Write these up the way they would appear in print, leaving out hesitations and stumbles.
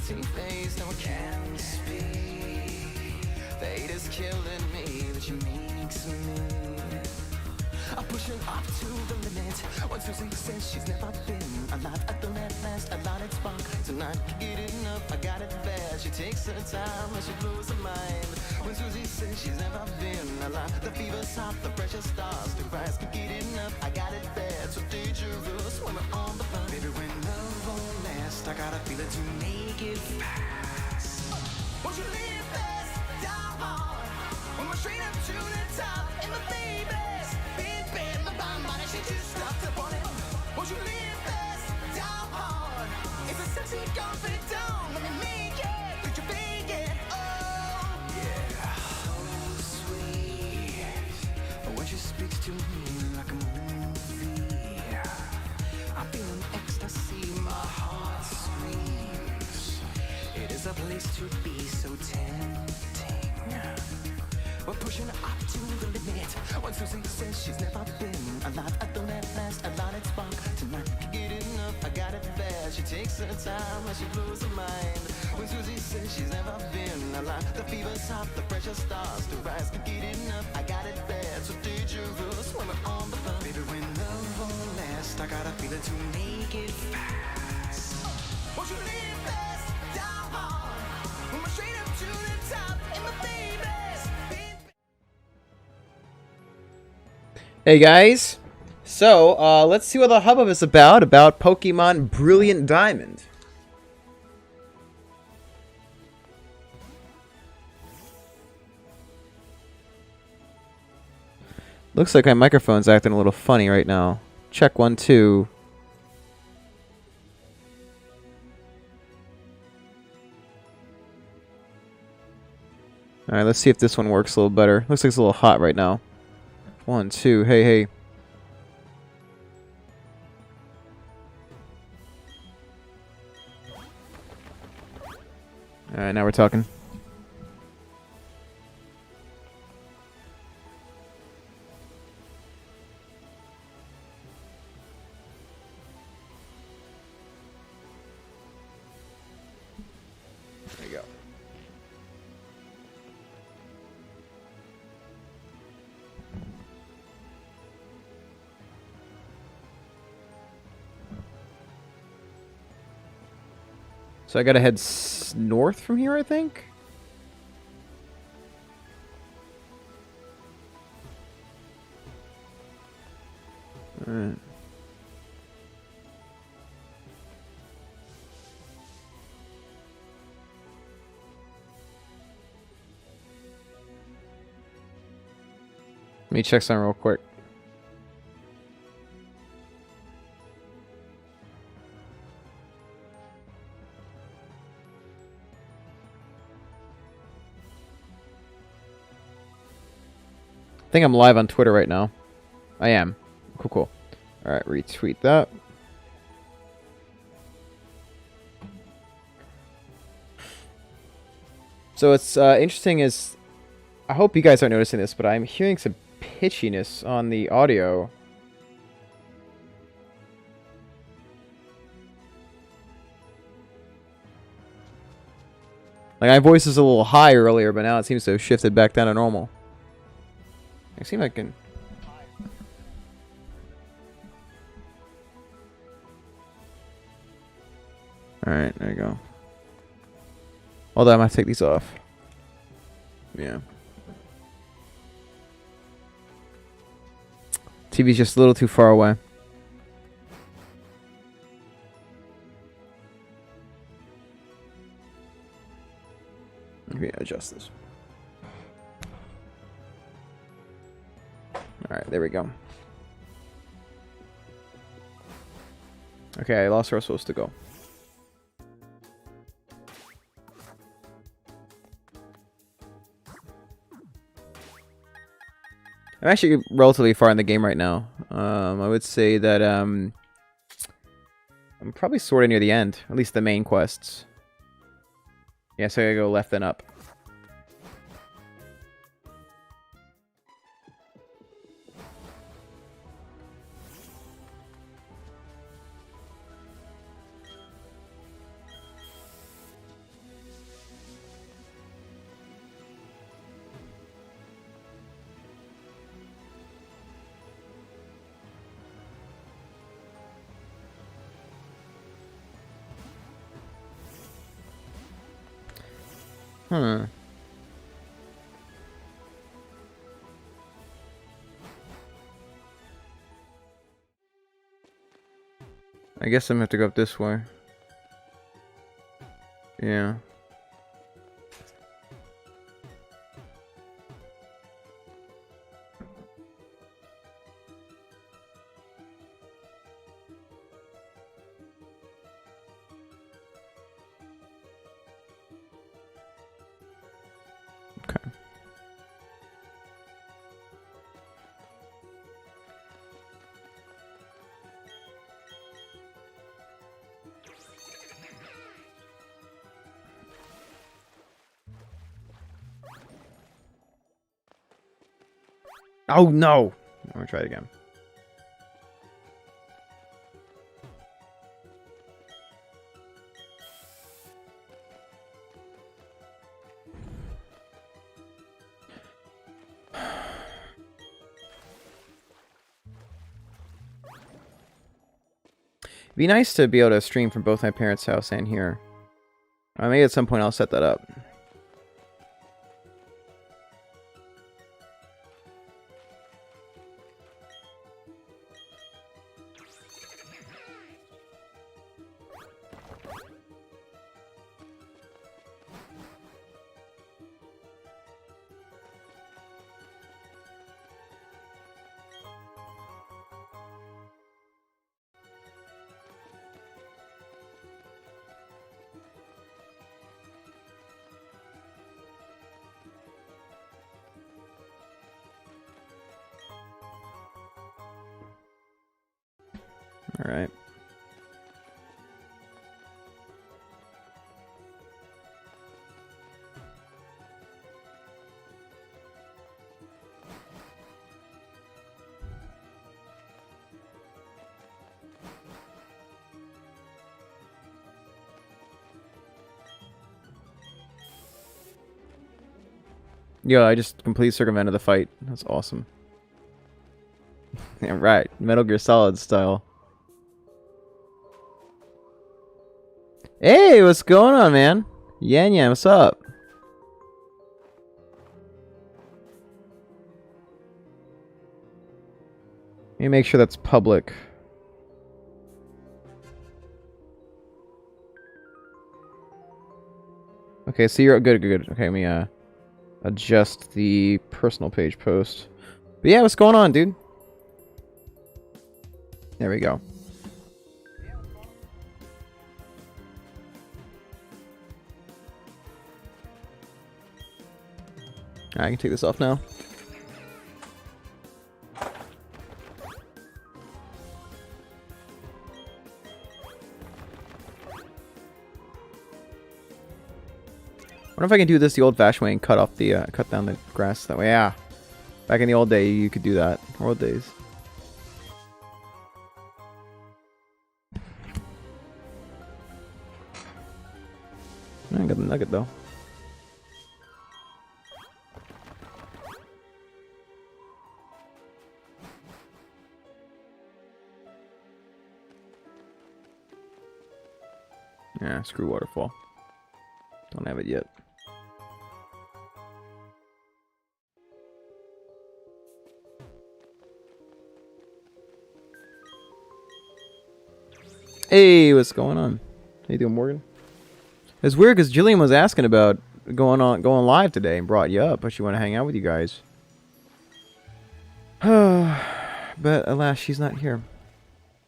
pretty face, no one can speak. The hate is killing me, which makes me. I'm pushing up to the limit. When Susie says she's never been a lot. I don't at last, a lot it's spark. Tonight, get enough, I got it bad. She takes her time and she blows her mind. When Susie says she's never been a lot. The fever's hot, the pressure starts to rise. Can't get enough, I got it bad. So dangerous when we're on the phone. Baby, when love won't last, I got a feeling to make it fast. Won't you live fast, down hard? When we're straight up to the top, and my baby's been bad, my body, she just stopped up on it. Won't you live fast, down hard? It's a sexy confidant, let me make it, put your big it, oh yeah. So sweet, when she speaks to me like a movie, I'm feeling ecstasy, my heart screams. It is a place to be so tempting. We're pushing up to the limit. When Susie says she's never been a lot. I don't at last, a lot it's spark. Tonight, can't get enough, I got it bad. She takes her time and she blows her mind. When Susie says she's never been a lot. The fever's hot, the pressure starts to rise. Can't get enough, I got it bad. So dangerous when we're on the phone. Baby, when love won't last, I got a feeling to make it fast. Won't you live fast, down hard? When we're straight up to the top, and my baby's been. Hey guys, so let's see what the hubbub is about Pokemon Brilliant Diamond. Looks like my microphone's acting a little funny right now. Check 1, 2. Alright, let's see if this one works a little better. Looks like it's a little hot right now. 1, 2, hey, hey. Alright, now we're talking. There you go. So I gotta head north from here, I think? Alright. Let me check something real quick. I think I'm live on Twitter right now. I am. Cool, cool. Alright, retweet that. So what's interesting is, I hope you guys aren't noticing this, but I'm hearing some pitchiness on the audio. Like, my voice was a little high earlier, but now it seems to have shifted back down to normal. I see if I can... Alright, there you go. Hold on, I might take these off. Yeah. TV's just a little too far away. Maybe adjust this. Alright, there we go. Okay, I lost where I was supposed to go. I'm actually relatively far in the game right now. I would say that I'm probably sort of near the end, at least the main quests. Yeah, so I gotta go left then up. Huh. I guess I'm gonna have to go up this way. Yeah. Okay. Oh no! I'm gonna try it again. It'd be nice to be able to stream from both my parents' house and here. Maybe at some point I'll set that up. Alright. Yo, I just completely circumvented the fight. That's awesome. Yeah, right. Metal Gear Solid style. Hey, what's going on, man? Yan Yan, what's up? Let me make sure that's public. Okay, so you're good, good, good. Okay, let me adjust the personal page post. But yeah, what's going on, dude? There we go. I can take this off now. Wonder if I can do this the old-fashioned way and cut off the cut down the grass that way. Yeah, back in the old day, you could do that. Old days. I got the nugget though. Yeah, screw waterfall. Don't have it yet. Hey, what's going on? How you doing, Morgan? It's weird because Jillian was asking about going live today and brought you up, but she want to hang out with you guys. But alas, she's not here.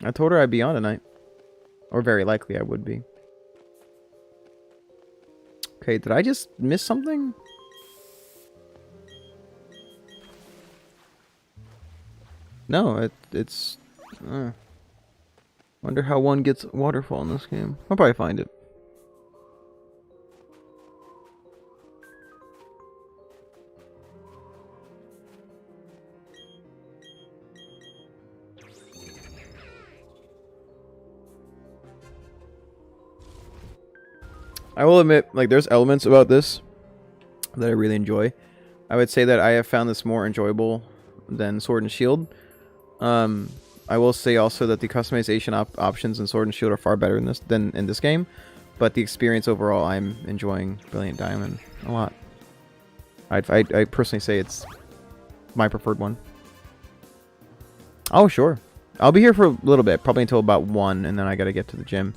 I told her I'd be on tonight, or very likely I would be. Okay, did I just miss something? No, it's. Wonder how one gets waterfall in this game. I'll probably find it. I will admit, like, there's elements about this that I really enjoy. I would say that I have found this more enjoyable than Sword and Shield. I will say also that the customization options in Sword and Shield are far better than in this game. but the experience overall, I'm enjoying Brilliant Diamond a lot. I personally say it's my preferred one. Oh, sure. I'll be here for a little bit, probably until about 1, and then I gotta get to the gym.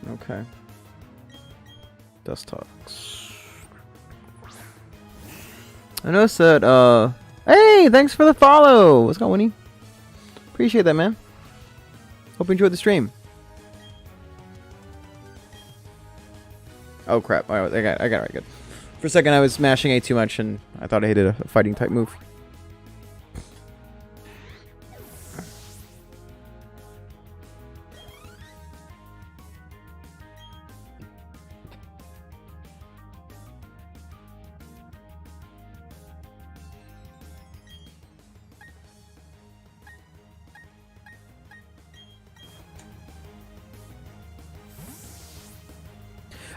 Okay. Dust talks. I noticed that, hey, thanks for the follow! What's going on, Winnie? Appreciate that, man. Hope you enjoyed the stream. Oh, crap. I got it right, good. For a second, I was smashing A too much, and I thought I hit a fighting type move.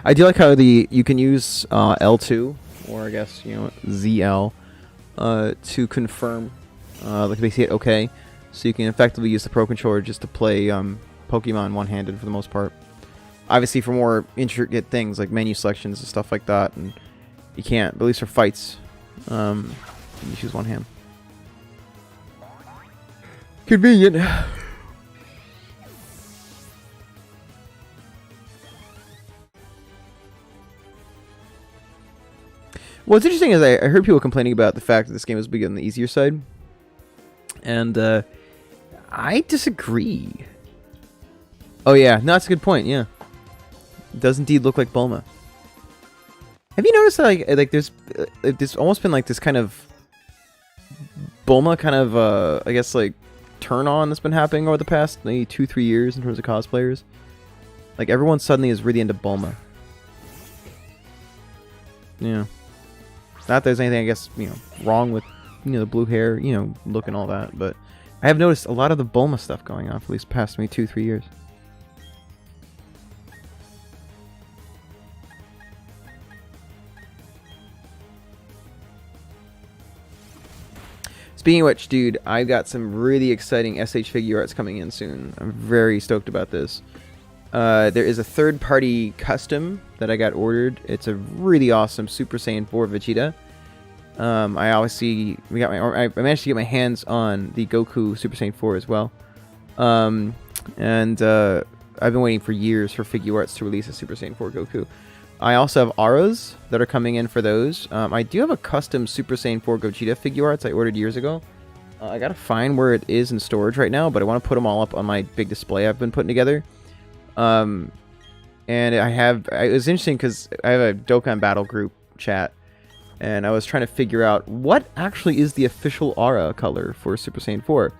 I do like how you can use L2 or I guess ZL to confirm like basically hit OK, so you can effectively use the Pro Controller just to play Pokemon one-handed for the most part. Obviously, for more intricate things like menu selections and stuff like that, and you can't. But at least for fights, you choose one hand. Convenient. What's interesting is I heard people complaining about the fact that this game was big on the easier side. And I disagree. Oh yeah, no, that's a good point, yeah. It does indeed look like Bulma. Have you noticed that like there's almost been like this kind of Bulma kind of I guess like turn on that's been happening over the past maybe 2-3 years in terms of cosplayers? Like everyone suddenly is really into Bulma. Yeah. Not that there's anything, I guess, wrong with, the blue hair, look and all that, but I have noticed a lot of the Bulma stuff going on for at least past maybe 2-3 years. Speaking of which, dude, I've got some really exciting SH figure arts coming in soon. I'm very stoked about this. There is a third-party custom that I got ordered. It's a really awesome Super Saiyan 4 Vegeta. I managed to get my hands on the Goku Super Saiyan 4 as well. I've been waiting for years for Figure Arts to release a Super Saiyan 4 Goku. I also have auras that are coming in for those. I do have a custom Super Saiyan 4 Gogeta Figure Arts I ordered years ago. I gotta find where it is in storage right now, but I want to put them all up on my big display I've been putting together. And it was interesting because I have a Dokkan Battle group chat, and I was trying to figure out what actually is the official aura color for Super Saiyan 4.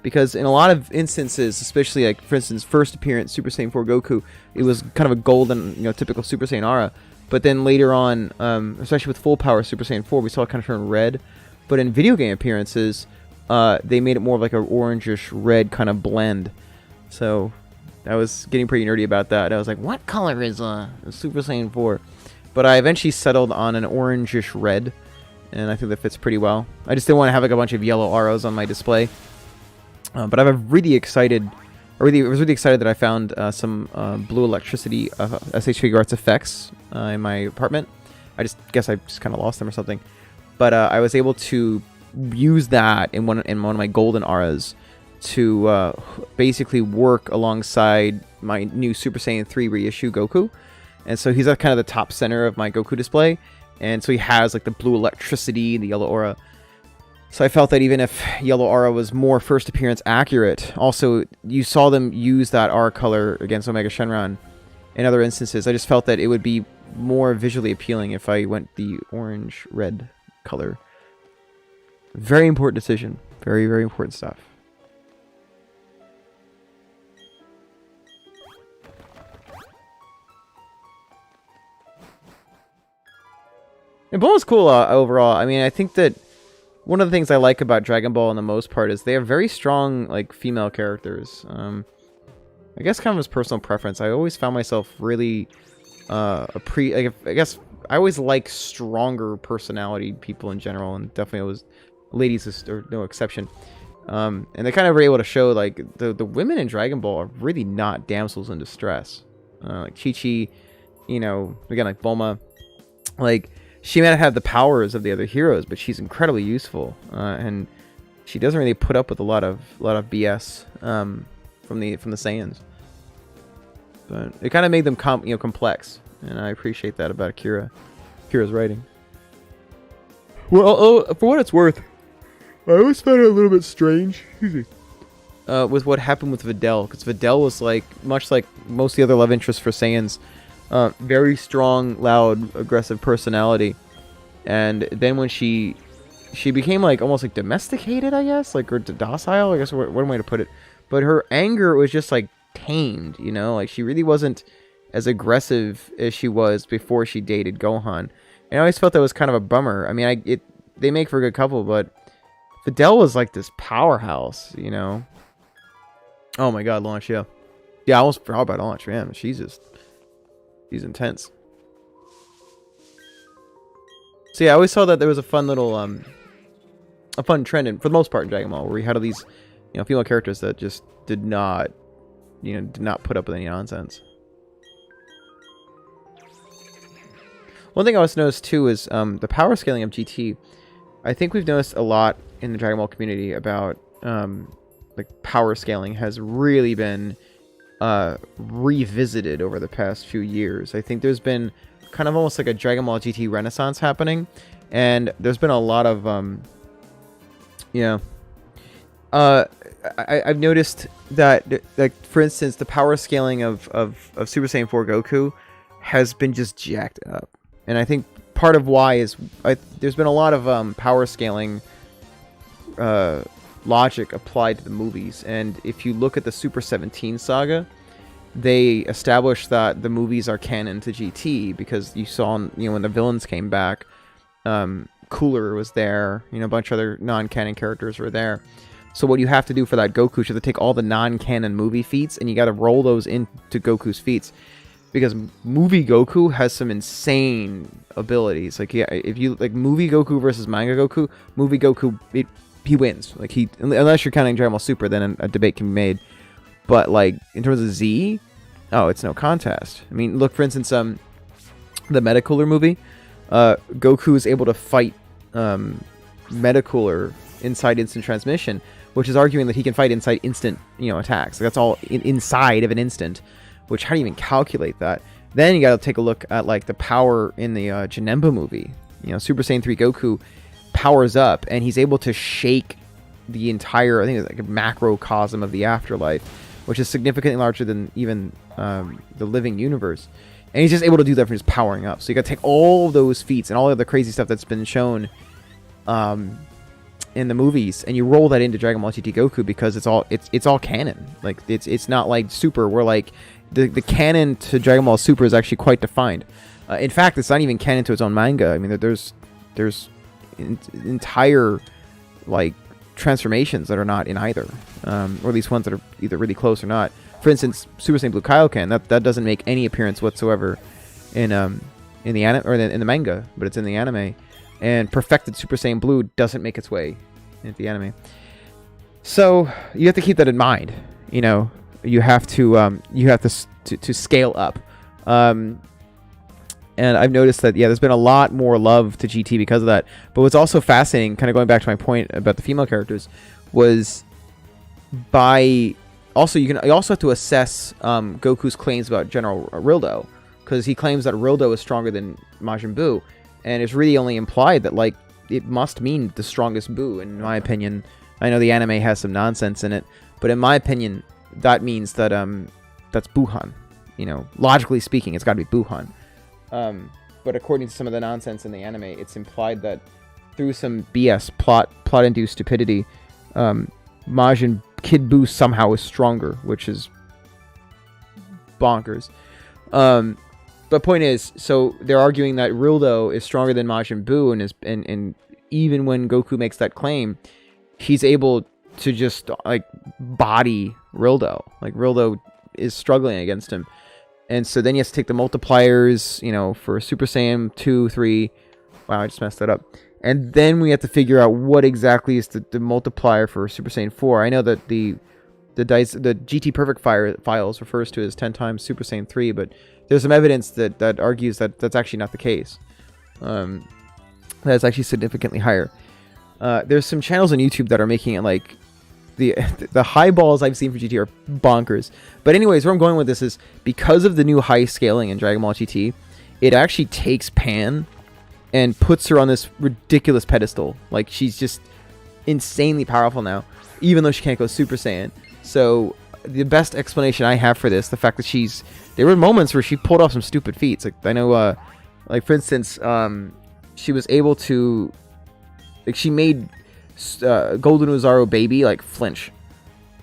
Because in a lot of instances, especially like, for instance, first appearance Super Saiyan 4 Goku, it was kind of a golden, typical Super Saiyan aura. But then later on, especially with full power Super Saiyan 4, we saw it kind of turn red. But in video game appearances, they made it more of like an orangish red kind of blend. So I was getting pretty nerdy about that. I was like, what color is Super Saiyan 4? But I eventually settled on an orangish red, and I think that fits pretty well. I just didn't want to have like a bunch of yellow auras on my display. But I'm really excited. I was really excited that I found some blue electricity SH Figure Arts effects in my apartment. I guess I just kind of lost them or something. But I was able to use that in one of my golden auras to basically work alongside my new Super Saiyan 3 reissue Goku. And so he's at kind of the top center of my Goku display. And so he has like the blue electricity, the yellow aura. So I felt that even if Yellow Aura was more first appearance accurate, also you saw them use that Aura color against Omega Shenron in other instances. I just felt that it would be more visually appealing if I went the orange-red color. Very important decision. Very, very important stuff. And Bulma's cool overall. I mean, I think that one of the things I like about Dragon Ball in the most part is they have very strong, like, female characters. I guess kind of as personal preference, I always found myself really, I guess I always like stronger personality people in general, and definitely always ladies are no exception. And they kind of were able to show, like, the women in Dragon Ball are really not damsels in distress. Like Chi-Chi, you know, again, like Bulma, like, she may not have the powers of the other heroes, but she's incredibly useful, and she doesn't really put up with a lot of BS from the Saiyans. But it kind of made them complex, and I appreciate that about Akira's writing. Well, for what it's worth, I always found it a little bit strange. With what happened with Videl, because Videl was like much like most of the other love interests for Saiyans. Very strong, loud, aggressive personality, and then when she became like almost like domesticated, I guess, like, or docile, I guess, one way to put it. But her anger was just like tamed, you know, like she really wasn't as aggressive as she was before she dated Gohan. And I always felt that was kind of a bummer. I mean, they make for a good couple, but Videl was like this powerhouse, you know. Oh my God, Launch, yeah, I almost forgot about Launch, man. She's intense. So yeah, I always saw that there was a fun little, a fun trend, and for the most part in Dragon Ball, where we had all these, you know, female characters that just did not put up with any nonsense. One thing I also noticed too is the power scaling of GT. I think we've noticed a lot in the Dragon Ball community about like power scaling has really been revisited over the past few years. I think there's been kind of almost like a Dragon Ball GT renaissance happening, and there's been a lot of I've noticed that, like, for instance, the power scaling of Super Saiyan 4 Goku has been just jacked up, and I think part of why is there's been a lot of power scaling logic applied to the movies. And if you look at the Super 17 saga, they established that the movies are canon to GT because you saw, you know, when the villains came back, Cooler was there, you know, a bunch of other non-canon characters were there. So what you have to do for that Goku is you have to take all the non-canon movie feats and you got to roll those into Goku's feats, because movie Goku has some insane abilities. Like, yeah, if you like movie Goku versus manga Goku, movie Goku, he wins. Like, unless you're counting Dragon Ball Super, then a debate can be made. But like in terms of Z, oh, it's no contest. I mean, look, for instance, the Metacooler movie, Goku is able to fight Metacooler inside instant transmission, which is arguing that he can fight inside instant, you know, attacks. Like, that's all inside of an instant. Which, how do you even calculate that? Then you got to take a look at like the power in the Janemba movie. You know, Super Saiyan 3 Goku powers up, and he's able to shake the entire, I think it's like a macrocosm of the afterlife, which is significantly larger than even the living universe. And he's just able to do that from just powering up. So you got to take all those feats and all of the crazy stuff that's been shown in the movies, and you roll that into Dragon Ball GT Goku, because it's all canon. Like, it's not like Super, where like the canon to Dragon Ball Super is actually quite defined. In fact, it's not even canon to its own manga. I mean, there's entire like transformations that are not in either, or at least ones that are either really close or not. For instance, Super Saiyan Blue Kaioken, that doesn't make any appearance whatsoever in the anime or in the manga, but it's in the anime. And perfected Super Saiyan Blue doesn't make its way into the anime. So you have to keep that in mind. You know, you have to scale up. And I've noticed that, yeah, there's been a lot more love to GT because of that. But what's also fascinating, kind of going back to my point about the female characters, was you also have to assess Goku's claims about General Rildo, because he claims that Rildo is stronger than Majin Buu, and it's really only implied that, like, it must mean the strongest Buu, in my opinion. I know the anime has some nonsense in it, but in my opinion, that means that that's Buhan. You know, logically speaking, it's got to be Buhan. But according to some of the nonsense in the anime, it's implied that through some BS plot-induced stupidity, Majin Kid Buu somehow is stronger, which is bonkers. But point is, so they're arguing that Rildo is stronger than Majin Buu, and even when Goku makes that claim, he's able to just like body Rildo. Like Rildo is struggling against him, and so then he has to take the multipliers, you know, for Super Saiyan 2, 3. Wow, I just messed that up. And then we have to figure out what exactly is the multiplier for Super Saiyan 4. I know that the GT Perfect files refers to it as 10 times Super Saiyan 3, but there's some evidence that argues that that's actually not the case. That's actually significantly higher. There's some channels on YouTube that are making it like the high balls I've seen for GT are bonkers. But anyways, where I'm going with this is because of the new high scaling in Dragon Ball GT, it actually takes Pan and puts her on this ridiculous pedestal. Like, she's just insanely powerful now, even though she can't go Super Saiyan. So the best explanation I have for this, the fact that there were moments where she pulled off some stupid feats. Like, I know, like for instance, she was able to, like, she made Golden Ozaru Baby like flinch,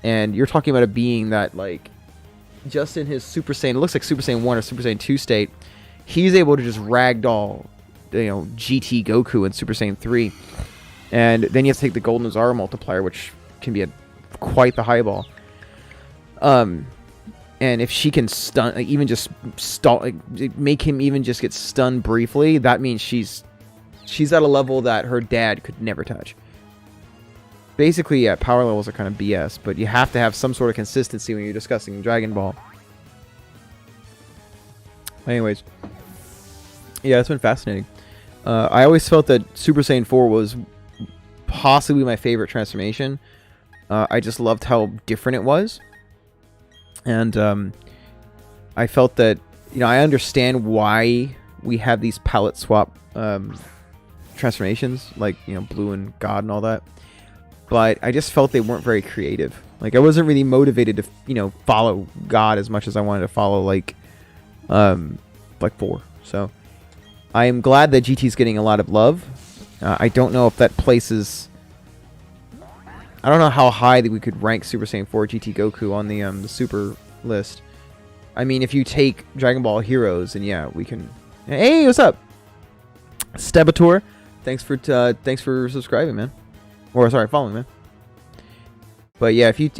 and you're talking about a being that, like, just in his Super Saiyan, it looks like Super Saiyan 1 or Super Saiyan 2 state, he's able to just ragdoll, you know, GT Goku in Super Saiyan 3. And then you have to take the Golden Ozaru multiplier, which can be quite the highball. And if she can stun, like, even just stall, like, make him even just get stunned briefly, that means she's at a level that her dad could never touch. Basically, yeah, power levels are kind of BS, but you have to have some sort of consistency when you're discussing Dragon Ball. Anyways, yeah, it's been fascinating. I always felt that Super Saiyan 4 was possibly my favorite transformation. I just loved how different it was. And I felt that, you know, I understand why we have these palette swap transformations, like, you know, Blue and God and all that. But I just felt they weren't very creative. Like, I wasn't really motivated to, you know, follow God as much as I wanted to follow, like 4. So I am glad that GT's getting a lot of love. I don't know if that places... I don't know how high that we could rank Super Saiyan 4 GT Goku on the Super list. I mean, if you take Dragon Ball Heroes, and yeah, we can... Hey, what's up? Stebator, thanks for subscribing, man. Or sorry, following, man. But yeah, if you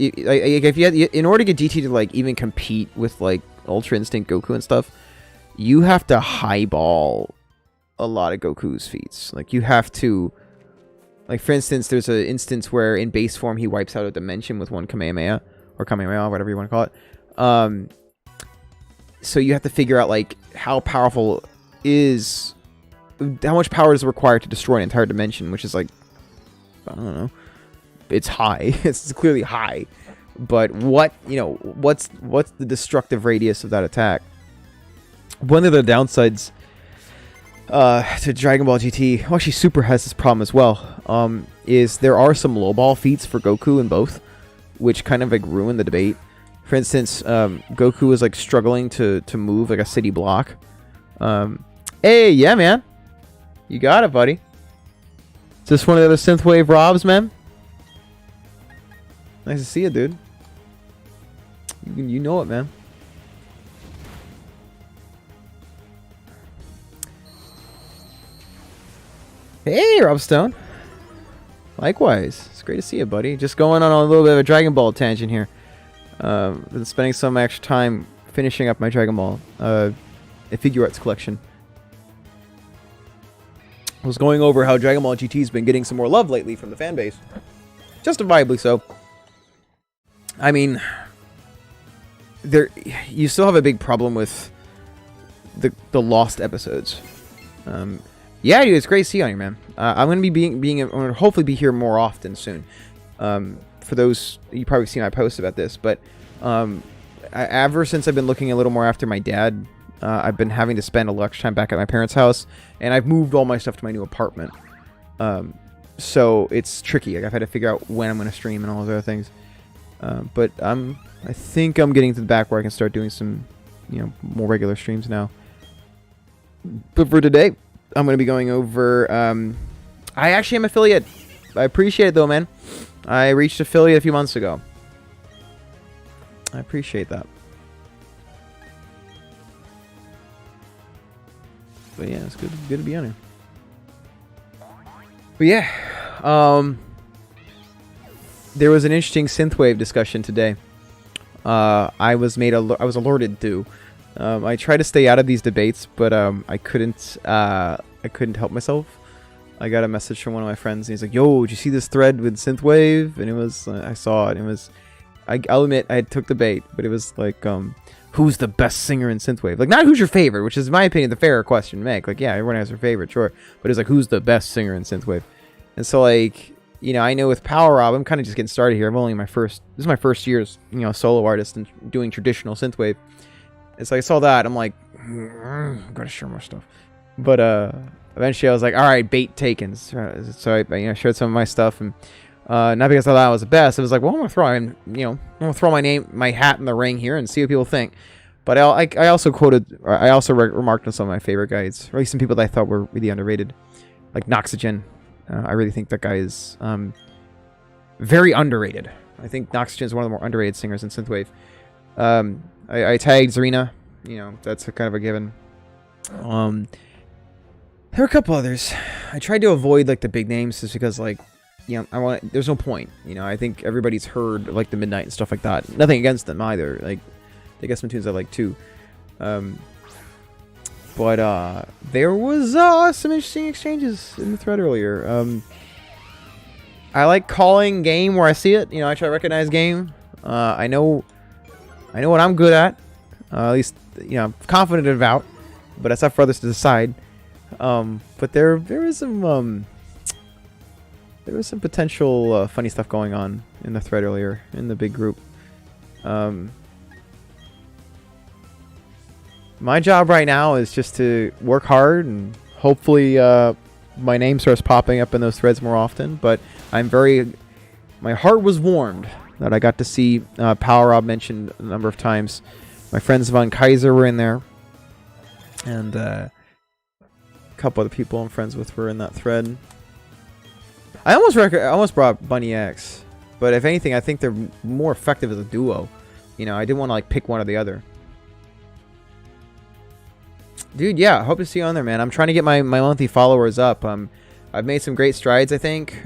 had, in order to get GT to like even compete with like Ultra Instinct Goku and stuff, you have to highball a lot of Goku's feats. Like, you have to, like, for instance, there's an instance where in base form he wipes out a dimension with one Kamehameha, or Kamehameha, whatever you want to call it. So you have to figure out, like, how much power is required to destroy an entire dimension, which is like, I don't know. It's high. It's clearly high. But what's the destructive radius of that attack? One of the downsides to Dragon Ball GT, well, actually Super has this problem as well, is there are some low-ball feats for Goku in both, which kind of like ruin the debate. For instance, Goku is like struggling to move like a city block. Hey, yeah, man. You got it, buddy. Is this one of the other Synthwave Robs, man? Nice to see you, dude. You know it, man. Hey, Rob Stone. Likewise. It's great to see you, buddy. Just going on a little bit of a Dragon Ball tangent here. Been spending some extra time finishing up my Dragon Ball figure arts collection. I was going over how Dragon Ball GT's been getting some more love lately from the fan base. Justifiably so. I mean, you still have a big problem with the lost episodes. Yeah, dude, it's great to see you on here, man. I'm gonna be I'm gonna hopefully be here more often soon. For those, you probably seen my post about this, but ever since I've been looking a little more after my dad, I've been having to spend a lot of time back at my parents' house, and I've moved all my stuff to my new apartment. So it's tricky. Like, I've had to figure out when I'm going to stream and all those other things. But I think I'm getting to the back where I can start doing some, more regular streams now. But for today, I'm going to be going over. I actually am affiliate. I appreciate it though, man. I reached affiliate a few months ago. I appreciate that. But yeah, it's good to be on here. But yeah, there was an interesting synthwave discussion today. I was alerted to. I tried to stay out of these debates, but I couldn't help myself. I got a message from one of my friends, and he's like, "Yo, did you see this thread with synthwave?" And it was, I saw it. And it was, I'll admit, I took the bait, but it was like, who's the best singer in synthwave? Like, not who's your favorite, which is, in my opinion, the fairer question to make. Like, yeah, everyone has their favorite, sure, but it's like, who's the best singer in synthwave? And so, like, I know with Power Rob, I'm kind of just getting started here. I'm only this is my first year as, solo artist and doing traditional synthwave. And so I saw that, I'm like, gotta share more stuff. But eventually I was like, all right, bait taken. So I shared some of my stuff, and not because I thought I was the best. It was like, well, I'm gonna throw my hat in the ring here and see what people think. But I also remarked on some of my favorite guys, or at least some people that I thought were really underrated, like Noxygen. I really think that guy is very underrated. I think Noxygen is one of the more underrated singers in synthwave. I tagged Zarina, that's kind of a given. There were a couple others. I tried to avoid like the big names just because there's no point. I think everybody's heard like the Midnight and stuff like that. Nothing against them either. Like, they got some tunes I like too. But there was some interesting exchanges in the thread earlier. I like calling game where I see it. I try to recognize game. I know what I'm good at. At least, I'm confident about. But that's up for others to decide. But there was some potential funny stuff going on in the thread earlier in the big group. My job right now is just to work hard, and hopefully my name starts popping up in those threads more often. But my heart was warmed that I got to see Power Rob mentioned a number of times. My friends Von Kaiser were in there, and a couple other people I'm friends with were in that thread. I almost brought Bunny X, but if anything, I think they're more effective as a duo. I didn't want to pick one or the other. Dude, yeah, hope to see you on there, man. I'm trying to get my monthly followers up. I've made some great strides, I think.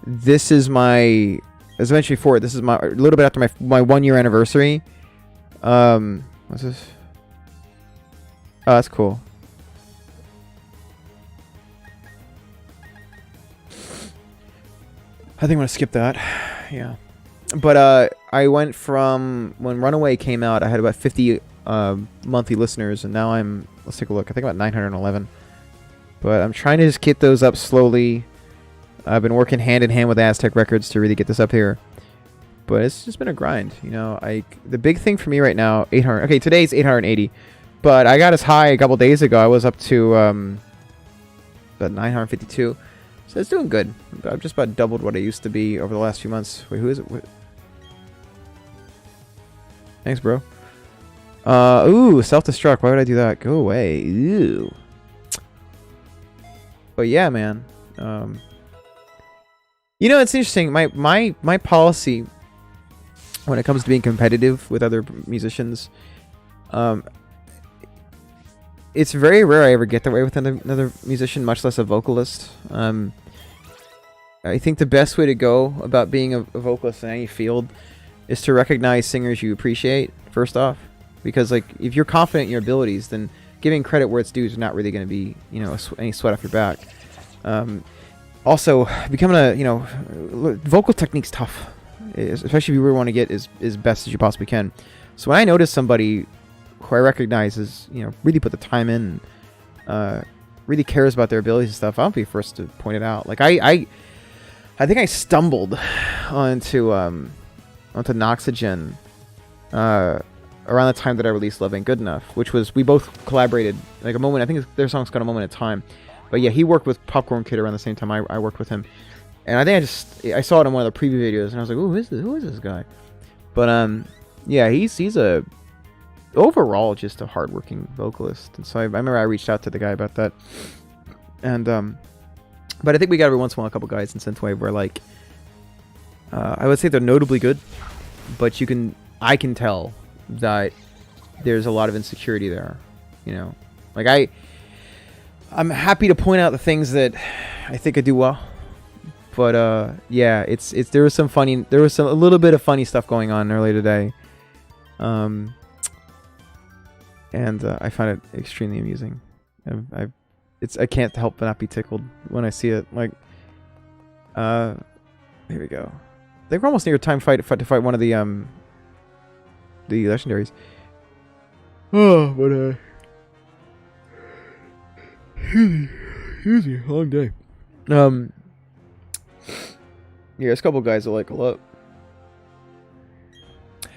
This is my... As I mentioned before, this is a little bit after my 1 year anniversary. What's this? Oh, that's cool. I think I'm going to skip that. Yeah. But I went from... When Runaway came out, I had about 50... monthly listeners, and now let's take a look, I think about 911. But I'm trying to just get those up slowly. I've been working hand in hand with Aztec Records to really get this up here, but it's just been a grind. The big thing for me right now, 800. Okay, today's 880, but I got as high a couple days ago. I was up to about 952, so it's doing good. I've just about doubled what I used to be over the last few months. Wait, who is it? Thanks, bro. Ooh, self-destruct. Why would I do that? Go away. Ew. But yeah, man. It's interesting. My policy when it comes to being competitive with other musicians, it's very rare I ever get that way with another musician, much less a vocalist. I think the best way to go about being a vocalist in any field is to recognize singers you appreciate, first off. Because if you're confident in your abilities, then giving credit where it's due is not really going to be any sweat off your back. Also, becoming vocal technique's tough, especially if you really want to get as best as you possibly can. So when I notice somebody who I recognize is really put the time in, really cares about their abilities and stuff, I'll be first to point it out. I think I stumbled onto Noxygen. Around the time that I released Love Ain't Good Enough, which was, we both collaborated, a moment, I think their song's called A Moment in Time. But yeah, he worked with Popcorn Kid around the same time I worked with him. And I think I saw it in one of the preview videos, and I was like, "Ooh, who is this guy?" But yeah, he's a overall just a hardworking vocalist. And so I remember I reached out to the guy about that. And but I think we got every once in a while a couple guys in synthwave where like I would say they're notably good, but I can tell that there's a lot of insecurity there. You know, like I'm happy to point out the things that I think I do well. But yeah, there was a little bit of funny stuff going on earlier today, and I find it extremely amusing. I can't help but not be tickled when I see it. Like, here we go. I think we're almost near time to fight one of the legendaries. Oh, but excuse me, long day. Yeah, there's a couple guys I like a lot.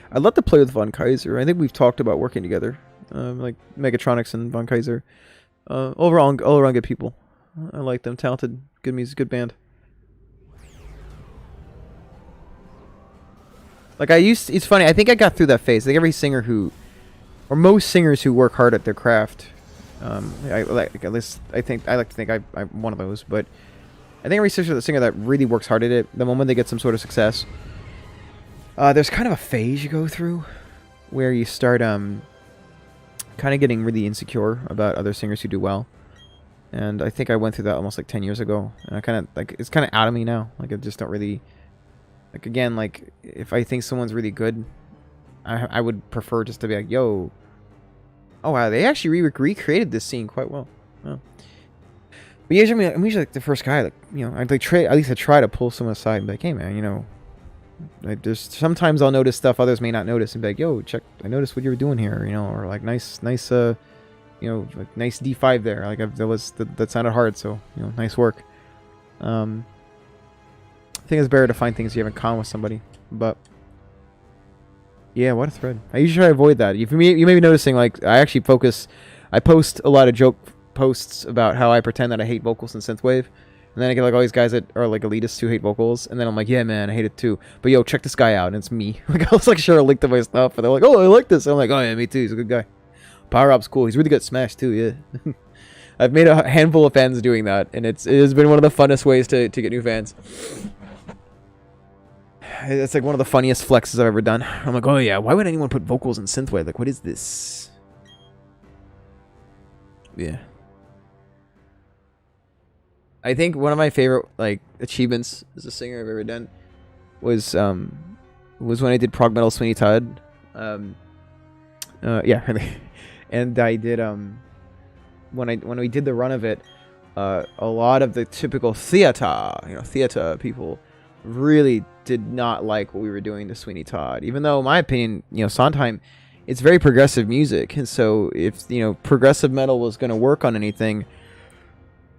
I'd love to play with Von Kaiser. I think we've talked about working together. Like Megatronics and Von Kaiser. All around good people. I like them. Talented, good music, good band. Like it's funny, I think I got through that phase. Like every singer or most singers who work hard at their craft, I like to think I'm one of those, but I think every singer that really works hard at it, the moment they get some sort of success, there's kind of a phase you go through where you start kind of getting really insecure about other singers who do well. And I think I went through that almost like 10 years ago, and I kind of like it's kind of out of me now. Like I just don't really like, again, like if I think someone's really good, I would prefer just to be like, yo, oh wow, they actually recreated this scene quite well. Oh. But yeah, I'm usually like the first guy, like, you know, I'd like at least I try to pull someone aside and be like, hey man, you know, like there's sometimes I'll notice stuff others may not notice and be like, yo, check, I noticed what you were doing here, you know, or like nice, you know, like nice D5 there, like that sounded hard, so, you know, nice work. I think it's better to find things you have in common with somebody, but yeah, what a thread. I usually try to avoid that. You may be noticing, like, I post a lot of joke posts about how I pretend that I hate vocals in synthwave, and then I get like all these guys that are like elitists who hate vocals, and then I'm like, yeah man, I hate it too, but yo, check this guy out, and it's me. Like, I was like, share a link to my stuff, and they're like, oh, I like this, and I'm like, oh yeah, me too, he's a good guy. Power Up's cool, he's really good at Smash too, yeah. I've made a handful of fans doing that, and it has been one of the funnest ways to get new fans. It's like one of the funniest flexes I've ever done. I'm like, oh yeah, why would anyone put vocals in synthwave? Like, what is this? Yeah. I think one of my favorite like achievements as a singer I've ever done was when I did prog metal Sweeney Todd. Yeah, really. And I did when we did the run of it, a lot of the typical theater people really did not like what we were doing to Sweeney Todd. Even though, in my opinion, you know, Sondheim, it's very progressive music, and so if, you know, progressive metal was going to work on anything,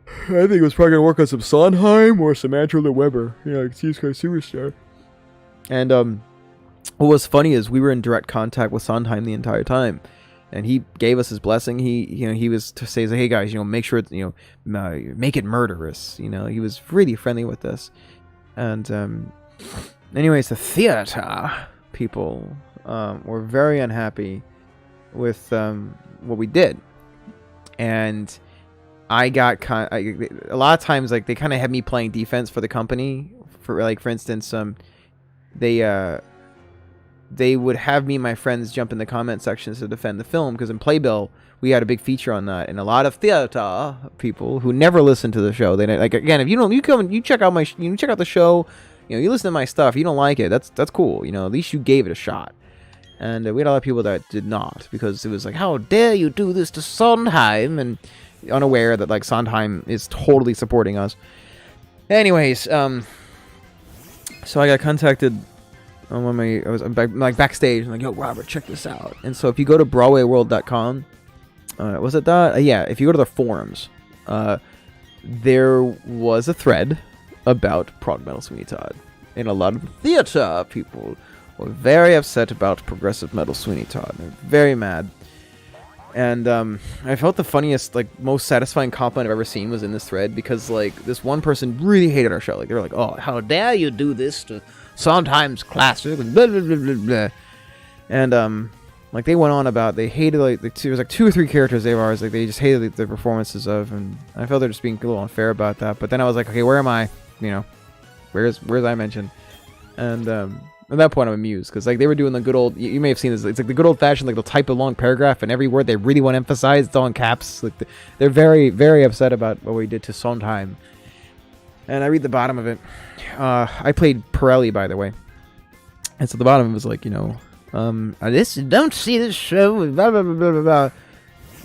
I think it was probably going to work on some Sondheim or some Andrew Lloyd Webber, you know, like Jesus Christ Superstar. And what was funny is we were in direct contact with Sondheim the entire time, and he gave us his blessing. He was to say, hey guys, you know, make sure it's, you know, make it murderous. You know, he was really friendly with us. And anyways, the theater people were very unhappy with what we did, and I got a lot of times, like, they kind of had me playing defense for the company. For instance, they would have me and my friends jump in the comment sections to defend the film, because in Playbill we had a big feature on that, and a lot of theater people who never listen to the show, they, like, again, if you check out the show, you know, you listen to my stuff, you don't like it, that's cool, you know, at least you gave it a shot. And we had a lot of people that did not, because it was like, how dare you do this to Sondheim, and unaware that, like, Sondheim is totally supporting us. Anyways, so I got contacted when I was backstage, and like, yo, Robert, check this out. And so if you go to BroadwayWorld.com, was it that? Yeah, if you go to the forums, there was a thread about prog metal Sweeney Todd, and a lot of theater people were very upset about progressive metal Sweeney Todd. They're very mad. And I felt the funniest, like, most satisfying compliment I've ever seen was in this thread, because, like, this one person really hated our show. Like, they were like, "Oh, how dare you do this to sometimes classic," and blah, blah, blah, blah, blah. And like, they went on about, they hated, like, there was like 2 or 3 characters of ours, like, they just hated the performances of, and I felt they're just being a little unfair about that. But then I was like, okay, where am I? You know, where's I mentioned? And at that point, I'm amused, because, like, they were doing the good old, you may have seen this, it's like the good old-fashioned, like, they'll type a long paragraph, and every word they really want to emphasize, it's all in caps. Like, they're very, very upset about what we did to Sondheim. And I read the bottom of it. I played Pirelli, by the way. And so the bottom of it was like, you know, this, don't see this show, blah, blah, blah, blah, blah, blah.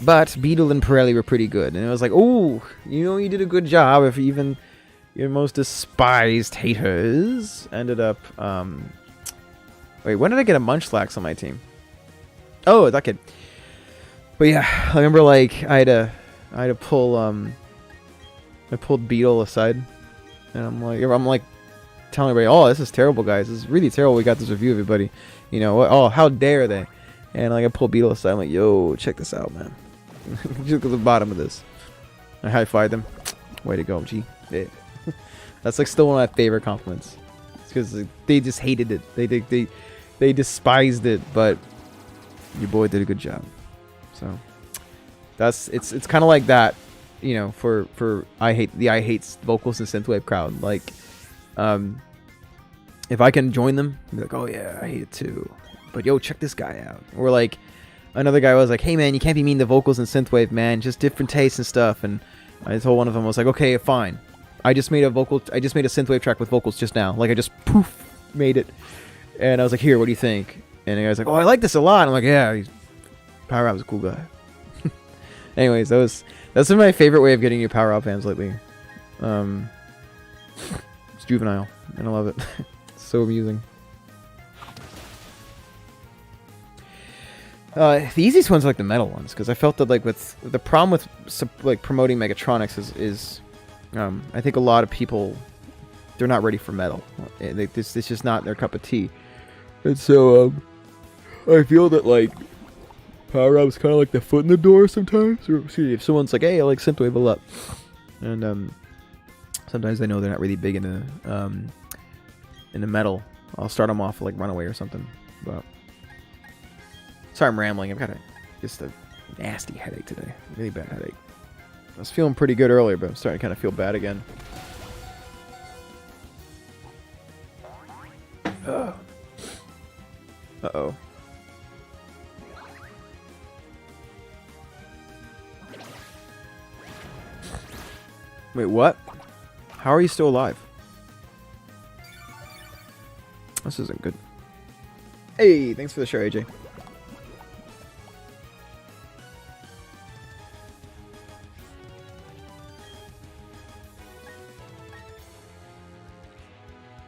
But Beetle and Pirelli were pretty good. And it was like, oh, you know, you did a good job if even your most despised haters ended up, wait, when did I get a Munchlax on my team? Oh, that kid. But yeah, I remember, like, I had to pull, I pulled Beetle aside, and I'm like telling everybody, "Oh, this is terrible, guys. This is really terrible. We got this review, everybody. You know, oh, how dare they?" And like, I pulled Beetle aside. I'm like, "Yo, check this out, man. Just look at the bottom of this." I high-fived them. Way to go, G. Yeah. That's like still one of my favorite compliments. It's because they just hated it. They despised it, but your boy did a good job. So it's kind of like that, you know, for I hate vocals and synthwave crowd. Like, if I can join them, be like, "Oh yeah, I hate it too, but yo, check this guy out." Or like, another guy was like, "Hey man, you can't be mean to vocals and synthwave, man. Just different tastes and stuff." And I told one of them, I was like, "Okay, fine. I just made a synthwave track with vocals just now. Like, I just poof made it." And I was like, "Here, what do you think?" And the guy's like, "Oh, I like this a lot." I'm like, "Yeah, Power Rap's a cool guy." Anyways, that's been my favorite way of getting new Power Up fans lately. It's juvenile, and I love it. It's so amusing. The easiest ones are like the metal ones, because I felt that, like, with the problem with like promoting Megatronics is I think a lot of people, they're not ready for metal. It's just not their cup of tea, and so I feel that, like, Power Up's kind of like the foot in the door sometimes. Or, excuse me, if someone's like, "Hey, I like synthwave a lot," and sometimes they know they're not really big into metal, I'll start them off like Runaway or something. But sorry, I'm rambling. I've got just a nasty headache today. Really bad headache. I was feeling pretty good earlier, but I'm starting to kind of feel bad again. Uh-oh. Wait, what? How are you still alive? This isn't good. Hey, thanks for the share, AJ.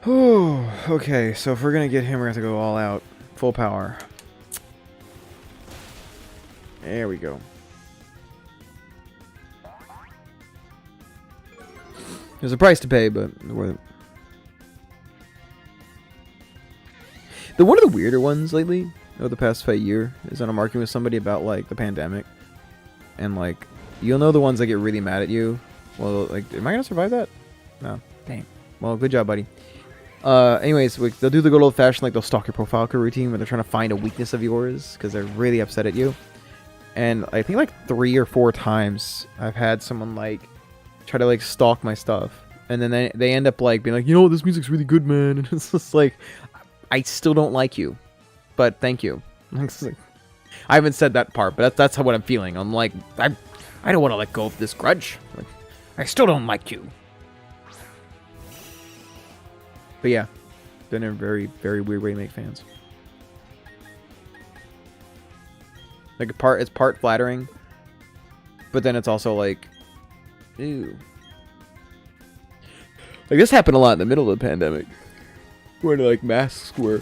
Oh, okay, so if we're gonna get him, we're gonna have to go all out. Full power. There we go. There's a price to pay, but it's worth it. One of the weirder ones lately, over the past year, is when I'm arguing with somebody about, like, the pandemic. And, like, you'll know the ones that get really mad at you. Well, like, am I gonna survive that? No. Dang. Well, good job, buddy. Anyways, they'll do the good old-fashioned, like, they'll stalk your profile routine where they're trying to find a weakness of yours because they're really upset at you. And I think, like, 3 or 4 times I've had someone, like, try to, like, stalk my stuff, and then they end up, like, being like, "You know, this music's really good, man." And it's just like, I still don't like you, but thank you. I haven't said that part, but that's what I'm feeling. I'm like, I don't want to let go of this grudge. Like, I still don't like you. But yeah, been a very, very weird way to make fans. Like, it's part flattering, but then it's also like, ew. Like, this happened a lot in the middle of the pandemic, where, like, masks were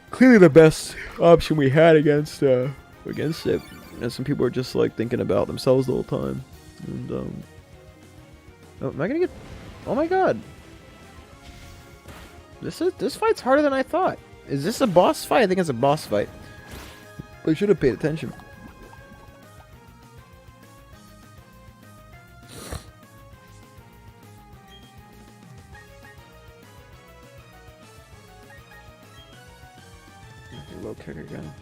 clearly the best option we had against it. And some people were just, like, thinking about themselves the whole time. And oh, am I gonna get? Oh my god! This fight's harder than I thought. Is this a boss fight? I think it's a boss fight. I should have paid attention. Low kick again.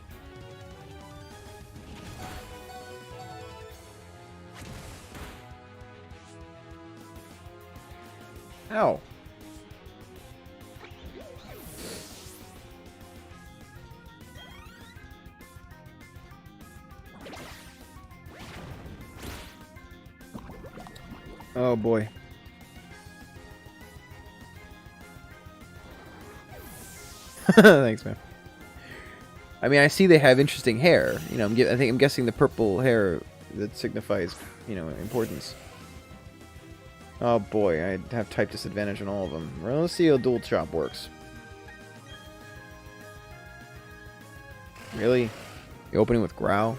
Ow. Oh boy. Thanks, man. I mean, I see they have interesting hair. You know, I'm guessing the purple hair that signifies, you know, importance. Oh boy, I have type disadvantage on all of them. Well, let's see how dual chop works. Really? The opening with growl?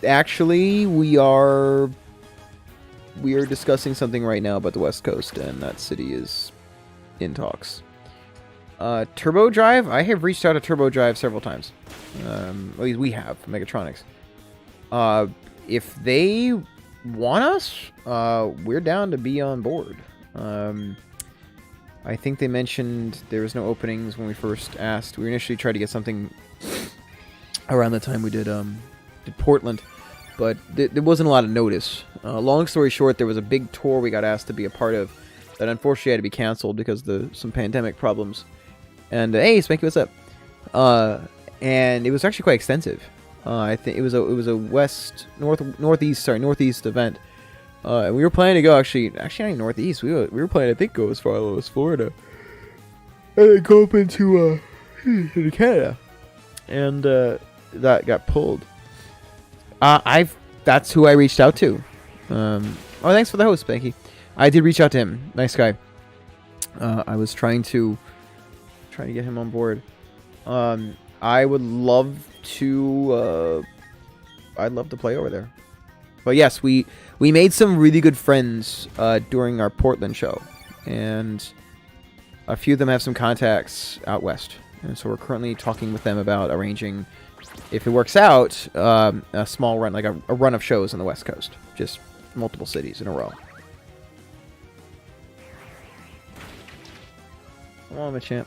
Actually, we are discussing something right now about the West Coast, and that city is in talks. Turbo Drive? I have reached out to Turbo Drive several times. At least we have, Megatronics. If they want us, we're down to be on board. I think they mentioned there was no openings when we first asked. We initially tried to get something around the time we did Portland, but there wasn't a lot of notice. Long story short, there was a big tour we got asked to be a part of that unfortunately had to be canceled because of some pandemic problems. And hey, Spanky, what's up? And it was actually quite extensive. I think it was a northeast event. And we were planning to go actually not even northeast. We were planning to think go as far as Florida, and then go up into Canada, and that got pulled. That's who I reached out to. Oh, thanks for the host, Spanky. I did reach out to him. Nice guy. I was trying to get him on board. I would love to. I'd love to play over there. But yes, we made some really good friends during our Portland show, and a few of them have some contacts out west, and so we're currently talking with them about arranging, if it works out, a small run, like a run of shows on the West Coast, just multiple cities in a row. Come on, Machamp.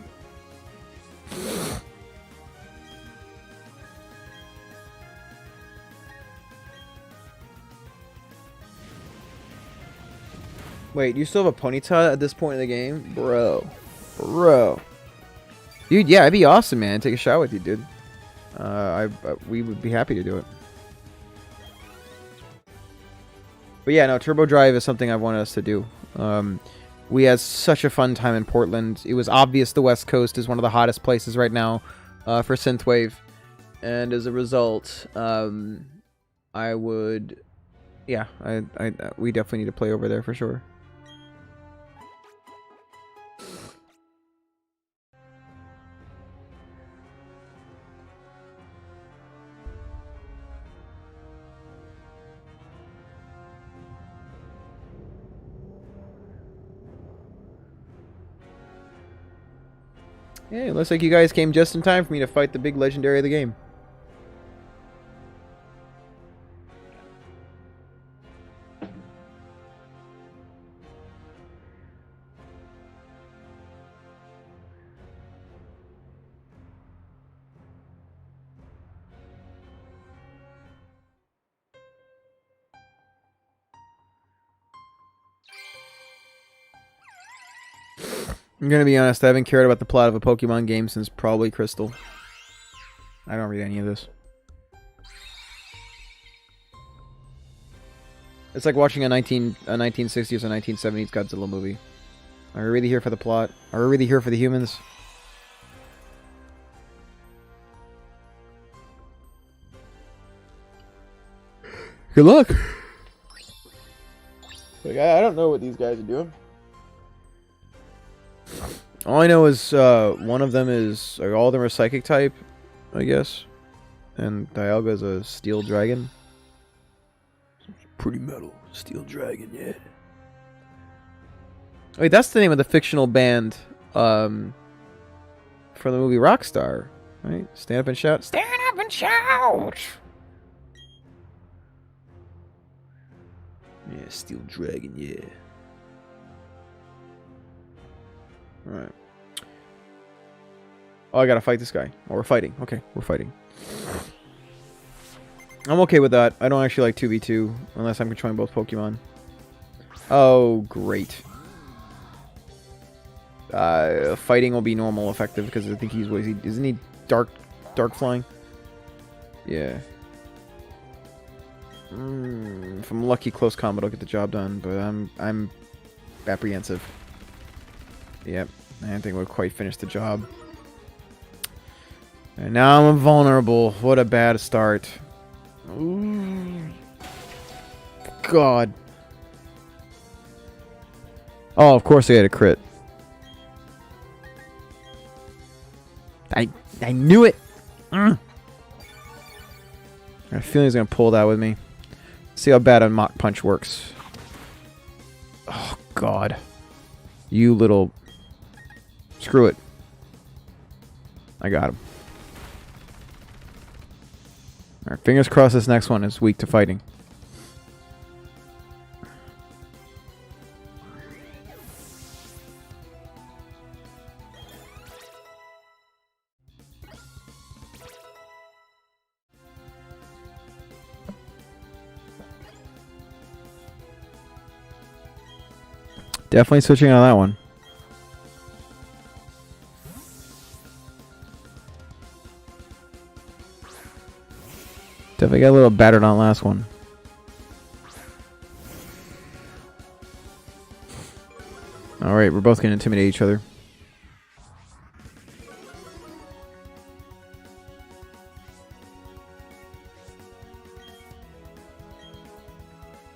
Wait, you still have a Ponyta at this point in the game? Bro. Dude, yeah, it'd be awesome, man. Take a shot with you, dude. We would be happy to do it. But yeah, no, Turbo Drive is something I've wanted us to do. We had such a fun time in Portland. It was obvious the West Coast is one of the hottest places right now for Synthwave. And as a result, I would... Yeah, we definitely need to play over there for sure. Yeah, it looks like you guys came just in time for me to fight the big legendary of the game. I'm gonna be honest, I haven't cared about the plot of a Pokemon game since probably Crystal. I don't read any of this. It's like watching a 1960s or 1970s Godzilla movie. Are we really here for the plot? Are we really here for the humans? Good luck! Like, I don't know what these guys are doing. All I know is one of them is, or all of them are psychic type, I guess, and Dialga's a steel dragon. Pretty metal, steel dragon, yeah. Wait, that's the name of the fictional band from the movie Rockstar, right? Stand up and shout. Stand up and shout. Yeah, Steel Dragon, yeah. Alright. Oh, I gotta fight this guy. Oh, we're fighting. Okay, we're fighting. I'm okay with that. I don't actually like 2v2 unless I'm controlling both Pokemon. Oh, great. Fighting will be normal effective because I think he's what is he? Isn't he dark flying? Yeah. If I'm lucky, close combat will get the job done, but I'm apprehensive. Yep, I don't think we'll quite finish the job. And now I'm vulnerable. What a bad start. Ooh. God. Oh, of course I had a crit. I knew it. I have a feeling he's gonna pull that with me. See how bad a Mach Punch works. Oh God. You little. Screw it. I got him. Alright, fingers crossed this next one is weak to fighting. Definitely switching on that one. Definitely got a little battered on last one. Alright, we're both going to intimidate each other.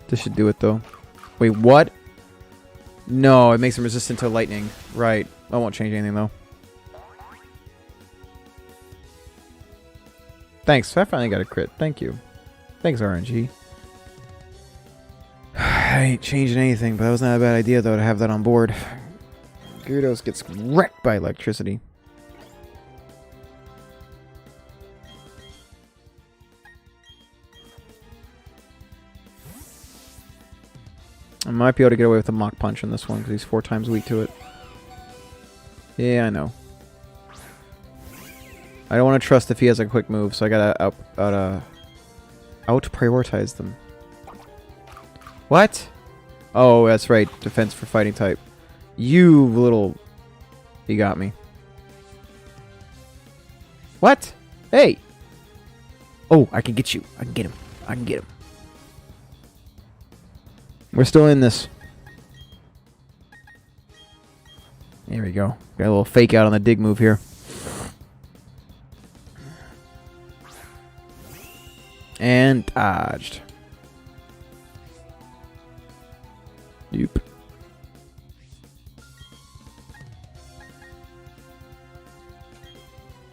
This should do it though. Wait, what? No, it makes him resistant to lightning. Right. That won't change anything though. Thanks. I finally got a crit. Thank you. Thanks, RNG. I ain't changing anything, but that was not a bad idea though to have that on board. Gyarados gets wrecked by electricity. I might be able to get away with a Mach Punch in this one because he's 4 times weak to it. Yeah, I know. I don't want to trust if he has a quick move, so I gotta out prioritize them. What? Oh, that's right. Defense for fighting type. You little... He got me. What? Hey! Oh, I can get you. I can get him. I can get him. We're still in this. There we go. Got a little fake out on the dig move here. And dodged. Yep.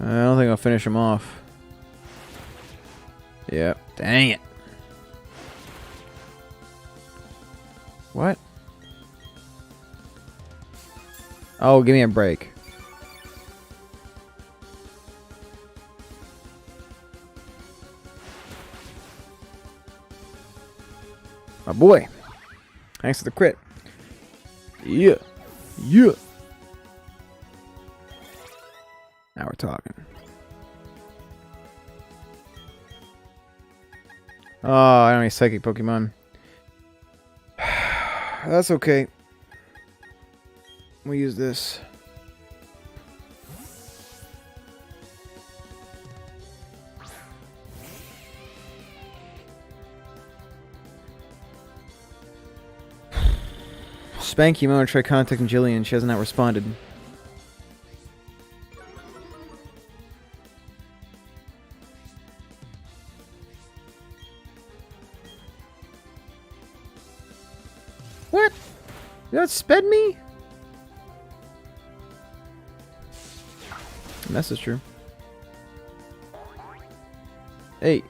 I don't think I'll finish him off. Yep. Dang it. What? Oh, give me a break. My boy. Thanks for the crit. Yeah. Yeah. Now we're talking. Oh, I don't have any psychic Pokemon. That's okay. We'll use this. Spanky, I'm gonna try contacting Jillian. She has not responded. What? You got sped me? This is true. Hey.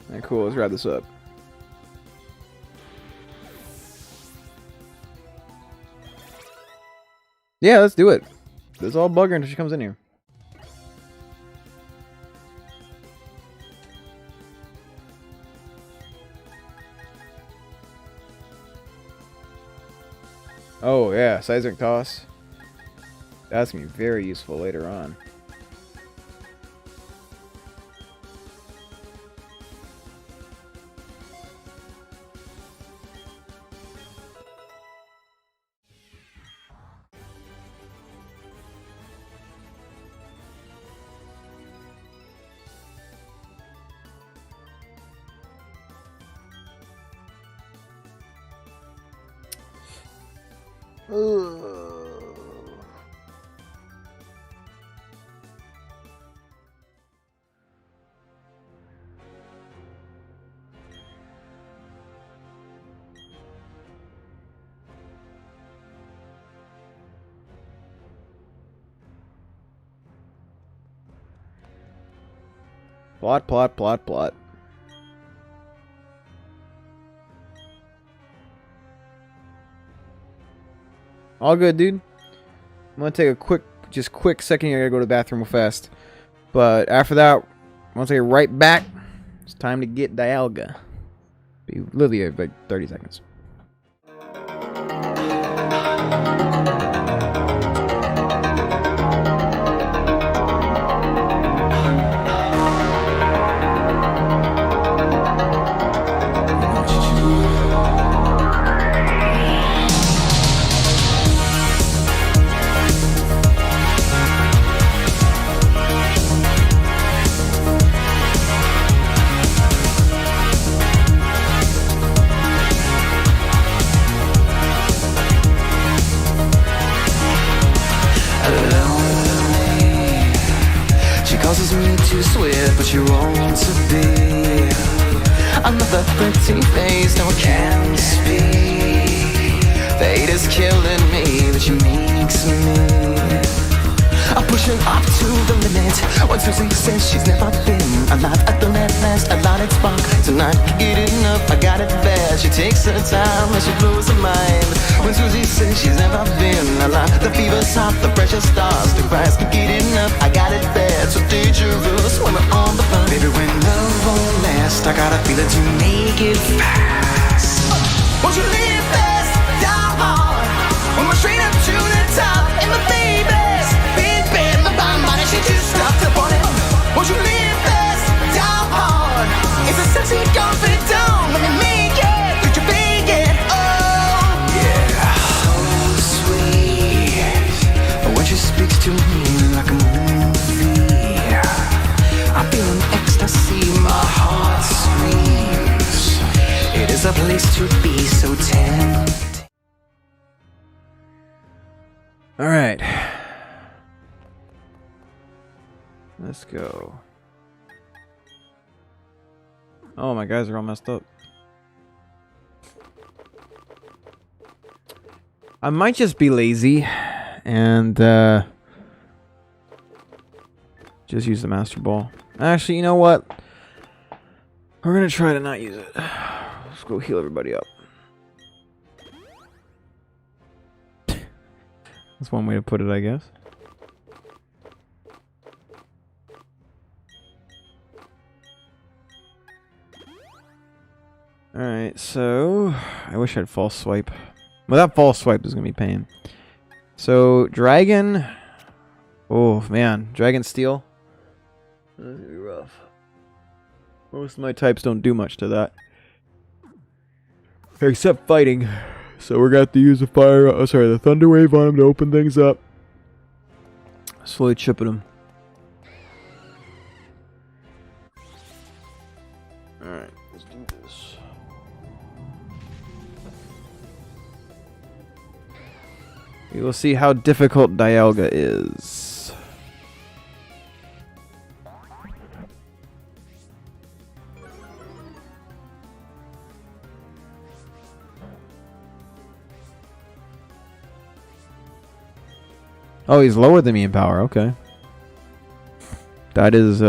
Alright, cool. Let's wrap this up. Yeah, let's do it. This is all bugger until she comes in here. Oh yeah, seismic toss. That's gonna be very useful later on. Plot, plot, plot, plot. All good, dude. I'm gonna take a quick second here. I gotta go to the bathroom real fast. But after that, I'm gonna take it right back. It's time to get Dialga. Be literally like 30 seconds. Causes me to swear, but you're wrong to be another pretty face. Now I can't speak. The hate is killing me, but you makes me. I'm pushing up to the limit. When Susie says she's never been a lot at the net last, a lot at spark. Tonight, get enough, I got it bad. She takes her time and she blows her mind. When Susie says she's never been a lot, the fever's hot, the pressure starts to rise. Get enough, I got it bad. So dangerous when we're on the phone. Baby, when love won't last, I gotta feel it to make it fast. Won't you live fast, down hard? When we're straight up to the top, and my baby's big bad, my body, she just stopped up on it. Won't you live fast, down hard? It's a sexy comfort down, let me make it, could you bake it? Oh, yeah, so sweet. But when she speaks to me like a movie, I feel an ecstasy, my heart screams. It is a place to be so tempting. Alright. Let's go. Oh, my guys are all messed up. I might just be lazy and just use the Master Ball. Actually, you know what? We're gonna try to not use it. Let's go heal everybody up. That's one way to put it, I guess. Alright, so I wish I had false swipe. Well, that false swipe is gonna be pain. So dragon. Oh man, dragon steel. That's gonna be rough. Most of my types don't do much to that, except fighting. So we're gonna have to use the fire. Oh, sorry, the thunder wave on him to open things up. Slowly chipping him. All right, let's do this. We will see how difficult Dialga is. Oh, he's lower than me in power. Okay. That is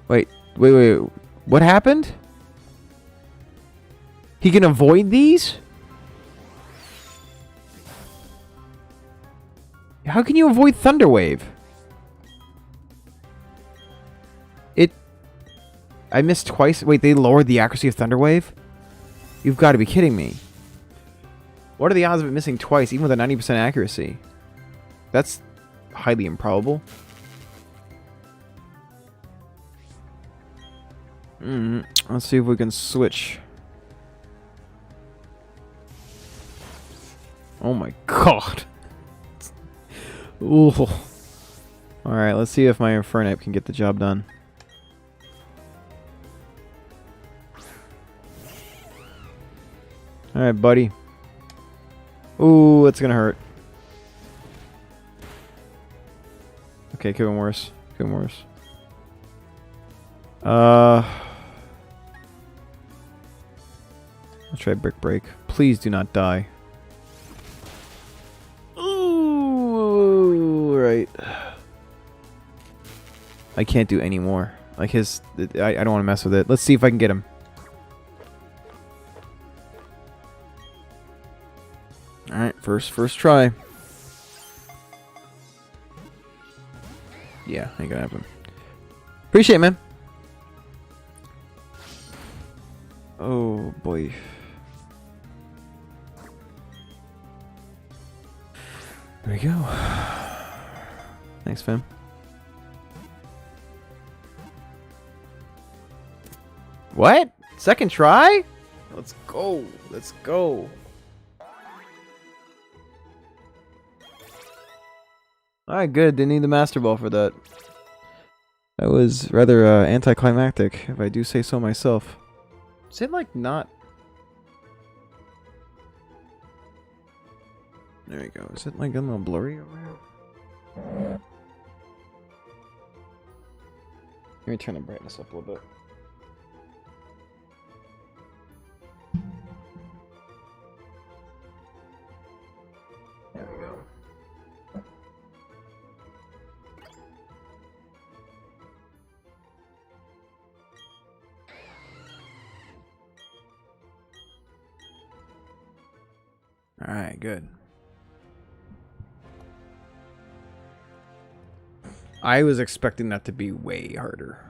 Wait. What happened? He can avoid these? How can you avoid Thunderwave? I missed twice. Wait, they lowered the accuracy of Thunderwave? You've got to be kidding me. What are the odds of it missing twice, even with a 90% accuracy? That's highly improbable. Let's see if we can switch. Oh my god. Ooh. Alright, let's see if my Infernape can get the job done. Alright, buddy. Ooh, that's gonna hurt. Okay, could have been worse. Could have been worse. Let's try Brick Break. Please do not die. Ooh, right. I can't do any more. Like his... I don't want to mess with it. Let's see if I can get him. Alright, first try. Yeah, ain't gonna happen. Appreciate it, man. Oh, boy. There we go. Thanks, fam. What? Second try? Let's go. Let's go. Alright, good. Didn't need the Master Ball for that. That was rather anticlimactic, if I do say so myself. Is it like not... There we go. Is it like a little blurry over here? Let me turn the brightness up a little bit. There we go. Alright, good. I was expecting that to be way harder.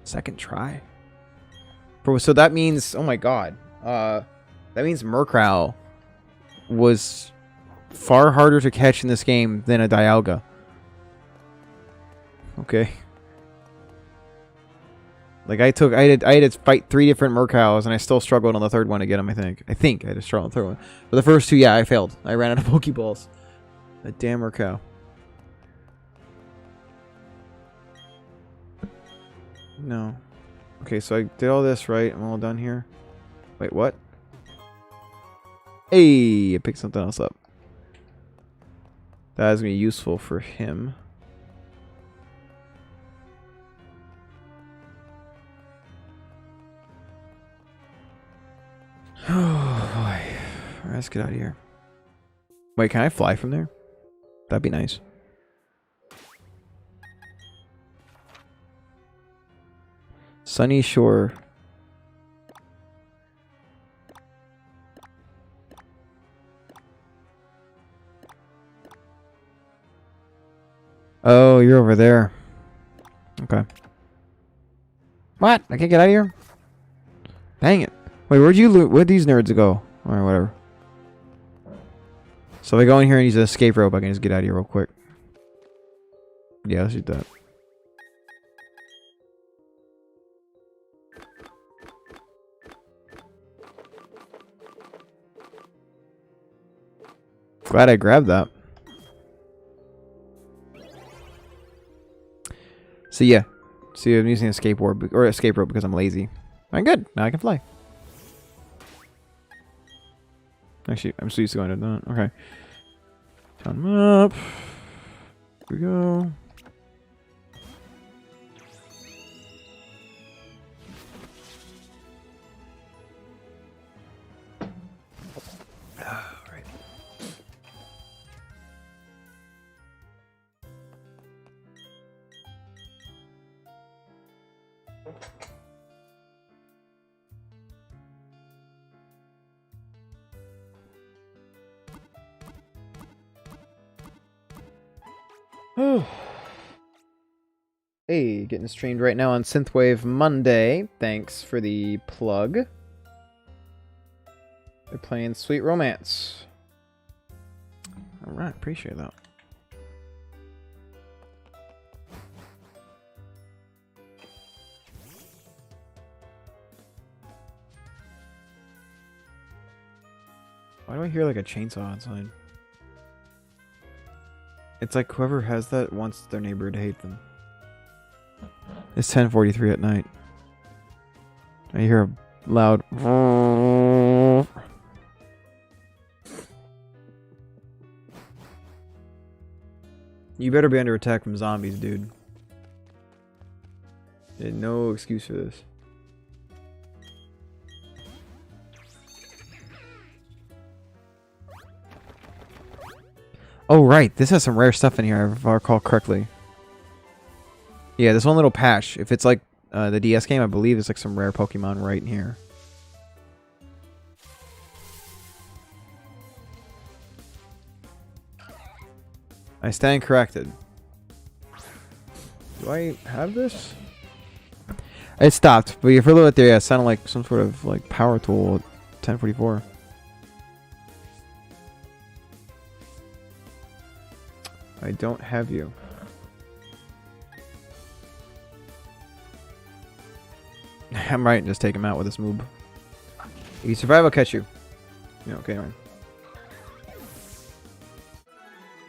Second try? Bro, so that means... Oh my god. That means Murkrow was far harder to catch in this game than a Dialga. Okay. Like I had to fight 3 different Murkrows and I still struggled on the third one to get him, I think. I had to struggle on the third one. But the first 2, yeah, I failed. I ran out of Pokeballs. That damn Murkrow. No. Okay, so I did all this right. I'm all done here. Wait, what? Hey, I picked something else up. That is going to be useful for him. Oh, boy. Alright, let's get out of here. Wait, can I fly from there? That'd be nice. Sunny Shore. Oh, you're over there. Okay. What? I can't get out of here? Dang it. Wait, where'd these nerds go? Alright, whatever. So if I go in here and use an escape rope, I can just get out of here real quick. Yeah, let's do that. Glad I grabbed that. So yeah. See, I'm using a skateboard or escape rope because I'm lazy. I'm good. Now I can fly. Actually, I'm so used to going to that. Okay. Turn them up. Here we go. Alright. Hey, getting streamed right now on Synthwave Monday. Thanks for the plug. They're playing Sweet Romance. Alright, appreciate that. Why do I hear like a chainsaw outside? It's like whoever has that wants their neighbor to hate them. It's 10:43 at night. I hear a loud. You better be under attack from zombies, dude. There's no excuse for this. Oh, right. This has some rare stuff in here, if I recall correctly. Yeah, this one little patch. If it's like the DS game, I believe there's like some rare Pokemon right in here. I stand corrected. Do I have this? It stopped, but for a little bit there, yeah, it sounded like some sort of like power tool at 1044. I don't have you. I'm right, just take him out with this move. If you survive, I'll catch you. Yeah, okay, anyway.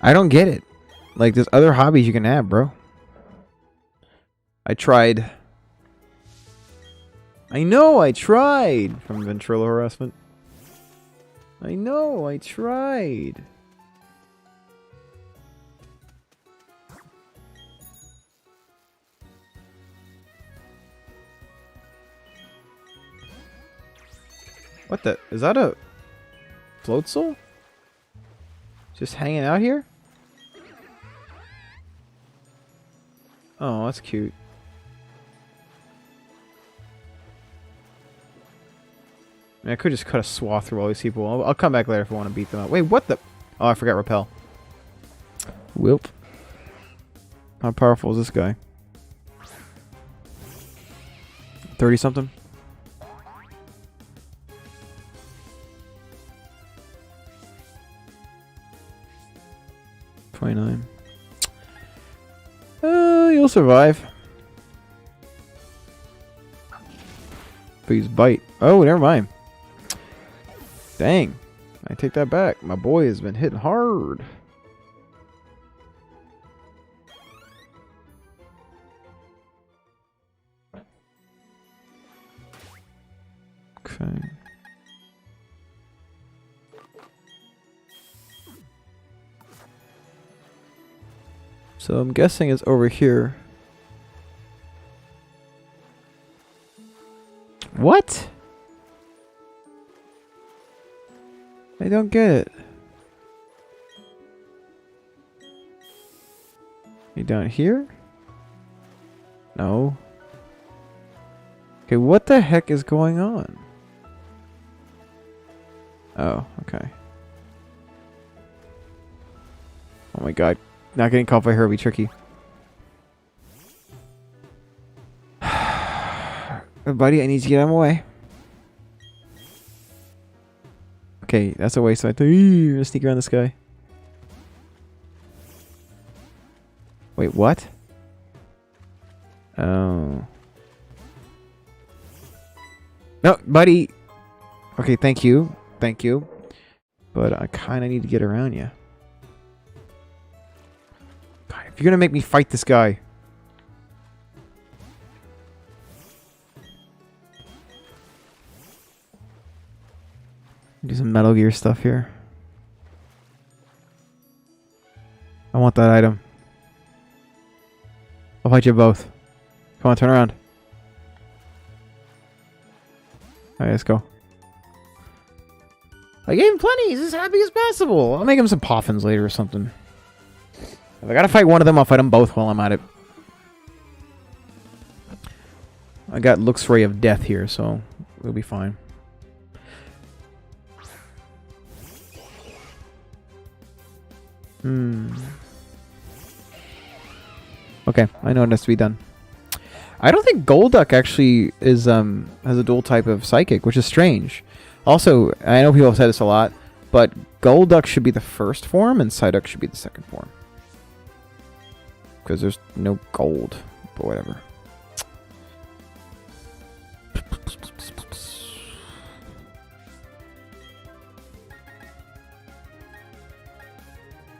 I don't get it. Like, there's other hobbies you can have, bro. I tried. I know I tried! From Ventrilo harassment. I know I tried. What the? Is that a float soul? Just hanging out here? Oh, that's cute. I mean, I could just cut a swath through all these people. I'll come back later if I want to beat them up. Wait, what the? Oh, I forgot repel. Whoop. How powerful is this guy? 30 something? You'll survive. Please bite. Oh, never mind. Dang. I take that back. My boy has been hitting hard. Okay. So I'm guessing it's over here. What? I don't get it. You down here? No. Okay, what the heck is going on? Oh, okay. Oh my god. Not getting caught by her would be tricky. Buddy, I need to get out of my way. Okay, that's a waste. So I thought, I'm gonna sneak around this guy. Wait, what? Oh. No, buddy. Okay, thank you. Thank you. But I kind of need to get around you. God, if you're gonna make me fight this guy. Do some Metal Gear stuff here. I want that item. I'll fight you both. Come on, turn around. Alright, let's go. I gave him plenty. He's as happy as possible. I'll make him some poffins later or something. If I gotta fight one of them, I'll fight them both while I'm at it. I got Lux Ray of Death here, so we'll be fine. Okay, I know what has to be done. I don't think Golduck actually is has a dual type of Psychic, which is strange. Also, I know people have said this a lot, but Golduck should be the first form and Psyduck should be the second form. Because there's no gold, but whatever.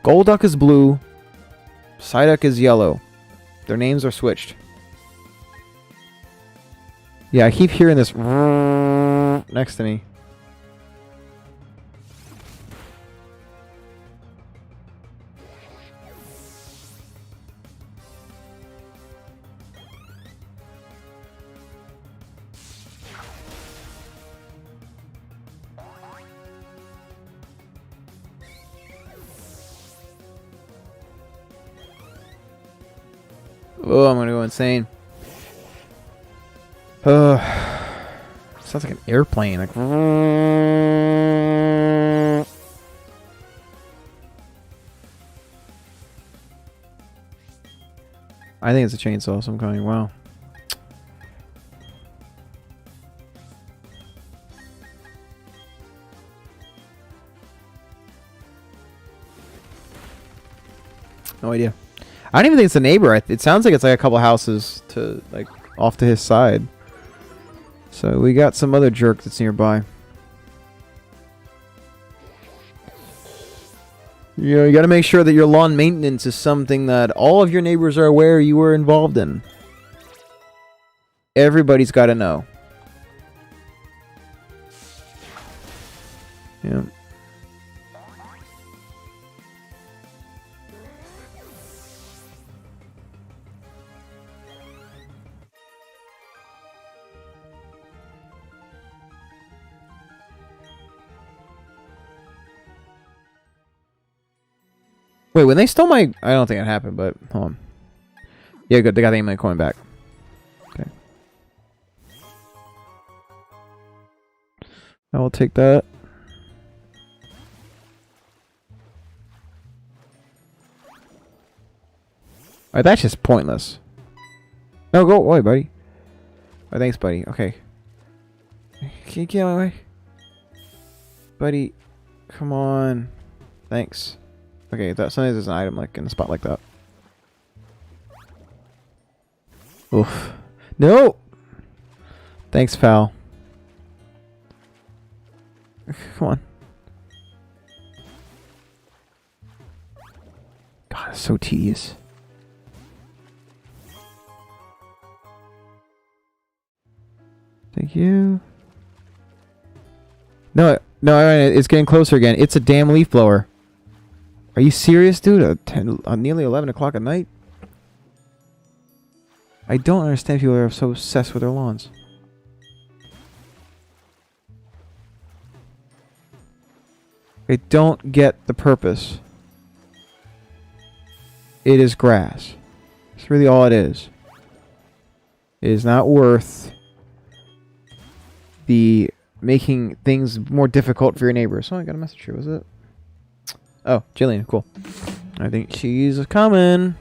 Golduck is blue, Psyduck is yellow. Their names are switched. Yeah, I keep hearing this next to me. Oh, I'm gonna go insane. Sounds like an airplane. Like. I think it's a chainsaw of some kind. Wow. No idea. I don't even think it's a neighbor. It sounds like it's like a couple houses to like off to his side. So we got some other jerk that's nearby. You know, you got to make sure that your lawn maintenance is something that all of your neighbors are aware you were involved in. Everybody's got to know. Yeah. Wait, when they stole my... I don't think it happened, but hold on. Yeah, good. They got the money coin back. Okay. I will take that. Alright, that's just pointless. No, go away, buddy. Oh, thanks, buddy. Okay. Can you get out of my way? Buddy, come on. Thanks. Okay, that sometimes there's an item like in a spot like that. Oof. No! Thanks, pal. Come on. God, it's so tedious. Thank you. No, it's getting closer again. It's a damn leaf blower. Are you serious, dude? Nearly 11 o'clock at night? I don't understand people are so obsessed with their lawns. I don't get the purpose. It is grass. That's really all it is. It is not worth the making things more difficult for your neighbors. Oh, I got a message here. Was it? Oh, Jillian, cool. I think she's coming.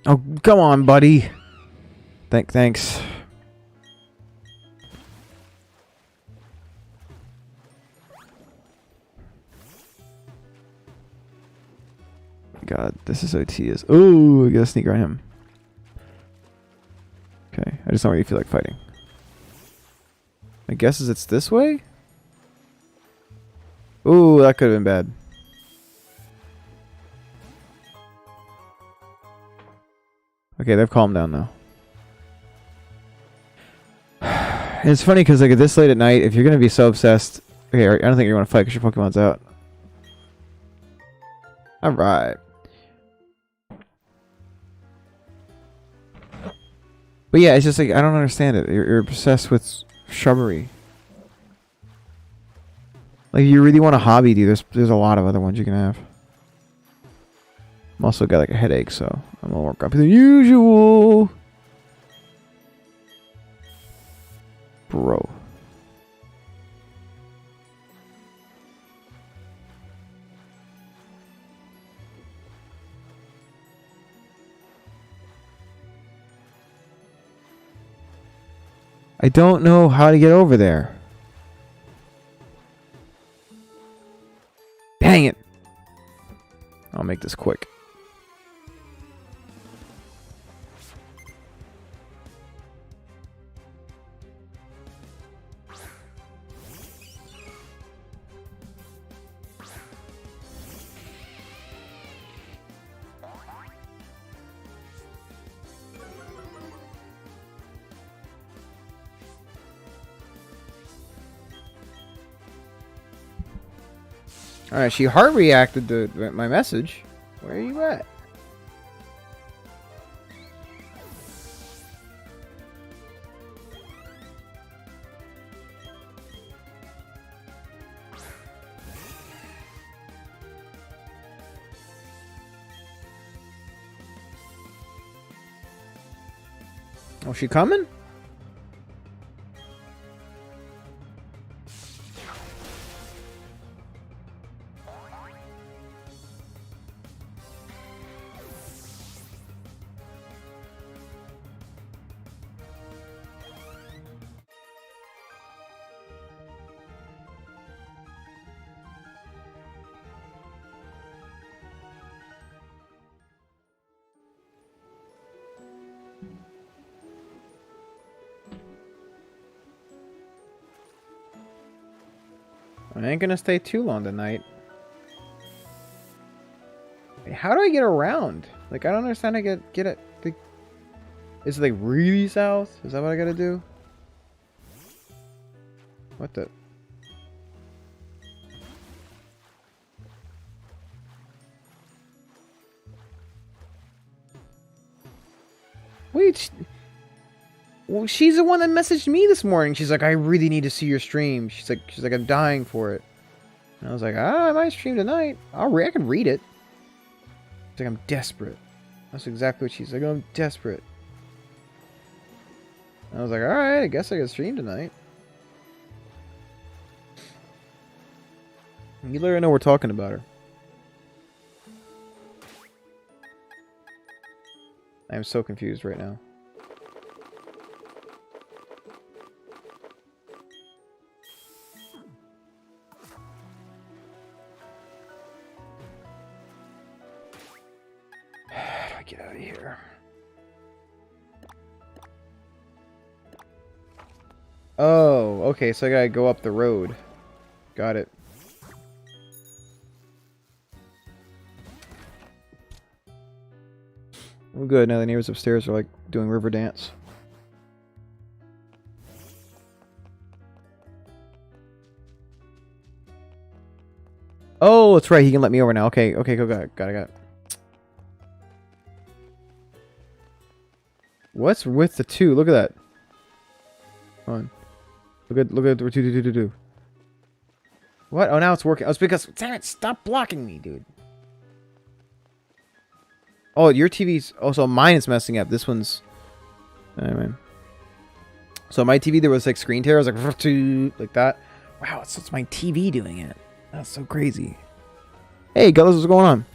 Oh, come on, buddy. Thanks. God, this is so tedious. Ooh, I gotta sneak around him. Okay, I just don't really feel like fighting. My guess is it's this way? Ooh, that could have been bad. Okay, they've calmed down now. And it's funny because like this late at night, if you're gonna be so obsessed, okay, I don't think you're gonna fight because your Pokemon's out. All right. But yeah, it's just like I don't understand it. You're obsessed with shrubbery. Like, if you really want a hobby, dude, there's a lot of other ones you can have. I'm also got like a headache, so I'm a little more grumpy than usual. Bro. I don't know how to get over there. Dang it. I'll make this quick. Alright, she heart reacted to my message. Where are you at? Oh, she coming? I ain't gonna stay too long tonight. Wait, how do I get around? Like, I don't understand how to get it. Is it like really south? Is that what I gotta do? What the? Wait. Well, she's the one that messaged me this morning. She's like, I really need to see your stream. She's like, I'm dying for it. And I was like, I might stream tonight. I can read it. She's like, I'm desperate. That's exactly what she's like. I'm desperate. And I was like, all right, I guess I can stream tonight. You let her know we're talking about her. I am so confused right now. Get out of here. Oh, okay, so I gotta go up the road. Got it. We're good. Now the neighbors upstairs are like doing river dance. Oh, that's right. He can let me over now. Okay, okay, go, got it. What's with the two? Look at that. Hold on. Look at the two. What? Oh, now it's working. Oh, it's because... Damn it, stop blocking me, dude. Oh, your TV's... Oh, so mine is messing up. This one's... Anyway. So my TV, there was like screen tear. I was like... Like that. Wow, it's my TV doing it. That's so crazy. Hey, Gullis, what's going on?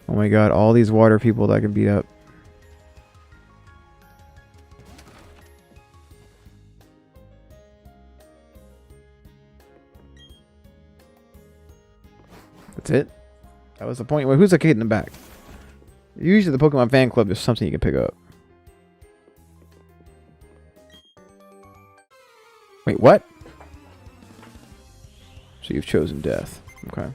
Oh my god, all these water people that I can beat up. That's it? That was the point. Wait, who's the kid in the back? Usually the Pokemon fan club, there's something you can pick up. Wait, what? So you've chosen death. Okay.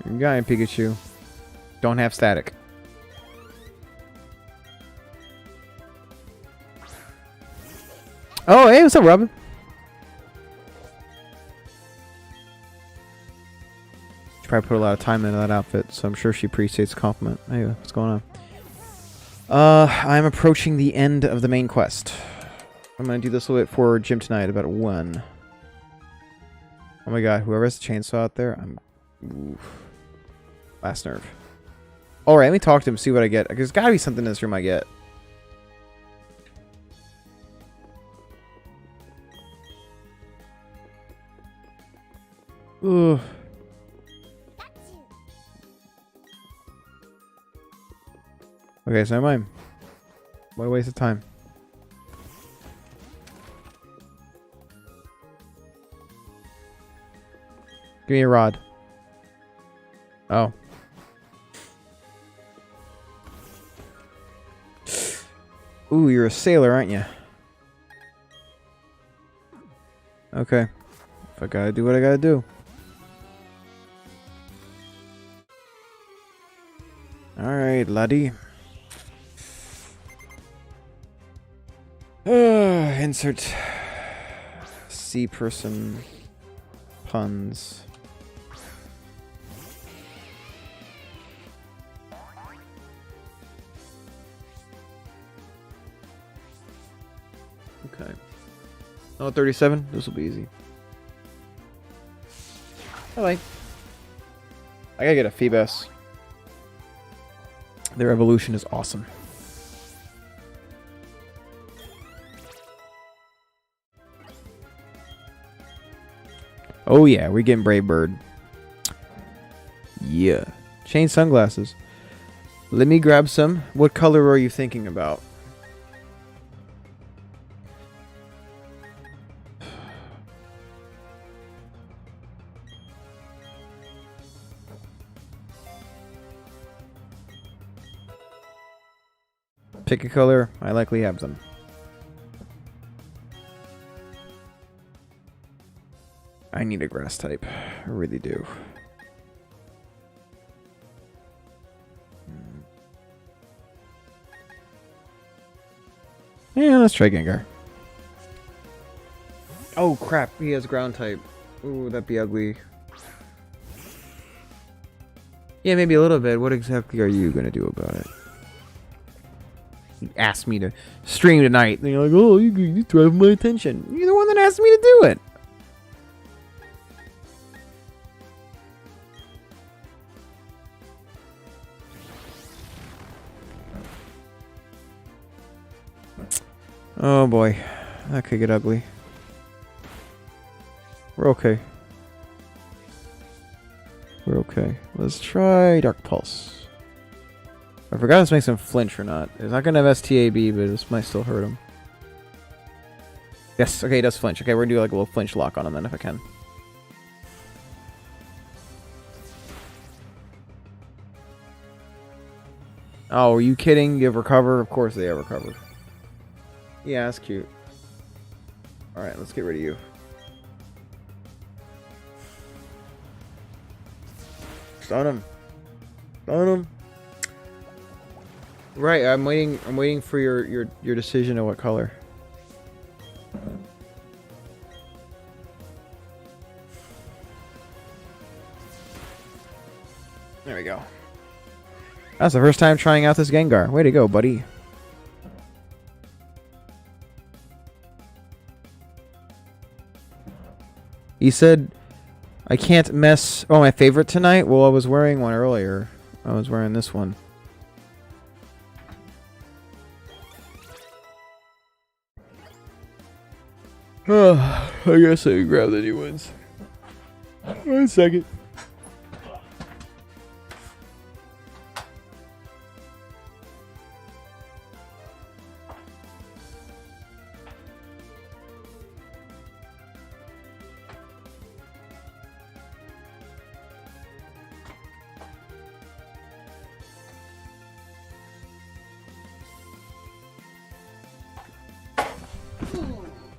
You got it, Pikachu. Don't have static. Oh, hey, what's up, Robin? She probably put a lot of time into that outfit, so I'm sure she appreciates the compliment. Hey, what's going on? I'm approaching the end of the main quest. I'm gonna do this a little bit for gym tonight, about 1. Oh my god, whoever has the chainsaw out there, I'm... Oof. Last nerve. Alright, let me talk to him, see what I get. There's gotta be something in this room I get. Ugh. Okay, so never mind. What a waste of time. Give me a rod. Oh. Ooh, you're a sailor, aren't you? Okay. If I gotta do what I gotta do. Alright, laddie. Insert sea person puns. Okay. Oh, 37? This will be easy. I gotta get a Phoebus. Their evolution is awesome. Oh yeah, we're getting Brave Bird. Yeah. Chain sunglasses. Let me grab some. What color are you thinking about? Pick a color. I likely have them. I need a grass type. I really do. Yeah, let's try Gengar. Oh crap, he has ground type. Ooh, that'd be ugly. Yeah, maybe a little bit. What exactly are you gonna do about it? You asked me to stream tonight, and you're like, oh, you drive my attention. You're the one that asked me to do it. Oh boy, that could get ugly. We're okay. We're okay. Let's try Dark Pulse. I forgot this makes him flinch or not. It's not gonna have STAB, but this might still hurt him. Yes, okay, he does flinch. Okay, we're gonna do like a little flinch lock on him then if I can. Oh, are you kidding? You have recover? Of course they have recover. Yeah, that's cute. Alright, let's get rid of you. Stun him. Stun him. Right, I'm waiting for your decision of what color. There we go. That's the first time trying out this Gengar. Way to go, buddy. He said, I can't mess... Oh, my favorite tonight? Well, I was wearing one earlier. I was wearing this one. I guess I can grab the new ones. 1 second.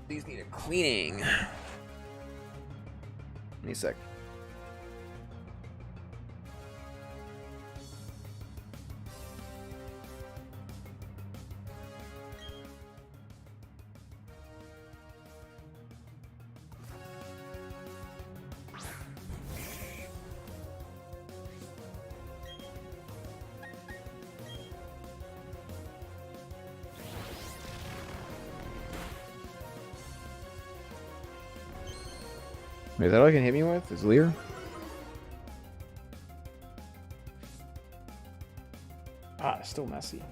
These need a cleaning. Give me a sec. Wait, is that all I can hit me with? Is Leer? Ah, it's still messy.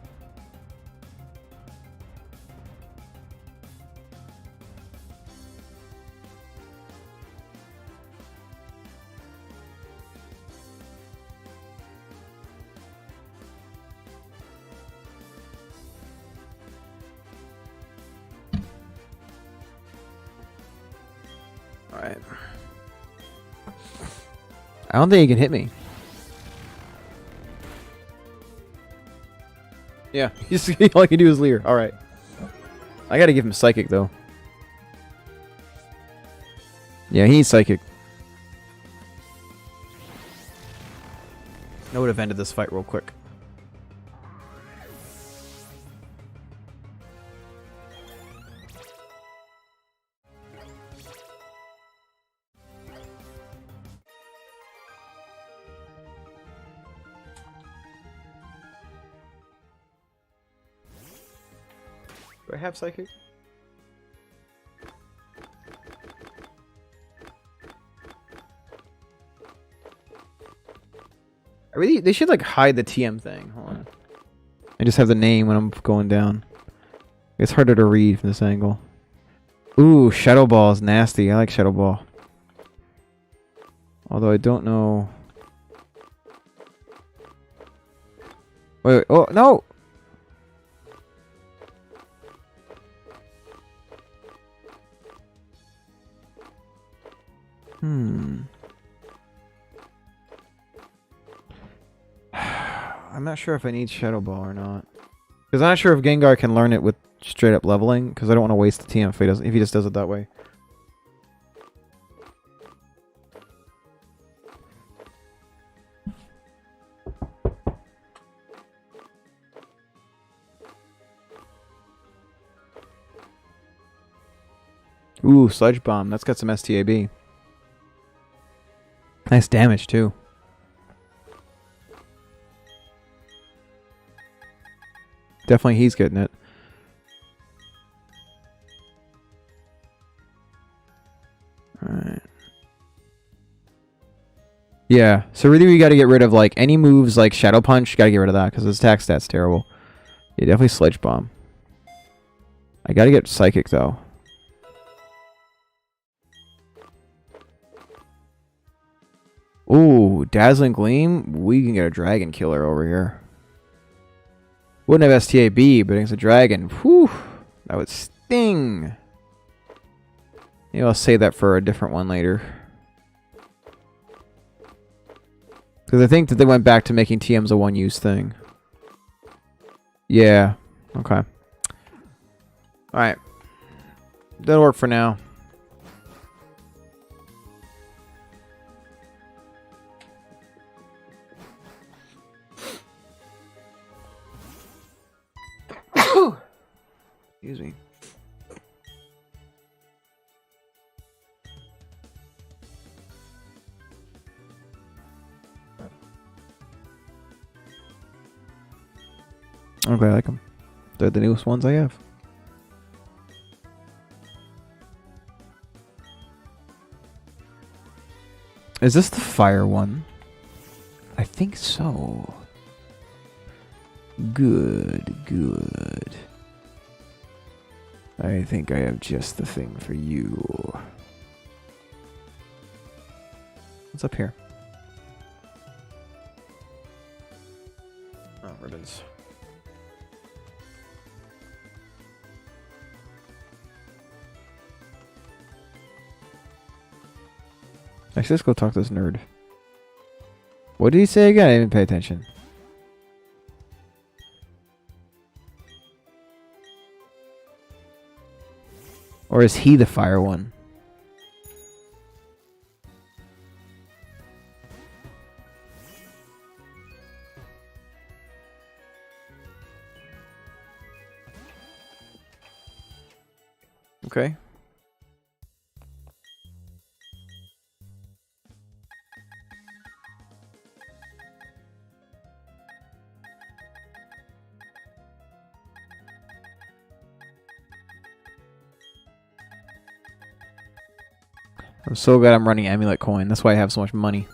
Alright. I don't think he can hit me. Yeah, all I can do is Leer. Alright. I gotta give him Psychic, though. Yeah, he's Psychic. I would have ended this fight real quick. Do I have Psychic? They should like hide the TM thing. Hold on. I just have the name when I'm going down. It's harder to read from this angle. Ooh, Shadow Ball is nasty. I like Shadow Ball. Although I don't know. Wait, oh no! I'm not sure if I need Shadow Ball or not. Because I'm not sure if Gengar can learn it with straight up leveling. Because I don't want to waste the TM if he just does it that way. Ooh, Sludge Bomb. That's got some STAB. Nice damage, too. Definitely he's getting it. Alright. Yeah, so really we gotta get rid of, like, any moves like Shadow Punch. Gotta get rid of that, because his attack stat's terrible. Yeah, definitely Sludge Bomb. I gotta get Psychic, though. Ooh, Dazzling Gleam? We can get a Dragon Killer over here. Wouldn't have STAB, but against a Dragon. Whew! That would sting! Maybe I'll save that for a different one later. Because I think that they went back to making TMs a one-use thing. Yeah. Okay. Alright. That'll work for now. Excuse me. Okay, I like them. They're the newest ones I have. Is this the fire one? I think so. Good, good. I think I have just the thing for you. What's up here? Oh, ribbons. Actually, let's go talk to this nerd. What did he say again? I didn't pay attention. Or is he the fire one? Okay. I'm so glad I'm running Amulet Coin. That's why I have so much money.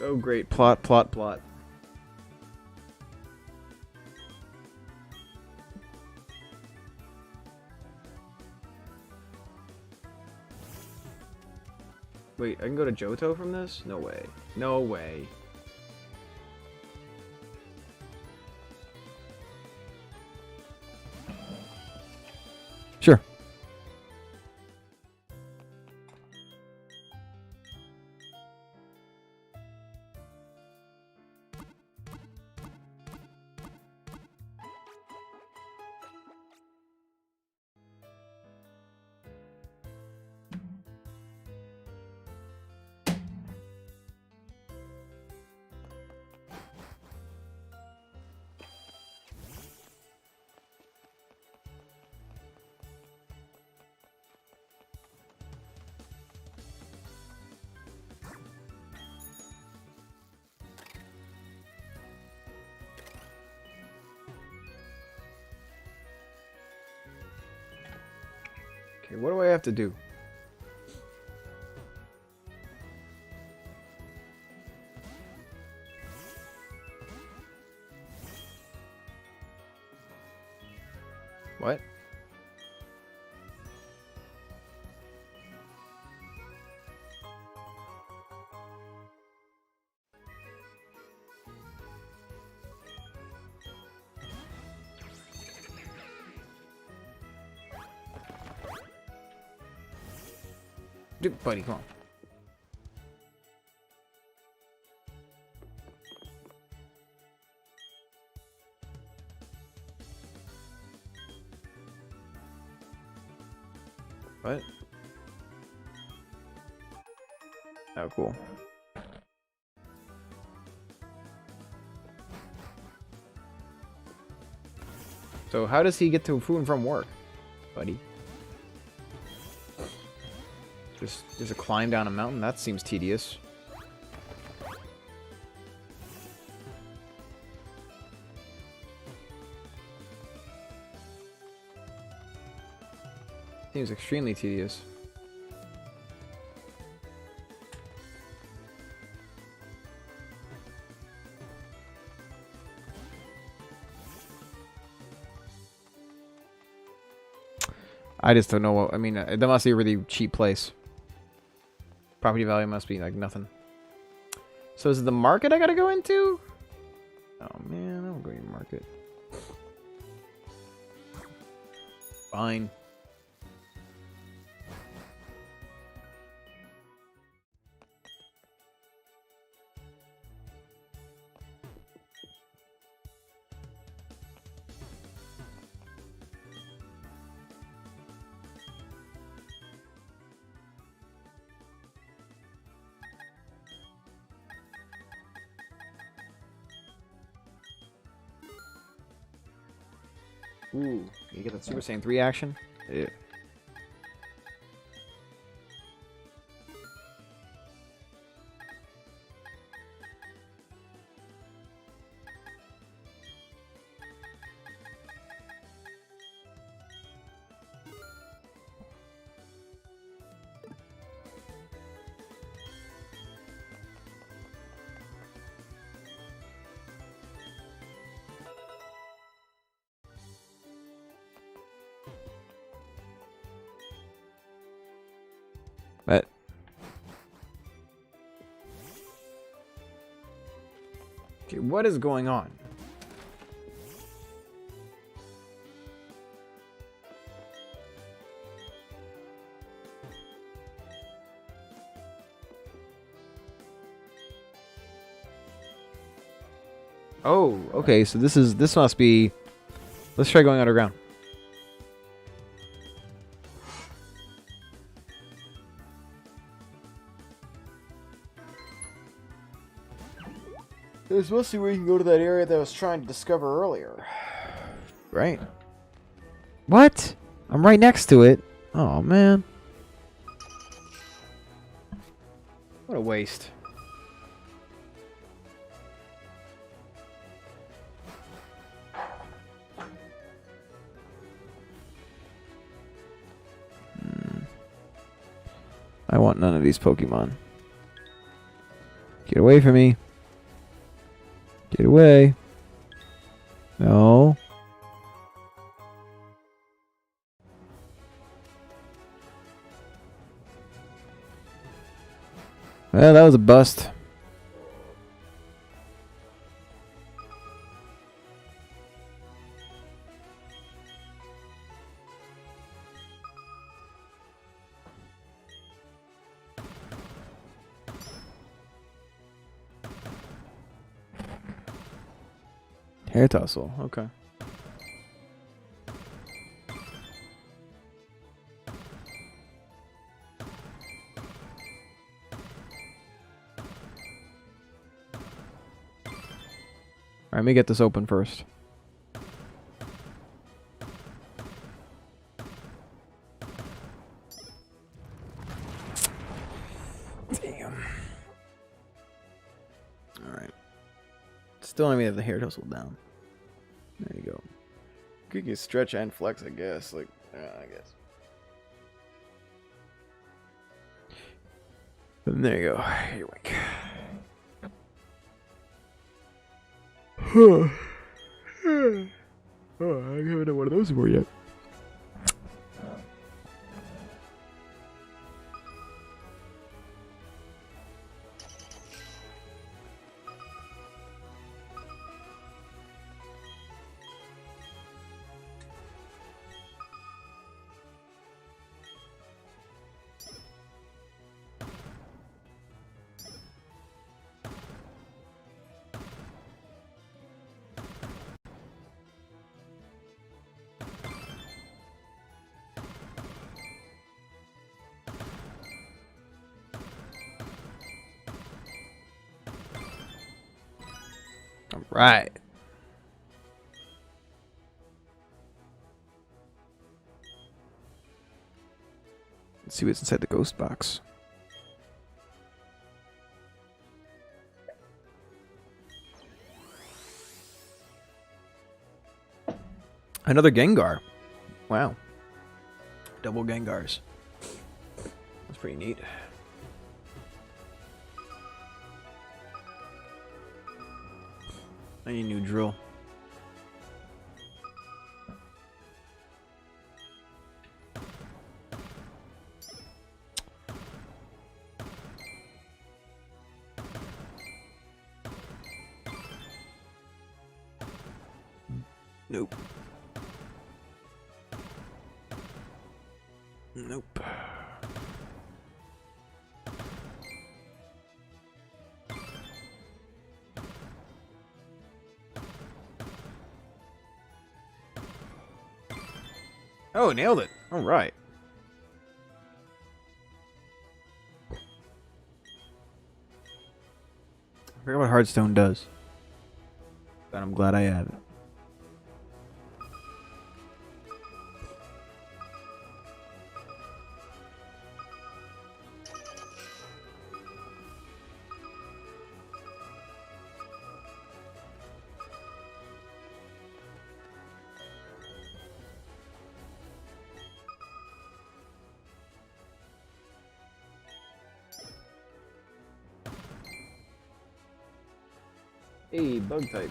Oh, great. Plot, plot, plot. Wait, I can go to Johto from this? No way. No way. Sure. Okay, what do I have to do? What? Dude, buddy, come on. What? Oh, cool. So how does he get to and from work, buddy? Just a climb down a mountain? That seems tedious. Seems extremely tedious. I just don't know what... I mean, that must be a really cheap place. Property value must be like nothing. So is it the market I gotta go into? Oh man, I'm going to market. Fine. Ooh, you get that Super Saiyan 3 action? Yeah. But okay, what is going on? Oh, okay, so this must be... Let's try going underground. There's mostly where you can go to that area that I was trying to discover earlier. Right. What? I'm right next to it. Oh, man. What a waste. I want none of these Pokemon. Get away from me. Get away. No. Well, that was a bust. Hair tussle. Okay. Alright, let me get this open first. Damn. Alright. Still don't even have the hair tussle down. There you go. Could get stretch and flex, I guess. Like, I guess. And there you go. Here we go. Oh, I haven't done one of those before yet. All right. Let's see what's inside the ghost box. Another Gengar. Wow. Double Gengars. That's pretty neat. I need a new drill. Nope. Nope. Oh, nailed it. All right. I forgot what Hearthstone does. But I'm glad I have it. Hey, bug type.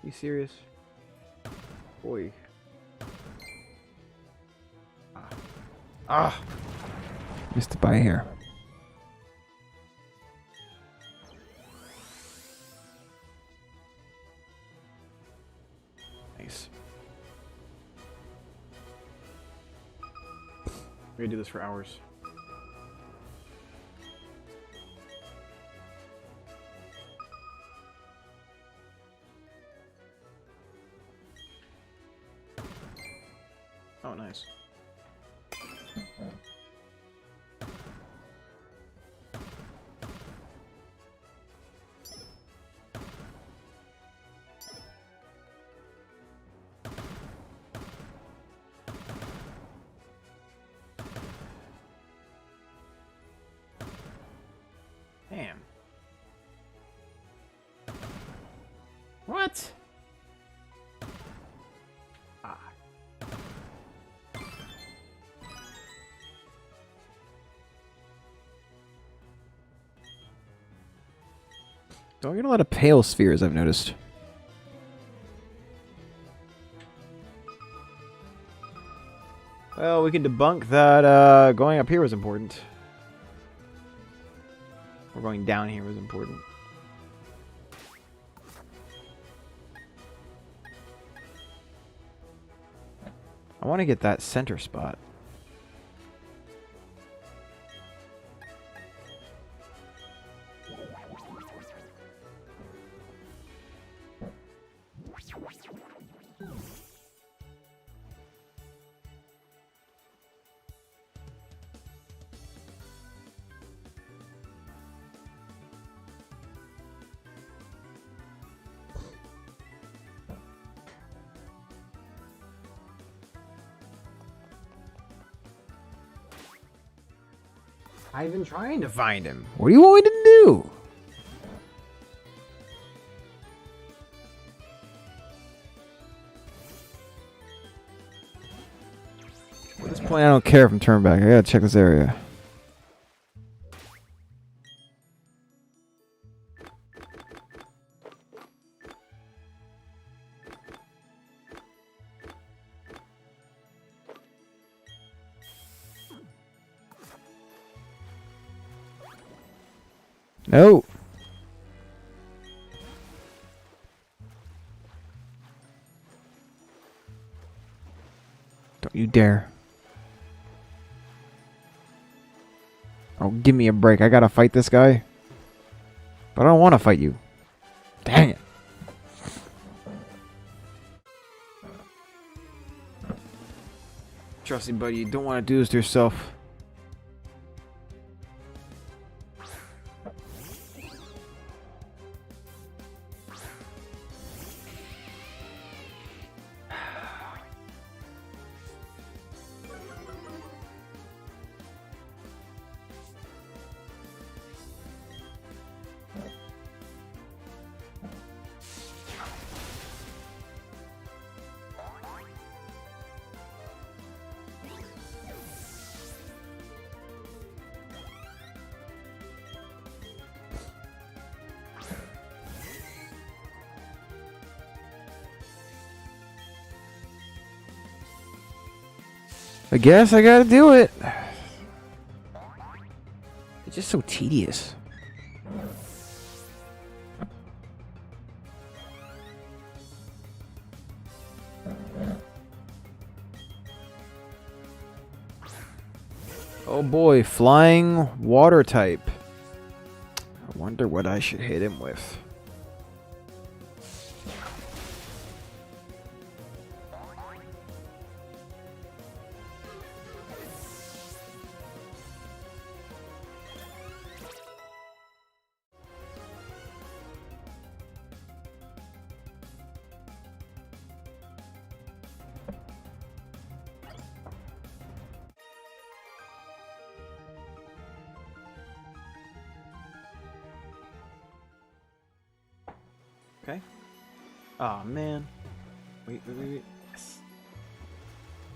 You serious? Boy. Ah. Missed it by hair. Nice. We're gonna do this for hours. Oh, nice. Damn. What? Ah. Don't get a lot of pale spheres, I've noticed. Well, we can debunk that going up here was important. Or going down here was important. I want to get that center spot. I've been trying to find him. What do you want me to do? At this point, I don't care if I'm turned back. I gotta check this area. No. Don't you dare. Oh, give me a break. I gotta fight this guy. But I don't want to fight you. Dang it. Trust me, buddy. You don't want to do this to yourself. I guess I gotta do it. It's just so tedious. Oh boy, flying water type. I wonder what I should hit him with. Okay. Oh man. Wait. Yes.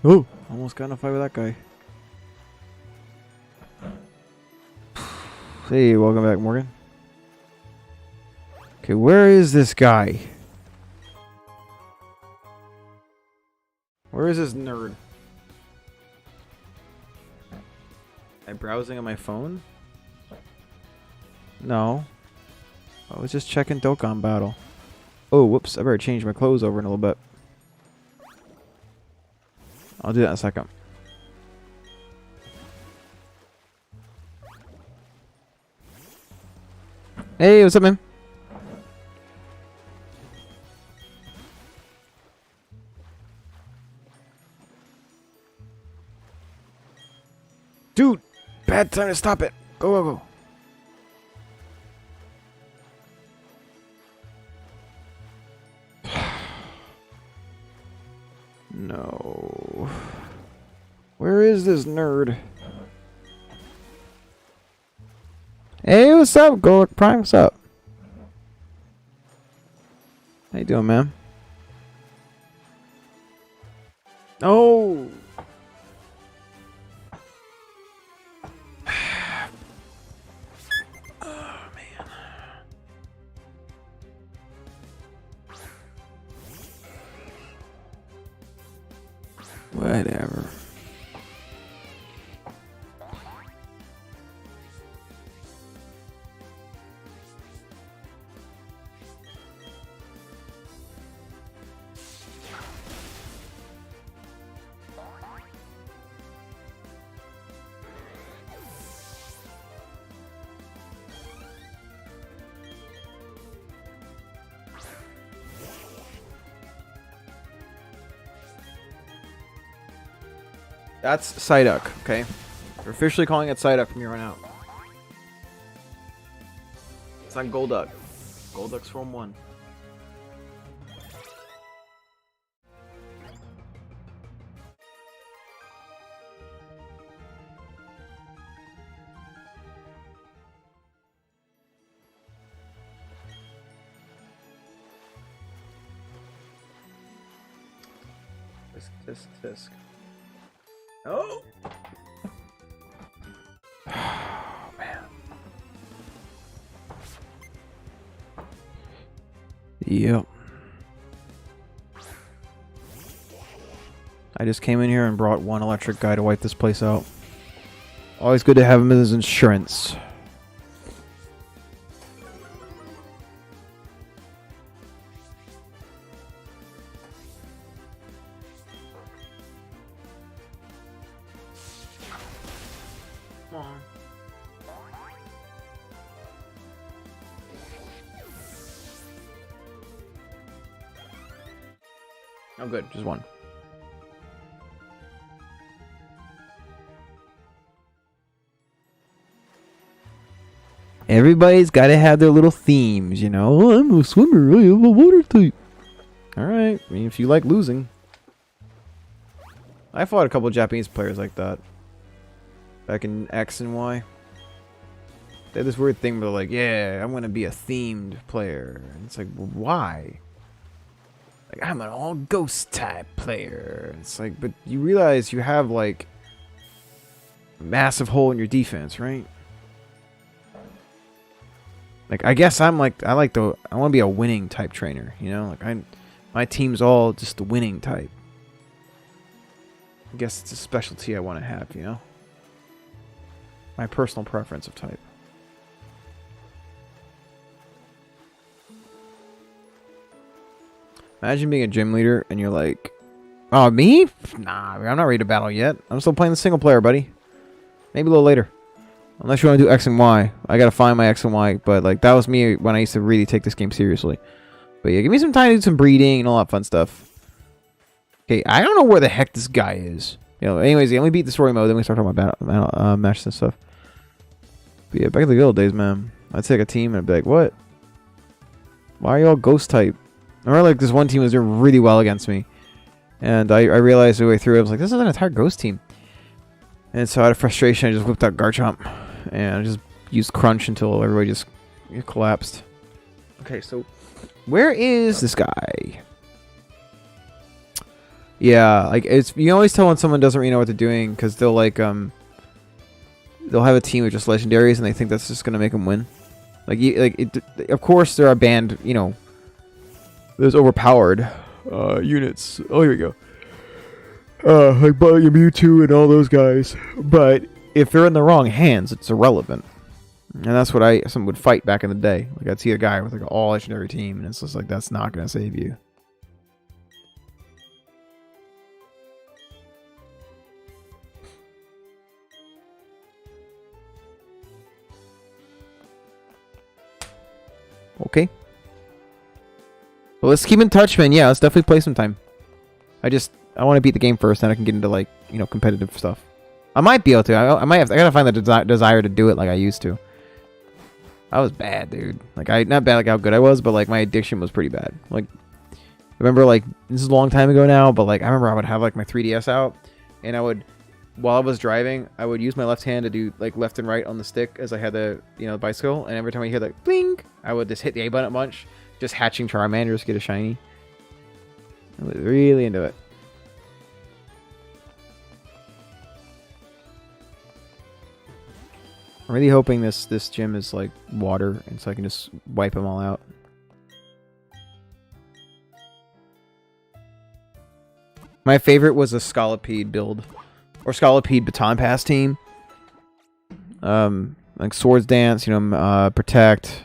Oh, almost got in a fight with that guy. Hey, welcome back, Morgan. Okay, where is this guy? Where is this nerd? Am I browsing on my phone? No. I was just checking Dokkan Battle. Oh, whoops. I better change my clothes over in a little bit. I'll do that in a second. Hey, what's up, man? Dude, bad time to stop it. Go, go, go. No. Where is this nerd? Hey, what's up, Golok Prime? What's up? How you doing, man? Oh. Oh, man. Whatever. That's Psyduck, okay? We're officially calling it Psyduck from here on out. It's not Golduck. Golduck's Form 1. Tisk. Oh! Oh, man. Yep. I just came in here and brought one electric guy to wipe this place out. Always good to have him as insurance. Oh, good. Just one. Everybody's got to have their little themes, you know. Oh, I'm a swimmer. I have a water type. Alright. I mean, if you like losing. I fought a couple of Japanese players like that. Back in X and Y. They had this weird thing where they're like, yeah, I'm going to be a themed player. And it's like, well, why? Like, I'm an all ghost type player. It's like, but you realize you have like a massive hole in your defense, right? Like, I guess I'm like, I want to be a winning type trainer, you know? Like, my team's all just the winning type. I guess it's a specialty I want to have, you know? My personal preference of type. Imagine being a gym leader and you're like, oh, me? Nah, I'm not ready to battle yet. I'm still playing the single player, buddy. Maybe a little later. Unless you want to do X and Y. I gotta find my X and Y, but like that was me when I used to really take this game seriously. But yeah, give me some time to do some breeding and all that fun stuff. Okay, I don't know where the heck this guy is. You know, anyways, let me beat the story mode, then we start talking about matches and stuff. But yeah, back in the good old days, man. I'd take a team and I'd be like, what? Why are you all ghost type? I remember like this one team was doing really well against me. And I realized the way through, I was like, this is an entire ghost team. And so out of frustration, I just whipped out Garchomp. And I just used Crunch until everybody just collapsed. Okay, so where is this guy? Yeah, like you always tell when someone doesn't really know what they're doing because they'll like they'll have a team of just legendaries and they think that's just gonna make them win. Of course there are banned, you know, there's overpowered units. Oh, here we go. Like Bully and Mewtwo and all those guys. But if they're in the wrong hands, it's irrelevant. And that's what someone would fight back in the day. Like I'd see a guy with like an all legendary team, and it's just like that's not gonna save you. Okay. Well, let's keep in touch, man. Yeah, let's definitely play sometime. I want to beat the game first, then I can get into like, you know, competitive stuff. I might be able to. I might have. I gotta find the desire to do it like I used to. I was bad, dude. Like not bad like how good I was, but like my addiction was pretty bad. Like I remember like this is a long time ago now, but like I remember I would have like my 3DS out, and I would while I was driving, I would use my left hand to do like left and right on the stick as I had the bicycle, and every time I hear like blink, I would just hit the A button a bunch, just hatching Charmanders, get a shiny. I was really into it. I'm really hoping this gym is like water, and so I can just wipe them all out. My favorite was a Scolipede build, or Scolipede Baton Pass team. Like Swords Dance, Protect,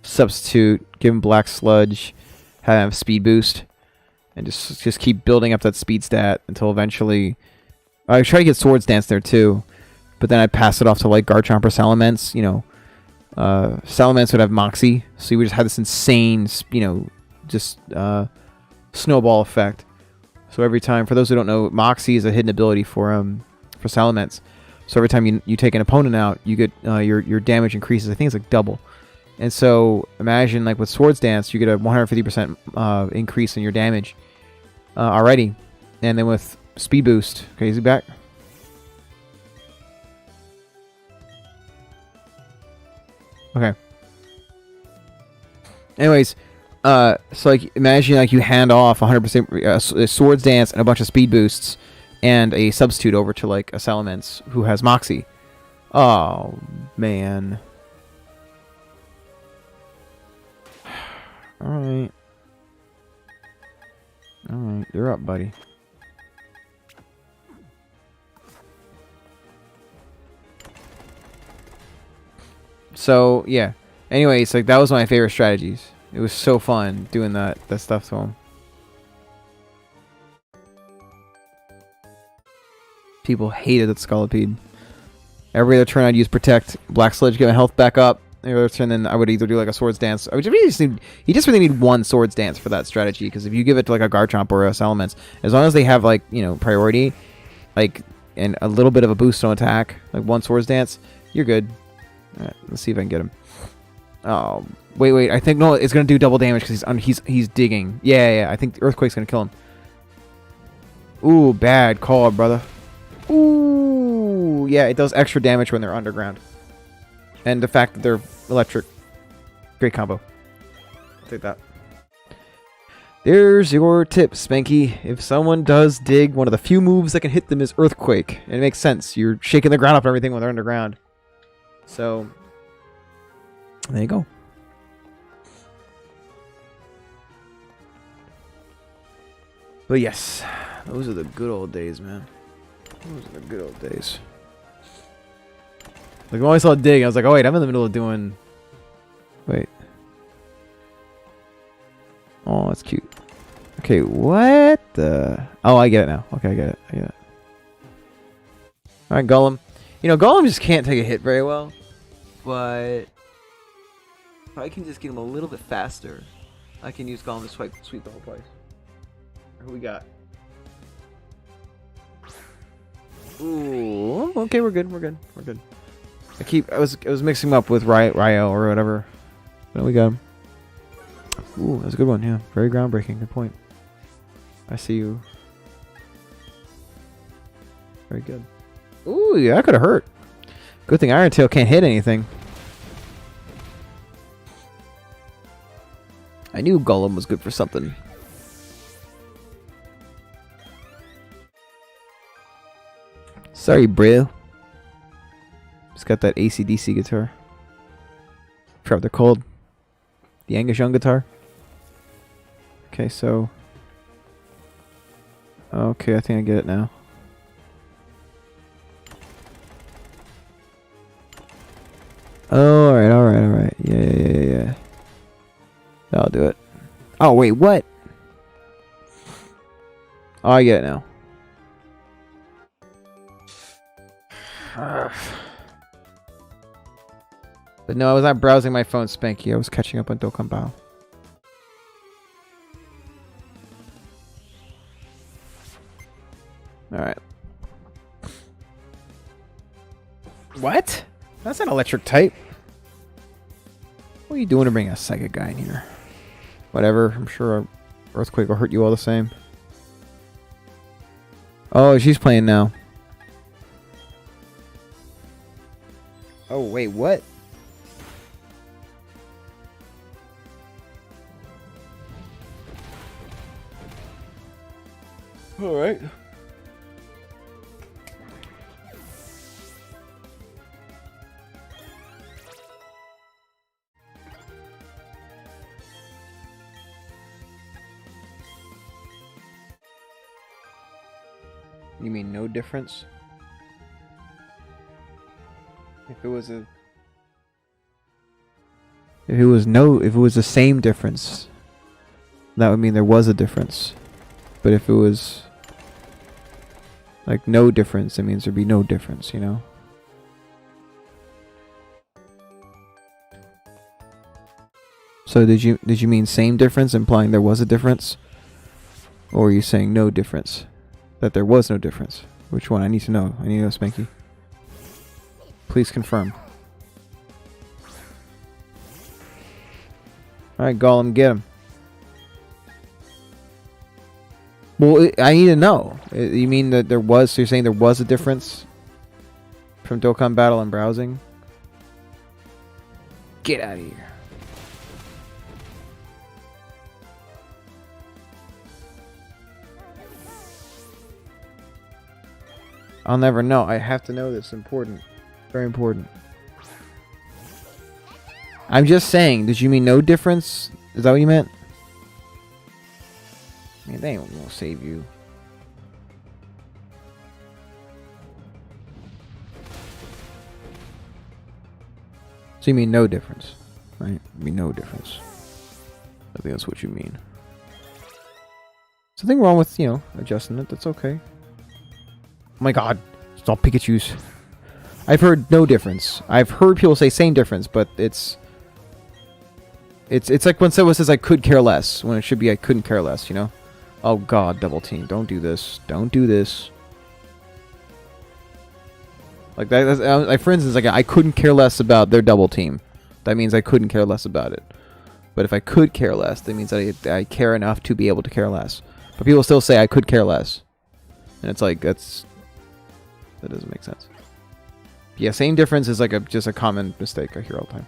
Substitute, give him Black Sludge, have Speed Boost, and just keep building up that speed stat until eventually. I try to get Swords Dance there too. But then I'd pass it off to like Garchomp or Salamence. Salamence would have Moxie, so you would just have this insane, snowball effect. So every time, for those who don't know, Moxie is a hidden ability for Salamence. So every time you take an opponent out, you get your damage increases. I think it's like double. And so imagine like with Swords Dance, you get a 150% increase in your damage already, and then with Speed Boost. Okay, is he back? Okay. Anyways, so like imagine like you hand off 100% Swords Dance and a bunch of Speed Boosts and a substitute over to like a Salamence who has Moxie. Oh man. All right, you're up, buddy. So yeah. Anyways, like that was my favorite strategies. It was so fun doing that stuff to him. People hated that Scolipede. Every other turn I'd use Protect, Black Sludge, get my health back up. Every other turn, then I would either do like a Swords Dance. You just really need one Swords Dance for that strategy, because if you give it to like a Garchomp or a Salamence, as long as they have like priority, like and a little bit of a boost on attack, like one Swords Dance, you're good. Alright, let's see if I can get him. Oh, wait. I think, no, it's going to do double damage because he's digging. Yeah. I think the Earthquake's going to kill him. Ooh, bad call, brother. Ooh, yeah, it does extra damage when they're underground. And the fact that they're electric. Great combo. I'll take that. There's your tip, Spanky. If someone does dig, one of the few moves that can hit them is Earthquake. And it makes sense. You're shaking the ground up and everything when they're underground. So, there you go. But yes, those are the good old days, man. Those are the good old days. Like, when I saw dig, I was like, oh wait, I'm in the middle of doing... Wait. Oh, that's cute. Okay, what the... Oh, I get it now. Okay, I get it. Alright, Golem. Golem just can't take a hit very well. But if I can just get him a little bit faster, I can use Golem to sweep the whole place. Who we got? Ooh, okay, we're good. I was mixing him up with Ryo or whatever. But we got him. Ooh, that's a good one. Yeah, very groundbreaking. Good point. I see you. Very good. Ooh, yeah, that could have hurt. Good thing Iron Tail can't hit anything. I knew Golem was good for something. Sorry, bro. Just got that AC/DC guitar. Forgot what they're called. The Angus Young guitar. Okay, so... Okay, I think I get it now. Oh, alright. Yeah. That'll do it. Oh, wait, what? Oh, I get it now. But no, I was not browsing my phone, Spanky. I was catching up on Dokkan Bao. Alright. What? That's an electric type. What are you doing to bring a psychic guy in here? Whatever. I'm sure a earthquake will hurt you all the same. Oh, she's playing now. Oh, wait, what? All right. You mean no difference? If it was the same difference, that would mean there was a difference. But if it was like no difference, it means there'd be no difference, you know? So did you mean same difference, implying there was a difference? Or are you saying no difference? That there was no difference? Which one? I need to know. I need to know, Spanky. Please confirm. Alright, Gollum, get him. Well, I need to know. You mean that there was... So you're saying there was a difference from Dokkan Battle and browsing? Get out of here. I'll never know. I have to know this. Important. Very important. I'm just saying. Did you mean no difference? Is that what you meant? I mean, they ain't gonna save you. So you mean no difference, right? You mean no difference. I think that's what you mean. Something wrong with, you know, adjusting it. That's okay. Oh my god. It's all Pikachus. I've heard no difference. I've heard people say same difference, but it's like when someone says I could care less, when it should be I couldn't care less, you know? Oh god, double team. Don't do this. Don't do this. Like that, like for instance, like I couldn't care less about their double team. That means I couldn't care less about it. But if I could care less, that means that I care enough to be able to care less. But people still say I could care less. And it's like, that doesn't make sense. Yeah, same difference is like just a common mistake I hear all the time.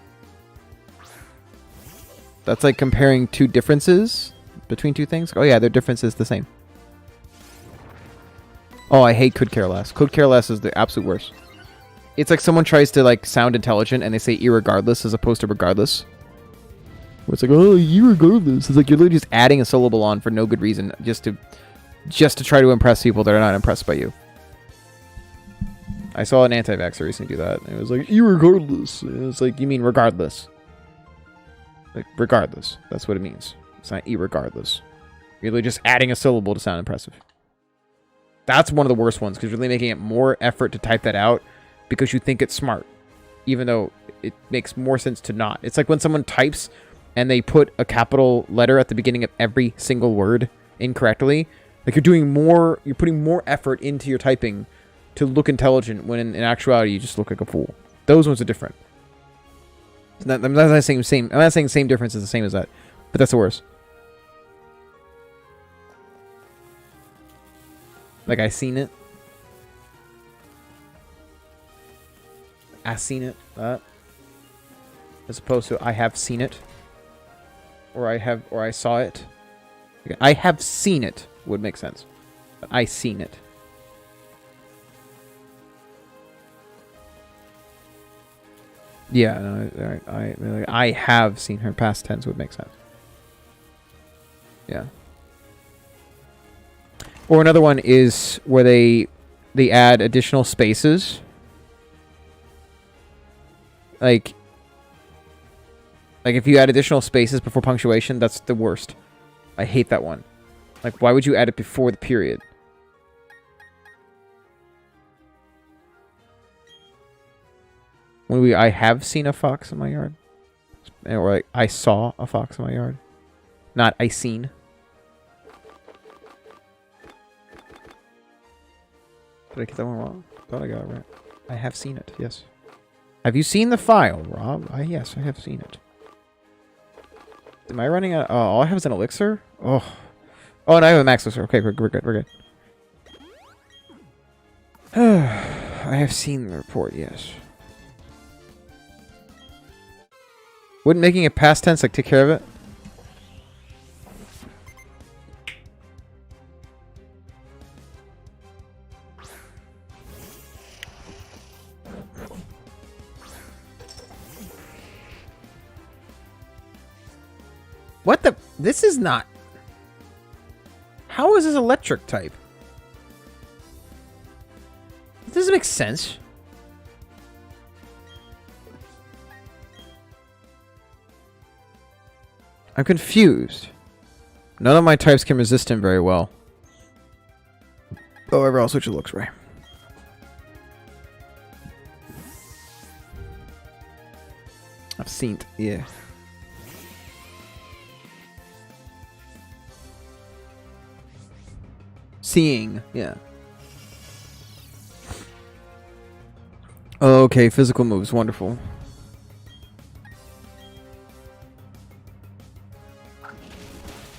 That's like comparing two differences between two things. Oh yeah, their difference is the same. Oh, I hate could care less. Could care less is the absolute worst. It's like someone tries to like sound intelligent and they say irregardless as opposed to regardless. Where it's like, oh, irregardless. It's like you're literally just adding a syllable on for no good reason, just to try to impress people that are not impressed by you. I saw an anti-vaxxer recently do that. And it was like, irregardless. And it's like, you mean regardless. Like, regardless. That's what it means. It's not irregardless. You're literally just adding a syllable to sound impressive. That's one of the worst ones, because you're really making it more effort to type that out because you think it's smart. Even though it makes more sense to not. It's like when someone types and they put a capital letter at the beginning of every single word incorrectly. Like you're putting more effort into your typing to look intelligent when in actuality you just look like a fool. Those ones are different. I'm not saying same difference is the same as that, but that's the worst. Like I seen it. I seen it. As opposed to I have seen it. Or I saw it. I have seen it would make sense. But I seen it. Yeah, no, I have seen her. Past tense would make sense. Yeah. Or another one is where they add additional spaces. Like if you add additional spaces before punctuation, that's the worst. I hate that one. Like, why would you add it before the period? I have seen a fox in my yard. Or like, I saw a fox in my yard. Not I seen. Did I get that one wrong? Thought I got it right. I have seen it, yes. Have you seen the file, Rob? Yes, I have seen it. Am I running out? All I have is an elixir? Oh. Oh, and I have a max elixir. Okay, we're good, we're good. I have seen the report, yes. Wouldn't making it past tense, like, take care of it? What the? This is not... How is this electric type? This doesn't make sense. I'm confused. None of my types can resist him very well. However, I'll switch it looks right. I've seen it, yeah. Seeing, yeah. Okay, physical moves, wonderful.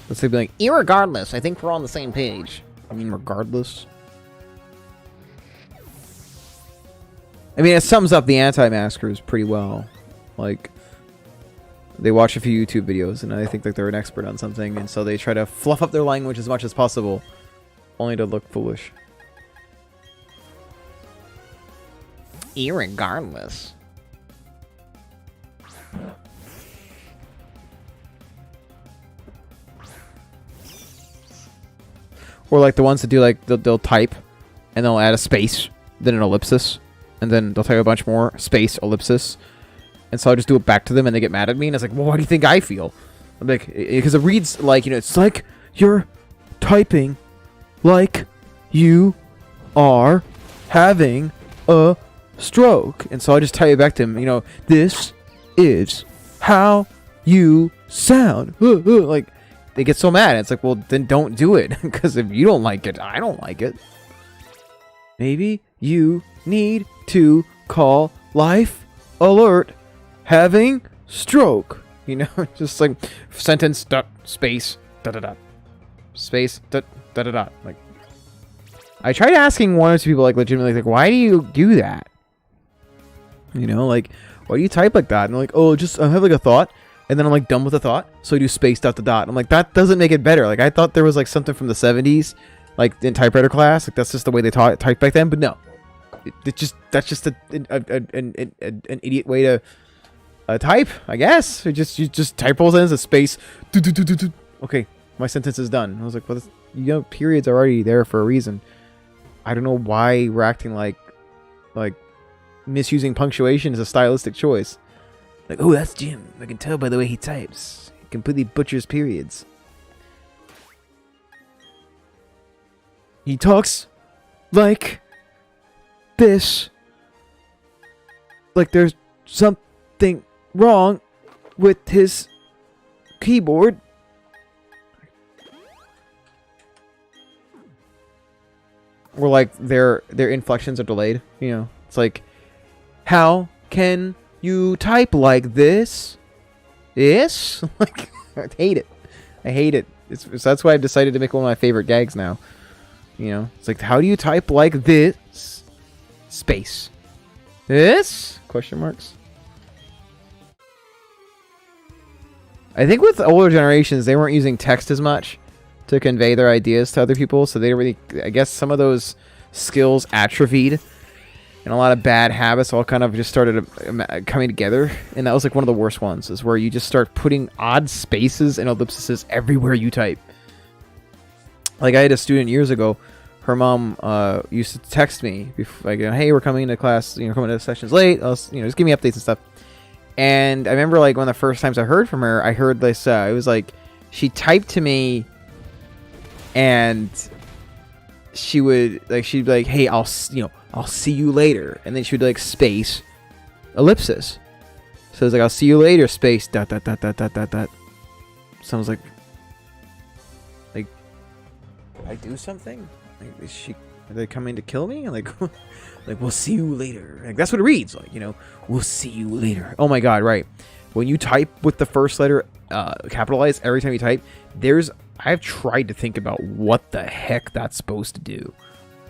Let's say, be like, irregardless, I think we're on the same page. I mean, regardless. I mean, it sums up the anti-maskers pretty well. Like, they watch a few YouTube videos, and I think like they're an expert on something, and so they try to fluff up their language as much as possible, only to look foolish. Irregardless. Or like the ones that do like they'll type and they'll add a space, then an ellipsis, and then they'll type a bunch more space ellipsis, and so I'll just do it back to them and they get mad at me and it's like, well, what do you think I feel? I'm like, because it reads like, you know, it's like you're typing like you are having a stroke, and so I just type it back to him, you know, this is how you sound. Like, they get so mad. It's like, well, then don't do it. Because if you don't like it, I don't like it. Maybe you need to call life alert having stroke. You know, just like sentence dot space dot dot dot space dot dot dot. Like, I tried asking one or two people, like, legitimately, like, why do you do that? You know, like, why do you type like that? And they're like, oh, just I have like a thought. And then I'm like done with the thought, so I do space dot dot dot. I'm like, that doesn't make it better. Like, I thought there was like something from the 70s, like in typewriter class. Like, that's just the way they taught type back then. But no, that's just an idiot way to type, I guess. You just type all sentences, space. Okay, my sentence is done. I was like, well, this, you know, periods are already there for a reason. I don't know why we're acting like misusing punctuation is a stylistic choice. Like, oh, that's Jim. I can tell by the way he types. He completely butchers periods. He talks like this. Like there's something wrong with his keyboard. Or like their inflections are delayed. You know, it's like, how can you type like this? Yes? Like, I hate it. I hate it. That's why I've decided to make one of my favorite gags now. You know, it's like, how do you type like this? Space. This? Question marks. I think with older generations, they weren't using text as much to convey their ideas to other people, so they really, I guess some of those skills atrophied. And a lot of bad habits all kind of just started coming together. And that was like one of the worst ones, is where you just start putting odd spaces and ellipses everywhere you type. Like, I had a student years ago, her mom used to text me, before, like, hey, we're coming into class, you know, coming to sessions late, just give me updates and stuff. And I remember, like, one of the first times I heard from her, I heard this, it was like, she typed to me, and she'd be like, hey, I'll see you later. And then she would like space ellipsis. So it's like, I'll see you later, space dot dot dot dot dot dot dot. Sounds like I do something? Like, is she Are they coming to kill me? Like, like we'll see you later. Like that's what it reads. Like, you know, we'll see you later. Oh my god, right. When you type with the first letter capitalized every time you type, I've tried to think about what the heck that's supposed to do.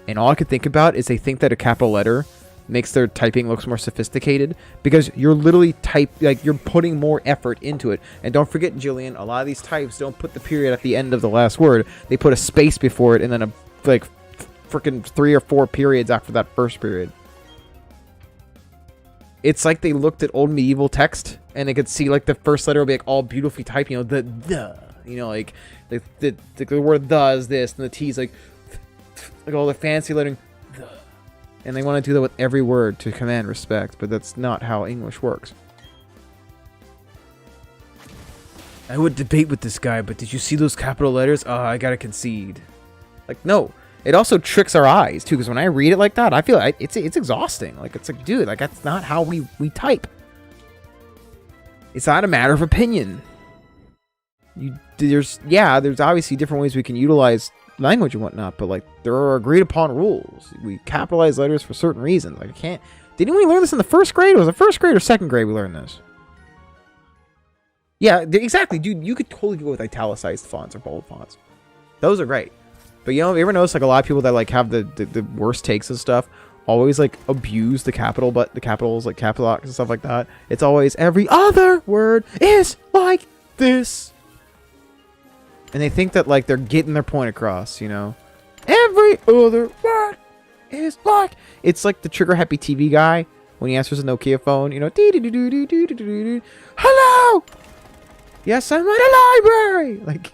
And all I could think about is they think that a capital letter makes their typing looks more sophisticated because you're literally you're putting more effort into it. And don't forget, Jillian, a lot of these types don't put the period at the end of the last word. They put a space before it and then a freaking 3 or 4 periods after that first period. It's like they looked at old medieval text and they could see like the first letter would be like all beautifully typed, you know, the, you know, like the word the is this and the T is like all the fancy lettering. The. And they want to do that with every word to command respect, but that's not how English works. I would debate with this guy, but did you see those capital letters? Oh, I gotta concede. Like, no. It also tricks our eyes, too, because when I read it like that, I feel like it's exhausting. Like, it's like, dude, like, that's not how we type. It's not a matter of opinion. There's obviously different ways we can utilize language and whatnot, but, like, there are agreed upon rules. We capitalize letters for certain reasons. Like, I can't... Didn't we learn this in the first grade? Was it first grade or second grade we learned this? Yeah, exactly, dude. You could totally go with italicized fonts or bold fonts. Those are great. But you know, you ever notice like a lot of people that like have the worst takes and stuff always like abuse the capitals like capital locks and stuff like that. It's always every other word is like this. And they think that like they're getting their point across, you know. Every other word is like, it's like the trigger happy TV guy when he answers a Nokia phone, you know, hello. Yes, I'm at a library. Like,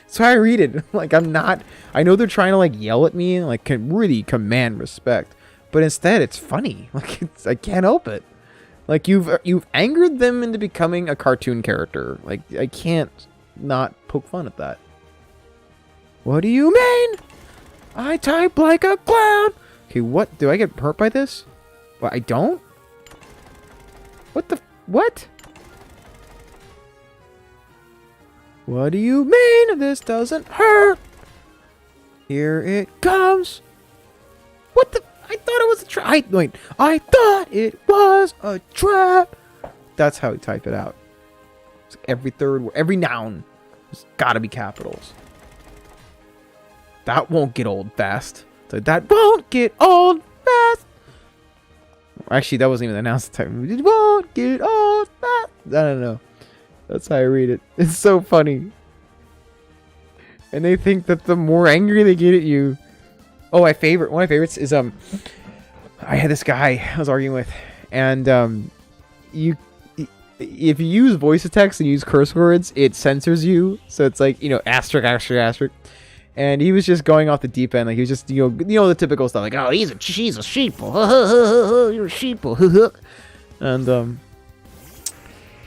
so I read it. Like, I know they're trying to like yell at me and like can really command respect, but instead it's funny. Like, I can't help it. Like, you've angered them into becoming a cartoon character. Like, I can't not poke fun at that. What do you mean? I type like a clown. Okay, what? Do I get hurt by this? Well, I don't? What? What do you mean this doesn't hurt? Here it comes. What the? I thought it was a trap. I thought it was a trap. That's how we type it out. It's like every third word, every noun. There's gotta be capitals. That won't get old fast. So that won't get old fast. Actually, that wasn't even announced at the time. It won't get old fast. I don't know. That's how I read it. It's so funny. And they think that the more angry they get at you... Oh, one of my favorites is, I had this guy I was arguing with, and, if you use voice to text and use curse words, it censors you. So it's like, you know, asterisk, asterisk, asterisk. And he was just going off the deep end. Like, he was just, you know the typical stuff. Like, oh, she's a sheeple. You're a sheeple. And,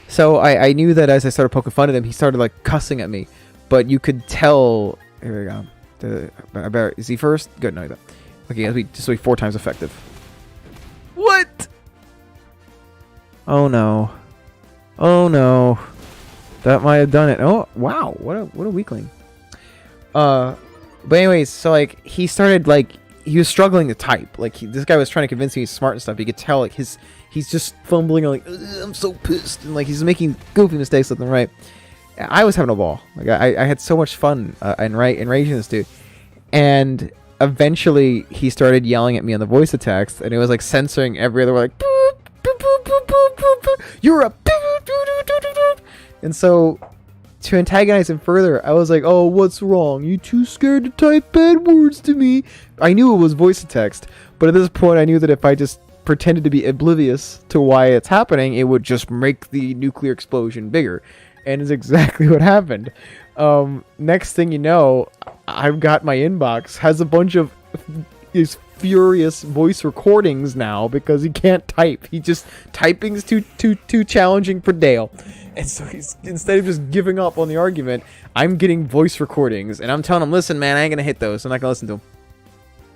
so I knew that as I started poking fun at him, he started like cussing at me. But you could tell. Here we go. Is he first? Good. No, okay. This will be 4 times effective. What? Oh no. Oh no. That might have done it. Oh wow. What a weakling. But anyways, so like he started like he was struggling to type. Like this guy was trying to convince me he's smart and stuff. You could tell like he's just fumbling like I'm so pissed and like he's making goofy mistakes left and right. I was having a ball. Like I had so much fun enraging this dude, and eventually he started yelling at me on the voice of text, and it was like censoring every other word, like boop, boop, boop, boop, boop, boop, boop. You're a boop, boop, boop, boop, boop. And so to antagonize him further, I was like, oh, what's wrong? You too scared to type bad words to me? I knew it was voice to text, but at this point I knew that if I just pretended to be oblivious to why it's happening, it would just make the nuclear explosion bigger. And it's exactly what happened. Next thing you know, I've got my inbox has a bunch of these furious voice recordings now because he can't type. Typing's too challenging for Dale. And so he's, instead of just giving up on the argument, I'm getting voice recordings and I'm telling him, listen, man, I ain't gonna hit those. I'm not gonna listen to him.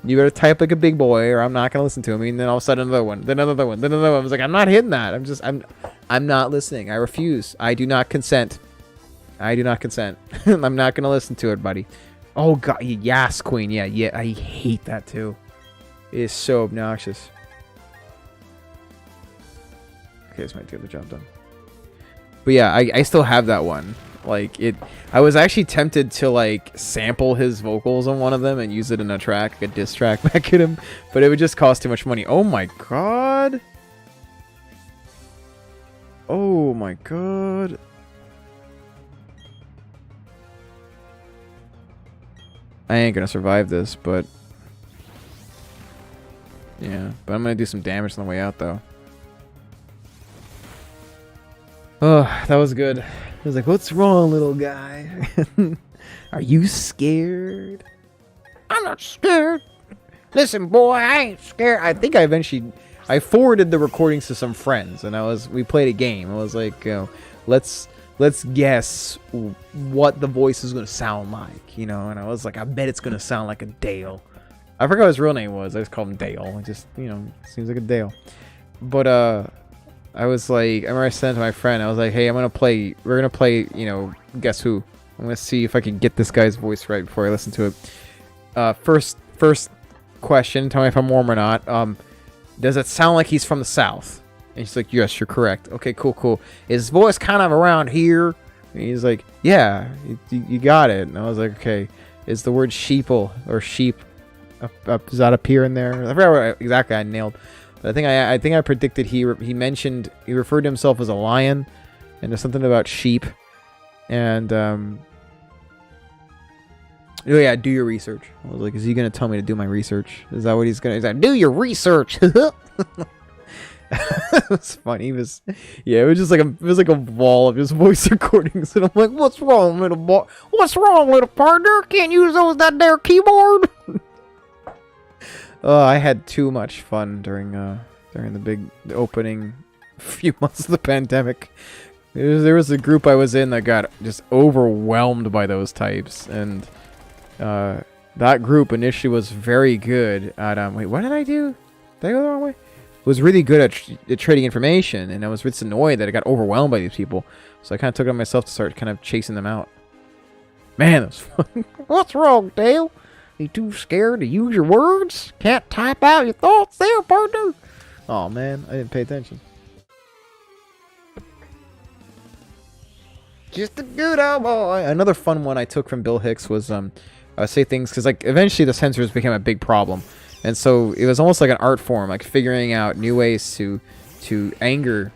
You better type like a big boy or I'm not gonna listen to him. And then all of a sudden another one, then another one, then another one. I was like, I'm not hitting that. I'm not listening. I refuse. I do not consent. I do not consent. I'm not gonna listen to it, buddy. Oh god, yes, queen. Yeah, I hate that too. is so obnoxious. Okay, this might get the job done. But yeah, I still have that one. Like, I was actually tempted to, like, sample his vocals on one of them and use it in a track, like a diss track back at him. But it would just cost too much money. Oh my god. Oh my god. I ain't gonna survive this, but... yeah, but I'm gonna do some damage on the way out, though. Oh, that was good. I was like, what's wrong, little guy? Are you scared? I'm not scared. Listen, boy, I ain't scared. I think I forwarded the recordings to some friends, and we played a game. I was like, let's guess what the voice is gonna sound like, and I was like, I bet it's gonna sound like a Dale. I forgot what his real name was. I just called him Dale. It just, seems like a Dale. But I was like, I remember I sent it to my friend. I was like, hey, we're gonna play, Guess Who. I'm gonna see if I can get this guy's voice right before I listen to it. First question, tell me if I'm warm or not. Does it sound like he's from the South? And he's like, yes, you're correct. Okay, cool. Is his voice kind of around here? And he's like, yeah, you got it. And I was like, okay, is the word sheeple or sheep, does that appear in there? I forgot what exactly I nailed. But I think I predicted he referred to himself as a lion, and there's something about sheep, and oh yeah, do your research. I was like, is he gonna tell me to do my research? Is that what he's like, do your research? It was funny. It was just like a wall of his voice recordings, and I'm like, what's wrong, little partner? Can't use that there keyboard. I had too much fun during the opening few months of the pandemic. There was a group I was in that got just overwhelmed by those types, and that group initially was very good at wait, what did I do? Did I go the wrong way? Was really good at trading information, and I was just annoyed that I got overwhelmed by these people. So I kind of took it on myself to start kind of chasing them out. Man, that was fun. What's wrong, Dale? You too scared to use your words? Can't type out your thoughts there, partner? Oh man, I didn't pay attention. Just a good old boy. Another fun one I took from Bill Hicks was say things, because like eventually the censors became a big problem, and so it was almost like an art form, like figuring out new ways to anger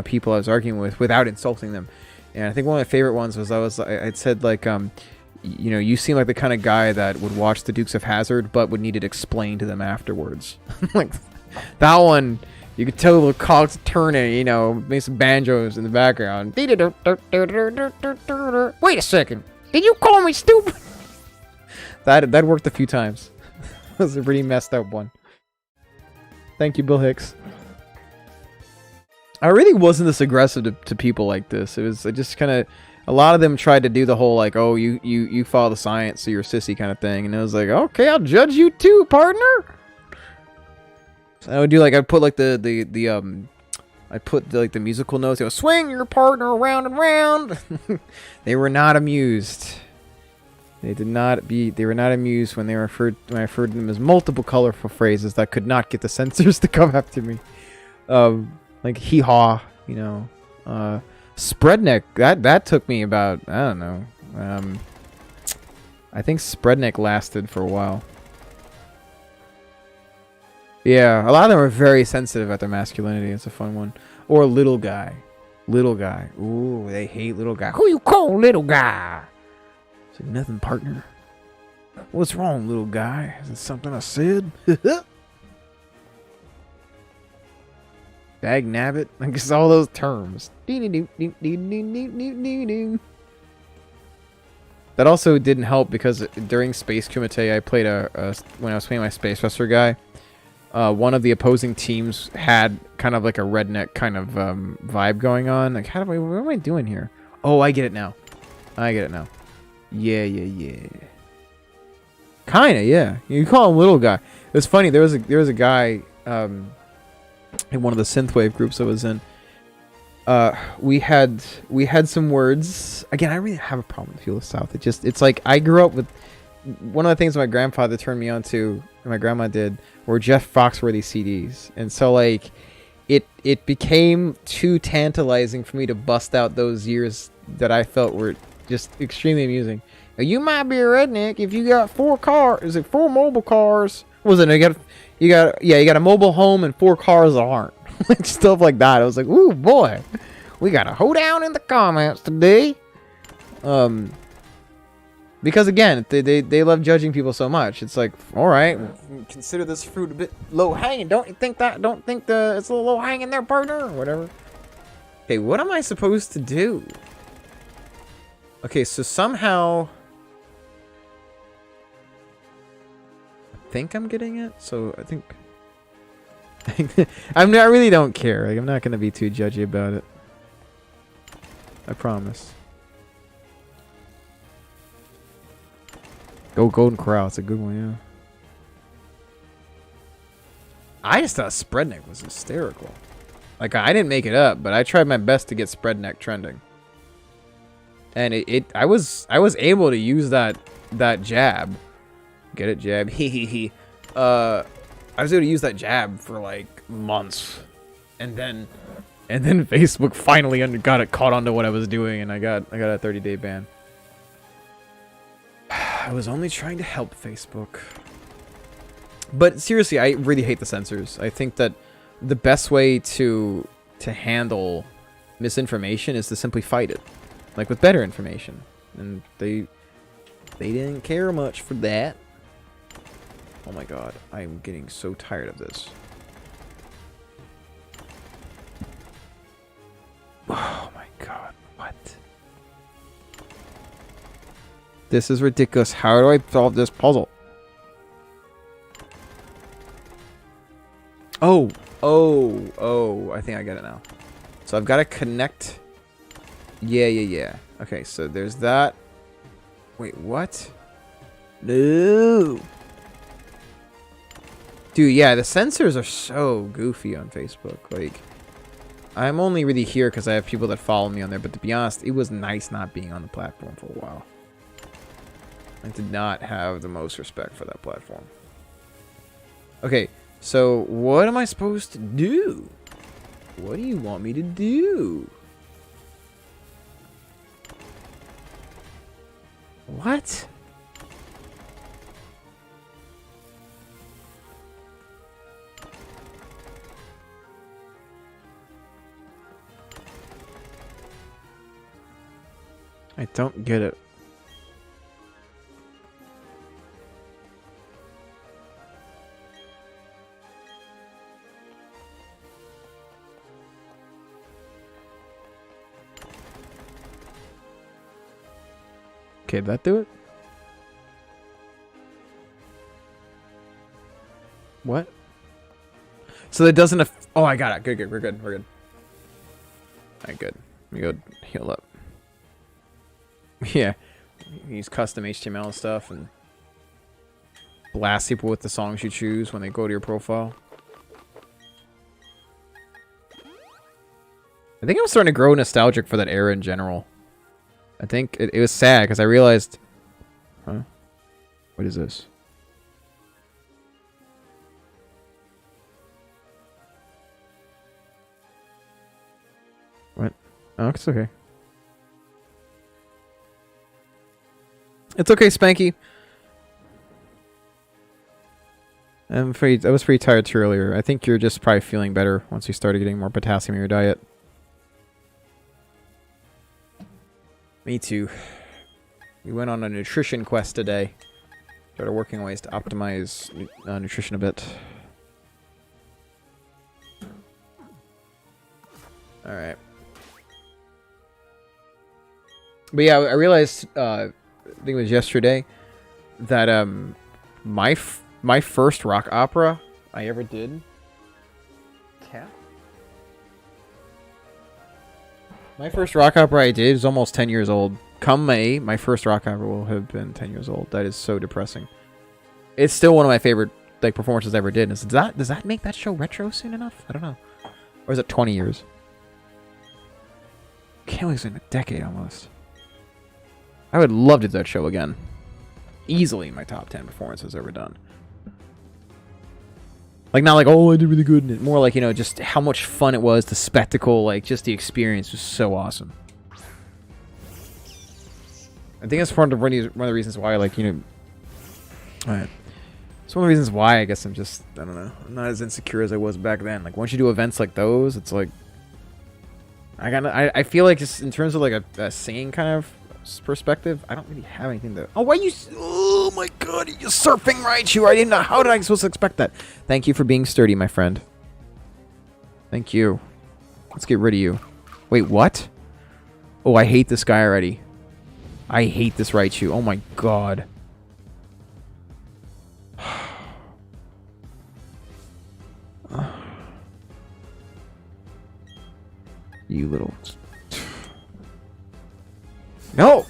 people I was arguing with without insulting them. And I think one of my favorite ones was I'd said like you seem like the kind of guy that would watch the Dukes of Hazzard, but would need it explained to them afterwards. Like that one, you could tell the cogs turning, make some banjos in the background. Wait a second, did you call me stupid? That worked a few times. That was a pretty messed up one. Thank you, Bill Hicks. I really wasn't this aggressive to people like this. I just kind of. A lot of them tried to do the whole like, oh, you follow the science, so you're a sissy kind of thing, and it was like, okay, I'll judge you too, partner. So I would do like I'd put like the musical notes, swing your partner around and round. They were not amused. They were not amused when I referred to them as multiple colorful phrases that could not get the censors to come after me. Like hee haw, Spreadneck, that took me about, I don't know. I think Spreadneck lasted for a while. Yeah, a lot of them are very sensitive at their masculinity. It's a fun one. Or little guy. Little guy. Ooh, they hate little guy. Who you call little guy? It's like, nothing, partner. What's wrong, little guy? Is it something I said? Dag nabbit. I guess all those terms. That also didn't help because during Space Kumite, I played when I was playing my Space Wrestler guy, one of the opposing teams had kind of like a redneck kind of vibe going on. Like, what am I doing here? Oh, I get it now. Yeah. Kinda, yeah. You call him little guy. It was funny. There was a guy in one of the synthwave groups I was in. We had some words. Again, I really have a problem with Feel the South. It's like I grew up with one of the things my grandfather turned me on to, and my grandma did, were Jeff Foxworthy CDs. And so, like, it became too tantalizing for me to bust out those years that I felt were just extremely amusing. Now, you might be a redneck if you got 4 cars. Is it 4 mobile cars? What was it? You got a mobile home and 4 cars that aren't. Like, stuff like that. I was like, ooh, boy. We got a hoedown in the comments today. Because again, they love judging people so much. It's like, all right, consider this fruit a bit low hanging. Don't you think that? Don't think it's a little low hanging there, partner, or whatever. Okay, what am I supposed to do? Okay, so somehow I think I'm getting it. So I think I really don't care. Like, I'm not gonna be too judgy about it. I promise. Go Golden Corral. It's a good one, yeah. I just thought Spreadneck was hysterical. Like, I didn't make it up, but I tried my best to get Spreadneck trending. And I was able to use that jab. Get it, jab? Hee. I was able to use that jab for like months. And then Facebook finally got it caught onto what I was doing, and I got a 30-day ban. I was only trying to help Facebook. But seriously, I really hate the censors. I think that the best way to handle misinformation is to simply fight it, like with better information. And they didn't care much for that. Oh my god, I'm getting so tired of this. Oh my god, what? This is ridiculous. How do I solve this puzzle? Oh, I think I get it now. So I've got to connect. Yeah. Okay, so there's that. Wait, what? No. Dude, yeah, the censors are so goofy on Facebook. Like, I'm only really here because I have people that follow me on there, but to be honest, it was nice not being on the platform for a while. I did not have the most respect for that platform. Okay, so what am I supposed to do? What do you want me to do? What? I don't get it. Okay, did that do it? What? So that doesn't... Oh, I got it. Good. We're good. Alright, good. Let me go heal up. Yeah. Use custom HTML and stuff and blast people with the songs you choose when they go to your profile. I think I'm starting to grow nostalgic for that era in general. I think it was sad because I realized... Huh? What is this? What? Oh, it's okay. It's okay, Spanky. I was pretty tired too earlier. I think you're just probably feeling better once you started getting more potassium in your diet. Me too. We went on a nutrition quest today. Started working on ways to optimize nutrition a bit. Alright. But yeah, I realized, I think it was yesterday, that my first rock opera I ever did... Cat? My first rock opera I did is almost 10 years old. Come May, my first rock opera will have been 10 years old. That is so depressing. It's still one of my favorite performances I ever did. Does that make that show retro soon enough? I don't know. Or is it 20 years? Can't believe it's in a decade almost. I would love to do that show again. Easily my top 10 performances ever done. Like, not like, oh, I did really good in it. More like, you know, just how much fun it was, the spectacle, like, just the experience was so awesome. I think that's one of the reasons why, like, you know... Alright. It's one of the reasons why I guess I'm just, I don't know, I'm not as insecure as I was back then. Like, once you do events like those, it's like... I feel like just in terms of, like, a singing kind of perspective, I don't really have anything to... Oh, why you... Oh, my God, you're surfing Raichu. I didn't know... How did I supposed to expect that? Thank you for being sturdy, my friend. Thank you. Let's get rid of you. Wait, what? Oh, I hate this guy already. I hate this Raichu. Oh, my God. You little... No!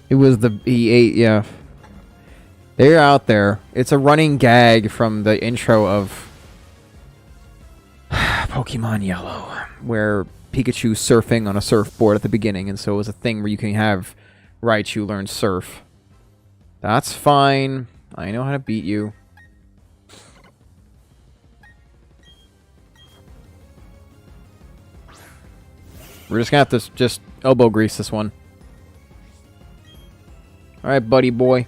It was the E8, yeah. They're out there. It's a running gag from the intro of Pokemon Yellow, where Pikachu's surfing on a surfboard at the beginning, and so it was a thing where you can have Raichu learn surf. That's fine. I know how to beat you. We're just gonna have to just elbow grease this one. Alright, buddy boy.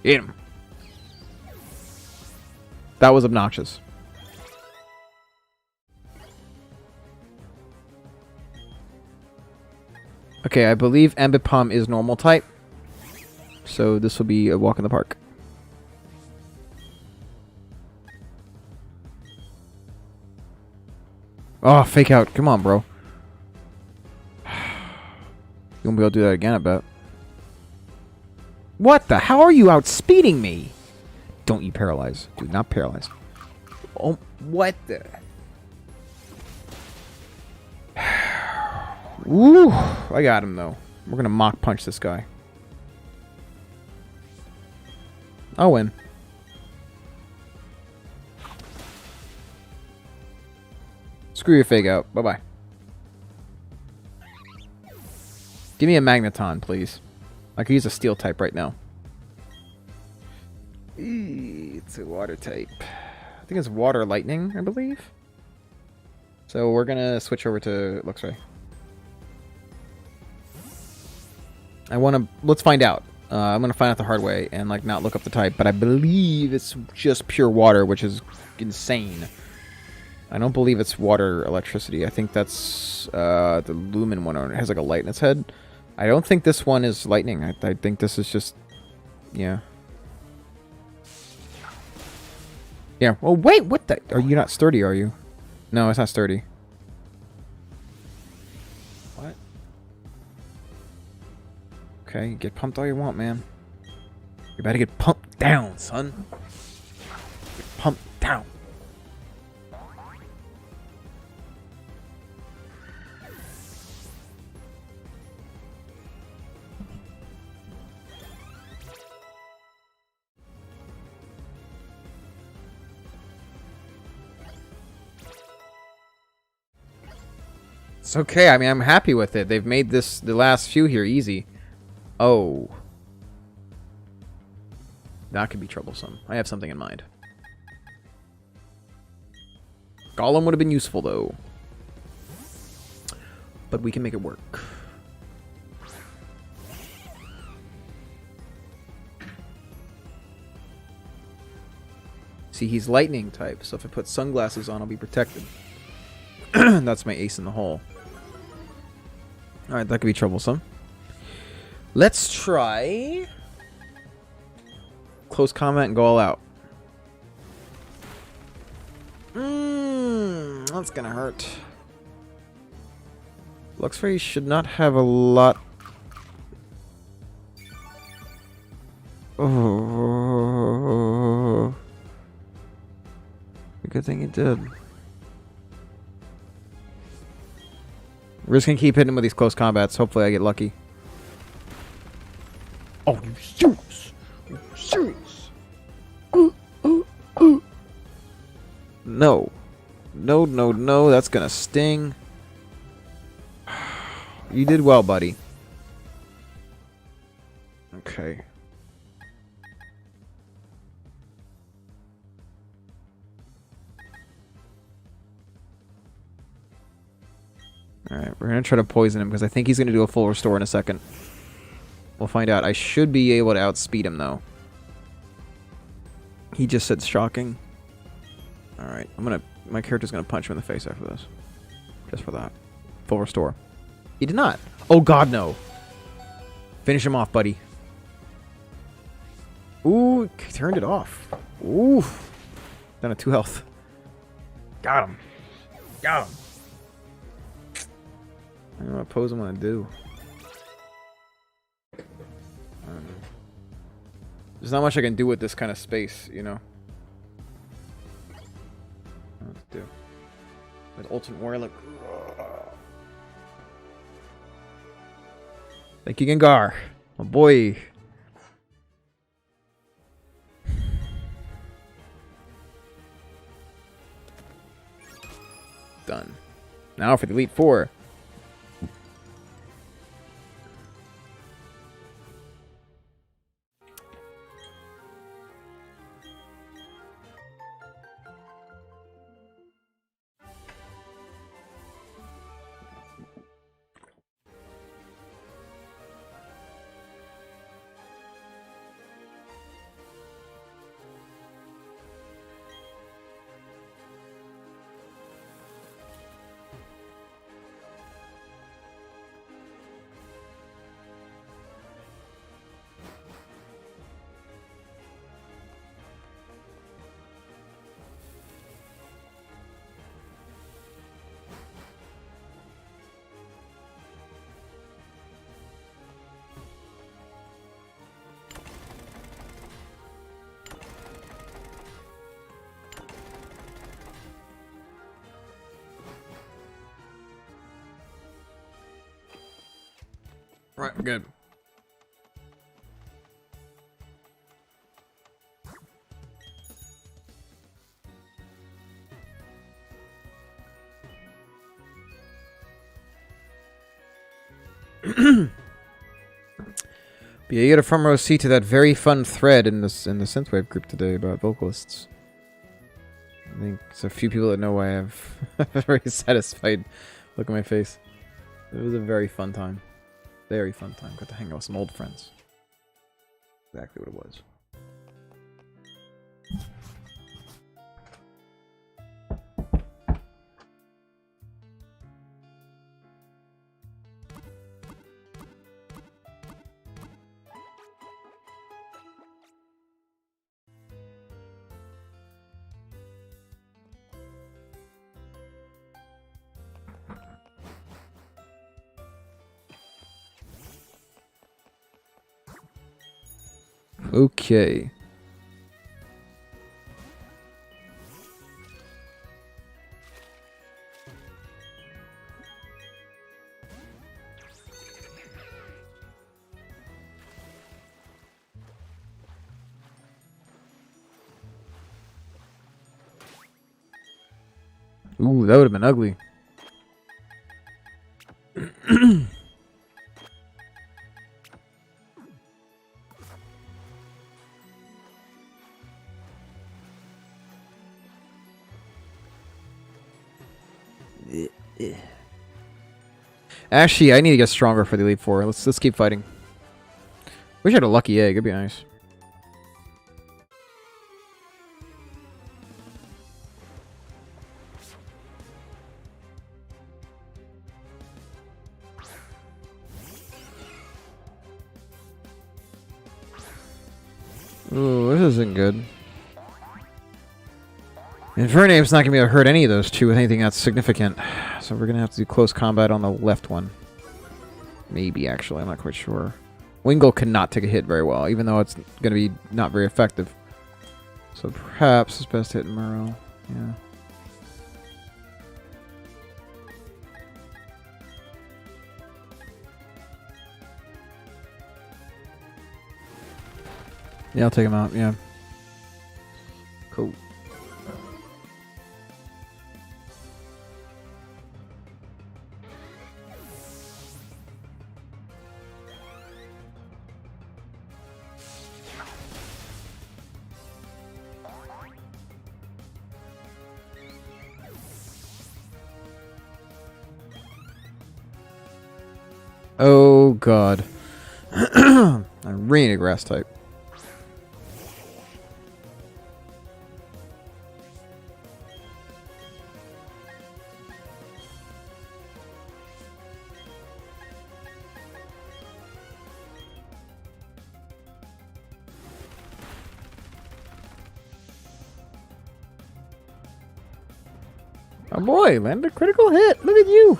Hit him. That was obnoxious. Okay, I believe Ambipom is normal type. So this will be a walk in the park. Oh, fake out. Come on, bro. You won't be able to do that again, I bet. What the? How are you outspeeding me? Don't you paralyze. Do not paralyze. Oh, what the? Ooh, I got him, though. We're going to mock punch this guy. I'll win. Screw your fake out. Bye-bye. Give me a Magneton, please. I could use a Steel type right now. It's a Water type. I think it's Water Lightning, I believe. So we're going to switch over to Luxray. Let's find out. I'm going to find out the hard way and, like, not look up the type. But I believe it's just pure water, which is insane. I don't believe it's water electricity. I think that's the Lumen one. It has, like, a light in its head. I don't think this one is lightning. I think this is just... Yeah. Yeah. Well, wait, what the... Are you not sturdy, are you? No, it's not sturdy. What? Okay, get pumped all you want, man. You're about to get pumped down, son. Get pumped down. It's okay. I mean, I'm happy with it. They've made this, the last few here, easy. Oh. That could be troublesome. I have something in mind. Golem would have been useful, though. But we can make it work. See, he's lightning type, so if I put sunglasses on, I'll be protected. That's my ace in the hole. Alright, that could be troublesome. Let's try close combat and go all out. That's gonna hurt. Luxray should not have a lot. Oh, good thing it did. We're just gonna keep hitting him with these close combats. Hopefully I get lucky. Oh, you serious? Serious? No. No, no, no. That's gonna sting. You did well, buddy. Okay. Alright, we're gonna try to poison him because I think he's gonna do a full restore in a second. We'll find out. I should be able to outspeed him, though. He just said shocking. Alright, my character's gonna punch him in the face after this. Just for that. Full restore. He did not. Oh god, no. Finish him off, buddy. Ooh, he turned it off. Ooh. Down to 2 health. Got him. Got him. I don't know what pose I'm gonna do. I don't know. There's not much I can do with this kind of space, you know? What to do? With Ultimate Warrior, like... Thank you, Gengar. My boy. Done. Now for the Elite Four. Right, we're good. But yeah, you get a front row seat to that very fun thread in the synthwave group today about vocalists. I think there's a few people that know why I have a very satisfied look on my face. It was a very fun time. Very fun time. Got to hang out with some old friends. Exactly what it was. Okay. Ooh, that would have been ugly. Actually, I need to get stronger for the Elite Four. Let's keep fighting. Wish I had a lucky egg. It'd be nice. Ooh, this isn't good. Infernape's not going to be able to hurt any of those two with anything that's significant. So we're going to have to do close combat on the left one. Maybe, actually. I'm not quite sure. Wingull cannot take a hit very well, even though it's going to be not very effective. So perhaps it's best to hit Murrow. Yeah. Yeah, I'll take him out. Yeah. Cool. Oh god. I really need a grass type. Oh boy, landed a critical hit. Look at you.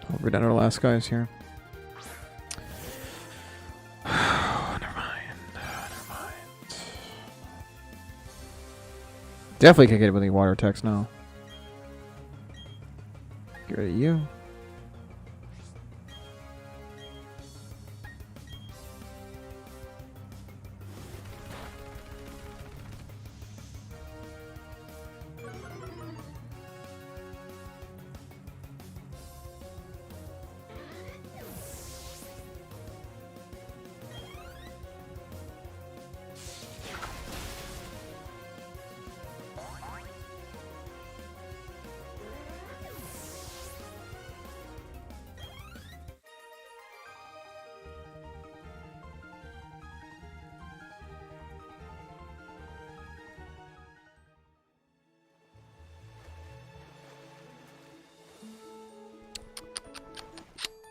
Oh, we're down to our last guys here. Never mind. Never mind. Definitely can't get it with any water attacks now. Get rid of you.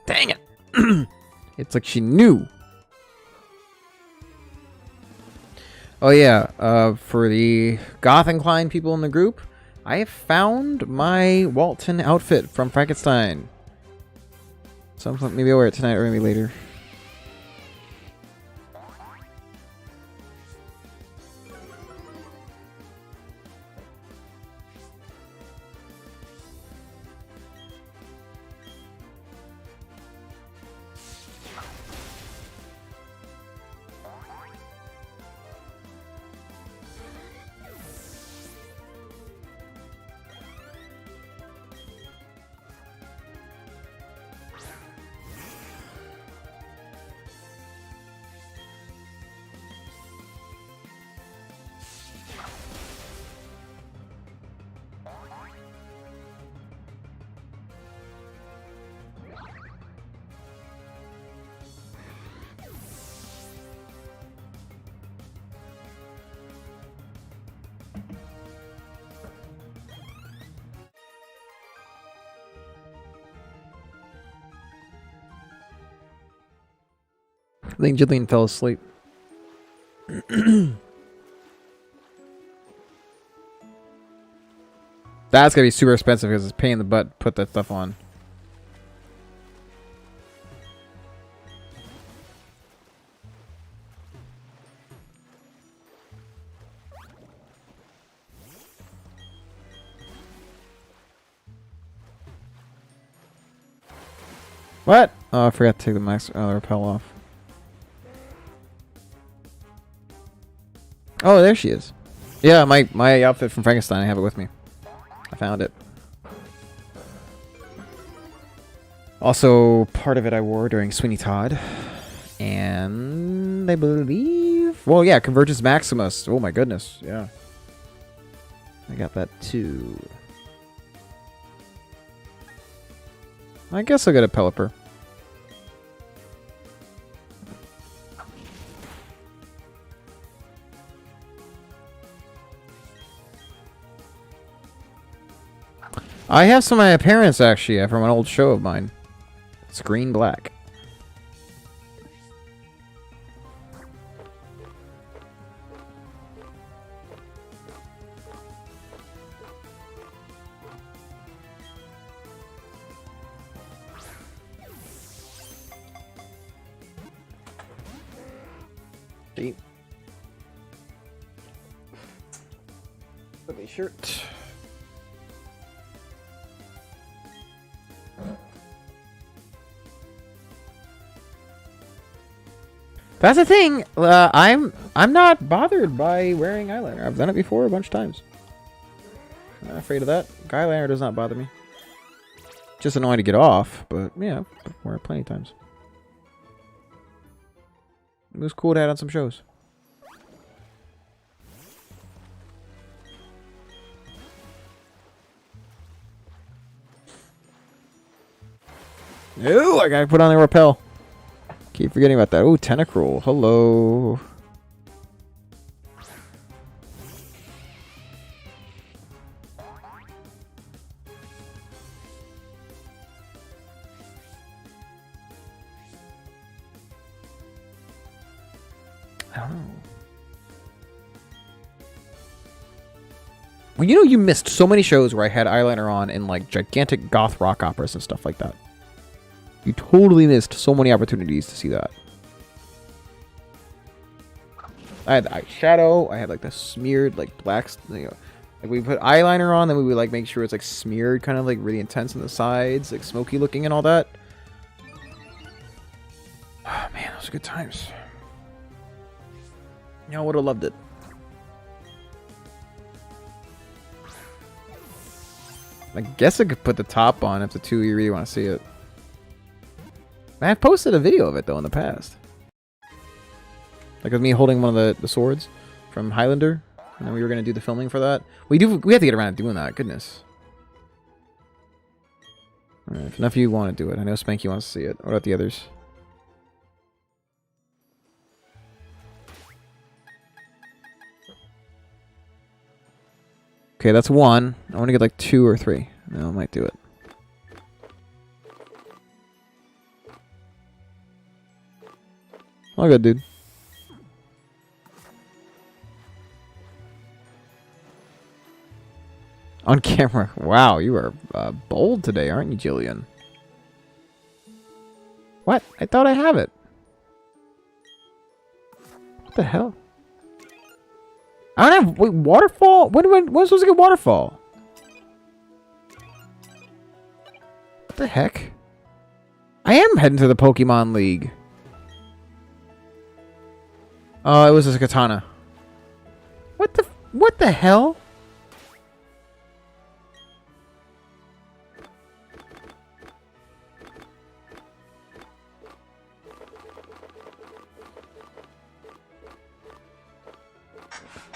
Dang it! It's like she knew. Oh yeah, for the Goth Inclined people in the group, I have found my Walton outfit from Frankenstein. Some point, maybe I'll wear it tonight or maybe later. I think Jillian fell asleep. That's gonna be super expensive because it's a pain in the butt to put that stuff on. What? Oh, I forgot to take the max repel off. Oh, there she is. Yeah, my outfit from Frankenstein. I have it with me. I found it. Also, part of it I wore during Sweeney Todd. And I believe... Well, yeah, Convergence Maximus. Oh my goodness, yeah. I got that too. I guess I'll get a Pelipper. I have some of my appearance actually from an old show of mine. It's green black. Put the shirt. That's the thing. I'm not bothered by wearing eyeliner. I've done it before a bunch of times. I'm not afraid of that. Eyeliner does not bother me. Just annoying to get off, but yeah, I've worn it plenty of times. It was cool to add on some shows. Ooh, I gotta put on the rappel. Keep forgetting about that. Ooh, Tentacruel. Hello. I don't know. Well, you know, you missed so many shows where I had eyeliner on in like gigantic goth rock operas and stuff like that. You totally missed so many opportunities to see that. I had the eyeshadow. I had like the smeared like black, you know, like we put eyeliner on, then we would like make sure it's like smeared, kind of like really intense on the sides, like smoky looking and all that. Oh man, those are good times. Y'all would have loved it. I guess I could put the top on if the two of you really want to see it. I have posted a video of it though in the past. Like with me holding one of the swords from Highlander. And then we were gonna do the filming for that. We have to get around to doing that, goodness. Alright, if enough of you want to do it. I know Spanky wants to see it. What about the others? Okay, that's one. I want to get like 2 or 3. No, I might do it. All good, dude. On camera. Wow, you are bold today, aren't you, Jillian? What? I thought I have it. What the hell? I don't have... Wait, waterfall? When am I supposed to get waterfall? What the heck? I am heading to the Pokemon League. Oh, it was a katana. What the hell?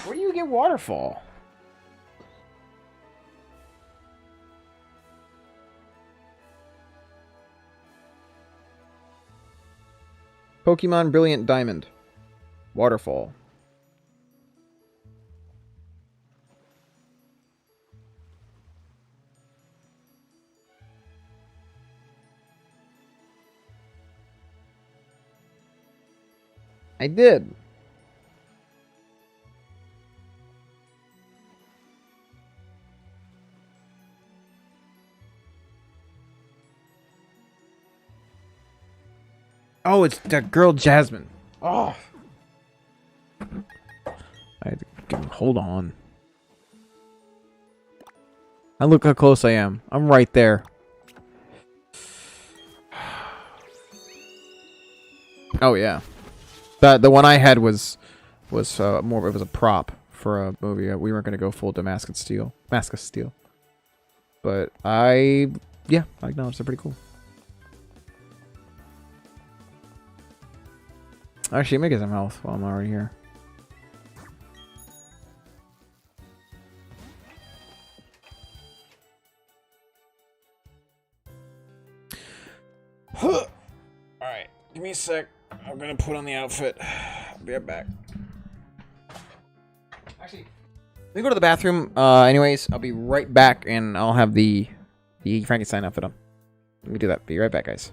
Where do you get waterfall? Pokemon Brilliant Diamond. Waterfall. I did. Oh, it's that girl Jasmine. Oh. I had to hold on. I look how close I am. I'm right there. Oh yeah. The one I had was more. It was a prop for a movie. We weren't gonna go full Damascus Steel. But I acknowledge they're pretty cool. Actually, make it some health while I'm already here. Alright, give me a sec. I'm gonna put on the outfit. I'll be right back. Actually, let me go to the bathroom. Anyways, I'll be right back and I'll have the Frankenstein outfit on. Let me do that. Be right back, guys.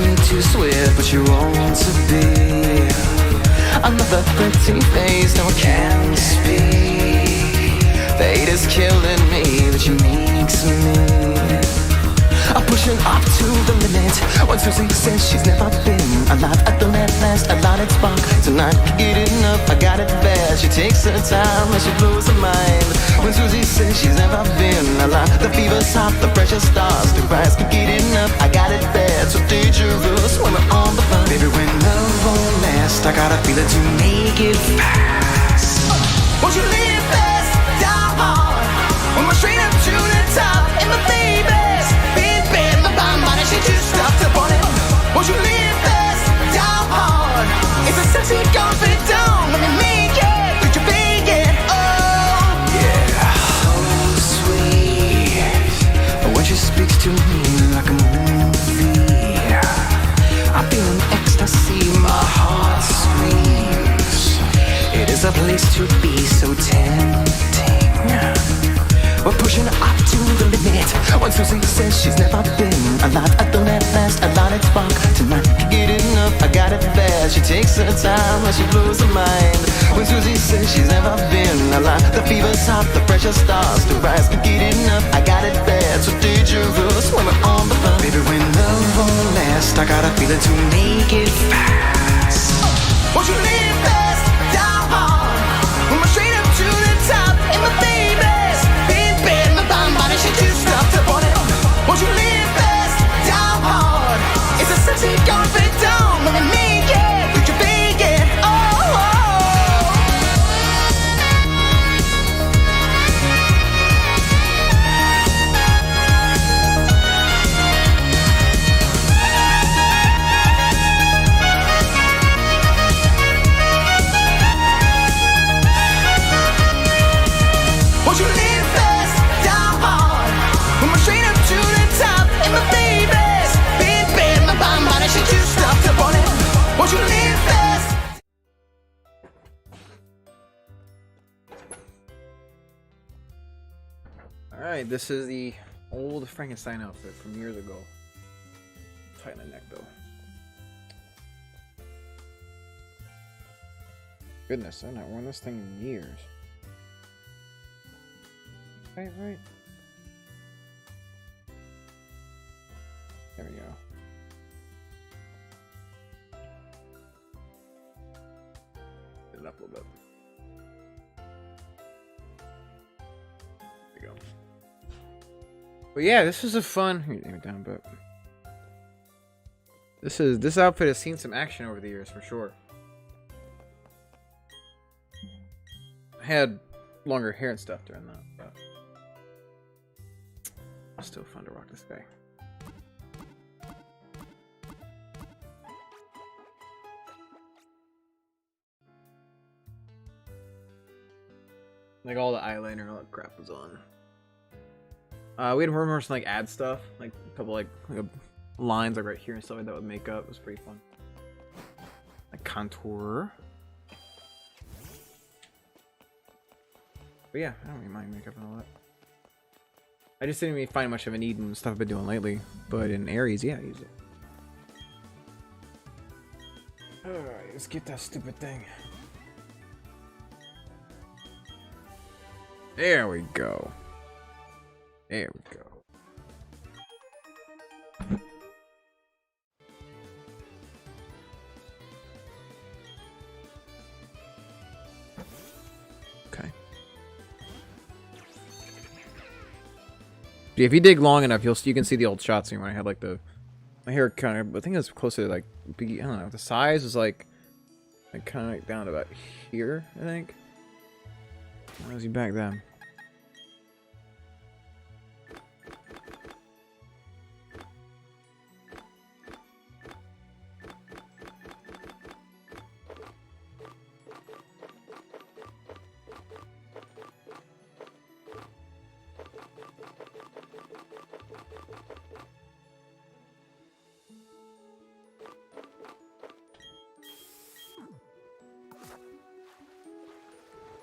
me to swear, but you want to be another pretty face. No, I can't speak. The hate is killing me, but you makes me. I'm pushing up to the limit. When Susie says she's never been a lot at the last, a lot at spark. Tonight, get enough, I got it bad. She takes her time and she blows her mind. When Susie says she's never been a lot, the fever's hot, the pressure starts to rise. Can't get enough, I got it bad. So dangerous when we're on the phone. Baby, when love won't last, I got a feeling to make it fast. Won't you live fast, down hard? When we're straight up to the top, and my baby's been bad, my body, she just stopped up on it. Won't you live fast, down hard? It's a sexy comfort down when you make it, but you fake it, oh yeah. So sweet, when she speaks to me like a movie, I feel an ecstasy, my heart screams. It is a place to be so tempting. We're pushing up to the limit. When Susie says she's never been a lot at the last, a lot at spark. Tonight, get enough, I got it bad. She takes her time and she blows her mind. When Susie says she's never been a lot, the fever's hot, the pressure starts to rise. Can't get enough, I got it bad. So dangerous when we're on the phone. Baby, when love won't last, I got a feeling to make it fast. Won't you live fast, down hard? When we're straight up to the top, and my baby's been bad, my body, she just stopped up on it. Won't you live fast, down hard? It's a sexy comfort down when we make it, we can fake it, oh, oh. Won't you live fast, down hard? When we're straight up to the top, and my baby's been bad, my body, she just stopped up on it. Won't you live fast? Alright, this is the old Frankenstein outfit from years ago. Tighten the neck though. Goodness, I've not worn this thing in years. Right. There we go. Get it up a little bit. There we go. But yeah, this is a fun. Let me aim it down, but this outfit has seen some action over the years for sure. I had longer hair and stuff during that, but still fun to rock this guy. Like all the eyeliner and all that crap was on. We had rumors like add stuff, like a couple like lines like right here and stuff like that with makeup. It was pretty fun. Like contour. But yeah, I don't really mind makeup and all that. I just didn't really find much of a need in stuff I've been doing lately. But in Aries, yeah, I use it. Alright, let's get that stupid thing. There we go. There we go. Okay. Yeah, if you dig long enough, you can see the old shots when I had like my hair kind of, I think it was closer to like I don't know, the size was like kind of like down to about here, I think. How was he back then?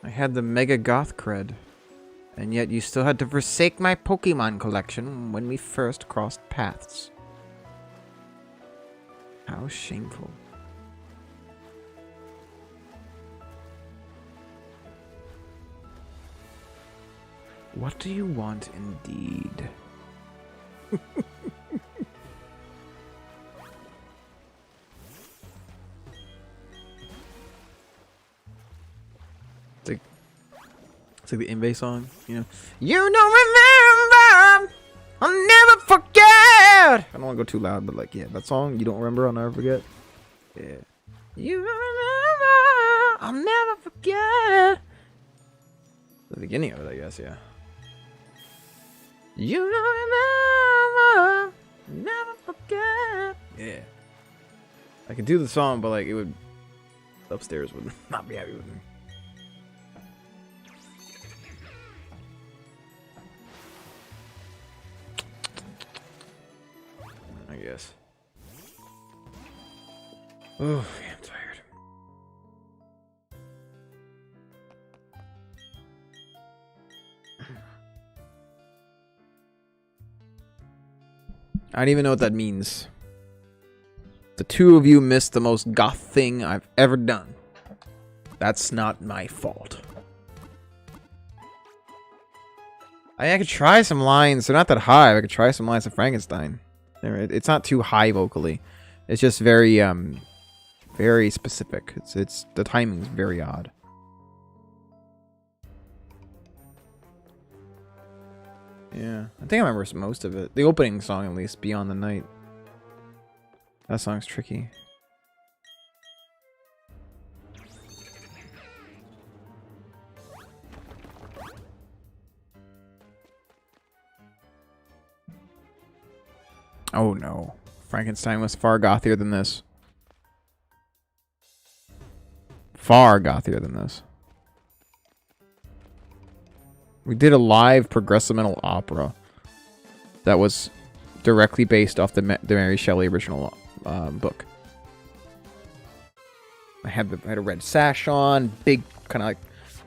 I had the Mega Goth cred, and yet you still had to forsake my Pokemon collection when we first crossed paths. How shameful. What do you want indeed? It's like the Inbay song, you know. You don't remember, I'll never forget. I don't want to go too loud, but like, yeah, that song, you don't remember, I'll never forget. Yeah. You don't remember, I'll never forget. The beginning of it, I guess, yeah. You don't remember, never forget. Yeah. I could do the song, but like, it would, upstairs would not be happy with me. I guess. Oh, I'm tired. I don't even know what that means. The two of you missed the most goth thing I've ever done. That's not my fault. I could try some lines. They're not that high. I could try some lines of Frankenstein. It's not too high vocally. It's just very very specific. It's the timing's very odd. Yeah, I think I remember most of it. The opening song, at least, Beyond the Night. That song's tricky. Oh no. Frankenstein was far gothier than this. Far gothier than this. We did a live progressive metal opera that was directly based off the Mary Shelley original book. I had a red sash on, big kind of like,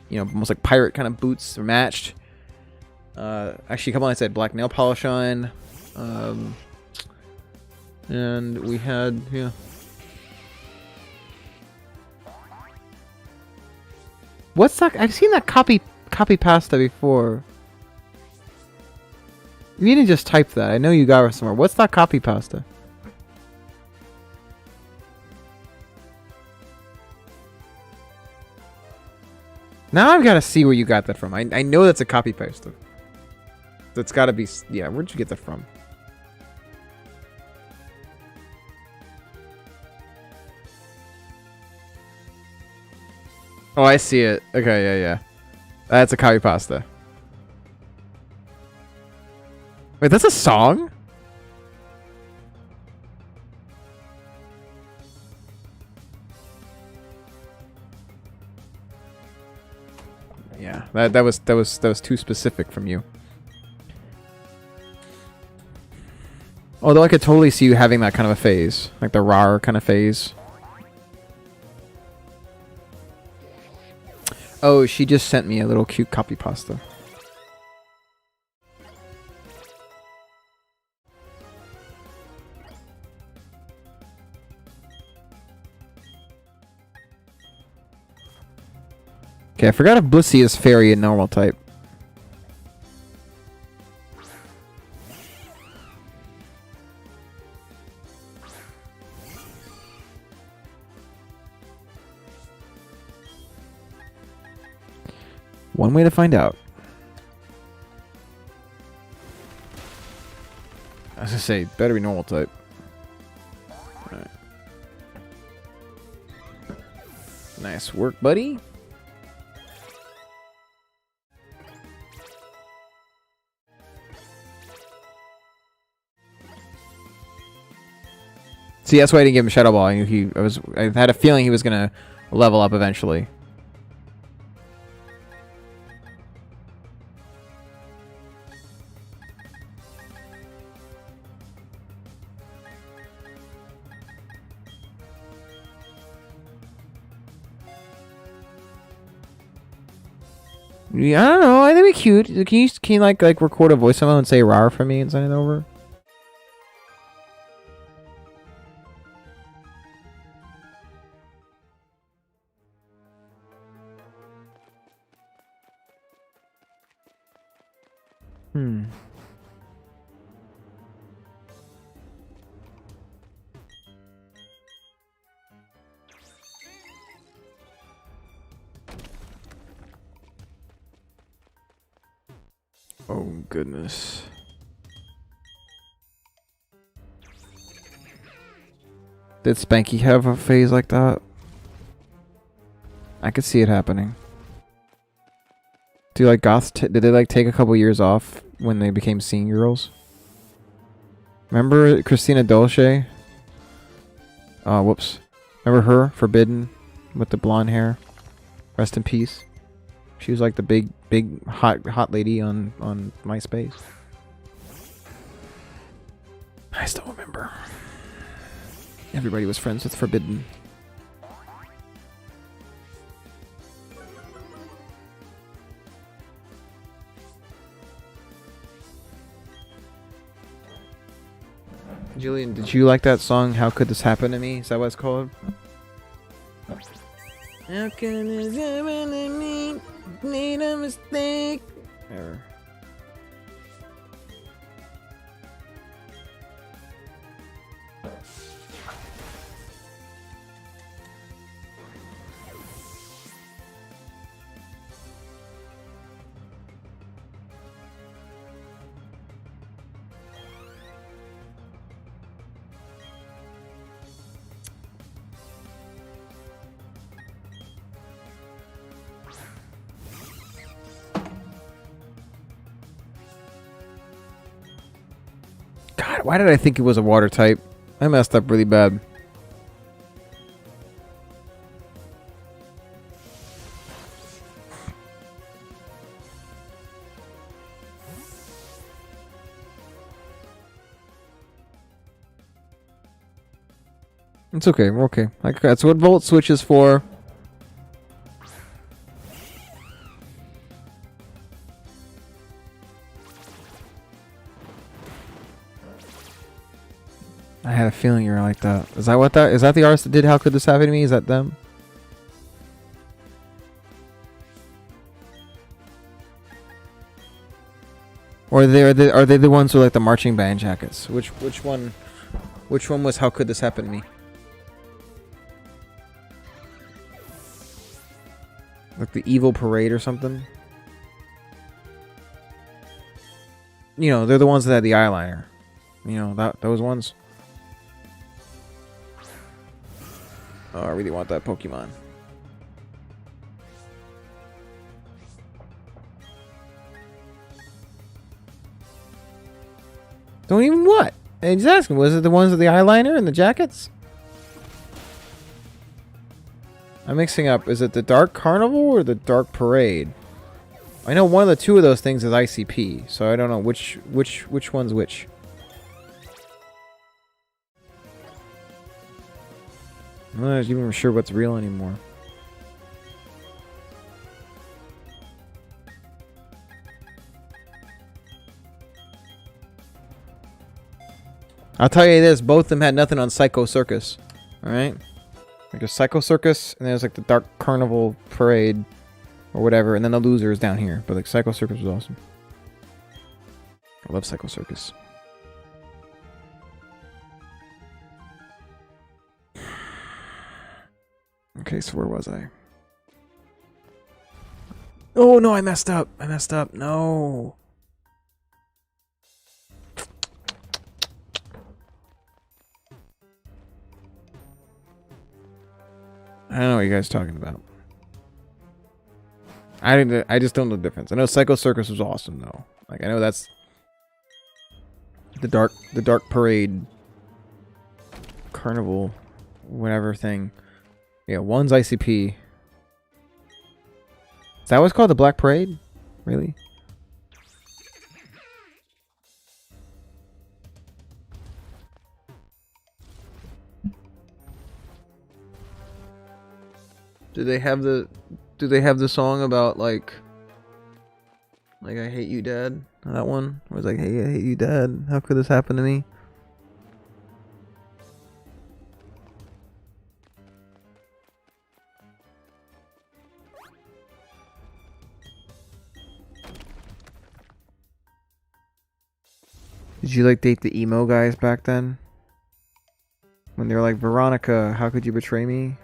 you know, almost like pirate kind of boots are matched. Actually, a couple nights I had black nail polish on. And we had, yeah. What's that? I've seen that copy pasta before. You didn't just type that. I know you got it somewhere. What's that copy pasta? Now I've got to see where you got that from. I know that's a copy pasta. That's got to be... Yeah, where'd you get that from? Oh, I see it. Okay, yeah. That's a copy pasta. Wait, that's a song? Yeah, that was too specific from you. Although I could totally see you having that kind of a phase, like the rar kind of phase. Oh, she just sent me a little cute copy pasta. Okay, I forgot if Blissey is fairy and normal type. One way to find out. I was gonna say, better be normal type. Alright. Nice work, buddy. See, that's why I didn't give him Shadow Ball. I had a feeling he was gonna level up eventually. Yeah, I don't know. I think it'd be cute. Can you like record a voice memo and say "rar" for me and send it over? Oh goodness. Did Spanky have a phase like that? I could see it happening. Do like goths? Did they like take a couple years off when they became scene girls? Remember Christina Dolce? Whoops. Remember her? Forbidden, with the blonde hair. Rest in peace. She was like the big hot lady on MySpace. I still remember. Everybody was friends with Forbidden. Julian, did you like that song, How Could This Happen to Me? Is that what it's called? How could this happen to me? Made a mistake. Error. God, why did I think it was a water type? I messed up really bad. It's okay, we're okay. Like, that's what Volt Switch is for. I had a feeling you were like that. Is that what that is? That the artist that did How Could This Happen to Me? Is that them? Or are they the ones with like the marching band jackets? Which one was How Could This Happen to Me? Like the Evil Parade or something? You know, they're the ones that had the eyeliner. You know, those ones. Oh, I really want that Pokemon. Don't even what? And he's asking, was it the ones with the eyeliner and the jackets? I'm mixing up. Is it the Dark Carnival or the Dark Parade? I know one of the two of those things is ICP, so I don't know which one's which. I'm not even sure what's real anymore. I'll tell you this, both of them had nothing on Psycho Circus. Alright? Like there's Psycho Circus, and there's like the Dark Carnival Parade, or whatever, and then the loser is down here. But like Psycho Circus was awesome. I love Psycho Circus. Okay, so where was I? Oh no, I messed up. No. I don't know what you guys are talking about. I just don't know the difference. I know Psycho Circus was awesome though. Like I know that's the dark parade carnival whatever thing. Yeah, one's ICP. Is that what's called, the Black Parade? Really? Do they have the song about like I hate you, Dad? That one? Where it's like, hey, I hate you, Dad. How could this happen to me? Did you like date the emo guys back then? When they were like, Veronica, how could you betray me?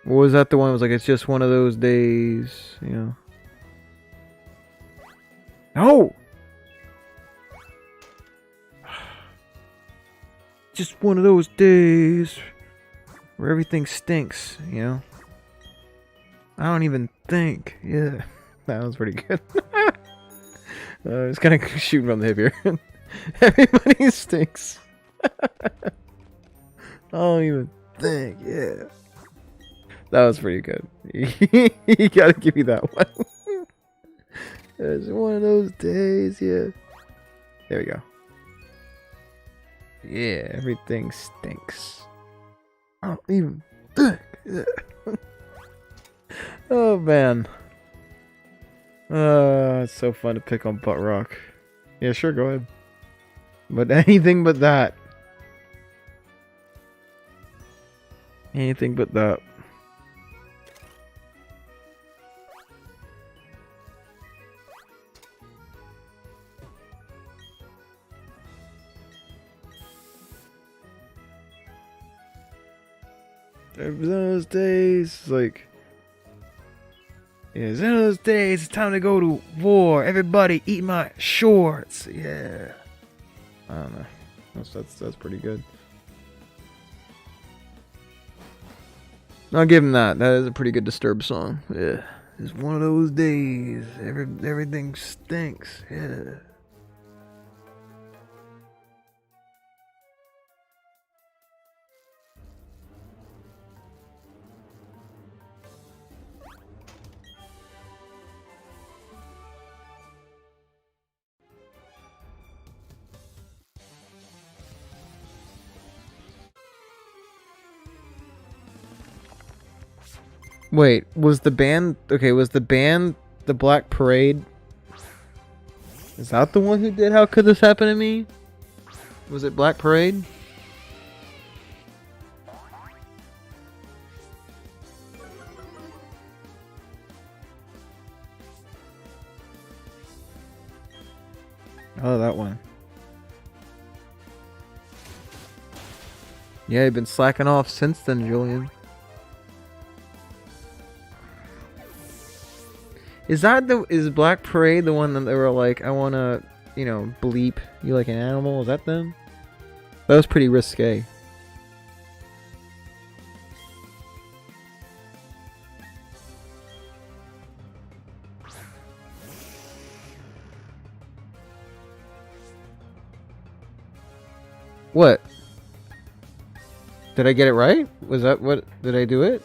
What was that the one that was like, it's just one of those days, you know? No! Just one of those days where everything stinks, you know? I don't even think. Yeah. That was pretty good. It's kind of shooting from the hip here. Everybody stinks. I don't even think. Yeah. That was pretty good. You gotta give me that one. It's one of those days, yeah. There we go. Yeah, everything stinks. I don't even think. Yeah. Oh man. It's so fun to pick on Butt Rock. Yeah, sure, go ahead. But anything but that. Anything but that. Those days, like, yeah, those days, it's time to go to war. Everybody eat my shorts. Yeah. I don't know. That's pretty good. I'll give him that. That is a pretty good Disturbed song. Yeah. It's one of those days. Everything stinks. Yeah. Wait, was the band... Okay, was the band the Black Parade? Is that the one who did How Could This Happen to Me? Was it Black Parade? Oh, that one. Yeah, you've been slacking off since then, Julian. Is Black Parade the one that they were like, I wanna, you know, bleep you like an animal? Is that them? That was pretty risque. What? Did I get it right? Was that what? Did I do it?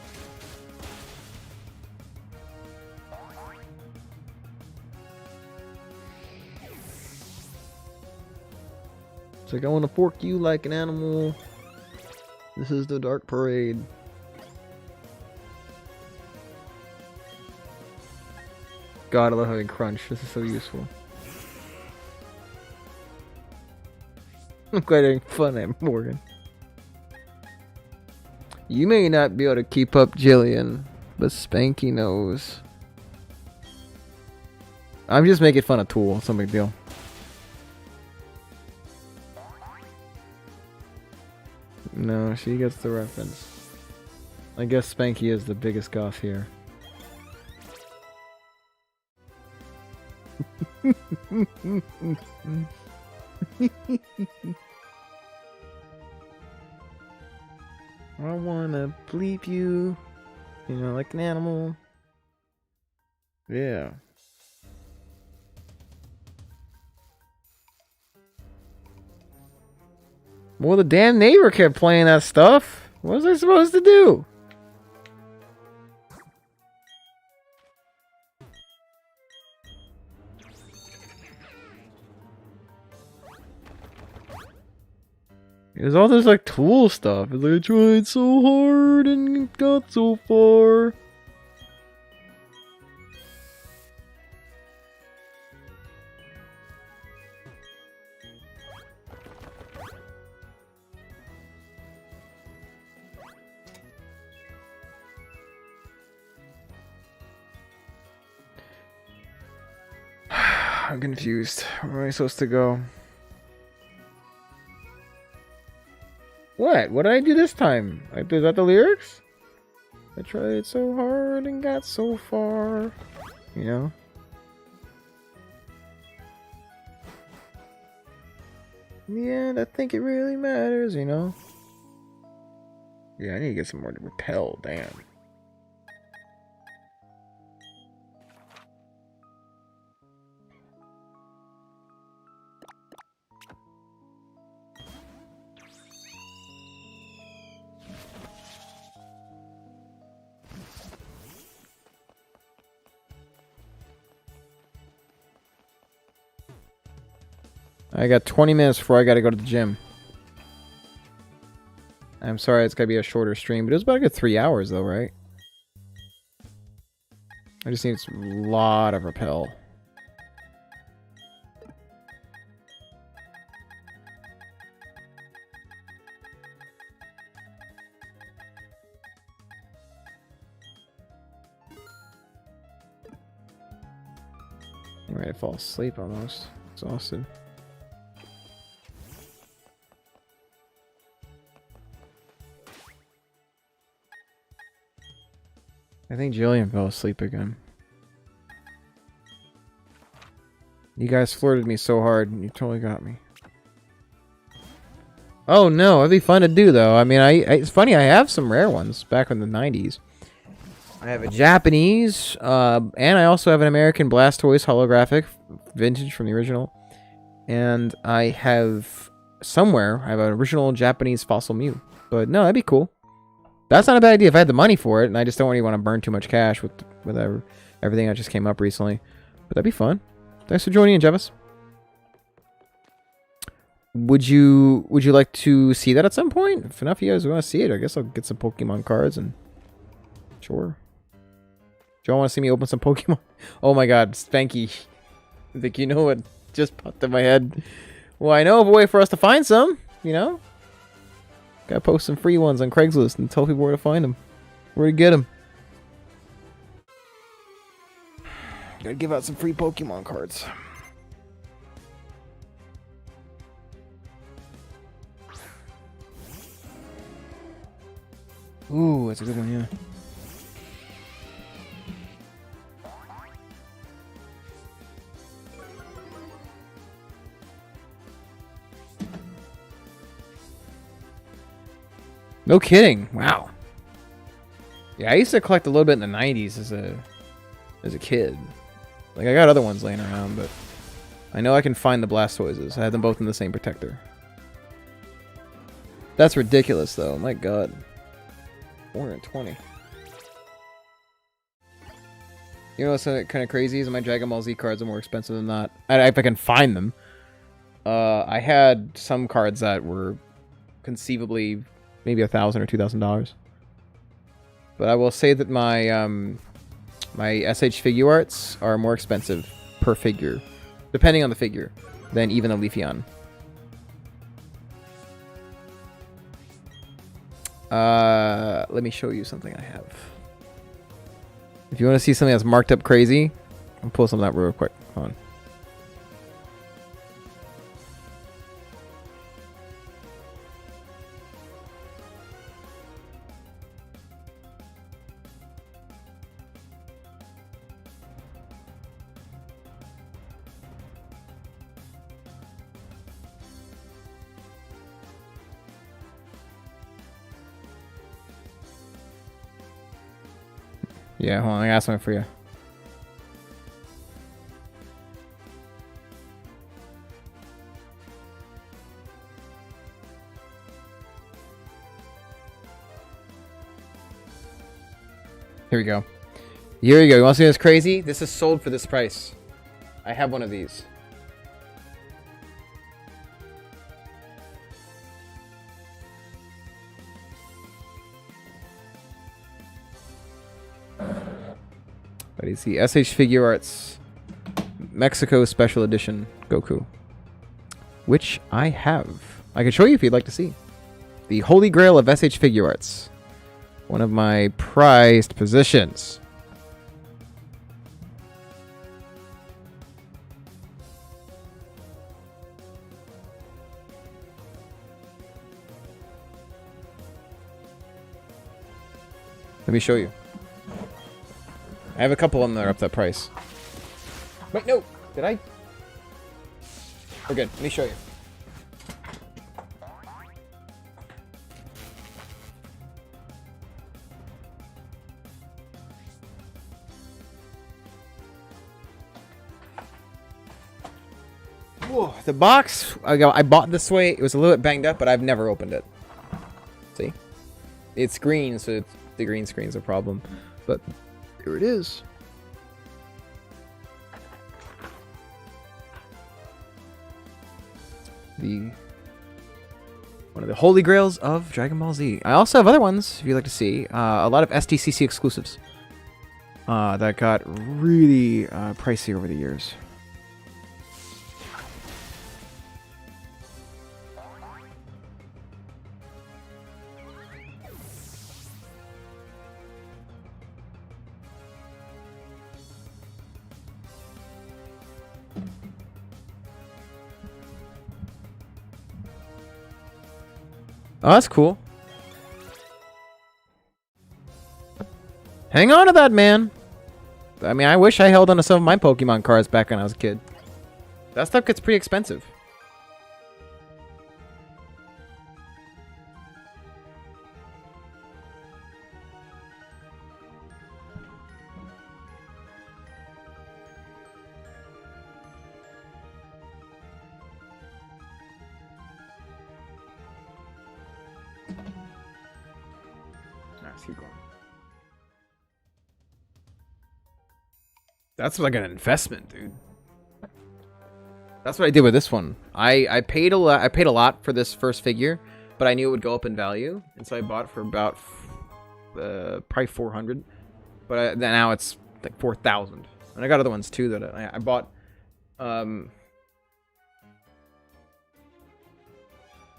It's like, I want to fork you like an animal. This is the Dark Parade. God, I love having crunch. This is so useful. I'm glad having fun at Morgan. You may not be able to keep up, Jillian, but Spanky knows. I'm just making fun of Tool. It's no big deal. No, she gets the reference. I guess Spanky is the biggest goth here. I wanna bleep you, you know, like an animal. Yeah. Well, the damn neighbor kept playing that stuff. What was I supposed to do? It was all this like Tool stuff. It's like, I tried so hard and got so far. I'm confused. Where am I supposed to go? What? What did I do this time? Is that the lyrics? I tried so hard and got so far. You know? In the end, I think it really matters, you know? Yeah, I need to get some more to repel, damn. I got 20 minutes before I gotta go to the gym. I'm sorry it's gotta be a shorter stream, but it was about a good 3 hours though, right? I just need a lot of repel. I'm ready to fall asleep almost. Exhausted. I think Jillian fell asleep again. You guys flirted me so hard, and you totally got me. Oh no, it'd be fun to do though. I mean, it's funny, I have some rare ones back in the 90s. I have a Japanese, and I also have an American Blastoise holographic, vintage from the original. And I have somewhere, I have an original Japanese Fossil Mew. But no, that'd be cool. That's not a bad idea if I had the money for it, and I just don't really want to burn too much cash with everything that just came up recently. But that'd be fun. Thanks for joining in, Jevis. Would you like to see that at some point? If enough of you guys want to see it, I guess I'll get some Pokemon cards and... Sure. Do y'all want to see me open some Pokemon? Oh my god, Spanky. I think you know what just popped in my head. Well, I know of a way for us to find some, you know? Gotta post some free ones on Craigslist and tell people where to find them. Where to get them. Gotta give out some free Pokemon cards. Ooh, that's a good one, yeah. No kidding. Wow. Yeah, I used to collect a little bit in the 90s as a kid. Like, I got other ones laying around, but I know I can find the Blastoises. I had them both in the same protector. That's ridiculous, though. My god. 420. You know what's kind of crazy is my Dragon Ball Z cards are more expensive than that. If I can find them. I had some cards that were conceivably maybe $1,000 or $2,000. But I will say that my my SH Figuarts are more expensive per figure, depending on the figure, than even a Leafeon. Let me show you something I have. If you want to see something that's marked up crazy, I'll pull something out real quick. Hold on. Yeah, hold on, I got something for you. Here we go. Here we go. You want to see this crazy? This is sold for this price. I have one of these. But it's the SH Figuarts Mexico Special Edition Goku, which I have. I can show you if you'd like to see. The Holy Grail of SH Figuarts. One of my prized possessions. Let me show you. I have a couple of them that are up that price. Wait, no! Did I? We're good. Let me show you. Whoa, the box I bought this way. It was a little bit banged up, but I've never opened it. See? It's green, so the green screen's a problem. But here it is. One of the holy grails of Dragon Ball Z. I also have other ones, if you'd like to see. A lot of SDCC exclusives that got really pricey over the years. Oh, that's cool. Hang on to that, man. I mean, I wish I held on to some of my Pokemon cards back when I was a kid. That stuff gets pretty expensive. Let's keep going. That's like an investment, dude. That's what I did with this one. I paid a lot. I paid a lot for this first figure, but I knew it would go up in value, and so I bought it for about probably 400. But now it's like 4,000. And I got other ones too that I bought.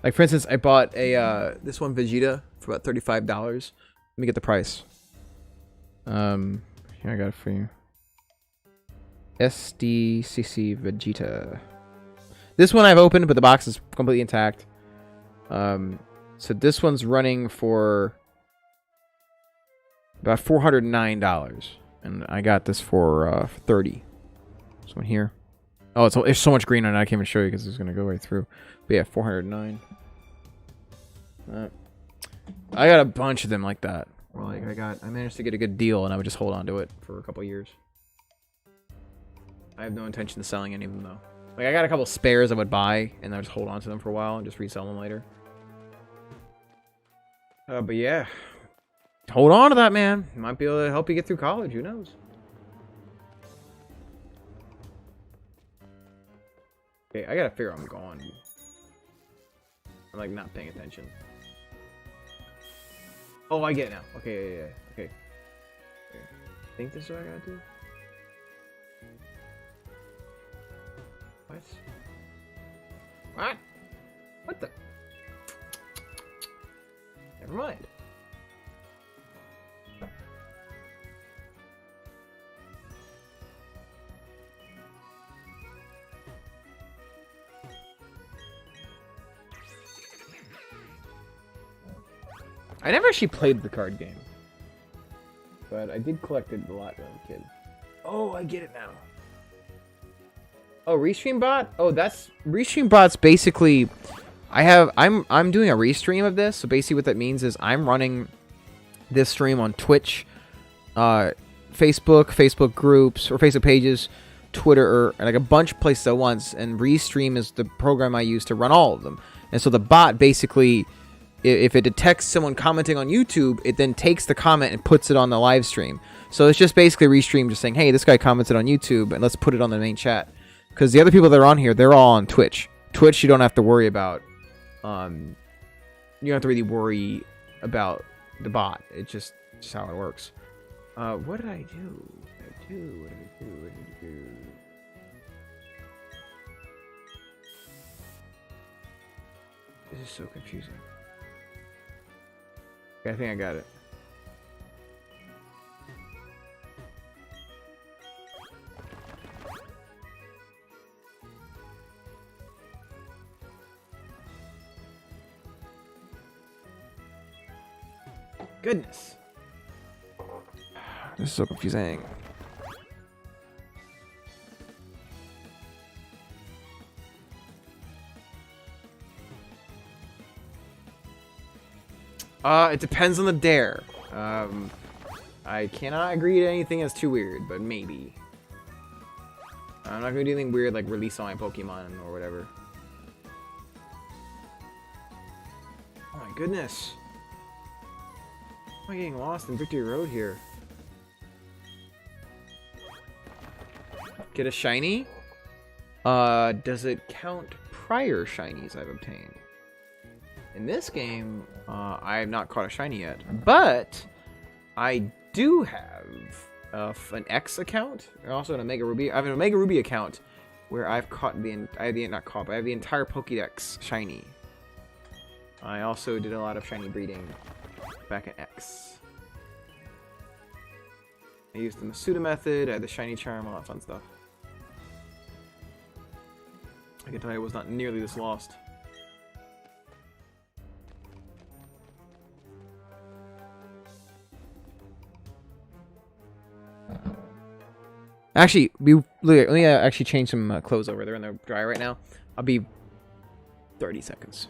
Like for instance, I bought a this one Vegeta for about $35. Let me get the price. Here I got it for you. SDCC Vegeta. This one I've opened, but the box is completely intact. So this one's running for about $409, and I got this for $30. This one here. Oh, it's so much green on it. I can't even show you because it's gonna go right through. But yeah, $409. I got a bunch of them like that. Or like I managed to get a good deal, and I would just hold on to it for a couple years. I have no intention of selling any of them though. Like I got a couple spares I would buy, and I would just hold on to them for a while and just resell them later. But yeah, hold on to that, man. Might be able to help you get through college. Who knows? Okay, I gotta figure I'm going. I'm like not paying attention. Oh, I get it now. Okay, yeah. Okay. I think this is what I gotta do. What? What? What the? Never mind. I never actually played the card game, but I did collect it a lot when I was a kid. Oh, I get it now. Oh, Restream Bot? Oh, that's Restream Bot's basically I'm doing a restream of this. So basically what that means is I'm running this stream on Twitch, Facebook groups or Facebook pages, Twitter, or like a bunch of places at once, and Restream is the program I use to run all of them. And so the bot basically, if it detects someone commenting on YouTube, it then takes the comment and puts it on the live stream. So it's just basically Restream just saying, hey, this guy commented on YouTube, and let's put it on the main chat. Because the other people that are on here, they're all on Twitch. Twitch, you don't have to worry about. You don't have to really worry about the bot. It's just how it works. What did I do? What did I do? This is so confusing. Okay, I think I got it. Goodness. This is so confusing. It depends on the dare. I cannot agree to anything that's too weird, but maybe. I'm not gonna do anything weird like release all my Pokemon or whatever. Oh my goodness. Am I getting lost in Victory Road here? Get a shiny? Does it count prior shinies I've obtained? In this game, I have not caught a shiny yet, but I do have an X account, and also an Omega Ruby. I have an Omega Ruby account where I've caught I have the entire Pokédex shiny. I also did a lot of shiny breeding back in X. I used the Masuda method, I had the shiny charm, all that fun stuff. I can tell you I was not nearly this lost. Actually, let me actually change some clothes over there in the dryer right now. I'll be 30 seconds.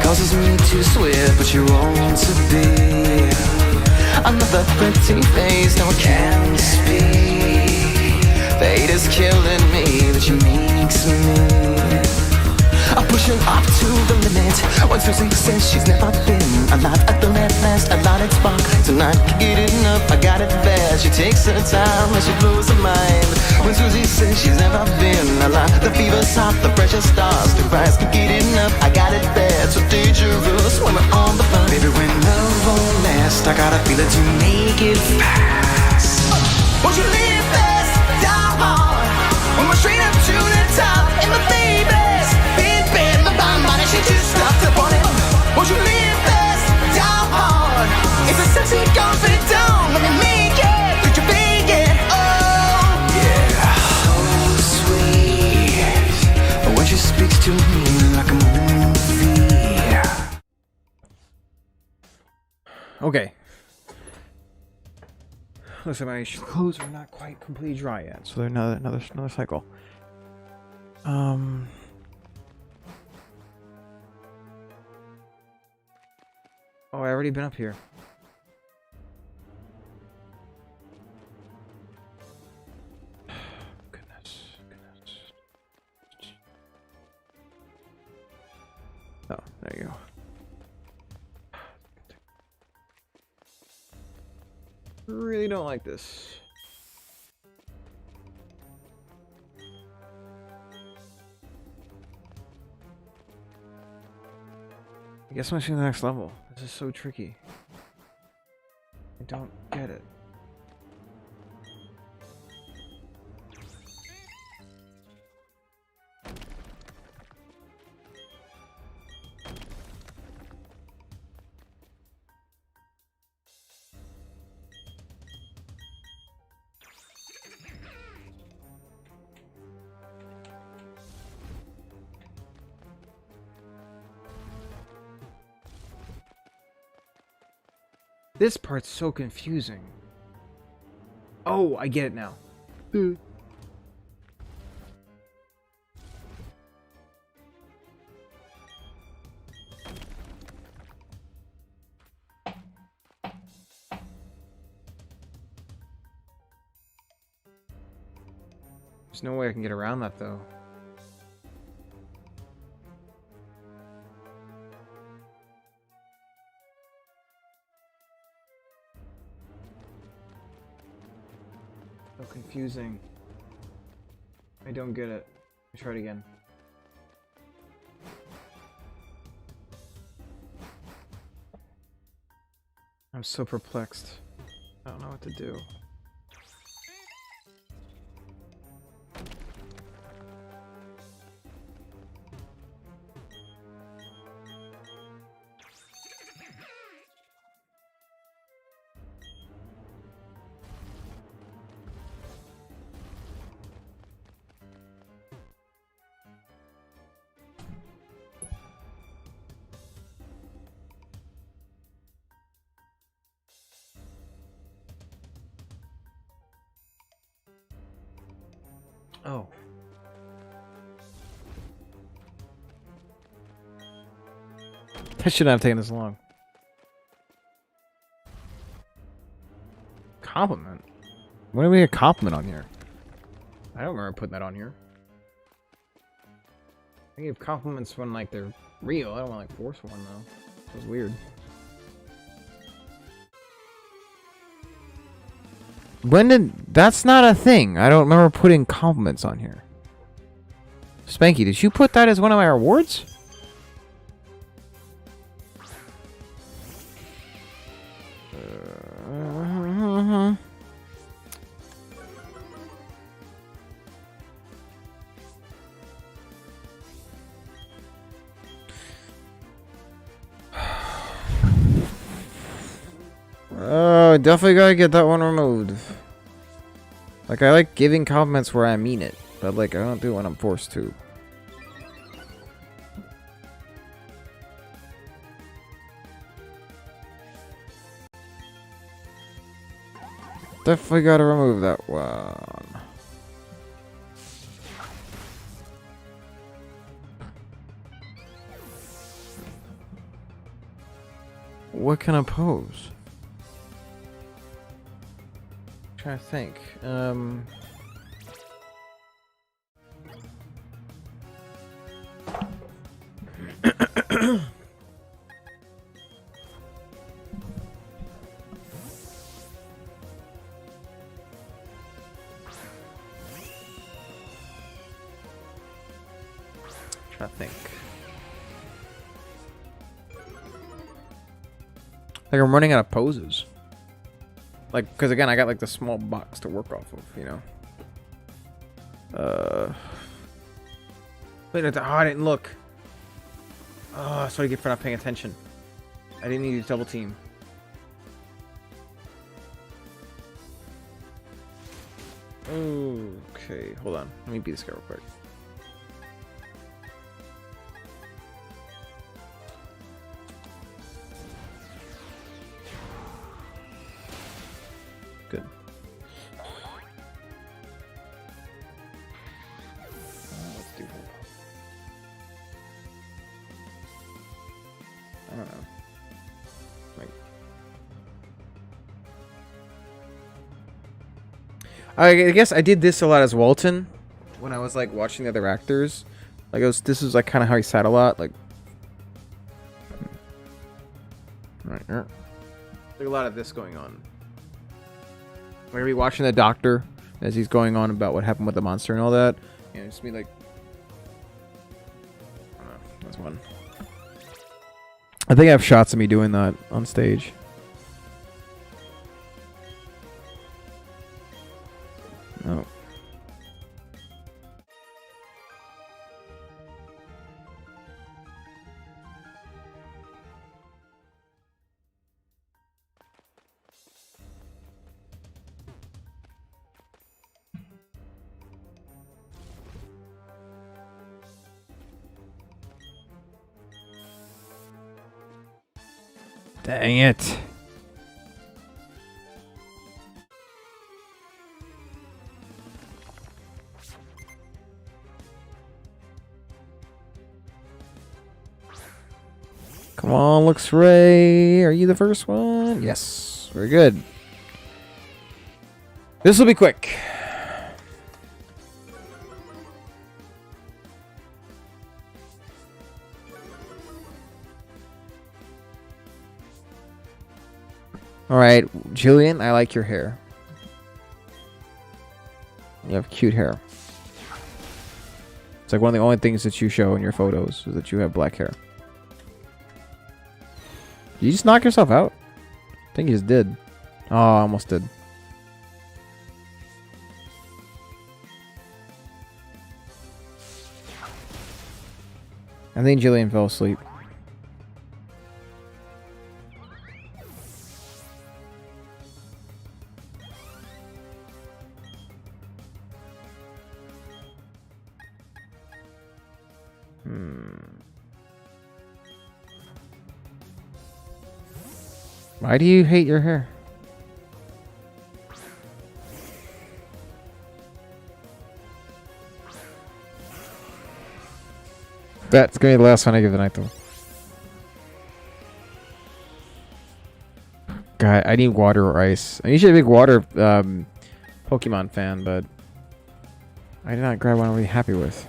Causes me to swear, but you're wrong to be another pretty face. Now I can't speak. Fate is killing me, but she makes me. I'm pushing up to the limit. When Susie says she's never been alive at the last, a lot at spark. Tonight, get it enough, I got it bad. She takes her time and she blows her mind. When Susie says she's never been alive, the fever's hot, the pressure starts to rise. Can't get enough, I got it bad. So dangerous when we're on the phone. Baby, when love won't last, I gotta feel it to make it fast. Won't you live fast, down hard? When we're straight up to the top, and the baby's been bad, my body, she just stopped up on it. Won't you live fast, down hard? It's a sexy comfort down, let me make it, let you make it, oh yeah. So sweet, when she speaks to me like a movie. Okay. Listen, my clothes are not quite completely dry yet, so they're another cycle. Oh, I already been up here. Goodness. Oh, there you go. Really don't like this. I guess I'm going to the next level. This is so tricky. I don't get it. This part's so confusing. Oh, I get it now. There's no way I can get around that, though. So confusing. I don't get it. Let me try it again. I'm so perplexed. I don't know what to do. Oh. That shouldn't have taken this long. Compliment? When did we get a compliment on here? I don't remember putting that on here. I give compliments when, like, they're real. I don't want to, like, force one, though. That was weird. When did... That's not a thing. I don't remember putting compliments on here. Spanky, did you put that as one of my rewards? Oh, definitely gotta get that one removed. Like, I like giving compliments where I mean it, but, like, I don't do it when I'm forced to. Definitely gotta remove that one. What can I pose? Trying to think. Trying to think. Like, I'm running out of poses. Like, because again, I got like the small box to work off of, you know. Wait, oh, I didn't look. Oh, that's what I get for not paying attention. I didn't need to double team. Okay, hold on. Let me beat this guy real quick. Good. Let's do hope. I don't know. Like, I guess I did this a lot as Walton when I was like watching the other actors. Like, this was like kind of how he sat a lot. Like, right here. Like a lot of this going on. We're gonna be watching the doctor as he's going on about what happened with the monster and all that. And just be like, I don't know, that's one. I think I have shots of me doing that on stage. Oh. Dang it. Come on, Lux Ray. Are you the first one? Yes. Very good. This will be quick. Alright, Jillian, I like your hair. You have cute hair. It's like one of the only things that you show in your photos is that you have black hair. You just knock yourself out? I think he just did. Oh, I almost did. I think Jillian fell asleep. Why do you hate your hair? That's gonna be the last one I give the night though. God, I need water or ice. I'm usually a big water Pokemon fan, but I did not grab one I'm really happy with.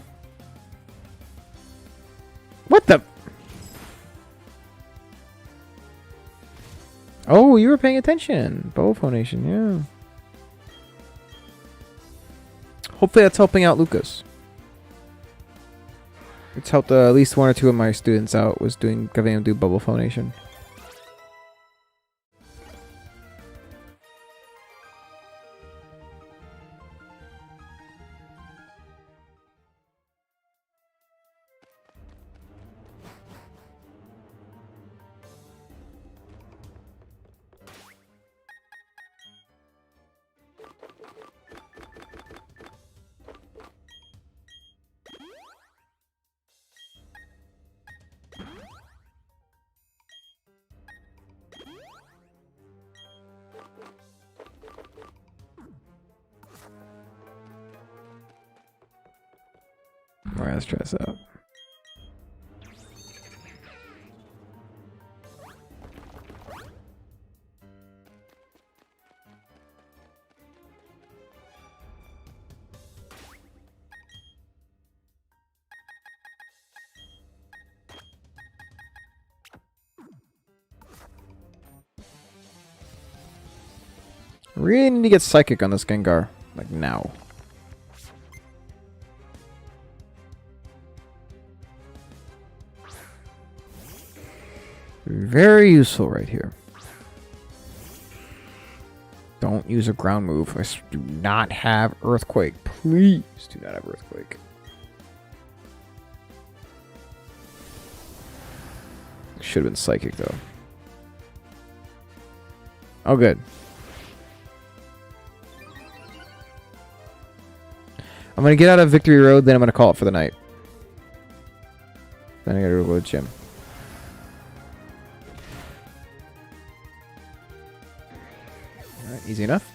What the? Oh, you were paying attention. Bow Phonation, yeah. Hopefully that's helping out Lucas. It's helped at least one or two of my students out, was giving them do bubble phonation. Alright, let's try this out. Really need to get Psychic on this Gengar. Like now. Very useful right here. Don't use a ground move. I do not have Earthquake. Please do not have Earthquake. Should have been Psychic though. Oh, good. I'm gonna get out of Victory Road, then I'm gonna call it for the night. Then I gotta go to the gym. Alright, easy enough.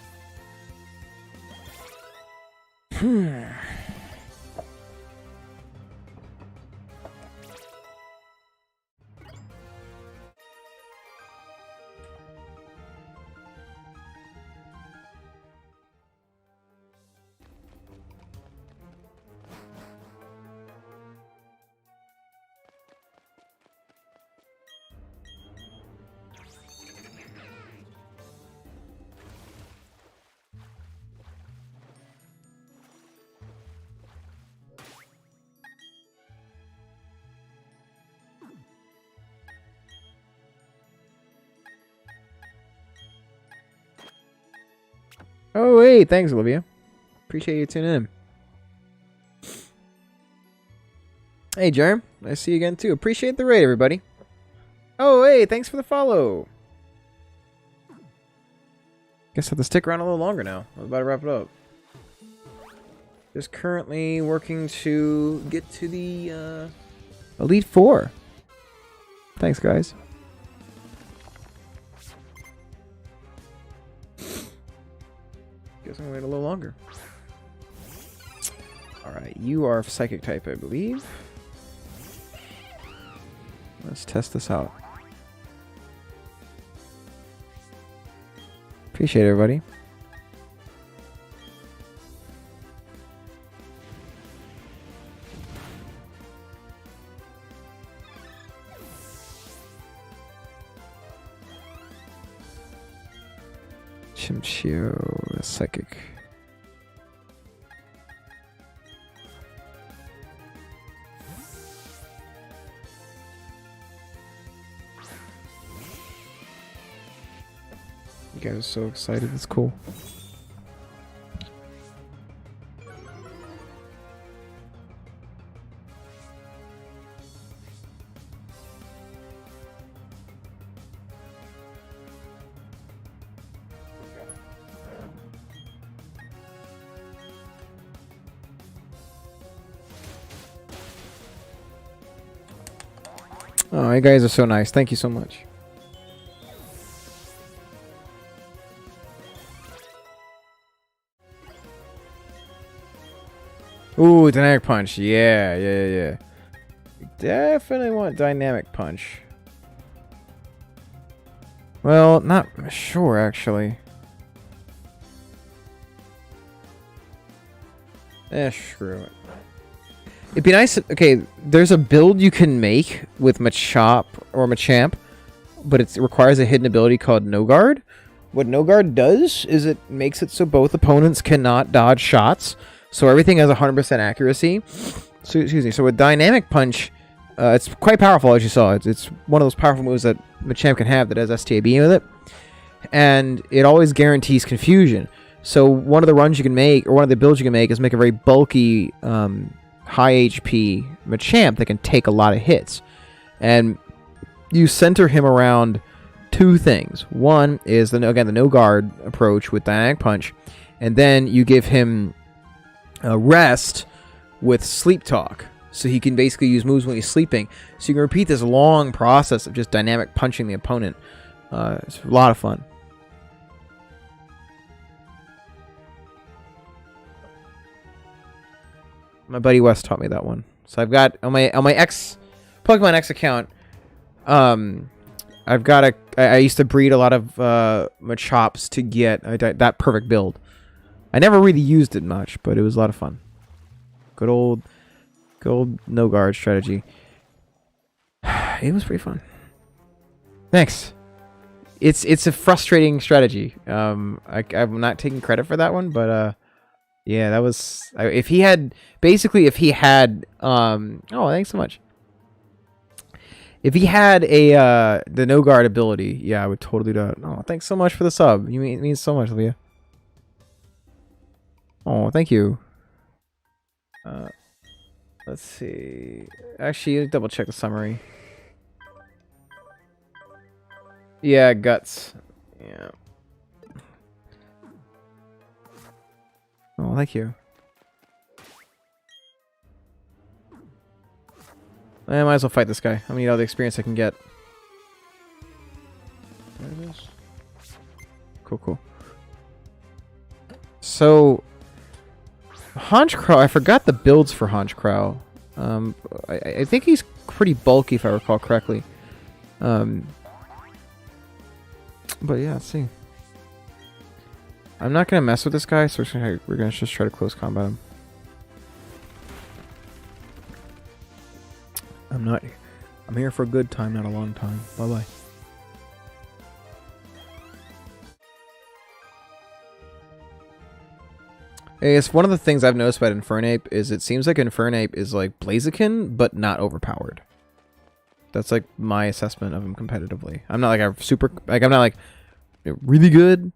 Oh, hey, thanks, Olivia. Appreciate you tuning in. Hey, Jerm. Nice to see you again, too. Appreciate the raid, everybody. Oh, hey, thanks for the follow. Guess I have to stick around a little longer now. I was about to wrap it up. Just currently working to get to the Elite Four. Thanks, guys. Guess I'm gonna wait a little longer. Alright, you are Psychic type, I believe. Let's test this out. Appreciate it, everybody. Chimchio, Psychic. You guys are so excited. It's cool. Oh, you guys are so nice. Thank you so much. Ooh, dynamic punch. Yeah. Definitely want dynamic punch. Well, not sure actually. Screw it. It'd be nice. Okay, there's a build you can make with Machop or Machamp, but it requires a hidden ability called No Guard. What No Guard does is it makes it so both opponents cannot dodge shots, so everything has 100% accuracy. So, excuse me. So with Dynamic Punch, it's quite powerful, as you saw. It's one of those powerful moves that Machamp can have that has STAB with it, and it always guarantees confusion. So one of the runs you can make, or one of the builds you can make, is make a very bulky, high HP Machamp that can take a lot of hits. And you center him around two things. One is, the no guard approach with Dynamic Punch, and then you give him a rest with Sleep Talk. So he can basically use moves when he's sleeping. So you can repeat this long process of just dynamic punching the opponent. It's a lot of fun. My buddy Wes taught me that one. So I've got on my Pokemon X account. I've got I used to breed a lot of Machops to get that perfect build. I never really used it much, but it was a lot of fun. Good old no guard strategy. It was pretty fun. Thanks. It's a frustrating strategy. I'm not taking credit for that one, but yeah, that was if he had oh, thanks so much. If he had the no guard ability, yeah, I would totally do it. Oh, thanks so much for the sub. It means so much, Leah. Oh, thank you. Let's see. Actually, double check the summary. Yeah, guts. Yeah. Oh, thank you. I might as well fight this guy. I'm gonna need all the experience I can get. There it is. Cool. So, Honchkrow, I forgot the builds for Honchkrow. I think he's pretty bulky if I recall correctly. But yeah, let's see. I'm not gonna mess with this guy, so we're gonna just try to close combat him. I'm here for a good time, not a long time. Bye bye. I guess one of the things I've noticed about Infernape is it seems like Infernape is like Blaziken, but not overpowered. That's like my assessment of him competitively. I'm not like I'm not like really good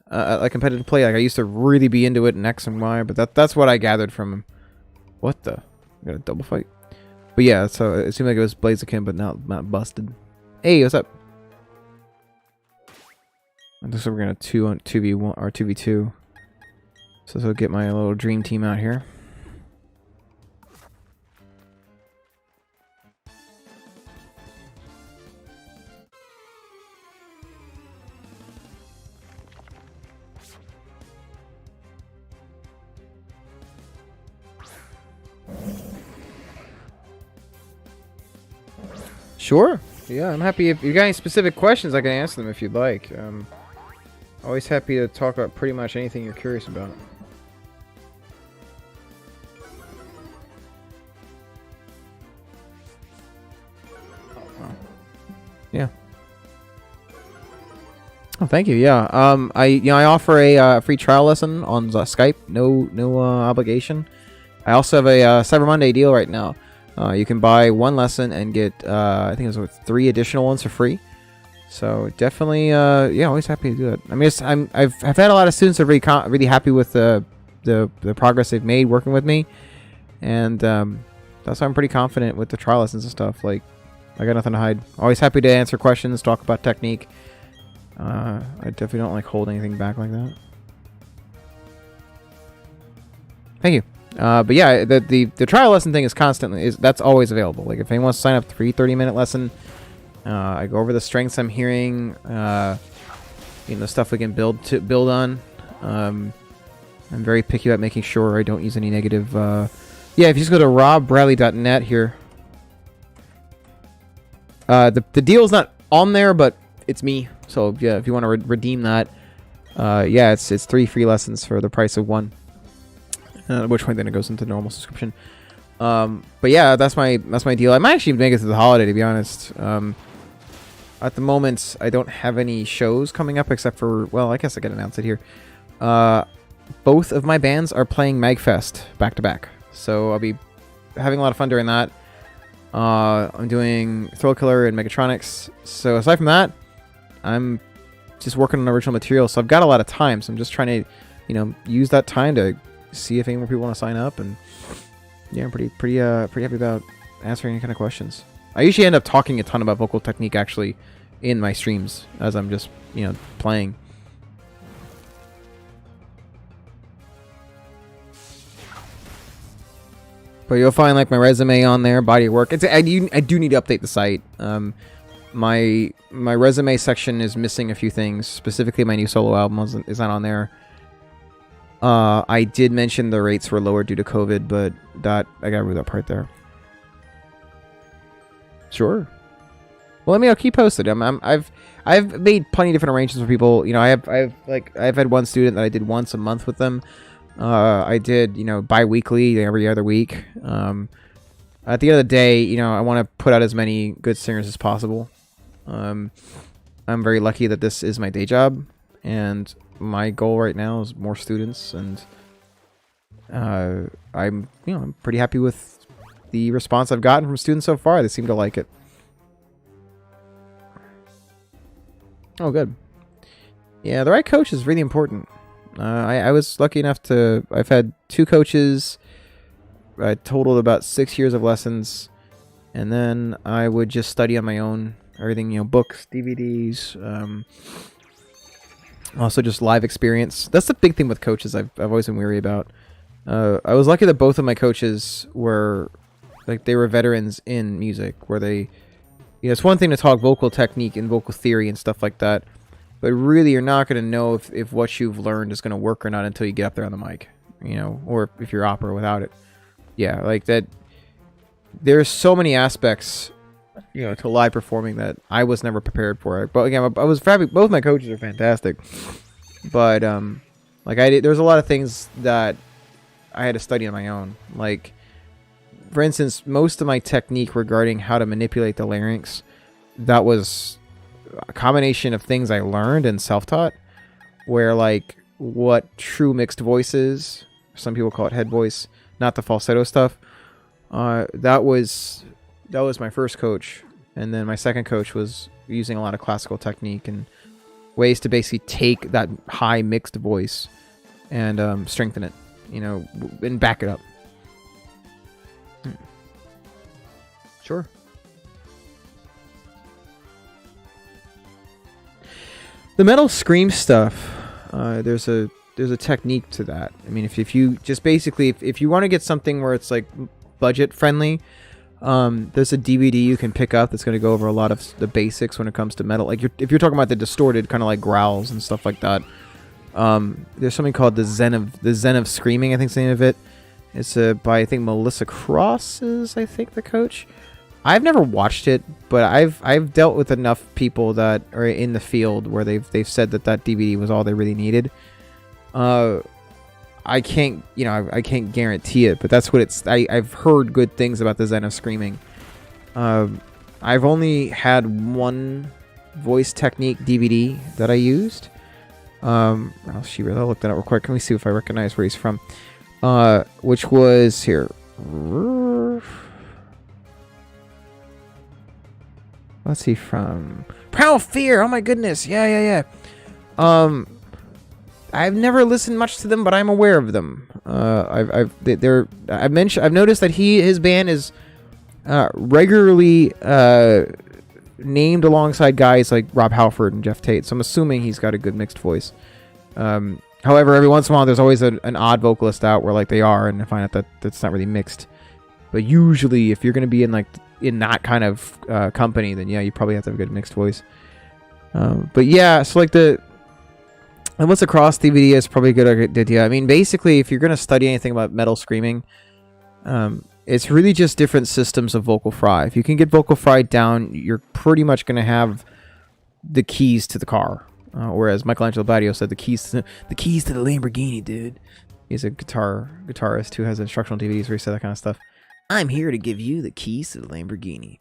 at competitive play. Like I used to really be into it in X and Y, but that's what I gathered from him. What the? I got a double fight. But yeah, so it seemed like it was Blaziken, but not busted. Hey, what's up? Looks like we're gonna 2v1 or 2v2. So I'll get my little dream team out here. Sure. Yeah, I'm happy. If you got any specific questions, I can answer them if you'd like. Always happy to talk about pretty much anything you're curious about. Yeah. Oh, thank you. Yeah. I offer a free trial lesson on Skype. No obligation. I also have a Cyber Monday deal right now. You can buy one lesson and get I think it was 3 additional ones for free. So definitely, yeah, always happy to do it. I mean, I've had a lot of students that are really happy with the progress they've made working with me, and that's why I'm pretty confident with the trial lessons and stuff. Like, I got nothing to hide. Always happy to answer questions, talk about technique. I definitely don't like hold anything back like that. Thank you. But yeah, the trial lesson thing is that's always available. Like, if anyone wants to sign up for free 30-minute lesson, I go over the strengths I'm hearing, stuff we can build on. I'm very picky about making sure I don't use any negative. Yeah, if you just go to robbradley.net here, the deal's not on there, but it's me. So yeah, if you want to redeem that, yeah, it's 3 free lessons for the price of 1. At which point then it goes into normal subscription. But yeah, that's my deal. I might actually make it through the holiday, to be honest. At the moment, I don't have any shows coming up except for, well, I guess I can announce it here. Both of my bands are playing MagFest back to back, so I'll be having a lot of fun during that. I'm doing Thrill Killer and Megatronics. So aside from that, I'm just working on original material. So I've got a lot of time. So I'm just trying to, use that time to see if any more people want to sign up. And yeah, I'm pretty happy about answering any kind of questions. I usually end up talking a ton about vocal technique actually in my streams as I'm just, playing. But you'll find like my resume on there, body of work. I do need to update the site. My resume section is missing a few things. Specifically, my new solo album is not on there. I did mention the rates were lower due to COVID, but I gotta remove that part there. Sure. Well, I'll keep posted. I've made plenty of different arrangements for people. I've had one student that I did once a month with them. I did, bi-weekly, every other week. At the end of the day, I want to put out as many good singers as possible. I'm very lucky that this is my day job, and my goal right now is more students, and I'm pretty happy with the response I've gotten from students so far. They seem to like it. Oh, good. Yeah, the right coach is really important. I was lucky enough I've had 2 coaches. I totaled about 6 years of lessons, and then I would just study on my own. Everything, books, DVDs, also just live experience. That's the big thing with coaches I've always been weary about. I was lucky that both of my coaches were, they were veterans in music, where they, it's one thing to talk vocal technique and vocal theory and stuff like that, but really you're not going to know if what you've learned is going to work or not until you get up there on the mic, or if you're opera without it. Yeah, like that. There's so many aspects, to live performing that I was never prepared for. But again, I was happy. Both my coaches are fantastic, but there's a lot of things that I had to study on my own. Like, for instance, most of my technique regarding how to manipulate the larynx, that was a combination of things I learned and self-taught, where what true mixed voice is. Some people call it head voice, not the falsetto stuff. That was my first coach, and then my second coach was using a lot of classical technique and ways to basically take that high mixed voice and strengthen it, and back it up. Sure. The metal scream stuff, there's a technique to that. I mean, if you just basically, if you want to get something where it's budget friendly, there's a DVD you can pick up that's going to go over a lot of the basics when it comes to metal. If you're talking about the distorted kind of growls and stuff like that, there's something called the Zen of Screaming, I think is the name of it. It's by, I think, Melissa Cross is, I think, the coach. I've never watched it, but I've dealt with enough people that are in the field where they've said that DVD was all they really needed. I can't guarantee it, but that's what it's. I've heard good things about the Zen of Screaming. I've only had one voice technique DVD that I used. I'll look that up real quick. Let me see if I recognize where he's from. Which was here. What's he from? Primal Fear. Oh my goodness. Yeah. I've never listened much to them, but I'm aware of them. I've noticed that his band is regularly named alongside guys like Rob Halford and Jeff Tate. So I'm assuming he's got a good mixed voice. However, every once in a while, there's always an odd vocalist out where like they are, and I find out that that's not really mixed. But usually, if you're going to be in that kind of company, then yeah, you probably have to have a good mixed voice. But yeah, so like and what's across DVD is probably a good idea. I mean, basically, if you're going to study anything about metal screaming, it's really just different systems of vocal fry. If you can get vocal fry down, you're pretty much going to have the keys to the car. Whereas Michelangelo Badio said the keys to the Lamborghini, dude. He's a guitarist who has instructional DVDs where he said that kind of stuff. I'm here to give you the keys to the Lamborghini.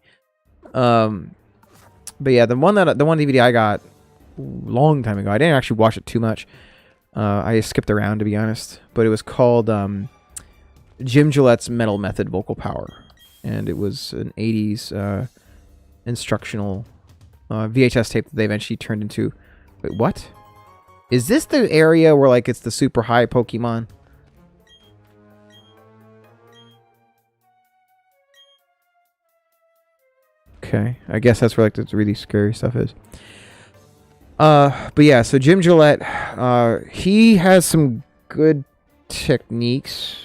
But yeah, the one DVD I got long time ago. I didn't actually watch it too much. I skipped around, to be honest. But it was called Jim Gillette's Metal Method Vocal Power, and it was an 80s instructional VHS tape that they eventually turned into. Wait, what? Is this the area where like it's the super high Pokemon? Okay, I guess that's where like the really scary stuff is. But yeah, so Jim Gillette, he has some good techniques.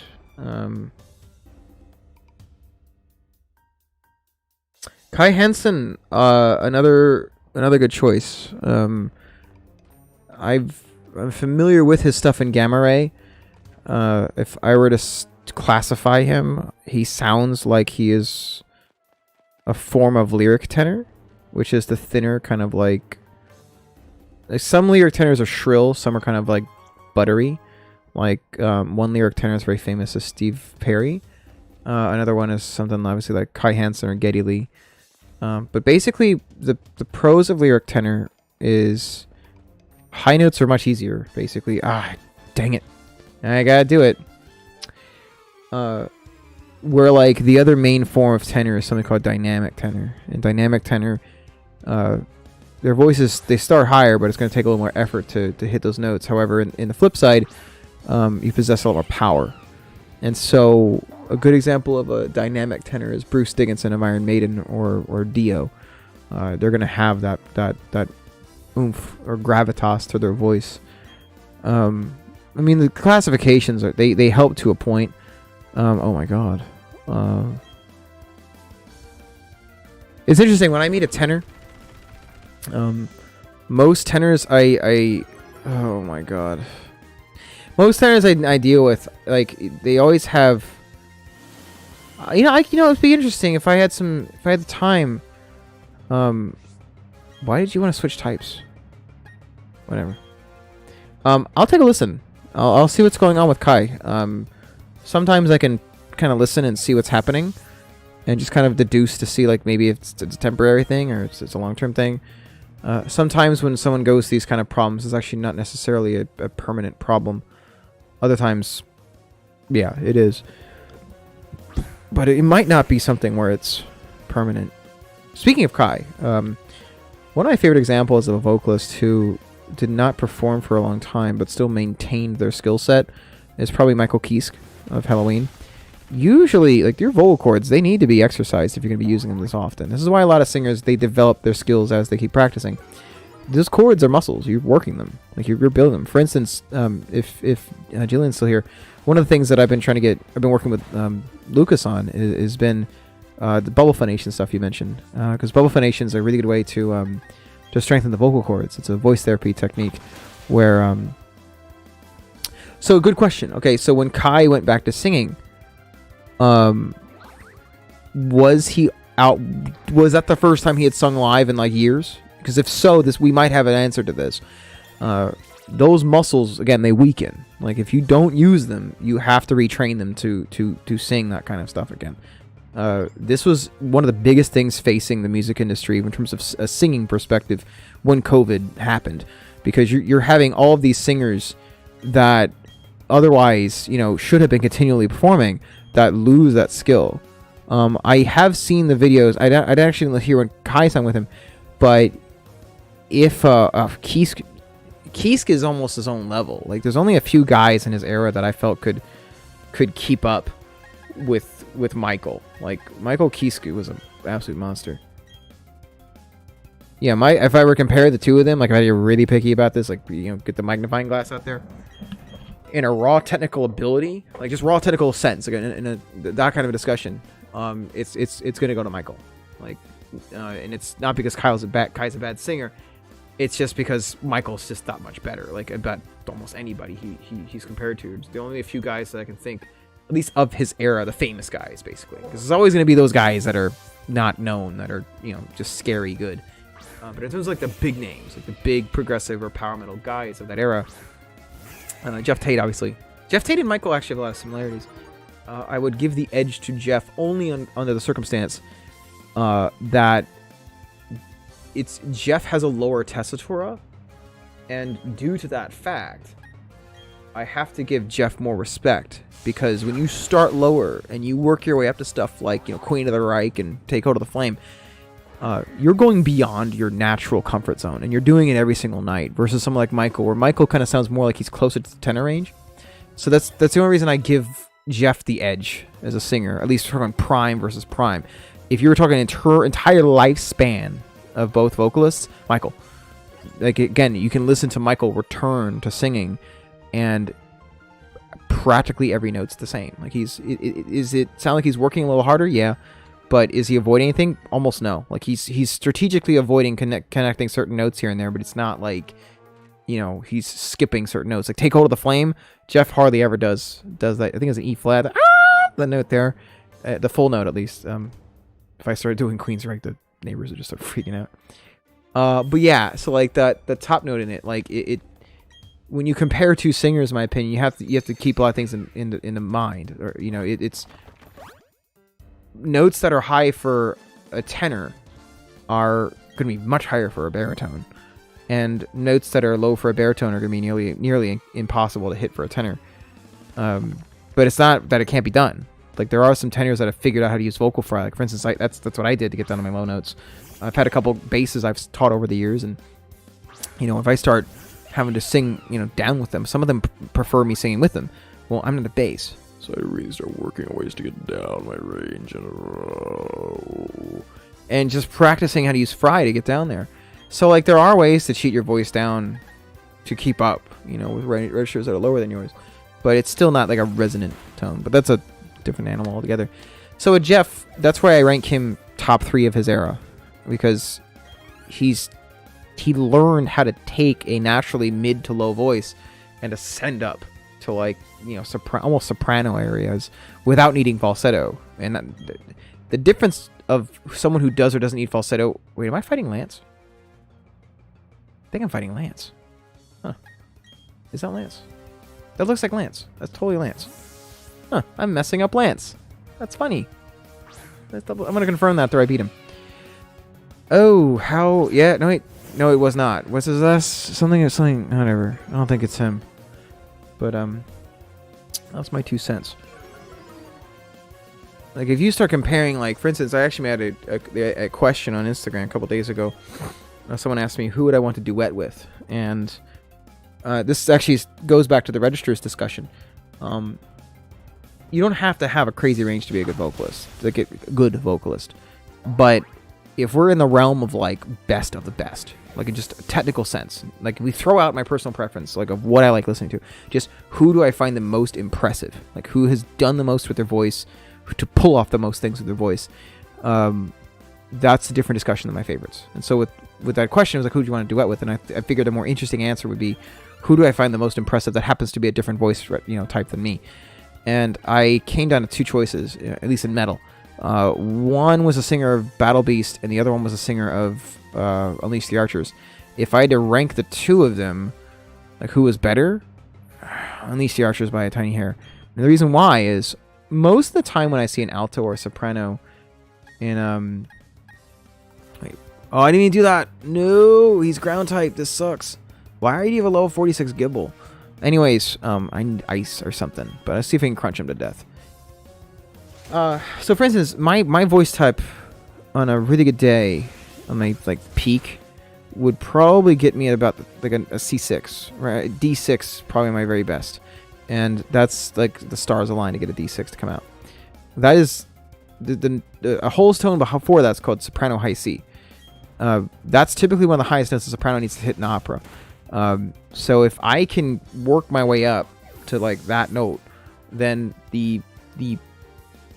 Kai Hansen, another good choice. I'm familiar with his stuff in Gamma Ray. If I were to classify him, he sounds like he is a form of lyric tenor, which is the thinner kind of like some lyric tenors are shrill, some are kind of like buttery. Like one lyric tenor is very famous is Steve Perry. Another one is something obviously like Kai Hansen or Geddy Lee. But basically the pros of lyric tenor is high notes are much easier, basically. Dang it. I gotta do it. Where like the other main form of tenor is something called dynamic tenor. In dynamic tenor, their voices, they start higher, but it's going to take a little more effort to hit those notes. However, in the flip side, you possess a lot more power. And so a good example of a dynamic tenor is Bruce Dickinson of Iron Maiden or Dio. They're going to have that oomph or gravitas to their voice. I mean, the classifications, they help to a point. Oh my god. It's interesting when I meet a tenor. Most tenors oh my god. Most tenors I deal with, like, they always have it'd be interesting if I had the time. Why did you want to switch types? Whatever. I'll take a listen. I'll see what's going on with Kai. Sometimes I can kind of listen and see what's happening and just kind of deduce to see like maybe if it's a temporary thing or it's a long-term thing. Sometimes when someone goes through these kind of problems, it's actually not necessarily a permanent problem. Other times, yeah, it is. But it might not be something where it's permanent. Speaking of Kai, one of my favorite examples of a vocalist who did not perform for a long time but still maintained their skill set is probably Michael Kiske of Helloween. Usually, like, your vocal cords, they need to be exercised if you're going to be using them this often. This is why a lot of singers, they develop their skills as they keep practicing. Those cords are muscles. You're working them. Like, you're building them. For instance, if Jillian's still here, one of the things that I've been working with Lucas on has been the bubble phonation stuff you mentioned. Because bubble phonation is a really good way to strengthen the vocal cords. It's a voice therapy technique where... So, good question. Okay, so when Kai went back to singing, was that the first time he had sung live in like years? Because if so, we might have an answer to this. Those muscles, again, they weaken. Like, if you don't use them, you have to retrain them to sing that kind of stuff again. This was one of the biggest things facing the music industry in terms of a singing perspective when COVID happened, because you're having all of these singers that otherwise, should have been continually performing, that lose that skill. I have seen the videos. I'd actually hear when Kai sang with him, but if Kiske is almost his own level. Like there's only a few guys in his era that I felt could keep up with Michael. Like Michael Kiske was an absolute monster. Yeah, if I were to compare the two of them, like if I were really picky about this, like get the magnifying glass out there. In a raw technical ability, like just raw technical sense, like in that kind of a discussion, it's gonna go to Michael. Like, and it's not because Kai's a bad singer. It's just because Michael's just that much better. Like about almost anybody he's compared to. There's only a few guys that I can think, at least of his era, the famous guys, basically. Because there's always gonna be those guys that are not known, that are just scary good. But in terms of like the big names, like the big progressive or power metal guys of that era, Jeff Tate, obviously. Jeff Tate and Michael actually have a lot of similarities. I would give the edge to Jeff only under the circumstance that Jeff has a lower tessitura, and due to that fact, I have to give Jeff more respect, because when you start lower and you work your way up to stuff like Queen of the Reich and Take Hold of the Flame, you're going beyond your natural comfort zone, and you're doing it every single night, versus someone like Michael, where Michael kind of sounds more like he's closer to the tenor range. So that's the only reason I give Jeff the edge as a singer, at least talking prime versus prime. If you were talking entire lifespan of both vocalists, Michael. Like again, you can listen to Michael return to singing, and practically every note's the same. Like does it sound like he's working a little harder? Yeah. But is he avoiding anything? Almost no. Like he's strategically avoiding connecting certain notes here and there, but it's not like he's skipping certain notes. Like Take Hold of the Flame, Jeff hardly ever does that. I think it's an E flat. The note there, the full note at least. If I started doing Queen's Reich, the neighbors would just start freaking out. But yeah, so like the top note in it, like it when you compare two singers, in my opinion, you have to keep a lot of things in the mind, or it's notes that are high for a tenor are going to be much higher for a baritone, and notes that are low for a baritone are going to be nearly impossible to hit for a tenor. But it's not that it can't be done. Like there are some tenors that have figured out how to use vocal fry. Like for instance, that's what I did to get down to my low notes. I've had a couple basses I've taught over the years, and if I start having to sing down with them, some of them prefer me singing with them. Well, I'm not a bass. So I really start working on ways to get down my range and just practicing how to use fry to get down there. So like there are ways to cheat your voice down to keep up, with registers that are lower than yours, but it's still not like a resonant tone. But that's a different animal altogether. So with Jeff, that's why I rank him top 3 of his era, because he learned how to take a naturally mid to low voice and ascend up to like almost soprano areas without needing falsetto. And the difference of someone who does or doesn't need falsetto. Wait, am I fighting Lance? I think I'm fighting Lance. Huh? Is that Lance? That looks like Lance. That's totally Lance. Huh? I'm messing up Lance. That's funny. I'm gonna confirm that after I beat him. Oh, how? Yeah, no, wait. No, it was not. Was his last something? Whatever. I don't think it's him. But that's my 2 cents. Like if you start comparing, like for instance, I actually made a question on Instagram a couple days ago. Someone asked me who would I want to duet with, and this actually goes back to the registers discussion. You don't have to have a crazy range to be a good vocalist, but if we're in the realm of like best of the best, like in just a technical sense, like we throw out my personal preference, like of what I like listening to, just who do I find the most impressive, like who has done the most with their voice, to pull off the most things with their voice, that's a different discussion than my favorites. And so with that question, I was like, who do you want to duet with? And I figured a more interesting answer would be, who do I find the most impressive that happens to be a different voice type than me? And I came down to 2 choices, at least in metal. One was a singer of Battle Beast, and the other one was a singer of Unleash the Archers. If I had to rank the 2 of them, like who was better, Unleash the Archers by a tiny hair. And the reason why is most of the time when I see an alto or a soprano in wait, oh, I didn't even do that. No, he's ground type. This sucks. Why do you have a level 46 gimbal? Anyways, I need ice or something, but let's see if I can crunch him to death. So for instance, my voice type on a really good day, on my like peak, would probably get me at about like a C6, right? D6 probably my very best, and that's like the stars align to get a D6 to come out. That is a whole tone before that's called soprano high C. That's typically one of the highest notes a soprano needs to hit in opera. So if I can work my way up to like that note, then the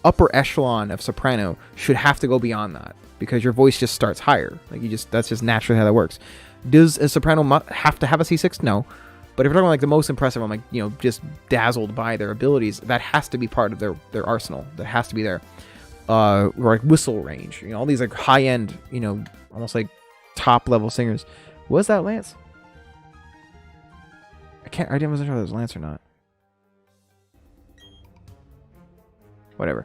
upper echelon of soprano should have to go beyond that, because your voice just starts higher. Like that's just naturally how that works. Does a soprano have to have a C6? No. But if you're talking like the most impressive, I'm like, just dazzled by their abilities, that has to be part of their arsenal. That has to be there. Or like whistle range. All these like high end, almost like top level singers. Was that Lance? I wasn't sure if it was Lance or not. Whatever.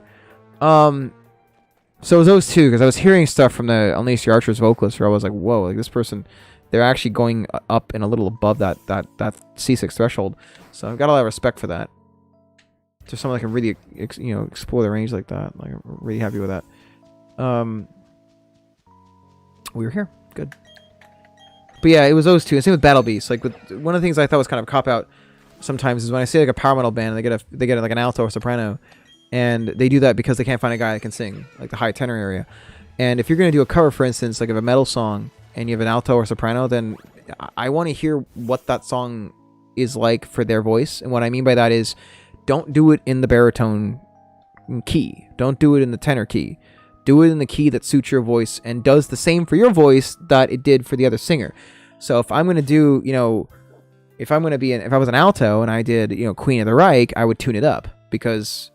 So it was those two, because I was hearing stuff from the Unleash the Archers vocalist where I was like, whoa, like this person, they're actually going up and a little above that C6 threshold. So I've got a lot of respect for that. To someone that can really, explore the range like that. Like, I'm really happy with that. We were here. Good. But yeah, it was those two. And same with Battle Beast. Like, one of the things I thought was kind of a cop-out sometimes is when I see like a power metal band and they get like an alto or soprano, and they do that because they can't find a guy that can sing, like the high tenor area. And if you're going to do a cover, for instance, like of a metal song, and you have an alto or soprano, then I want to hear what that song is like for their voice. And what I mean by that is, don't do it in the baritone key. Don't do it in the tenor key. Do it in the key that suits your voice and does the same for your voice that it did for the other singer. So if I'm going to do, if I was an alto and I did, Queen of the Reich, I would tune it up, because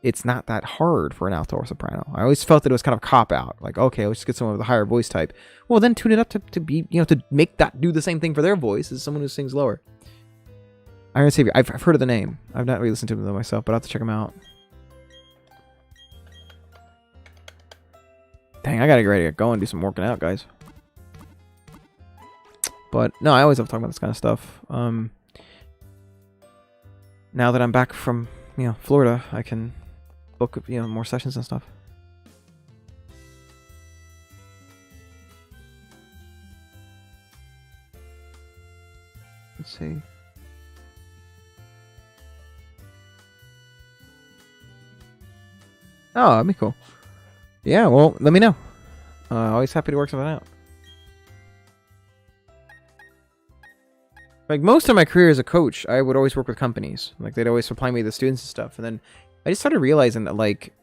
it's not that hard for an alto or soprano. I always felt that it was kind of cop-out. Like, okay, let's just get someone with a higher voice type. Well, then tune it up to be, to make that do the same thing for their voice as someone who sings lower. Iron Savior, I've heard of the name. I've not really listened to them myself, but I'll have to check them out. Dang, I gotta get ready to go and do some working out, guys. But, no, I always love talking about this kind of stuff. Now that I'm back from, Florida, I can book, more sessions and stuff. Let's see. Oh, that'd be cool. Yeah, well, let me know. Always happy to work something out. Like, most of my career as a coach, I would always work with companies. Like, they'd always supply me the students and stuff. And then I just started realizing that, like,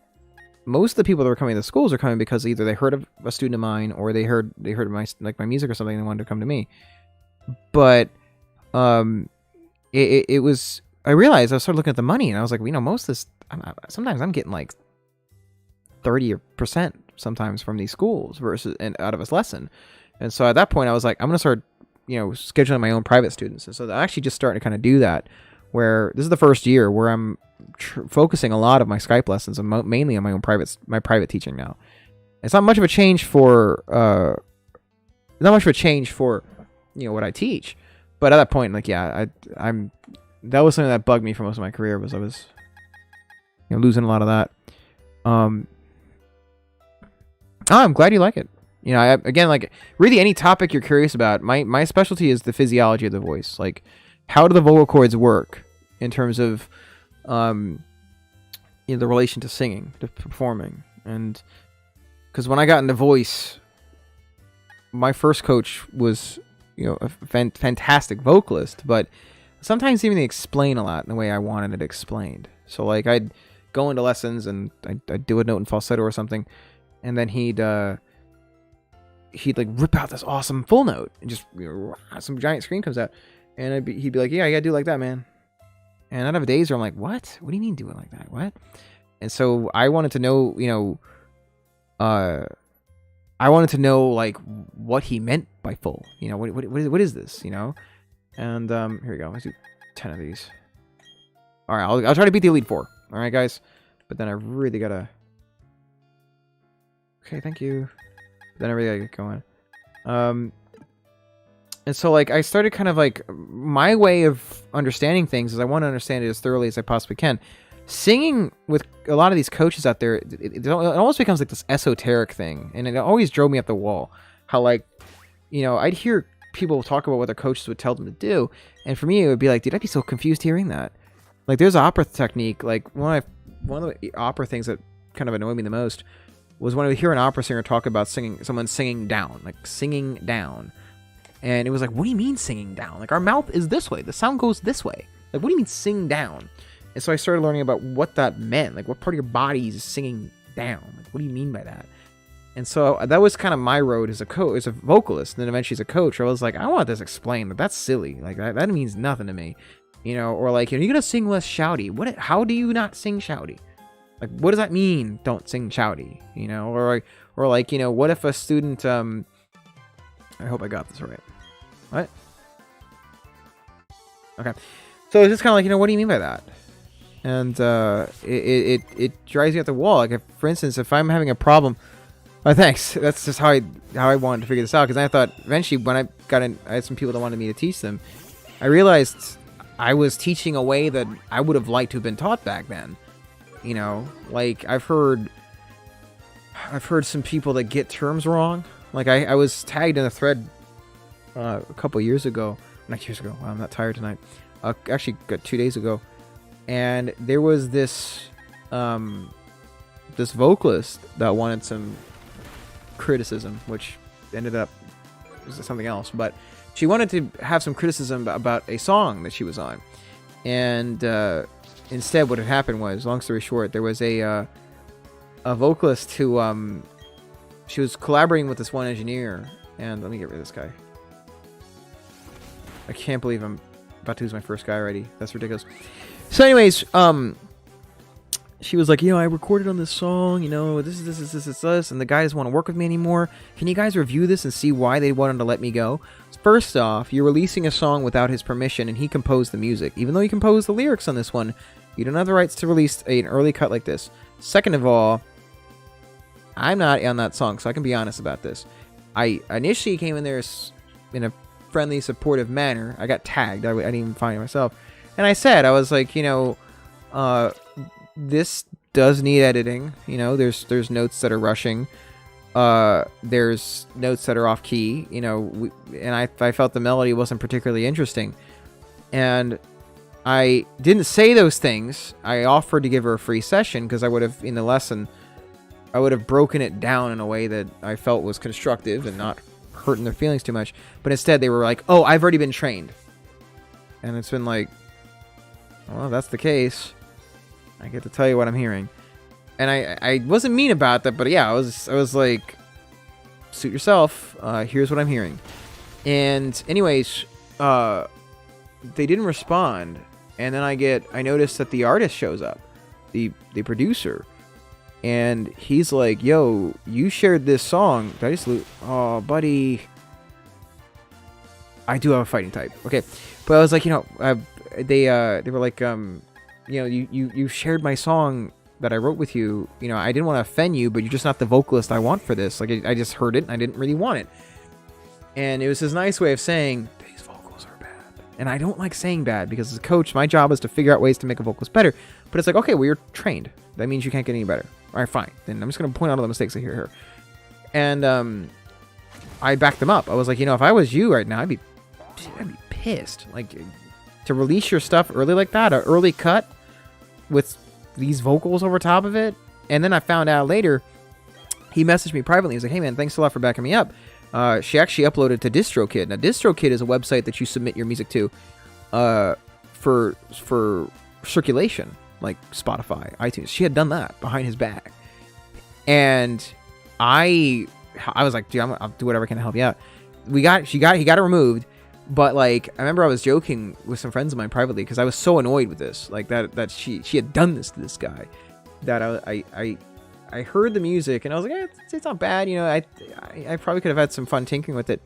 most of the people that were coming to the schools are coming because either they heard of a student of mine, or they heard my music or something, and they wanted to come to me. But it was, I realized, I started looking at the money, and I was like, most of this, sometimes I'm getting like 30% sometimes from these schools versus and out of a lesson. And so at that point I was like, I'm gonna start scheduling my own private students. And so I actually just starting to kind of do that, where this is the first year where I'm focusing a lot of my Skype lessons and mainly on my own private teaching now. It's not much of a change for what I teach, but at that point, like, yeah, I'm that was something that bugged me for most of my career, was I was losing a lot of that. I'm glad you like it. Again, like, really any topic you're curious about, my specialty is the physiology of the voice. Like, how do the vocal cords work in terms of, the relation to singing, to performing. And because when I got into voice, my first coach was, a fantastic vocalist, but sometimes even they explain a lot in the way I wanted it explained. So, like, I'd go into lessons and I'd do a note in falsetto or something, and then he'd like rip out this awesome full note and just some giant scream comes out, and he'd be like, yeah, you gotta do it like that, man. And I'd have days where I'm like, what do you mean do it like that? What? And so I wanted to know, like what he meant by full. What is this? And here we go. Let's do 10 of these. All right, I'll try to beat the Elite Four. All right, guys. But then I really gotta. Okay, thank you. Then I really gotta get going. And so, like, I started kind of like, my way of understanding things is I want to understand it as thoroughly as I possibly can. singing with a lot of these coaches out there, it almost becomes like this esoteric thing, and it always drove me up the wall. How, like, you know, I'd hear people talk about what their coaches would tell them to do, and for me, it would be like, dude, I'd be so confused hearing that. Like, there's opera technique. Like, one of the opera things that kind of annoyed me the most was when I would hear an opera singer talk about someone singing down, like singing down, and it was like, what do you mean singing down? Like, our mouth is this way, the sound goes this way. Like, what do you mean sing down? And so I started learning about what that meant. Like, what part of your body is singing down? Like, what do you mean by that? And so that was kind of my road as a vocalist, and then eventually as a coach. I was like, I want this explained. That's silly. Like, that means nothing to me, you know. Or like, you're gonna sing less shouty. What? How do you not sing shouty? Like, what does that mean? Don't sing shouty, you know? Or like, you know, what if a student? I hope I got this right. What? Okay. So it's just kind of like, you know, what do you mean by that? And it drives you at the wall. Like, if, for instance, if I'm having a problem. Oh, thanks. That's just how I wanted to figure this out, because I thought eventually when I had some people that wanted me to teach them. I realized I was teaching a way that I would have liked to have been taught back then. You know, like I've heard some people that get terms wrong. Like I was tagged in a thread a couple years ago. Not years ago. Wow, I'm not tired tonight. Actually, got 2 days ago, and there was this this vocalist that wanted some criticism, which ended up was something else, but she wanted to have some criticism about a song that she was on, and instead what had happened was, long story short, there was a vocalist who she was collaborating with this one engineer, and let me get rid of this guy. I can't believe I'm about to lose my first guy already. That's ridiculous. So anyways, she was like, you know, I recorded on this song, you know, this, and the guy doesn't want to work with me anymore. Can you guys review this and see why they wanted to let me go? First off, you're releasing a song without his permission, and he composed the music. Even though he composed the lyrics on this one, you don't have the rights to release an early cut like this. Second of all, I'm not on that song, so I can be honest about this. I initially came in there in a friendly, supportive manner. I got tagged. I didn't even find it myself. And I said, I was like, you know, this does need editing. You know, there's notes that are rushing. There's notes that are off key. You know, and I felt the melody wasn't particularly interesting. And I didn't say those things. I offered to give her a free session because I would have, in the lesson, I would have broken it down in a way that I felt was constructive and not hurting their feelings too much. But instead they were like, oh, I've already been trained. And it's been like, well, if that's the case, I get to tell you what I'm hearing. And I wasn't mean about that, but yeah, I was like, suit yourself. Here's what I'm hearing. And anyways, they didn't respond. And then I noticed that the artist shows up, the producer. And he's like, yo, you shared this song. Did I just lose? Oh, buddy. I do have a fighting type. Okay. But I was like, you know, they were like, you know, you shared my song that I wrote with you. You know, I didn't want to offend you, but you're just not the vocalist I want for this. Like, I just heard it and I didn't really want it. And it was his nice way of saying, these vocals are bad. And I don't like saying bad because as a coach, my job is to figure out ways to make a vocalist better. But it's like, okay, well, you're trained. That means you can't get any better. All right, fine. Then I'm just going to point out all the mistakes I hear here. And I backed them up. I was like, you know, if I was you right now, I'd be pissed. Like, to release your stuff early like that, an early cut with these vocals over top of it. And then I found out later, he messaged me privately. He was like, hey, man, thanks a lot for backing me up. She actually uploaded to DistroKid. Now, DistroKid is a website that you submit your music to for circulation, like Spotify, iTunes. She had done that behind his back. And I was like, dude, I'll do whatever I can to help you out. He got it removed. But like, I remember I was joking with some friends of mine privately because I was so annoyed with this, like that she had done this to this guy, that I heard the music and I was like, it's not bad, you know. I probably could have had some fun tinkering with it.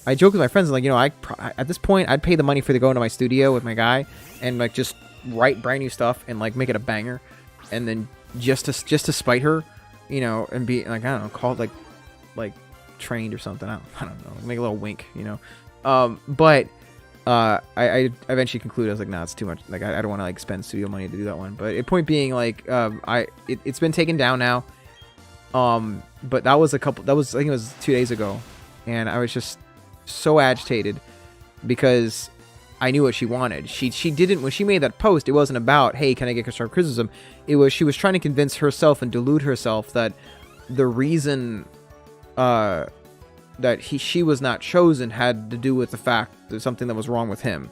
I joked with my friends, like, you know, at this point I'd pay the money for to go into my studio with my guy and like just write brand new stuff and like make it a banger, and then just to spite her, you know, and be like, I don't know, call it like trained or something. I don't know, make a little wink, you know. But I eventually concluded I was like, nah, it's too much. Like I don't want to like spend studio money to do that one. But point being, like it's been taken down now. But that was I think it was 2 days ago, and I was just so agitated because I knew what she wanted. She didn't, when she made that post, it wasn't about, hey, can I get constructive criticism? It was, she was trying to convince herself and delude herself that the reason that she was not chosen had to do with the fact that something that was wrong with him.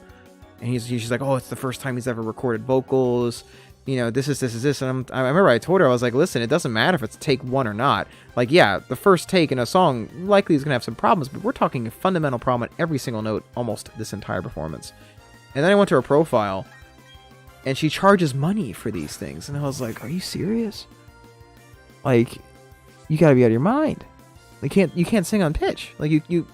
And she's like, oh, it's the first time he's ever recorded vocals. You know, this is this. And I remember I told her, I was like, listen, it doesn't matter if it's take one or not. Like, yeah, the first take in a song likely is going to have some problems, but we're talking a fundamental problem at every single note almost this entire performance. And then I went to her profile, and she charges money for these things. And I was like, are you serious? Like, you got to be out of your mind. You can't sing on pitch. Like, you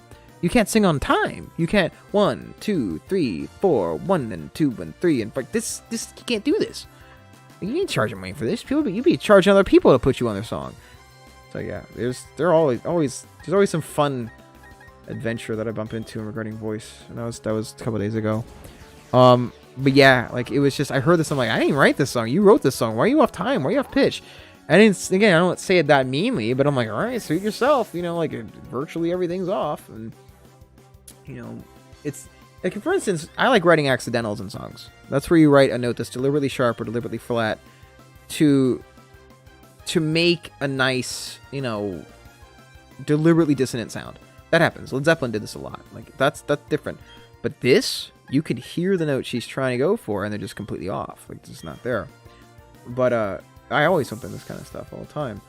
can't sing on time. You can't 1, 2, 3, 4, 1 and 2 and 3 and like this you can't do this. You ain't charging money for this. You'd be charging other people to put you on their song. So yeah, there's always some fun adventure that I bump into regarding voice. And that was a couple days ago. But yeah, like it was just, I heard this, I'm like, I didn't write this song. You wrote this song. Why are you off time? Why are you off pitch? I don't say it that meanly, but I'm like, all right, suit yourself. You know, like virtually everything's off, and you know, it's like, for instance, I like writing accidentals in songs. That's where you write a note that's deliberately sharp or deliberately flat to make a nice, you know, deliberately dissonant sound. That happens. Led Zeppelin did this a lot. Like that's different. But this, you could hear the note she's trying to go for, and they're just completely off. Like it's just not there. But I always bump into this kind of stuff all the time.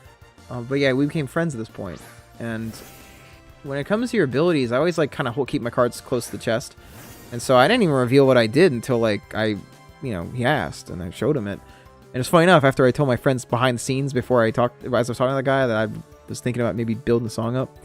But yeah, we became friends at this point. And when it comes to your abilities, I always like kind of keep my cards close to the chest. And so I didn't even reveal what I did until like he asked, and I showed him it. And it's funny enough, after I told my friends behind the scenes as I was talking to the guy that I was thinking about maybe building the song up,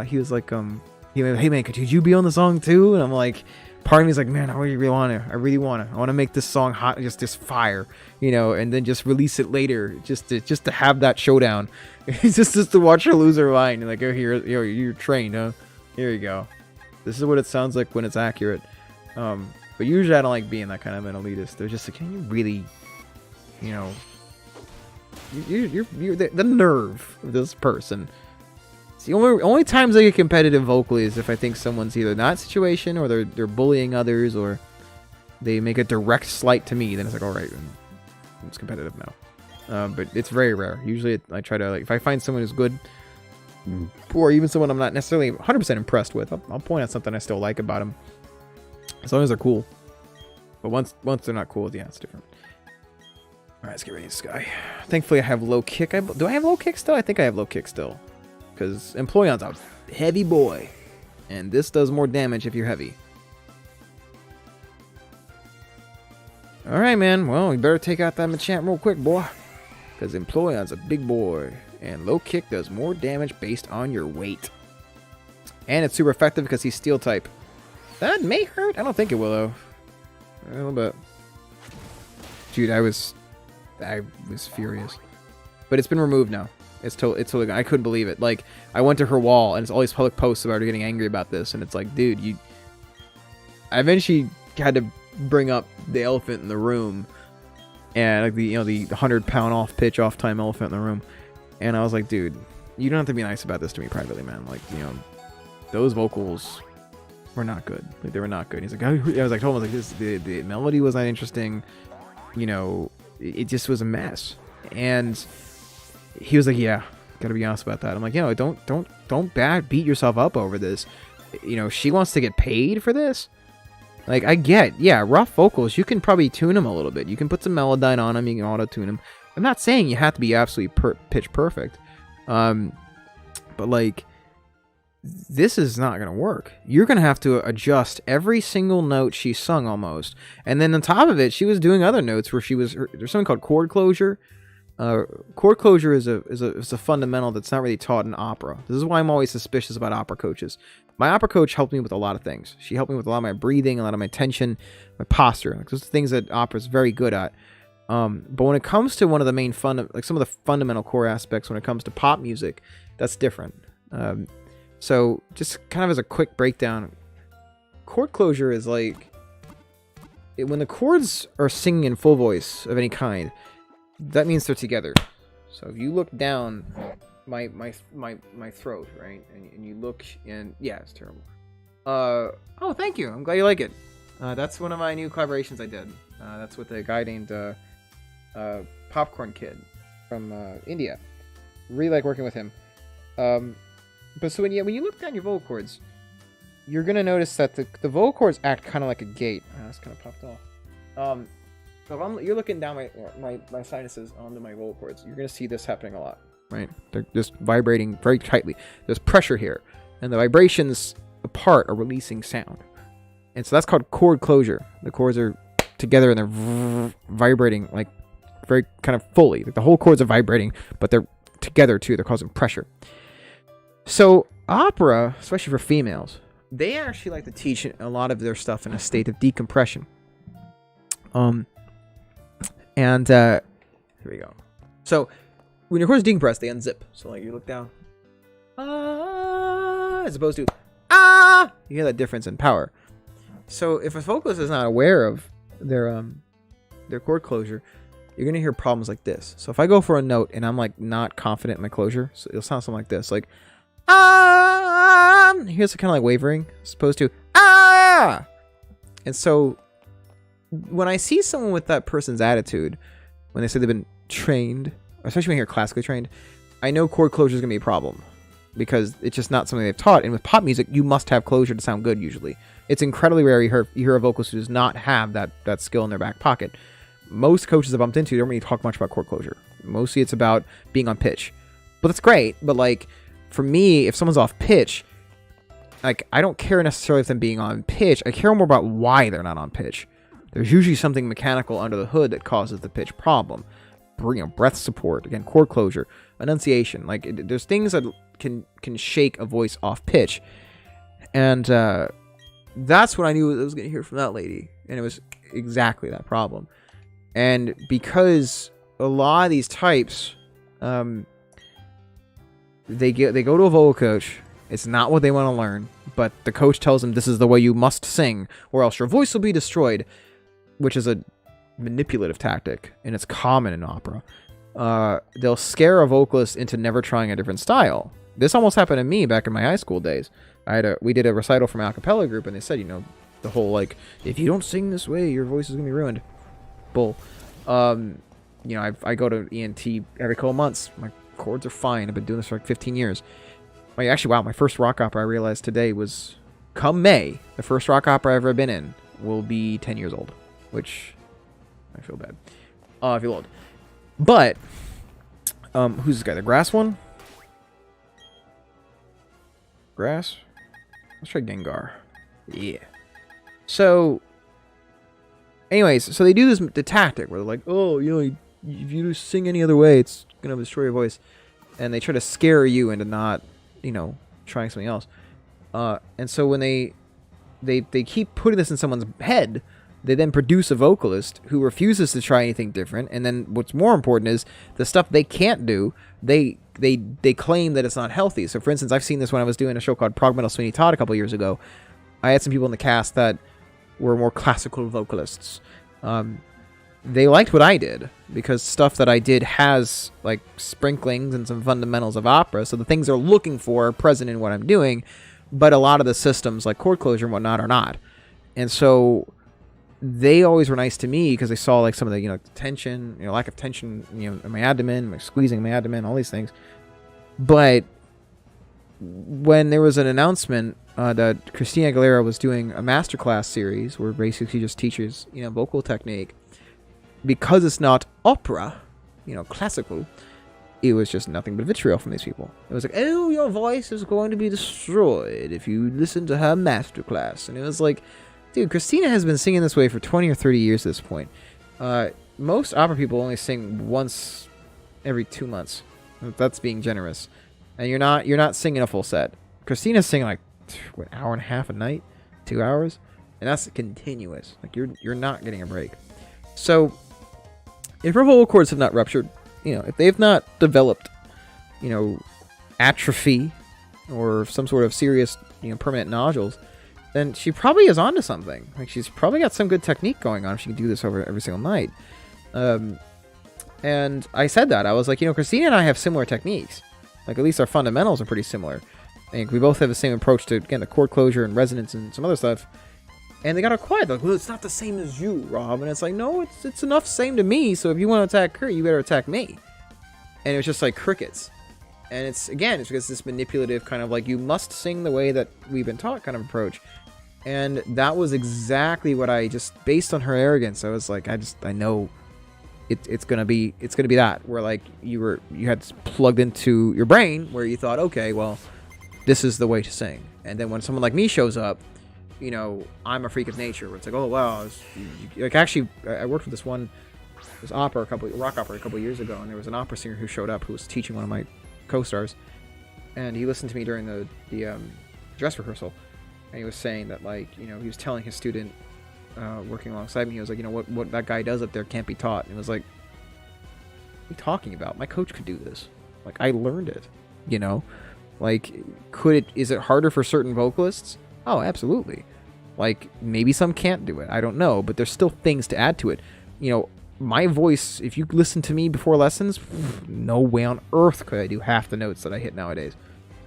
he was like, hey man, could you be on the song too? And I'm like, part of me is like, man, I really want to. I want to make this song hot, just fire, you know, and then just release it later, just to have that showdown. It's just to watch her lose her mind. And like, oh, here, you're trained, huh? Here you go. This is what it sounds like when it's accurate. But usually I don't like being that kind of an elitist. They're just like, can you really, you know, you're the nerve of this person. It's the only times I get competitive vocally is if I think someone's either in that situation or they're bullying others or they make a direct slight to me. Then it's like, all right, it's competitive now. But it's very rare. Usually I try to, like, if I find someone who's good, or even someone I'm not necessarily 100% impressed with, I'll point out something I still like about them, as long as they're cool. But once they're not cool, yeah, it's different. All right, let's get ready to this guy. Thankfully, I have low kick. Do I have low kick still? I think I have low kick still, because Employon's a heavy boy, and this does more damage if you're heavy. All right, man. Well, we better take out that Machamp real quick, boy, because Employon's a big boy. And low kick does more damage based on your weight. And it's super effective because he's steel type. That may hurt. I don't think it will, though. A little bit. Dude, I was furious. But it's been removed now. It's totally gone. I couldn't believe it. Like, I went to her wall, and it's all these public posts about her getting angry about this. And it's like, dude, I eventually had to bring up the elephant in the room. And like the 100-pound off pitch, off time elephant in the room. And I was like, dude, you don't have to be nice about this to me privately, man. Like, you know, those vocals were not good. Like, they were not good. He's like, I was like, told him, I was like, the melody was not interesting. You know, it just was a mess. And he was like, yeah, gotta be honest about that. I'm like, you know, don't beat yourself up over this. You know, she wants to get paid for this. Like, I get, yeah, rough vocals, you can probably tune them a little bit. You can put some Melodyne on them, you can auto-tune them. I'm not saying you have to be absolutely pitch perfect. But, like, this is not going to work. You're going to have to adjust every single note she sung almost. And then on top of it, she was doing other notes where there's something called chord closure. Chord closure is a fundamental that's not really taught in opera. This is why I'm always suspicious about opera coaches. My opera coach helped me with a lot of things. She helped me with a lot of my breathing, a lot of my tension, my posture. Like, those are things that opera is very good at. But when it comes to one of the main some of the fundamental core aspects when it comes to pop music, that's different. So just kind of as a quick breakdown, chord closure is like when the chords are singing in full voice of any kind, that means they're together. So if you look down my throat, right, and you look and yeah, it's terrible. Oh, thank you. I'm glad you like it. That's one of my new collaborations I did. That's with a guy named Popcorn Kid from India. Really like working with him. But so when you look down your vocal cords, you're gonna notice that the vocal cords act kind of like a gate. That's kind of popped off. So if you're looking down my sinuses onto my vocal cords, you're gonna see this happening a lot, right? They're just vibrating very tightly. There's pressure here, and the vibrations apart are releasing sound, and so that's called chord closure. The chords are together and they're vibrating like very kind of fully. Like the whole chords are vibrating, but they're together too. They're causing pressure. So opera, especially for females, they actually like to teach a lot of their stuff in a state of decompression. Here we go. So when your chords decompress, they unzip. So like you look down, as opposed to you hear that difference in power. So if a vocalist is not aware of their chord closure, you're gonna hear problems like this. So if I go for a note and I'm like not confident in my closure, so it'll sound something like this, like here's the kind of like wavering, as opposed to And so when I see someone with that person's attitude, when they say they've been trained, especially when you're classically trained, I know chord closure is gonna be a problem because it's just not something they've taught. And with pop music, you must have closure to sound good. Usually, it's incredibly rare you hear a vocalist who does not have that skill in their back pocket. Most coaches I've bumped into don't really talk much about chord closure. Mostly it's about being on pitch. But that's great. But like for me, if someone's off pitch, like I don't care necessarily if them being on pitch. I care more about why they're not on pitch. There's usually something mechanical under the hood that causes the pitch problem. Breath support, again, chord closure, enunciation. Like there's things that can shake a voice off pitch. And that's what I knew I was going to hear from that lady. And it was exactly that problem. And because a lot of these types, they go to a vocal coach. It's not what they want to learn, but the coach tells them this is the way you must sing, or else your voice will be destroyed, which is a manipulative tactic, and it's common in opera. They'll scare a vocalist into never trying a different style. This almost happened to me back in my high school days. We did a recital from an a cappella group, and they said, the whole like, if you don't sing this way, your voice is gonna be ruined. Bull. I go to ENT every couple months. My chords are fine. I've been doing this for like 15 years. My first rock opera I realized today was, come May, the first rock opera I've ever been in will be 10 years old, which I feel bad. I feel old. But, who's this guy? The Grass one? Grass? Let's try Gengar. Yeah. So, anyways, so they do the tactic where they're like, oh, if you just sing any other way, it's gonna destroy your voice, and they try to scare you into not, trying something else. And so when they keep putting this in someone's head, they then produce a vocalist who refuses to try anything different. And then what's more important is the stuff they can't do, they claim that it's not healthy. So for instance, I've seen this when I was doing a show called Prog Metal Sweeney Todd a couple years ago. I had some people in the cast that were more classical vocalists. They liked what I did because stuff that I did has like sprinklings and some fundamentals of opera. So the things they're looking for are present in what I'm doing, but a lot of the systems like chord closure and whatnot are not. And so they always were nice to me because they saw like some of the, tension, lack of tension, in my abdomen, my squeezing my abdomen, all these things. But when there was an announcement that Christina Aguilera was doing a masterclass series where basically she just teaches, vocal technique, because it's not opera, classical, it was just nothing but vitriol from these people. It was like, oh, your voice is going to be destroyed if you listen to her masterclass. And it was like, dude, Christina has been singing this way for 20 or 30 years at this point. Most opera people only sing once every 2 months. That's being generous. And you're not singing a full set. Christina's singing like an hour and a half a night, 2 hours, and that's continuous. Like you're not getting a break. So if your vocal cords have not ruptured, if they've not developed, atrophy or some sort of serious, permanent nodules, then she probably is onto something. Like, she's probably got some good technique going on if she can do this over every single night. And I said that. I was like, you know, Christina and I have similar techniques. Like, at least our fundamentals are pretty similar. I think we both have the same approach to, again, the chord closure and resonance and some other stuff. And they got all quiet. They're like, well, it's not the same as you, Rob. And it's like, no, it's enough same to me. So if you want to attack her, you better attack me. And it was just like crickets. And it's, again, it's because this manipulative kind of like, you must sing the way that we've been taught kind of approach. And that was exactly what I just, based on her arrogance, I was like, I know it's gonna be that, where like you had plugged into your brain where you thought, okay, well, this is the way to sing. And then when someone like me shows up, you know, I'm a freak of nature, where it's like, oh wow, like actually, I worked with this rock opera a couple years ago, and there was an opera singer who showed up who was teaching one of my co-stars, and he listened to me during the dress rehearsal, and he was saying that, like, you know, he was telling his student working alongside me, he was like, you know, what that guy does up there can't be taught. And it was like, what are you talking about? My coach could do this. Like, I learned it, you know? Like, is it harder for certain vocalists? Oh, absolutely. Like, maybe some can't do it. I don't know, but there's still things to add to it. You know, my voice, if you listen to me before lessons, no way on earth could I do half the notes that I hit nowadays.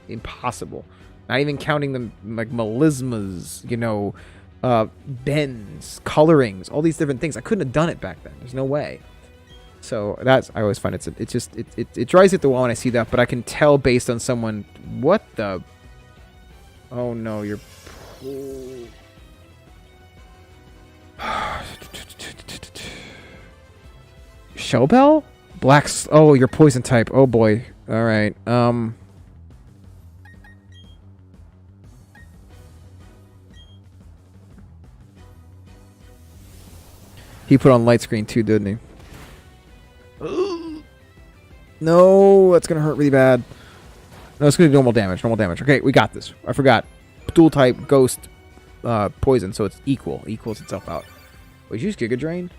Impossible. Not even counting them, like, melismas, you know, bends, colorings, all these different things. I couldn't have done it back then. There's no way. So that's, I always find it drives it the wall when I see that, but I can tell based on someone, what the, oh no, you're, Shellbell? Oh, you're poison type. Oh boy. All right. He put on light screen too, didn't he? No, that's gonna hurt really bad. No, it's gonna do normal damage. Okay, we got this. I forgot. Dual type, ghost, poison, so it's equals itself out. Wait, did you use Giga Drain?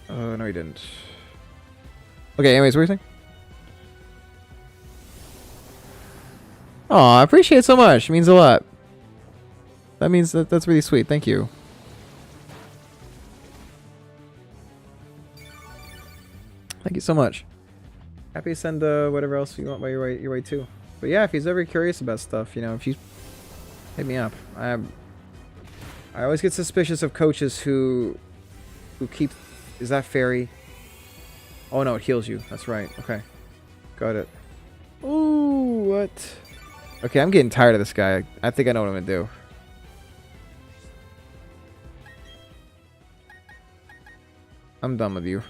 No, he didn't. Okay, anyways, what were you saying? Oh, I appreciate it so much. It means a lot. That means that's really sweet. Thank you. Thank you so much. Happy to send whatever else you want by your way too. But yeah, if he's ever curious about stuff, you know, if you hit me up. I always get suspicious of coaches who keep. Is that fairy? Oh no, it heals you. That's right. Okay, got it. Ooh, what? Okay, I'm getting tired of this guy. I think I know what I'm gonna do. I'm done with you.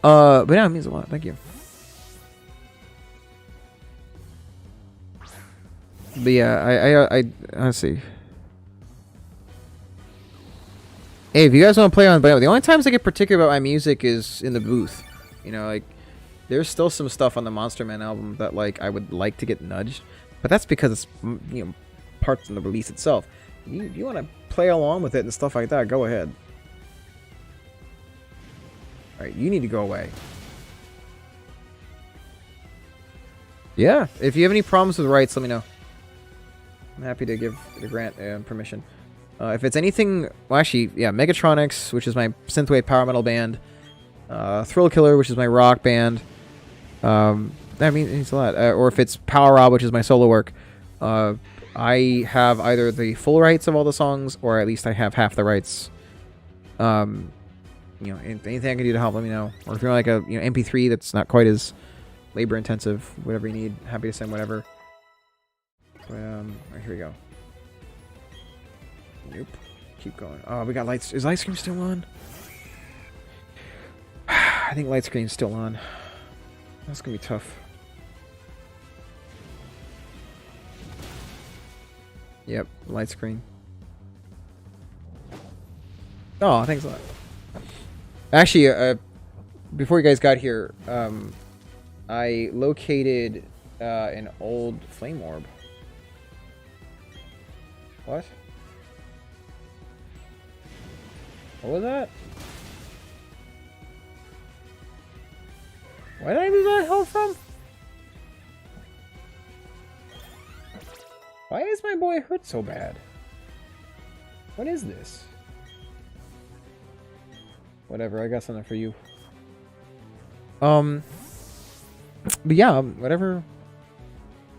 But yeah, it means a lot. Thank you. But yeah, I let's see. Hey, if you guys want to play on, but the only times I get particular about my music is in the booth. You know, like, there's still some stuff on the Monster Man album that, like, I would like to get nudged, but that's because it's, you know, parts in the release itself. If you want to play along with it and stuff like that, go ahead. Alright, you need to go away. Yeah, if you have any problems with rights, let me know. I'm happy to grant permission. If it's anything, well, actually, yeah, Megatronics, which is my synthwave power metal band, Thrill Killer, which is my rock band. That means a lot. Or if it's Power Rob, which is my solo work, I have either the full rights of all the songs, or at least I have half the rights. You know, anything I can do to help, let me know. Or if you're like a MP3 that's not quite as labor intensive, whatever you need, happy to send whatever. Right, here we go. Nope. Keep going. Oh, we got lights. Is light screen still on? I think light screen's still on. That's gonna be tough. Yep, light screen. Oh, thanks a lot. Actually, before you guys got here, I located an old flame orb. What? What was that? Where did I lose that health from? Why is my boy hurt so bad? What is this? Whatever, I got something for you. But yeah, whatever.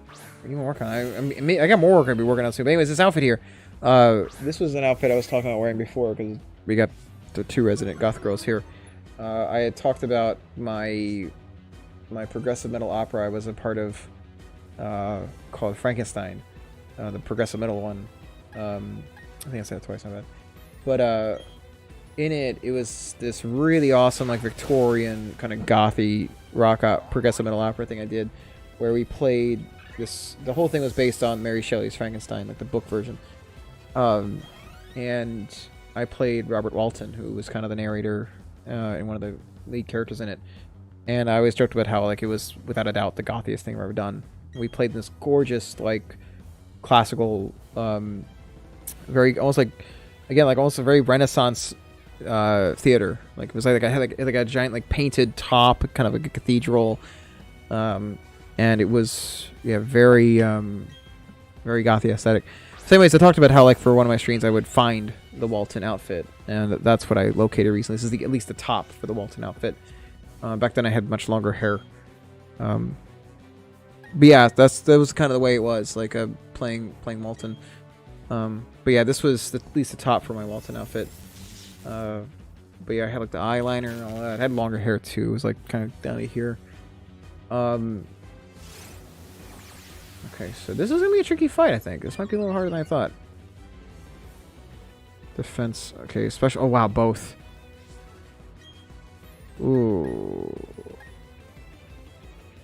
What are you working on? I got more work I'll be working on soon. But anyways, this outfit here. This was an outfit I was talking about wearing before because we got the 2 resident goth girls here. I had talked about my progressive metal opera I was a part of, called Frankenstein, the progressive metal one. I think I said it twice, not bad. But in it, it was this really awesome, like Victorian kind of gothy rock progressive metal opera thing I did, where we played this. The whole thing was based on Mary Shelley's Frankenstein, like the book version. And I played Robert Walton, who was kind of the narrator and one of the lead characters in it. And I always joked about how like it was without a doubt the gothiest thing I've ever done. We played this gorgeous like classical, very almost like again like almost a very Renaissance theater. Like it was like I had like a giant like painted top, kind of like a cathedral, and it was very very gothy aesthetic. So anyways, I talked about how like for one of my streams I would find the Walton outfit, and that's what I located recently. This is at least the top for the Walton outfit. Back then I had much longer hair. But yeah, that was kind of the way it was, like playing Walton. But yeah, this was at least the top for my Walton outfit. But yeah, I had like the eyeliner and all that. I had longer hair too. It was like kind of down to here. Okay, so this is gonna be a tricky fight, I think. This might be a little harder than I thought. Defense. Okay, special. Oh wow, both. Ooh.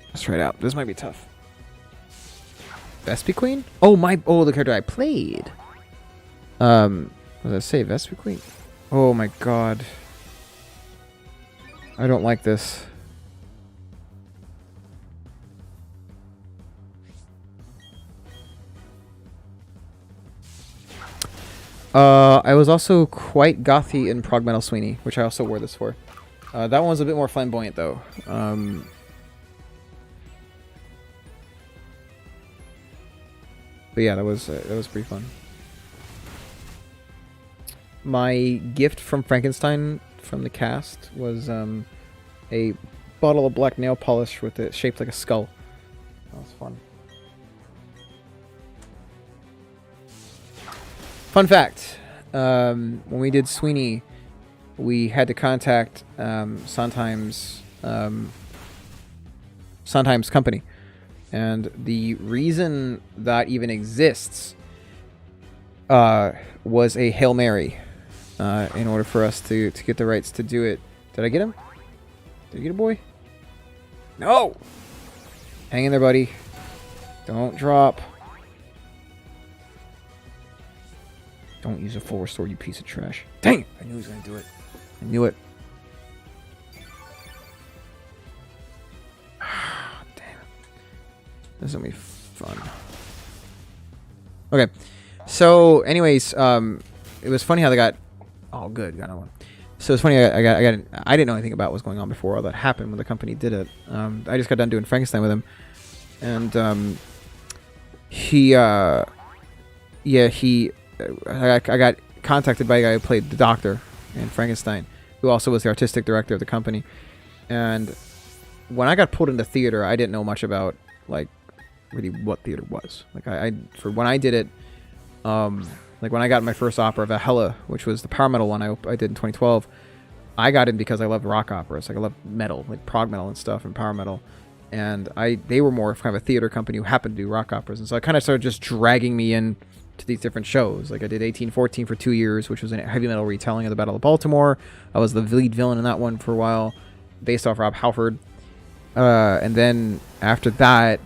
Let's try it out. This might be tough. Vespi Queen? Oh the character I played. What did I say? Vespi Queen? Oh my god. I don't like this. I was also quite gothy in Prog Metal Sweeney, which I also wore this for. That one was a bit more flamboyant though. But yeah, that was pretty fun. My gift from Frankenstein from the cast was a bottle of black nail polish with it shaped like a skull. That was fun. Fun fact: when we did Sweeney, we had to contact Sondheim's company. And the reason that even exists was a Hail Mary in order for us to get the rights to do it. Did I get him? Did I get a boy? No! Hang in there, buddy. Don't drop. Don't use a full restore, you piece of trash. Dang! I knew he was going to do it. I knew it. This is gonna be fun. Okay, so anyways, it was funny how they got. Oh, good, got another one. So it's funny. I didn't know anything about what was going on before all that happened when the company did it. I just got done doing Frankenstein with him, and I got contacted by a guy who played the Doctor in Frankenstein, who also was the artistic director of the company. And when I got pulled into theater, I didn't know much about like really what theater was. Like for when I did it, like when I got my first opera, Valhalla, which was the power metal one I did in 2012, I got in because I loved rock operas. Like I loved metal, like prog metal and stuff, and power metal. And they were more kind of a theater company who happened to do rock operas. And so I kind of started just dragging me in to these different shows. Like I did 1814 for 2 years, which was a heavy metal retelling of the Battle of Baltimore. I was the lead villain in that one for a while, based off Rob Halford. And then after that,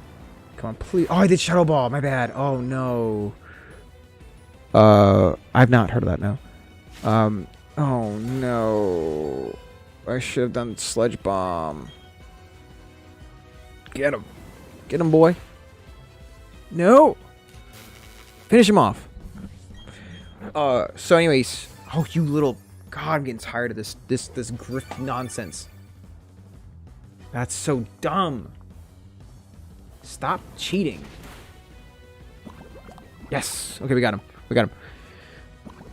oh, I did Shadow Ball. My bad. Oh no. I've not heard of that now. Oh no. I should have done Sledge Bomb. Get him. Get him, boy. No. Finish him off. So anyways. Oh, you little... God, I'm getting tired of this grift nonsense. That's so dumb. Stop cheating. Yes. Okay, we got him. We got him.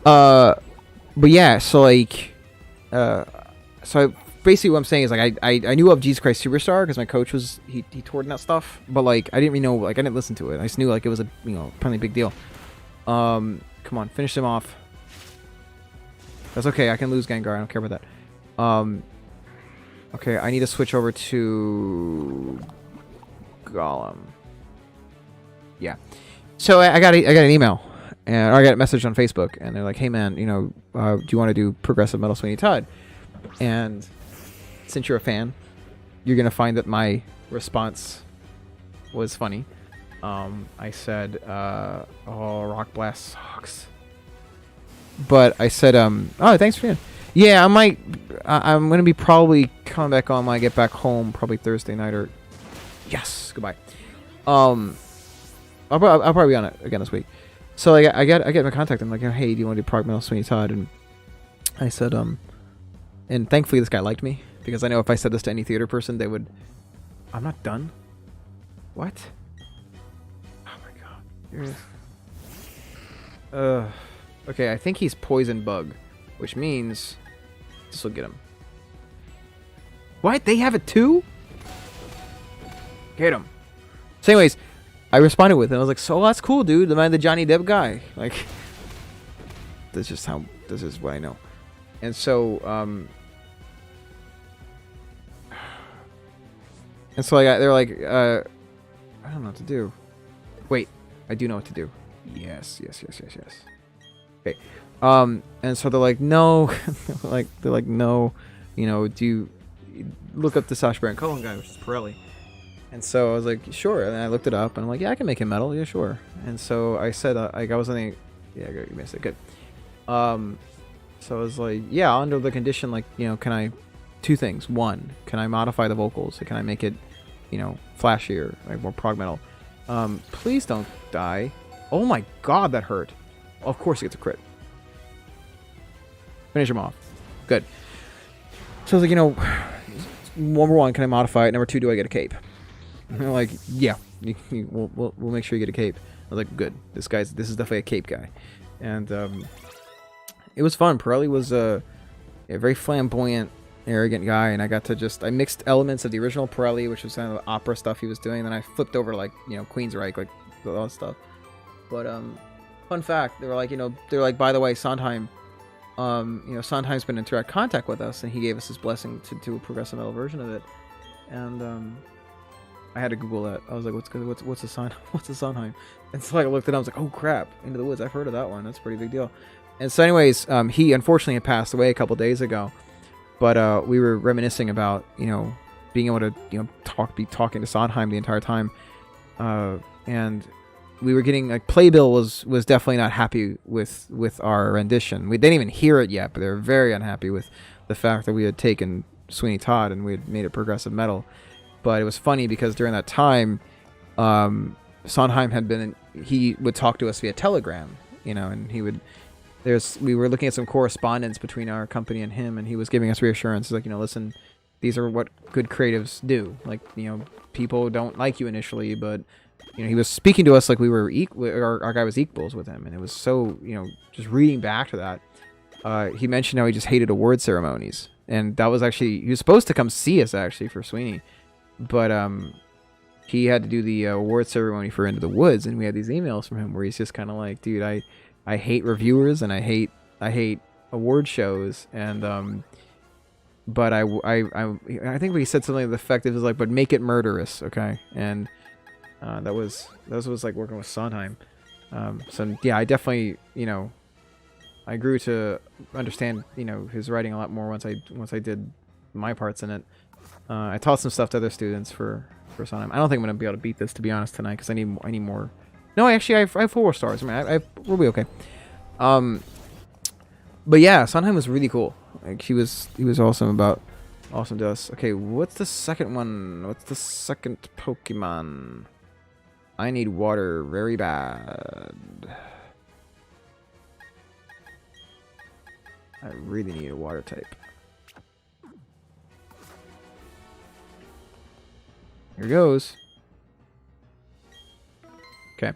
But yeah, so like, so basically what I'm saying is like I knew of Jesus Christ Superstar because my coach was he toured in that stuff, but like I didn't really know, like I didn't listen to it. I just knew like it was a apparently big deal. Come on, finish him off. That's okay. I can lose Gengar. I don't care about that. Okay, I need to switch over to Golem. Yeah. So I got an email, or I got a message on Facebook, and they're like, "Hey man, do you want to do Progressive Metal Sweeney Todd?" And since you're a fan, you're gonna find that my response was funny. I said, "Oh, Rock Blast sucks," but I said, "Oh, thanks for it. Yeah, I'm gonna be probably coming back on when I get back home, probably Thursday night or yes, goodbye. I'll probably be on it again this week." So like I get my contact. I'm like, "Hey, do you want to do Prog Metal Sweeney Todd?" And I said, and thankfully this guy liked me because I know if I said this to any theater person, they would. I'm not done. What? Oh my god. Okay, I think he's Poison Bug, which means this will get him. What? They have it too? Get him. So anyways, I responded with it. I was like, "So that's cool, dude. The Johnny Depp guy." Like, this is what I know. And so, they're like, I don't know what to do. Wait, I do know what to do. Yes. Okay. And so they're like, no, they're like, no, do you look up the Sacha Baron Cohen guy, which is Pirelli? And so I was like, sure. And I looked it up, and I'm like, yeah, I can make him metal. Yeah, sure. And so I said, like, I was thinking, yeah, you missed it. Good. So I was like, yeah, under the condition, like, can I, two things. One, can I modify the vocals? Can I make it, flashier, like more prog metal? Please don't die. Oh my god, that hurt. Of course he gets a crit. Finish him off. Good. So I was like, number one, can I modify it? Number two, do I get a cape? And they're like, yeah, we'll make sure you get a cape. I was like, good. This is definitely a cape guy. And it was fun. Pirelli was a very flamboyant, arrogant guy, and I mixed elements of the original Pirelli, which was kind of the opera stuff he was doing, and then I flipped over to, like, Queensryche, like all that stuff. But fun fact, they were like, by the way, Sondheim, Sondheim's been in direct contact with us, and he gave us his blessing to do a progressive metal version of it. And I had to Google that. I was like, what's a Sondheim? And so I looked it up. I was like, oh crap, Into the Woods. I've heard of that one. That's a pretty big deal. And so anyways, he unfortunately had passed away a couple days ago. But we were reminiscing about, being able to, be talking to Sondheim the entire time. And we were getting, like, Playbill was definitely not happy with our rendition. We didn't even hear it yet, but they were very unhappy with the fact that we had taken Sweeney Todd and we had made it progressive metal. But it was funny because during that time, Sondheim he would talk to us via Telegram, and he would, we were looking at some correspondence between our company and him, and he was giving us reassurances, like, listen, these are what good creatives do. Like, people don't like you initially, but, he was speaking to us like we were our guy was equals with him. And it was so, just reading back to that, he mentioned how he just hated award ceremonies. And that was actually, he was supposed to come see us actually for Sweeney. But he had to do the award ceremony for Into the Woods, and we had these emails from him where he's just kind of like, dude, I hate reviewers and I hate award shows, and but I think he said something to the effect of, like, but make it murderous, okay? And that was like working with Sondheim. So yeah, I definitely, I grew to understand, his writing a lot more once I did my parts in it. I taught some stuff to other students for Sondheim. I don't think I'm gonna be able to beat this, to be honest, tonight, because I need more. No, actually, I have 4 stars. I mean, we'll be okay. But yeah, Sondheim was really cool. Like, he was awesome to us. Okay, what's the second one? What's the second Pokemon? I need water very bad. I really need a water type. Here goes. Okay.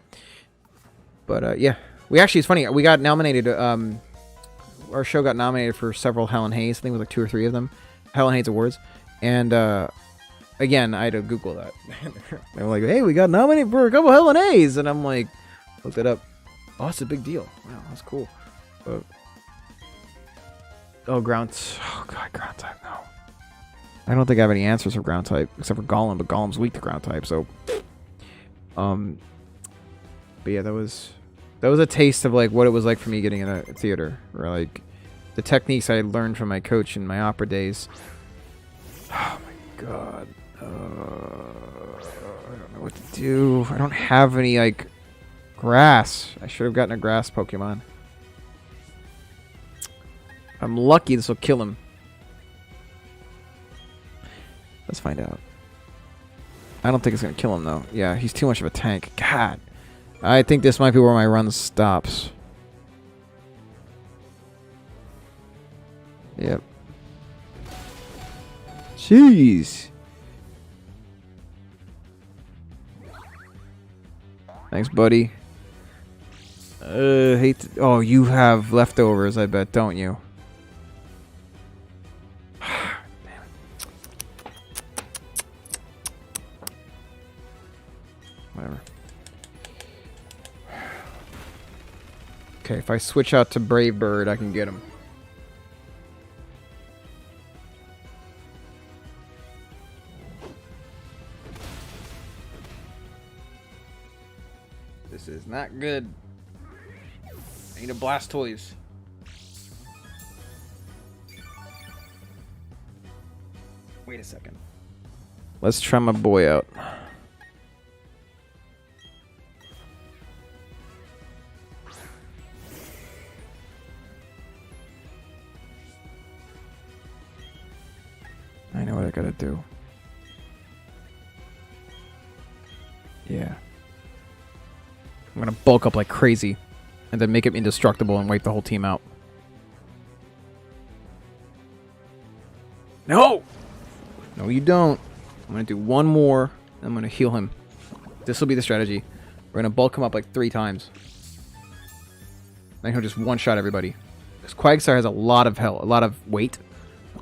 But yeah, we actually, it's funny. We got nominated. Our show got nominated for several Helen Hayes. I think it was like 2 or 3 of them, Helen Hayes awards. And again, I had to Google that. They were like, "Hey, we got nominated for a couple Helen Hayes," and I'm like, looked it up. Oh, it's a big deal. Wow, that's cool. But, oh, oh god, ground type. No, I don't think I have any answers for ground type except for Golem, but Golem's weak to ground type. So, but yeah, that was a taste of like what it was like for me getting in a theater, or like the techniques I learned from my coach in my opera days. Oh my god, I don't know what to do. I don't have any like grass. I should have gotten a grass Pokemon. I'm lucky this will kill him. Let's find out. I don't think it's gonna kill him though. Yeah, he's too much of a tank. God. I think this might be where my run stops. Yep. Jeez. Thanks, buddy. Hate to, oh, you have leftovers, I bet, don't you? Damn it. Whatever. Okay, if I switch out to Brave Bird, I can get him. This is not good. I need a Blastoise. Wait a second. Let's try my boy out. I know what I gotta do. Yeah. I'm gonna bulk up like crazy and then make him indestructible and wipe the whole team out. No! No, you don't. I'm gonna do one more. And I'm gonna heal him. This will be the strategy. We're gonna bulk him up like 3 times. Then he'll just one-shot everybody. Because Quagsire has a lot of a lot of weight.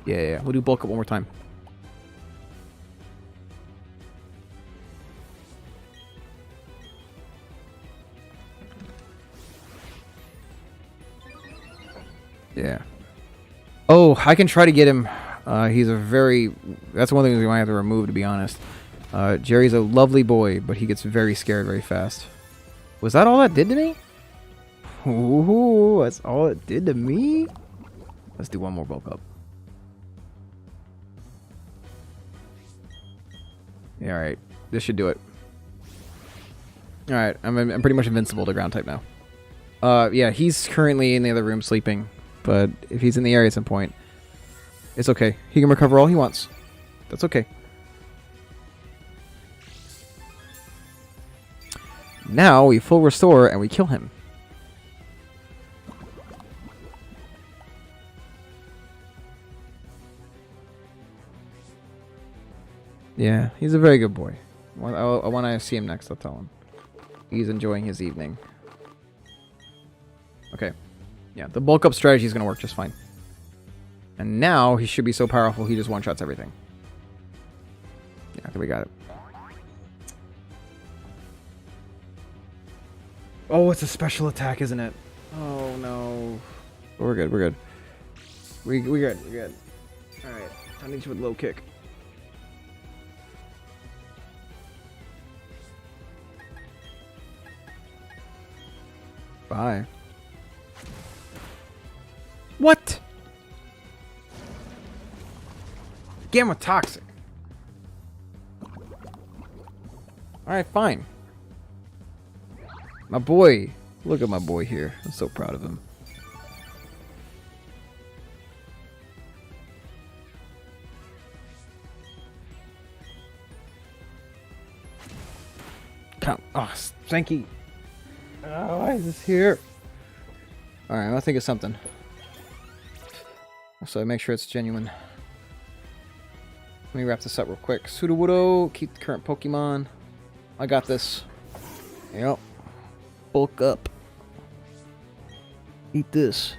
Yeah. We'll do bulk up one more time. Yeah. Oh, I can try to get him. He's a very... That's one thing we might have to remove, to be honest. Jerry's a lovely boy, but he gets very scared very fast. Was that all that did to me? Ooh, that's all it did to me? Let's do one more bulk up. Yeah, alright. This should do it. Alright, I'm pretty much invincible to ground type now. Yeah, he's currently in the other room sleeping. But if he's in the area at some point, it's okay. He can recover all he wants. That's okay. Now we full restore and we kill him. Yeah, he's a very good boy. I want to see him next, I'll tell him. He's enjoying his evening. Okay. Yeah, the bulk up strategy is going to work just fine. And now he should be so powerful he just one-shots everything. Yeah, we got it. Oh, it's a special attack, isn't it? Oh, no. We're good, we're good. We're good. Alright, I need you with low kick. Bye. What? Gamma toxic. Alright, fine. My boy. Look at my boy here. I'm so proud of him. Come. Oh, Stanky. Oh, why is this here? Alright, I'm gonna think of something. So make sure it's genuine. Let me wrap this up real quick. Sudowoodo, keep the current Pokemon. I got this. Yep. Bulk up. Eat this.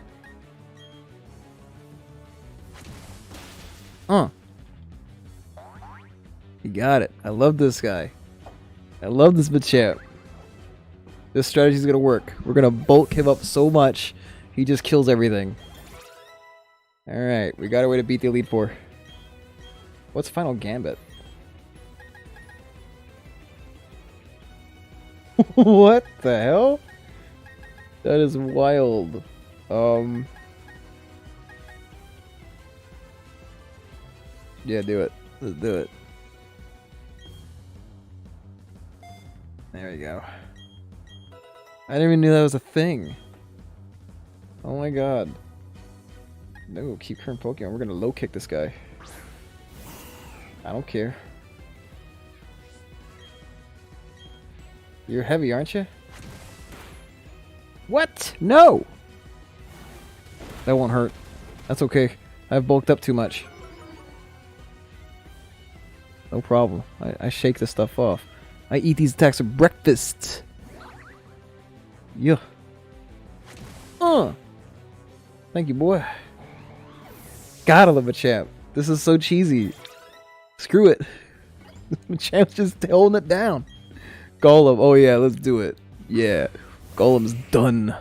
You got it. I love this guy. I love this Machamp. This strategy's gonna work. We're gonna bulk him up so much, he just kills everything. Alright, we got a way to beat the Elite Four. What's Final Gambit? What the hell? That is wild. Yeah, do it. Let's do it. There we go. I didn't even know that was a thing. Oh my god. No, keep current Pokemon. We're gonna low kick this guy. I don't care. You're heavy, aren't you? What? No! That won't hurt. That's okay. I've bulked up too much. No problem. I shake this stuff off. I eat these attacks for breakfast. Yeah. Thank you, boy. Gotta love Machamp. This is so cheesy. Screw it. Machamp's just holding it down. Golem. Oh yeah, let's do it. Yeah. Golem's done.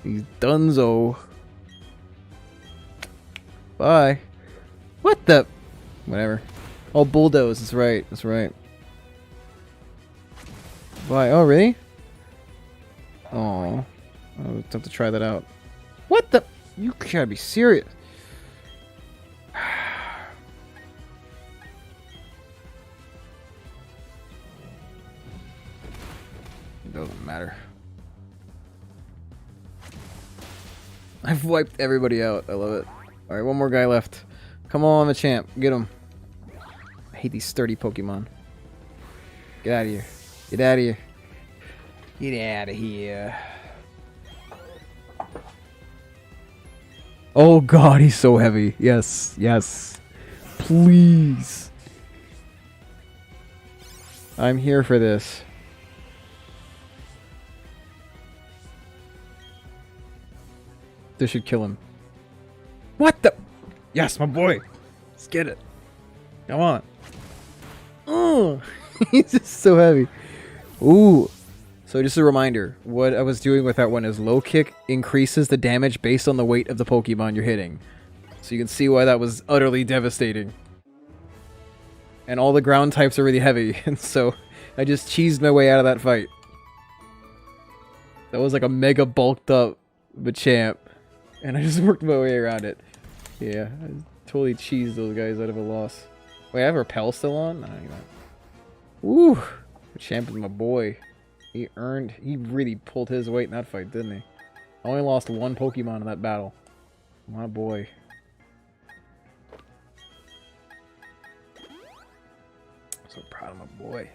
He's donezo. Bye. What the? Whatever. Oh, bulldoze. That's right. That's right. Bye. Oh, really? Oh. I'll have to try that out. What the? You gotta be serious. It doesn't matter. I've wiped everybody out. I love it. Alright, one more guy left. Come on, Machamp. Get him. I hate these sturdy Pokemon. Get out of here. Get out of here. Get out of here. Oh god, he's so heavy. Yes, yes. Please. I'm here for this. This should kill him. What the? Yes, my boy. Let's get it. Come on. Oh, he's just so heavy. Ooh. So just a reminder, what I was doing with that one is low kick increases the damage based on the weight of the Pokemon you're hitting. So you can see why that was utterly devastating. And all the ground types are really heavy, and so I just cheesed my way out of that fight. That was like a mega bulked up Machamp, and I just worked my way around it. Yeah, I totally cheesed those guys out of a loss. Wait, I have Repel still on? I don't even know. Woo! Machamp is my boy. He really pulled his weight in that fight, didn't he? I only lost one Pokemon in that battle. My boy. So proud of my boy.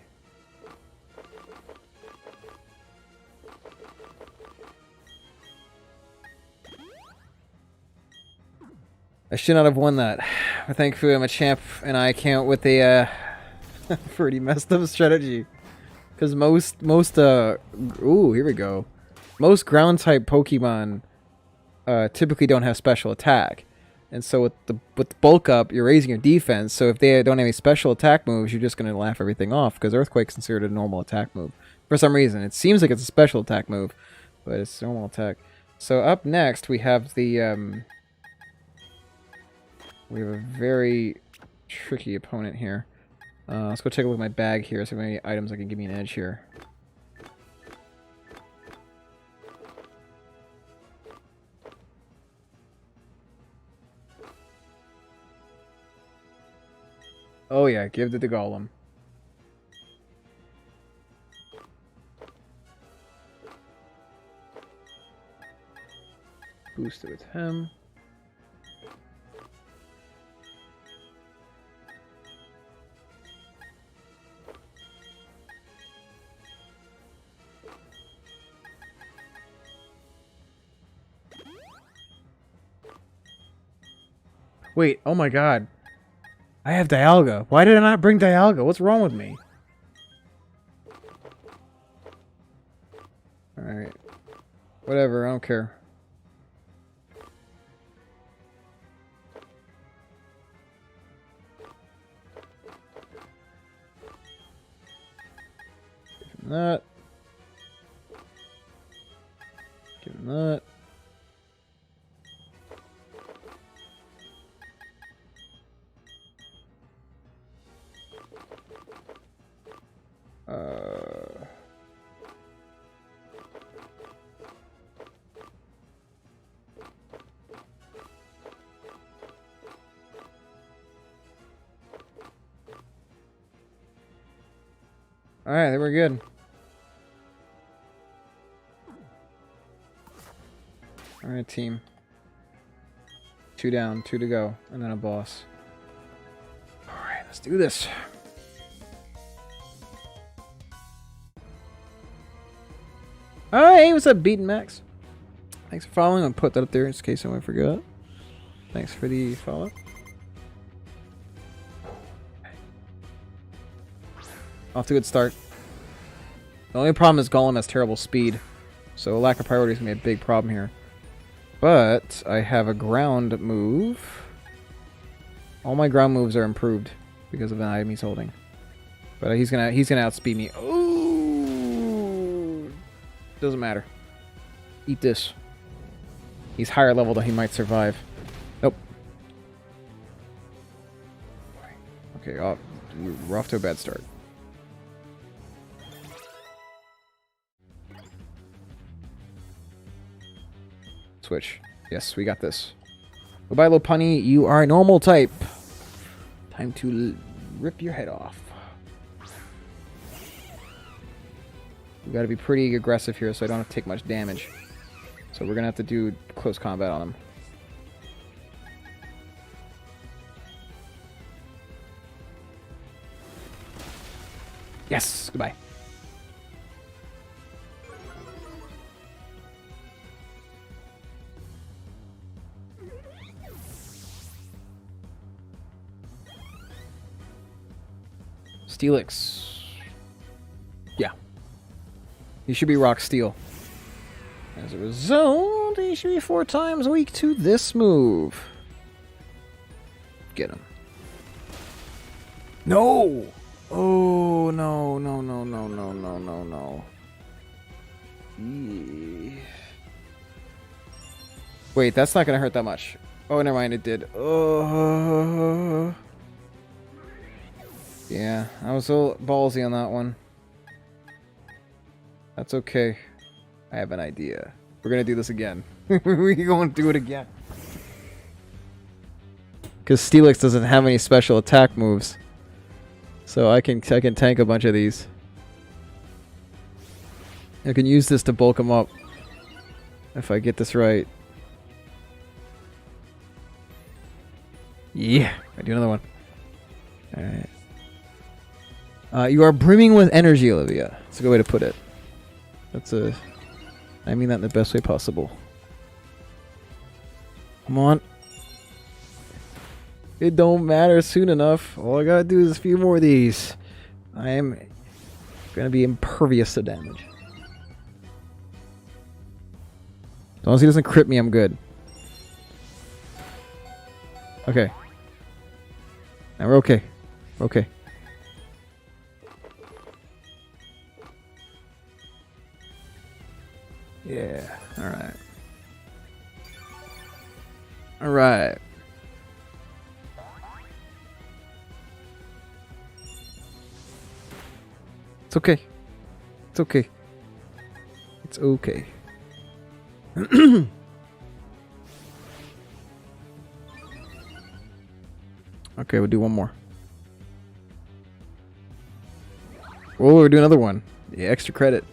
I should not have won that. But thankfully, Machamp and I came out with a pretty messed up strategy. Because ooh, here we go. Most ground type Pokemon typically don't have special attack. And so with the bulk up, you're raising your defense. So if they don't have any special attack moves, you're just going to laugh everything off. Because Earthquake's considered a normal attack move. For some reason. It seems like it's a special attack move. But it's a normal attack. So up next, we have the... we have a very tricky opponent here. Let's go take a look at my bag here. See how many items that can give me an edge here. Oh yeah, give it to Golem. Boost it with him. Wait, oh my god. I have Dialga. Why did I not bring Dialga? What's wrong with me? Alright. Whatever, I don't care. Not. Alright, then we're good. Alright, team. 2 down, 2 to go, and then a boss. Alright, let's do this. Hey, what's up, Beaten Max? Thanks for following. I'll put that up there in case anyone forgot. Thanks for the follow. Off to a good start. The only problem is Golem has terrible speed, so lack of priority is going to be a big problem here. But I have a ground move. All my ground moves are improved because of an item he's holding. But he's gonna outspeed me. Ooh, doesn't matter. Eat this. He's higher level than he might survive. Nope. Okay, we're off to a bad start. Switch. Yes, we got this. Goodbye, Lopunny. You are a normal type. Time to rip your head off. We gotta be pretty aggressive here so I don't have to take much damage. So we're gonna have to do close combat on him. Yes! Goodbye. Steelix. Yeah. He should be rock steel. As a result, he should be 4 times weak to this move. Get him. No! Oh, no, no, no, no, no, no, no, no. Wait, that's not going to hurt that much. Oh, never mind, it did. Oh. Yeah, I was a little ballsy on that one. That's okay. I have an idea. We're gonna do this again. We're going to do it again. Because Steelix doesn't have any special attack moves. So I can tank a bunch of these. I can use this to bulk him up. If I get this right. Yeah! I do another one. Alright. You are brimming with energy, Olivia. That's a good way to put it. I mean that in the best way possible. Come on. It don't matter soon enough. All I gotta do is a few more of these. I am gonna be impervious to damage. As long as he doesn't crit me, I'm good. Okay. Now we're okay. Okay. Yeah, alright. Alright. It's okay. It's okay. It's okay. Okay, we'll do one more. Oh, we'll do another one. Yeah, extra credit.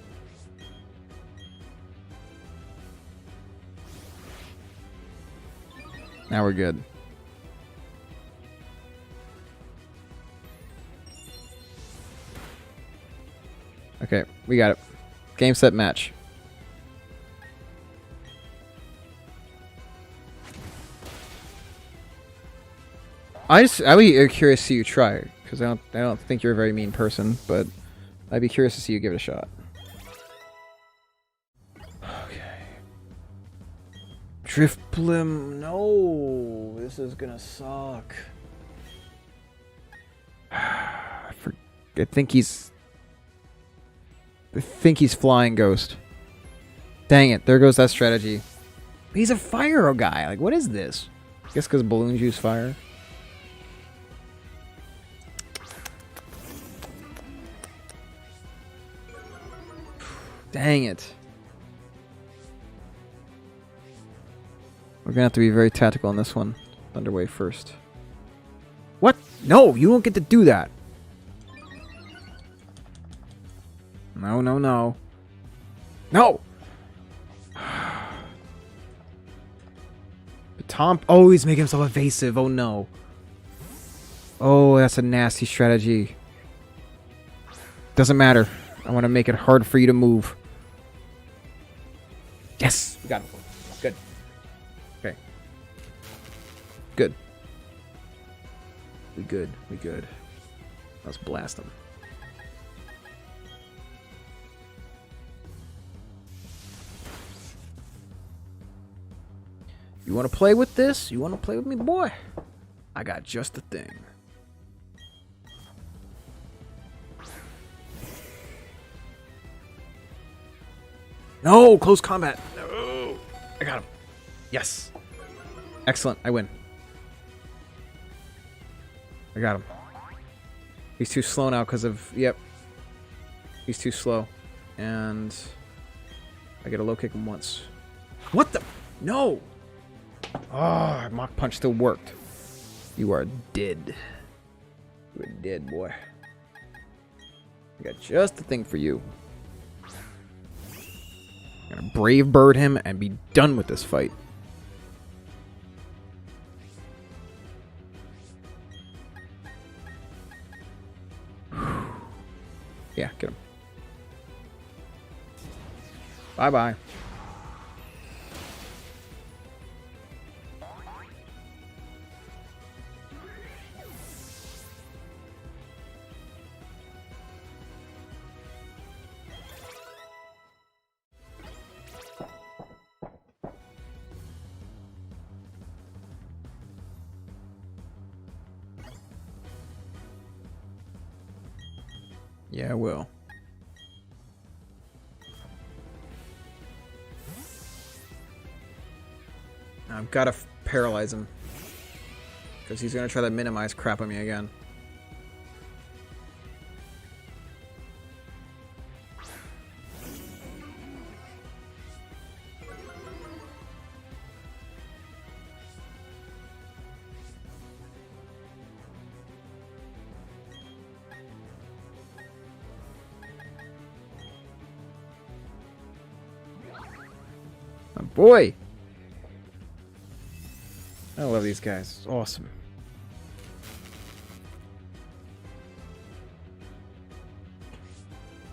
Now we're good. Okay, we got it. Game, set, match. I'd be curious to see you try, because I don't think you're a very mean person, but I'd be curious to see you give it a shot. Driftblim, no, this is gonna suck. I think he's Flying Ghost. Dang it. There goes that strategy. He's a fire guy. Like, what is this? I guess because balloons use fire. Dang it. We're gonna have to be very tactical on this one. Thunderwave first. What? No, you don't get to do that. No, no, no. No! Tom. Oh, he's making himself evasive. Oh, no. Oh, that's a nasty strategy. Doesn't matter. I want to make it hard for you to move. Yes! We got it. Good. Okay. Good. We good. We good. Let's blast them. You want to play with this? You want to play with me, boy? I got just the thing. No! Close combat! No! I got him. Yes. Excellent. I win. I got him. He's too slow now because of... Yep. He's too slow. And... I get a low kick him once. What the... No! Oh, Mach Punch still worked. You are dead. You are dead, boy. I got just the thing for you. I'm gonna Brave Bird him and be done with this fight. Yeah, get him. Bye-bye. Yeah, I will. I've got to paralyze him. Because he's going to try to minimize crap on me again. Oh boy! I love these guys. It's awesome.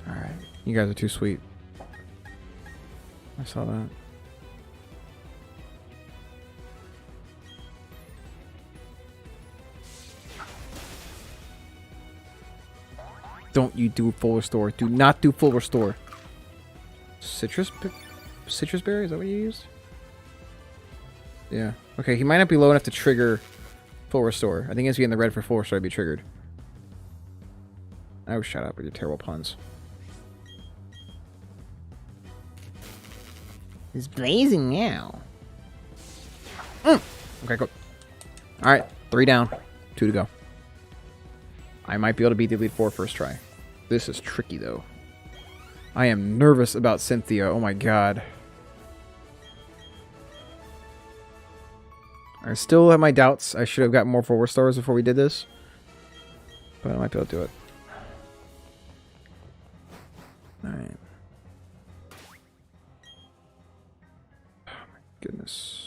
Alright. You guys are too sweet. I saw that. Don't you do full restore. Do not do full restore. Citrus berry? Is that what you used? Yeah. Okay, he might not be low enough to trigger full restore. I think he has to be in the red for full restore to be triggered. Oh, shut up with your terrible puns. He's blazing now. Okay, go. Alright, 3 down. 2 to go. I might be able to beat the Elite Four first try. This is tricky, though. I am nervous about Cynthia. Oh my god. I still have my doubts. I should have got more forward stars before we did this. But I might be able to do it. Alright. Oh my goodness.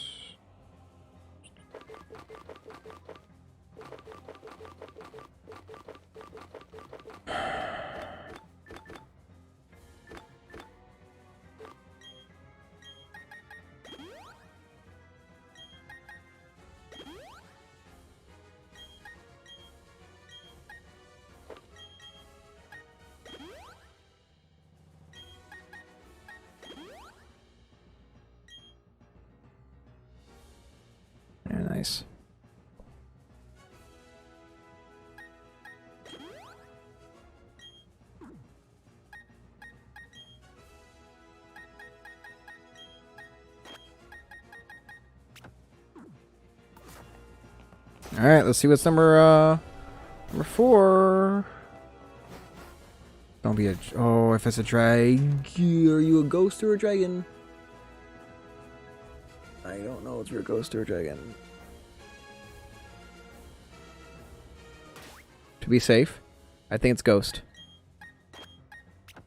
Very nice. Alright, let's see what's number 4. Don't be a... Oh, if it's a drag... Are you a ghost or a dragon? I don't know if you're a ghost or a dragon. To be safe, I think it's ghost.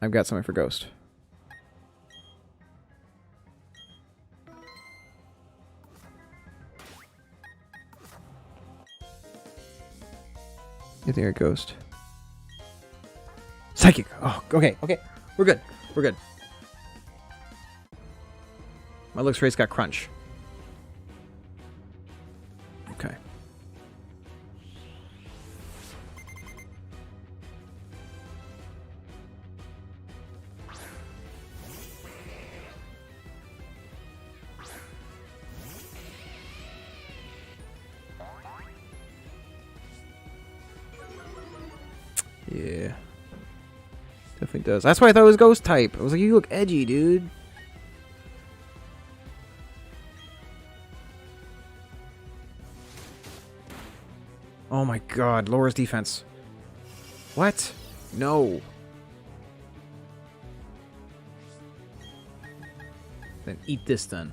I've got something for ghost. You think you're a ghost? Psychic! Oh, okay, okay. We're good. We're good. My looks race got crunch. Okay. Yeah. Definitely does. That's why I thought it was ghost type. I was like, you look edgy, dude. Oh my god, lowers defense. What? No. Then eat this then.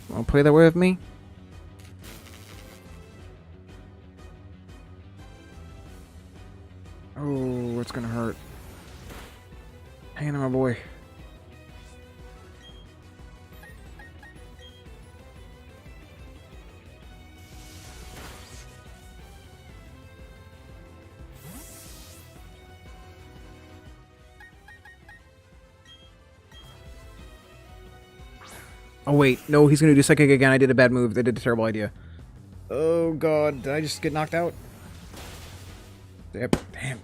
Wanna play that way with me? Oh, it's gonna hurt. Hang on, my boy. Oh wait, no, he's gonna do psychic again. I did a bad move. I did a terrible idea. Oh god, did I just get knocked out? Yep, damn.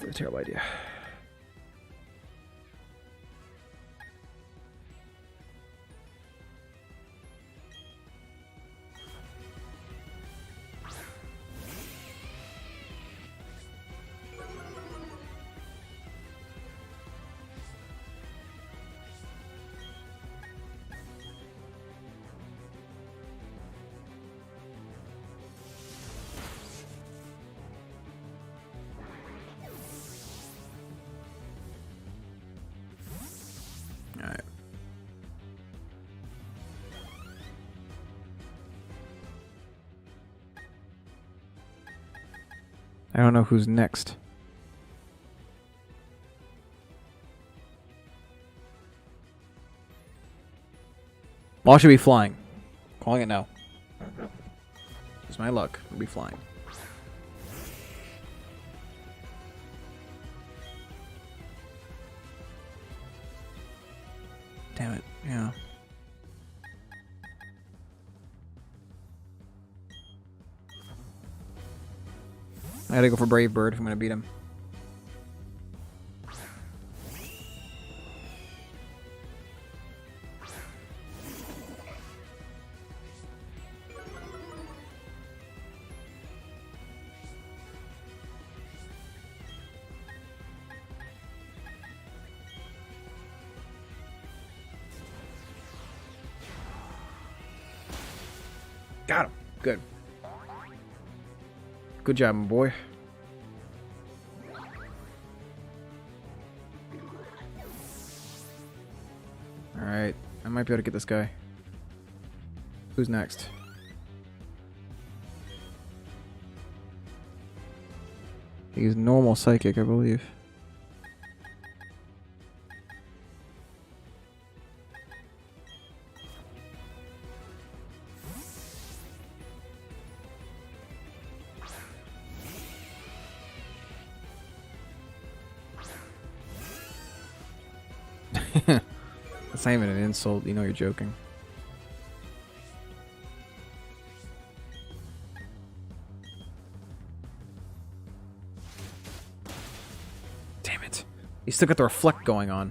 That's a terrible idea. Alright. I don't know who's next. Well, I should be flying. Calling it now. It's my luck. I'll be flying. Damn it. Yeah. I gotta go for Brave Bird if I'm gonna beat him. Got him. Good. Good job, my boy. Alright. I might be able to get this guy. Who's next? He's normal psychic, I believe. That's not even an insult, you know you're joking. Damn it. He's still got the reflect going on.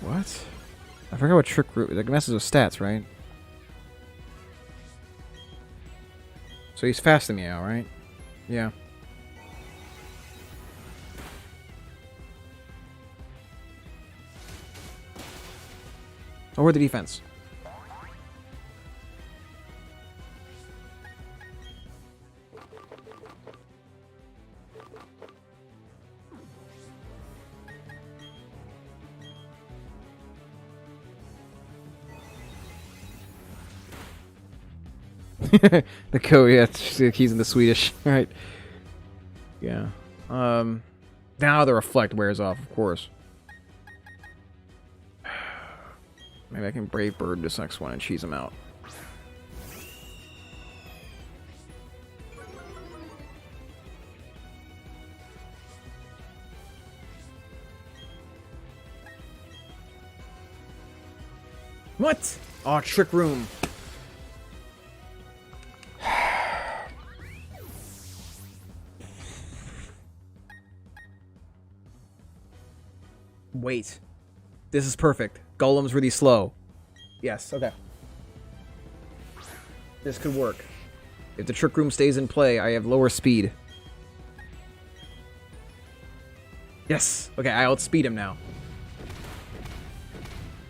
What? I forgot what trick root. Like messes with stats, right? So he's faster than me now, right? Yeah. Lower the defense. The code, yeah, he's in the Swedish. Alright. Yeah. Now the reflect wears off, of course. Maybe I can Brave Bird this next one and cheese him out. What? Oh, Trick Room. Wait. This is perfect. Golem's really slow. Yes, okay. This could work. If the Trick Room stays in play, I have lower speed. Yes! Okay, I outspeed him now.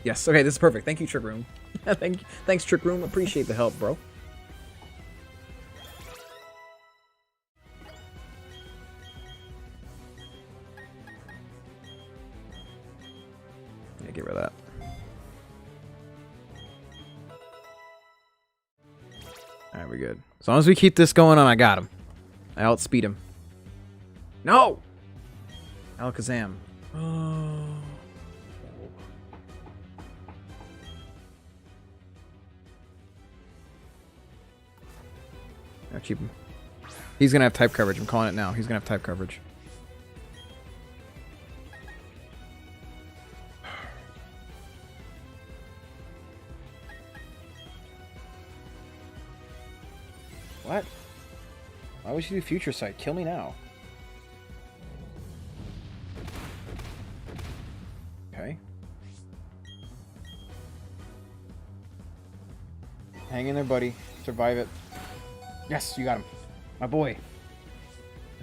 Yes, okay, this is perfect. Thank you, Trick Room. Thanks, Trick Room. Appreciate the help, bro. Yeah, get rid of that. Alright, we're good. As long as we keep this going on, I got him. I outspeed him. No! Alakazam. Oh. I'll keep him. He's gonna have type coverage. I'm calling it now. He's gonna have type coverage. What? Why would you do Future Sight? Kill me now. Okay. Hang in there, buddy. Survive it. Yes, you got him. My boy.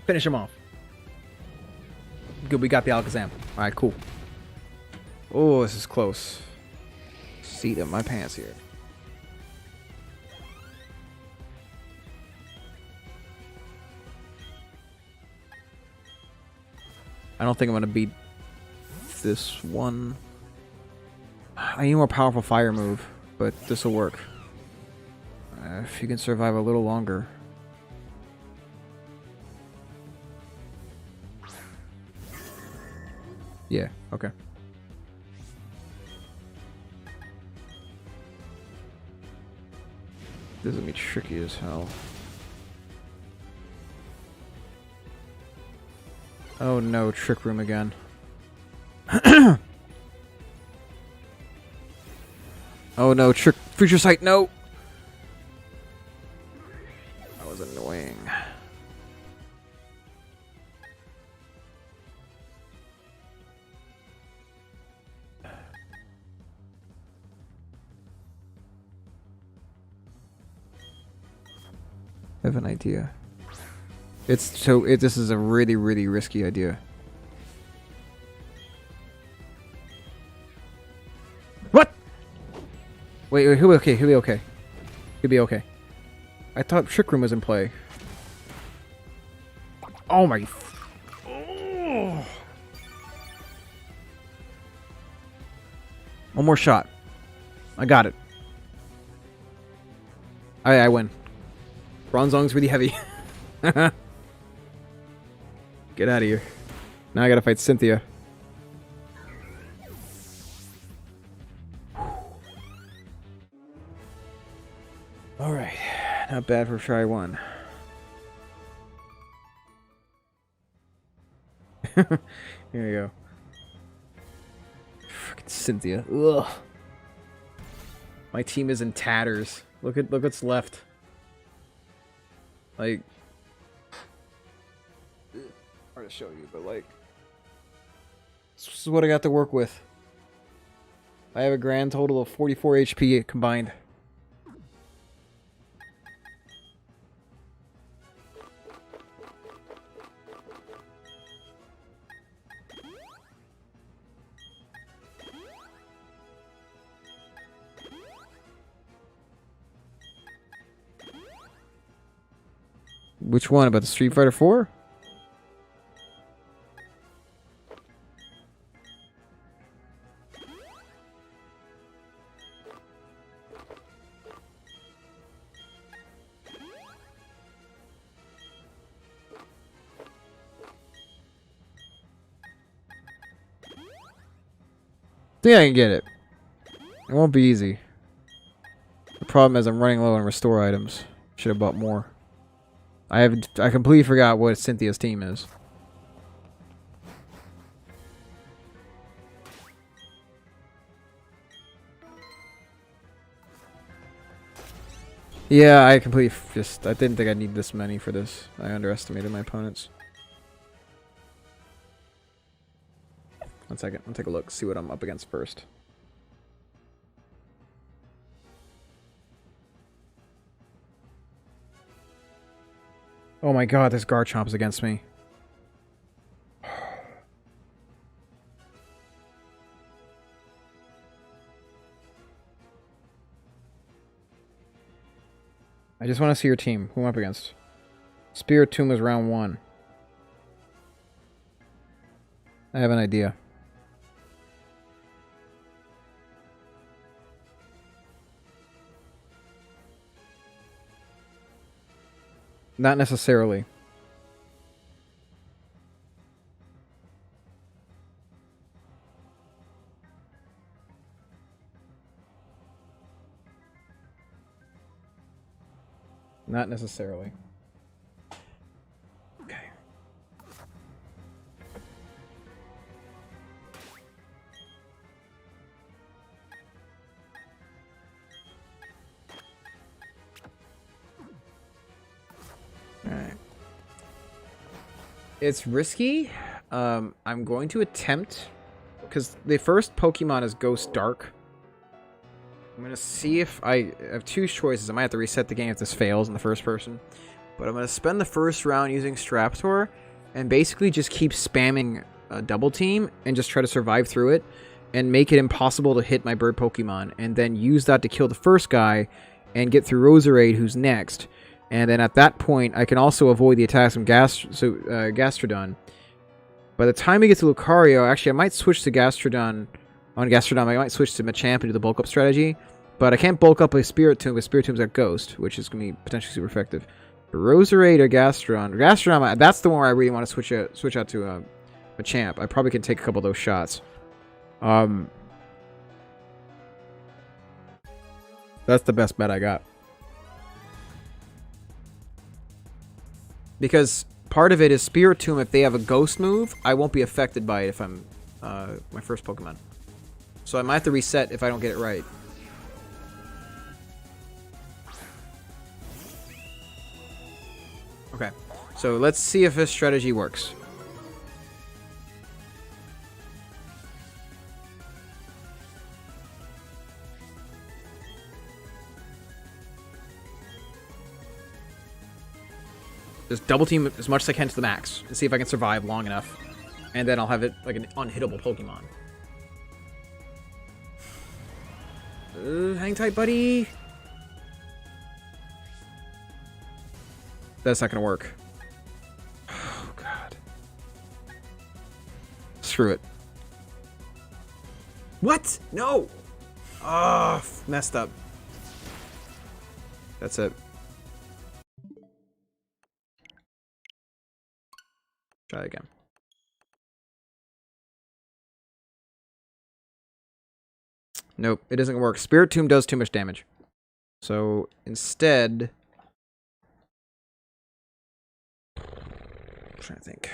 Finish him off. Good, we got the Alakazam. Alright, cool. Oh, this is close. Seat of my pants here. I don't think I'm going to beat this one. I need a more powerful fire move, but this will work. If you can survive a little longer. Yeah, okay. This is going to be tricky as hell. Oh no, Trick Room again. Oh no, Future Sight, no! That was annoying. I have an idea. This is a really, really risky idea. What? Wait, he'll be okay, he'll be okay. He'll be okay. I thought Trick Room was in play. Oh my... Oh. One more shot. I got it. I win. Bronzong's really heavy. Get out of here. Now I gotta fight Cynthia. Alright. Not bad for try one. Here you go. Frickin' Cynthia. Ugh. My team is in tatters. Look what's left. Like, hard to show you, but like, this is what I got to work with. I have a grand total of 44 HP combined. Which one? About the Street Fighter 4? I think I can get it. It won't be easy. The problem is I'm running low on restore items. Should have bought more. I completely forgot what Cynthia's team is. Yeah, I completely I didn't think I'd need this many for this. I underestimated my opponents. One second, I'll take a look, see what I'm up against first. Oh my god, this Garchomp's against me. I just want to see your team. Who am I up against? Spiritomb is round 1. I have an idea. Not necessarily. Not necessarily. Okay. Alright. It's risky. I'm going to attempt, because the first Pokemon is Ghost Dark. I'm going to see if I have 2 choices. I might have to reset the game if this fails in the first person. But I'm going to spend the first round using Straptor and basically just keep spamming a double team and just try to survive through it and make it impossible to hit my bird Pokemon, and then use that to kill the first guy and get through Roserade, who's next. And then at that point, I can also avoid the attacks from Gastrodon. By the time we get to Lucario, actually, I might switch to Gastrodon. On Gastrodon, I might switch to Machamp and do the bulk up strategy. But I can't bulk up a Spiritomb, because Spiritomb's got Ghost, which is going to be potentially super effective. Roserade or Gastrodon? Gastrodon, that's the one where I really want to switch out to Machamp. I probably can take a couple of those shots. That's the best bet I got. Because part of it is Spiritomb, if they have a Ghost move, I won't be affected by it if I'm my first Pokemon. So I might have to reset if I don't get it right. Okay, so let's see if this strategy works. Just double team as much as I can to the max and see if I can survive long enough. And then I'll have it like an unhittable Pokemon. Hang tight, buddy. That's not gonna work. Oh, God. Screw it. What? No! Oh, messed up. That's it. Try again. Nope, it doesn't work. Spiritomb does too much damage. So instead, I'm trying to think.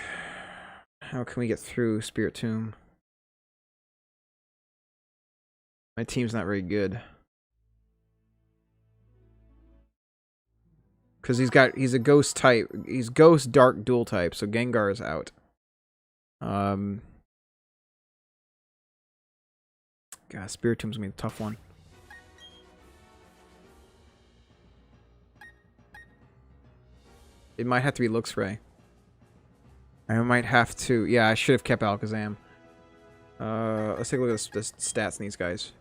How can we get through Spiritomb? My team's not very good. Because he's a ghost type. He's ghost dark dual type, so Gengar is out. God, Spiritomb's gonna be a tough one. It might have to be Luxray. I might have to. Yeah, I should have kept Alakazam. Let's take a look at the stats in these guys.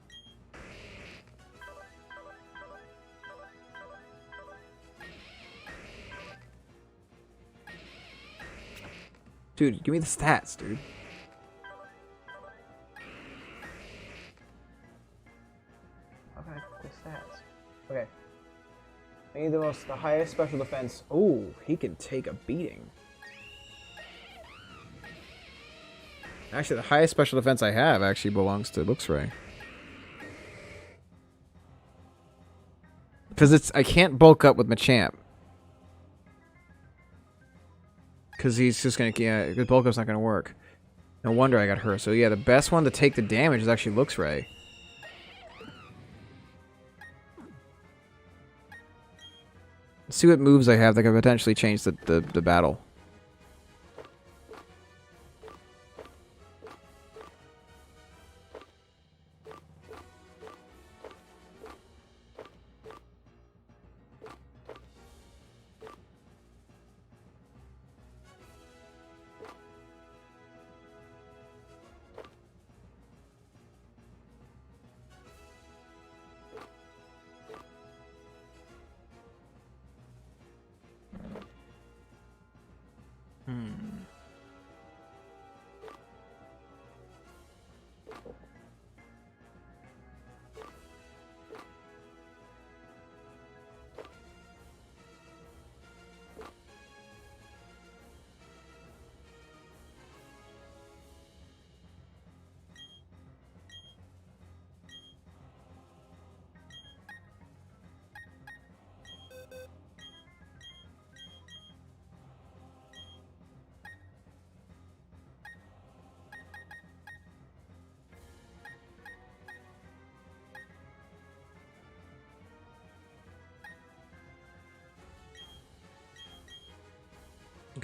Dude, give me the stats, dude. How can I put the stats? Okay. I need the highest special defense. Oh, he can take a beating. Actually, the highest special defense I have actually belongs to Luxray. Because I can't bulk up with Machamp. Because he's just gonna, yeah, the bulk up's not gonna work. No wonder I got her. So yeah, the best one to take the damage is actually Luxray. Let's see what moves I have that can potentially change the battle.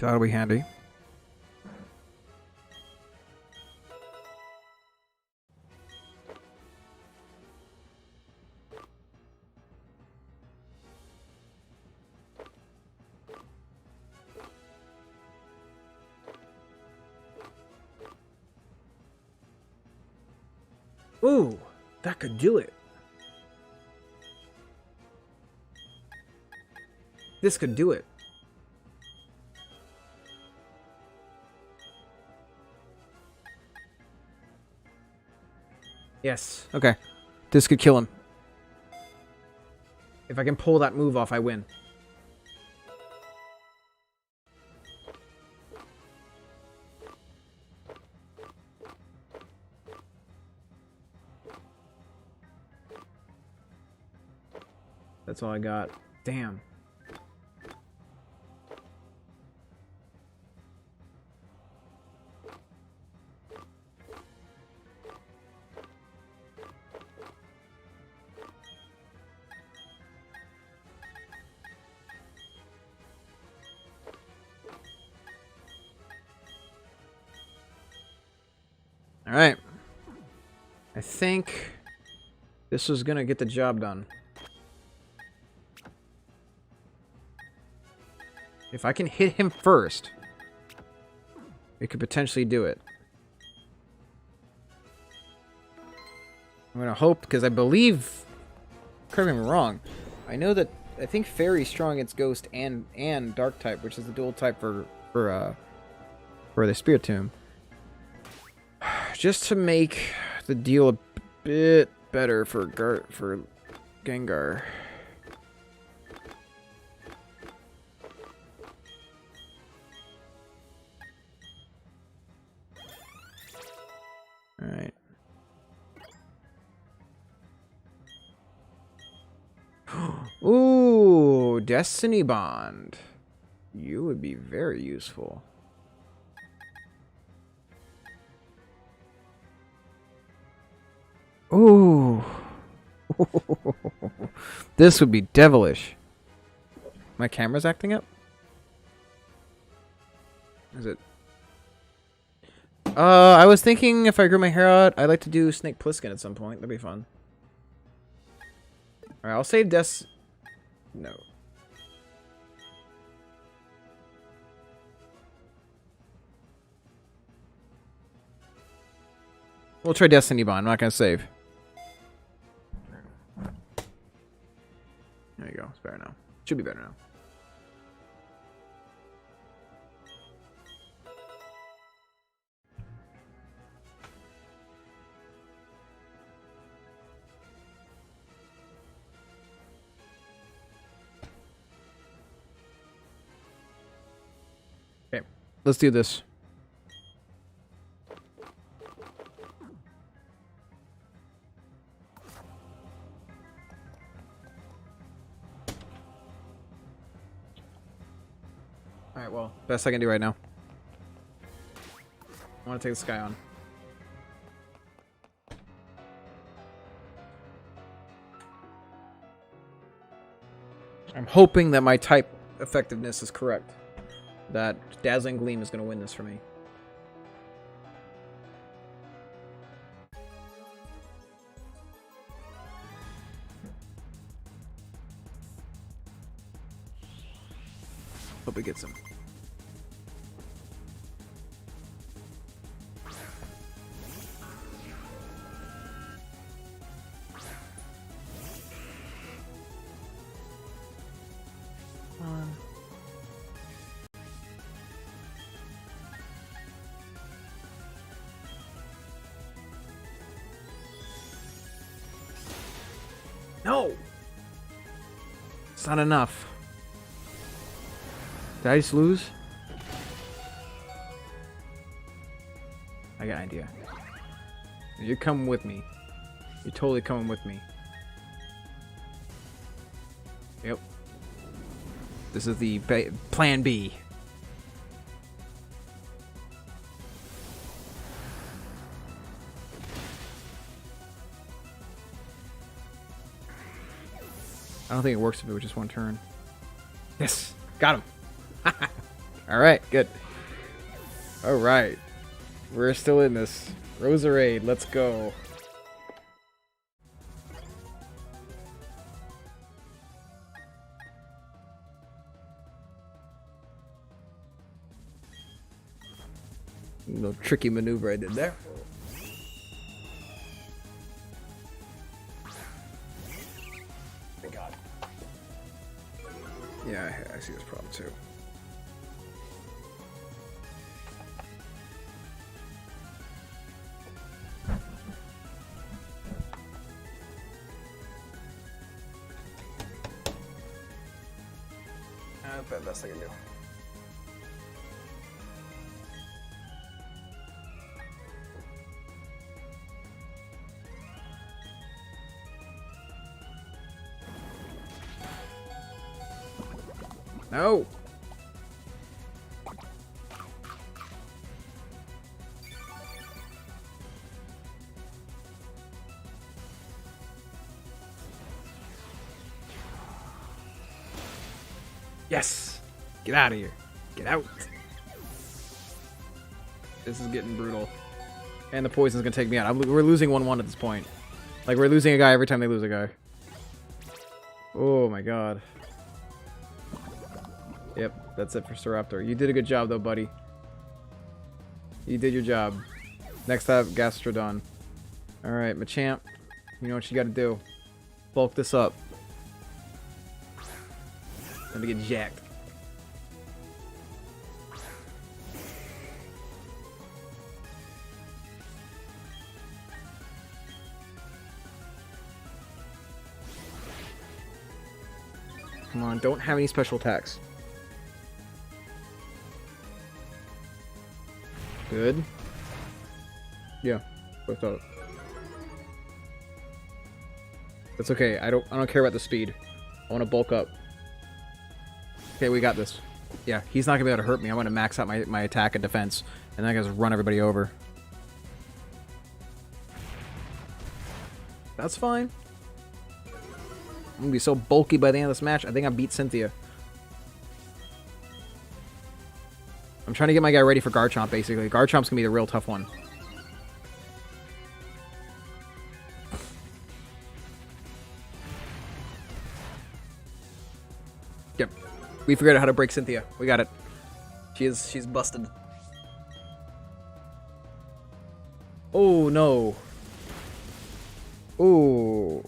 That'll be handy. Ooh, that could do it. This could do it. Yes. Okay. This could kill him. If I can pull that move off, I win. That's all I got. Damn. All right. I think this was gonna get the job done. If I can hit him first, it could potentially do it. I'm gonna hope, because I believe, correct me if I'm wrong, I know that I think Fairy's strong against Ghost and Dark type, which is the dual type for the Spiritomb. Just to make the deal a bit better for Gengar. All right. Ooh, Destiny Bond. You would be very useful. Ooh. This would be devilish. My camera's acting up? Is it? I was thinking if I grew my hair out, I'd like to do Snake Plissken at some point. That'd be fun. Alright, I'll save No. We'll try Destiny Bond. I'm not gonna save. There you go. It's better now. Should be better now. Let's do this. Alright, well, best I can do right now. I want to take this guy on. I'm hoping that my type effectiveness is correct. That Dazzling Gleam is going to win this for me. Hope it gets him. No! It's not enough. Did I just lose? I got an idea. You're coming with me. You're totally coming with me. Yep. This is the plan B. I don't think it works if it was just one turn. Yes! Got him! Alright, good. Alright. We're still in this. Roserade, let's go. Little tricky maneuver I did there. Thank God. Yeah, I see this problem too. That's the best I can do. No! Yes! Get out of here. Get out. This is getting brutal. And the poison's gonna take me out. We're losing 1-1 at this point. Like, we're losing a guy every time they lose a guy. Oh my god. Yep, that's it for Staraptor. You did a good job though, buddy. You did your job. Next up, Gastrodon. Alright, Machamp. You know what you gotta do. Bulk this up. Let me get jacked. Come on, don't have any special attacks. Good. Yeah, I thought. That's okay. I don't care about the speed. I want to bulk up. Okay, we got this. Yeah, he's not gonna be able to hurt me. I want to max out my attack and defense, and then I can just run everybody over. That's fine. I'm gonna be so bulky by the end of this match. I think I beat Cynthia. I'm trying to get my guy ready for Garchomp, basically. Garchomp's gonna be the real tough one. Yep. We figured out how to break Cynthia. We got it. She's busted. Oh no. Oh.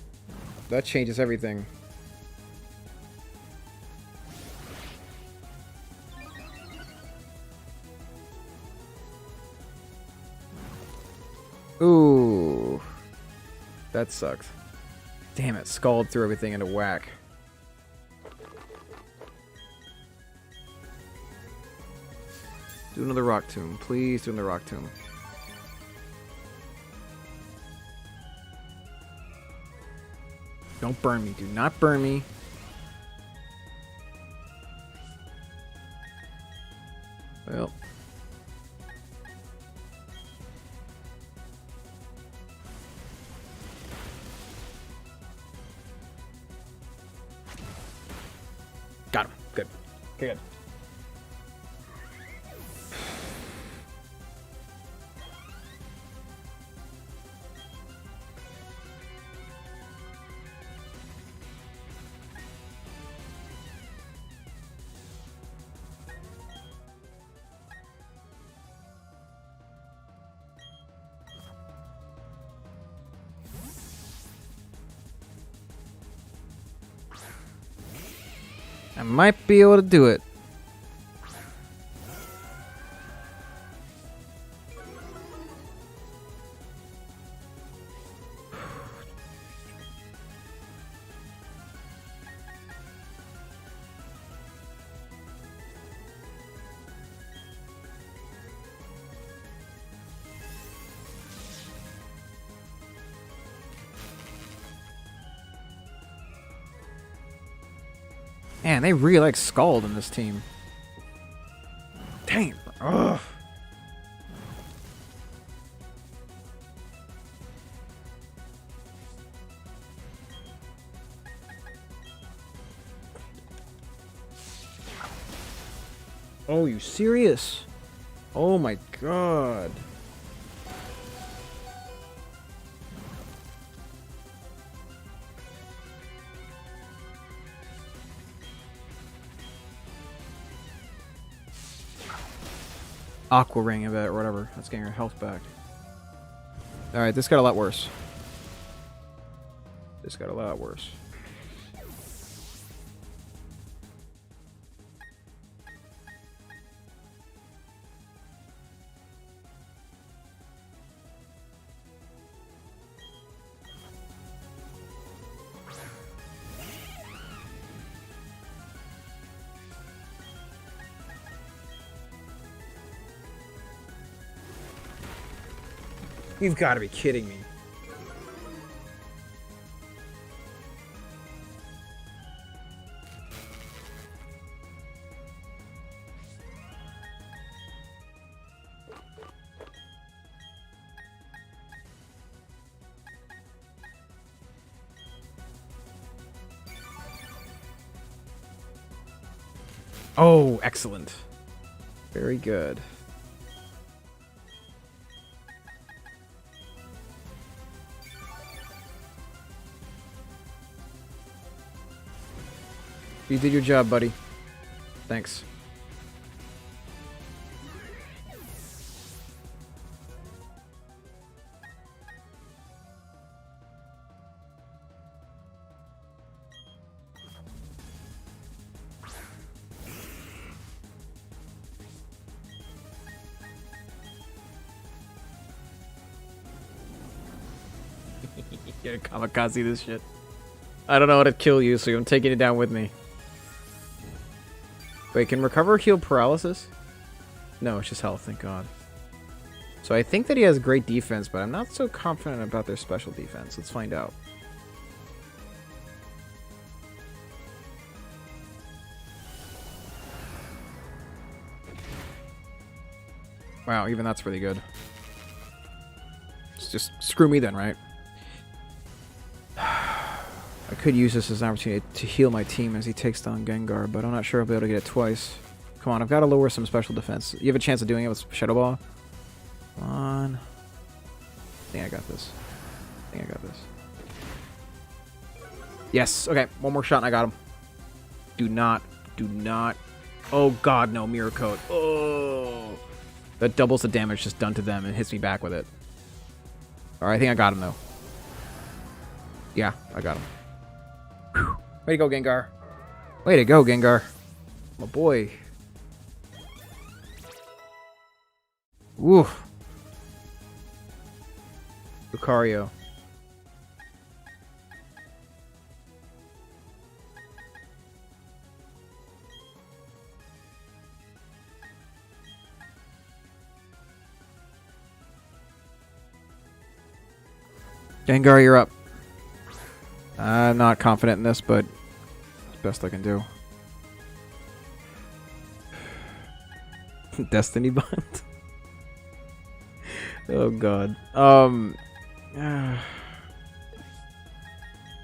That changes everything. Ooh. That sucks. Damn it, Scald threw everything into whack. Do another Rock Tomb. Please do another Rock Tomb. Don't burn me. Do not burn me. Well. Got him. Good. Okay, good. I might be able to do it. Man, they really like Scald in this team. Damn. Ugh. Oh, you serious? Oh my god. Aqua Ring of it or whatever. That's getting her health back. Alright, this got a lot worse. This got a lot worse. You've got to be kidding me. Oh, excellent. Very good. You did your job, buddy. Thanks. Get a kamikaze this shit. I don't know how to kill you, so I'm taking it down with me. Wait, can recover heal paralysis? No, it's just health, thank god. So I think that he has great defense, but I'm not so confident about their special defense. Let's find out. Wow, even that's pretty good. It's just screw me then, right? I could use this as an opportunity to heal my team as he takes down Gengar, but I'm not sure I'll be able to get it twice. Come on, I've got to lower some special defense. You have a chance of doing it with Shadow Ball? Come on. I think I got this. I think I got this. Yes, okay, one more shot and I got him. Do not. Oh god, no, Mirror Coat. Oh. That doubles the damage just done to them and hits me back with it. Alright, I think I got him though. Yeah, I got him. Whew. Way to go, Gengar. Way to go, Gengar. My boy. Woo. Lucario. Gengar, you're up. I'm not confident in this, but it's the best I can do. Destiny Bond. Oh god.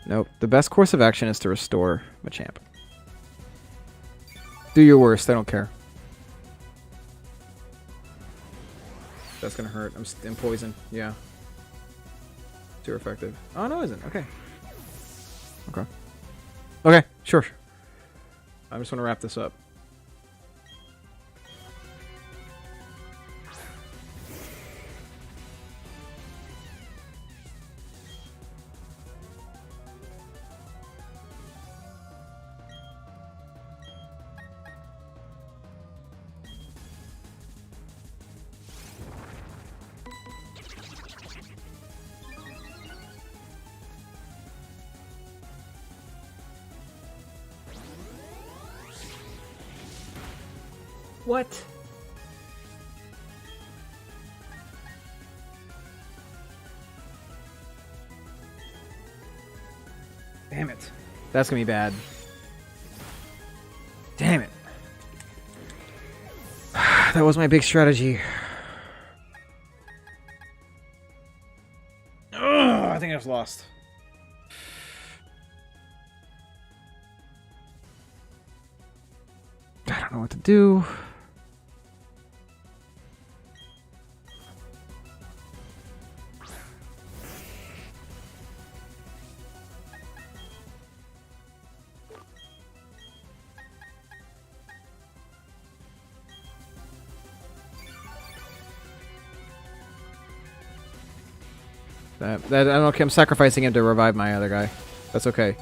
Nope. The best course of action is to restore Machamp. Do your worst. I don't care. That's gonna hurt. I'm poisoned. Yeah. Too effective. Oh no, it isn't. Okay. Okay. Okay. Sure. I just want to wrap this up. What? Damn it. That's gonna be bad. Damn it. That was my big strategy. Ugh, I think I just lost. I don't know what to do. That I'm okay. I'm sacrificing him to revive my other guy. That's okay.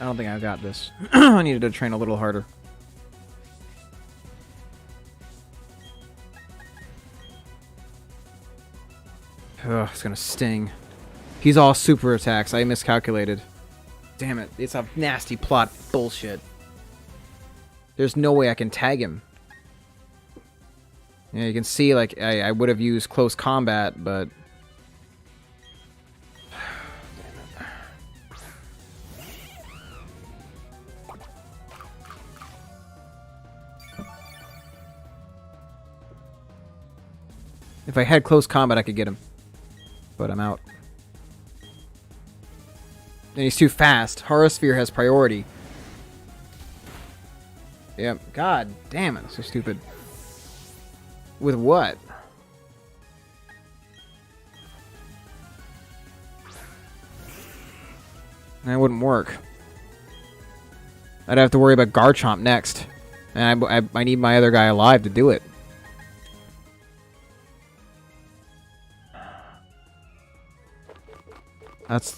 I don't think I got this. I needed to train a little harder. Ugh, it's gonna sting. He's all super attacks. I miscalculated. Damn it. It's a nasty plot bullshit. There's no way I can tag him. Yeah, you can see, like, I would have used close combat, but... If I had close combat, I could get him. But I'm out. And he's too fast. Horosphere has priority. Yep. God damn it. So stupid. With what? That wouldn't work. I'd have to worry about Garchomp next. And I need my other guy alive to do it.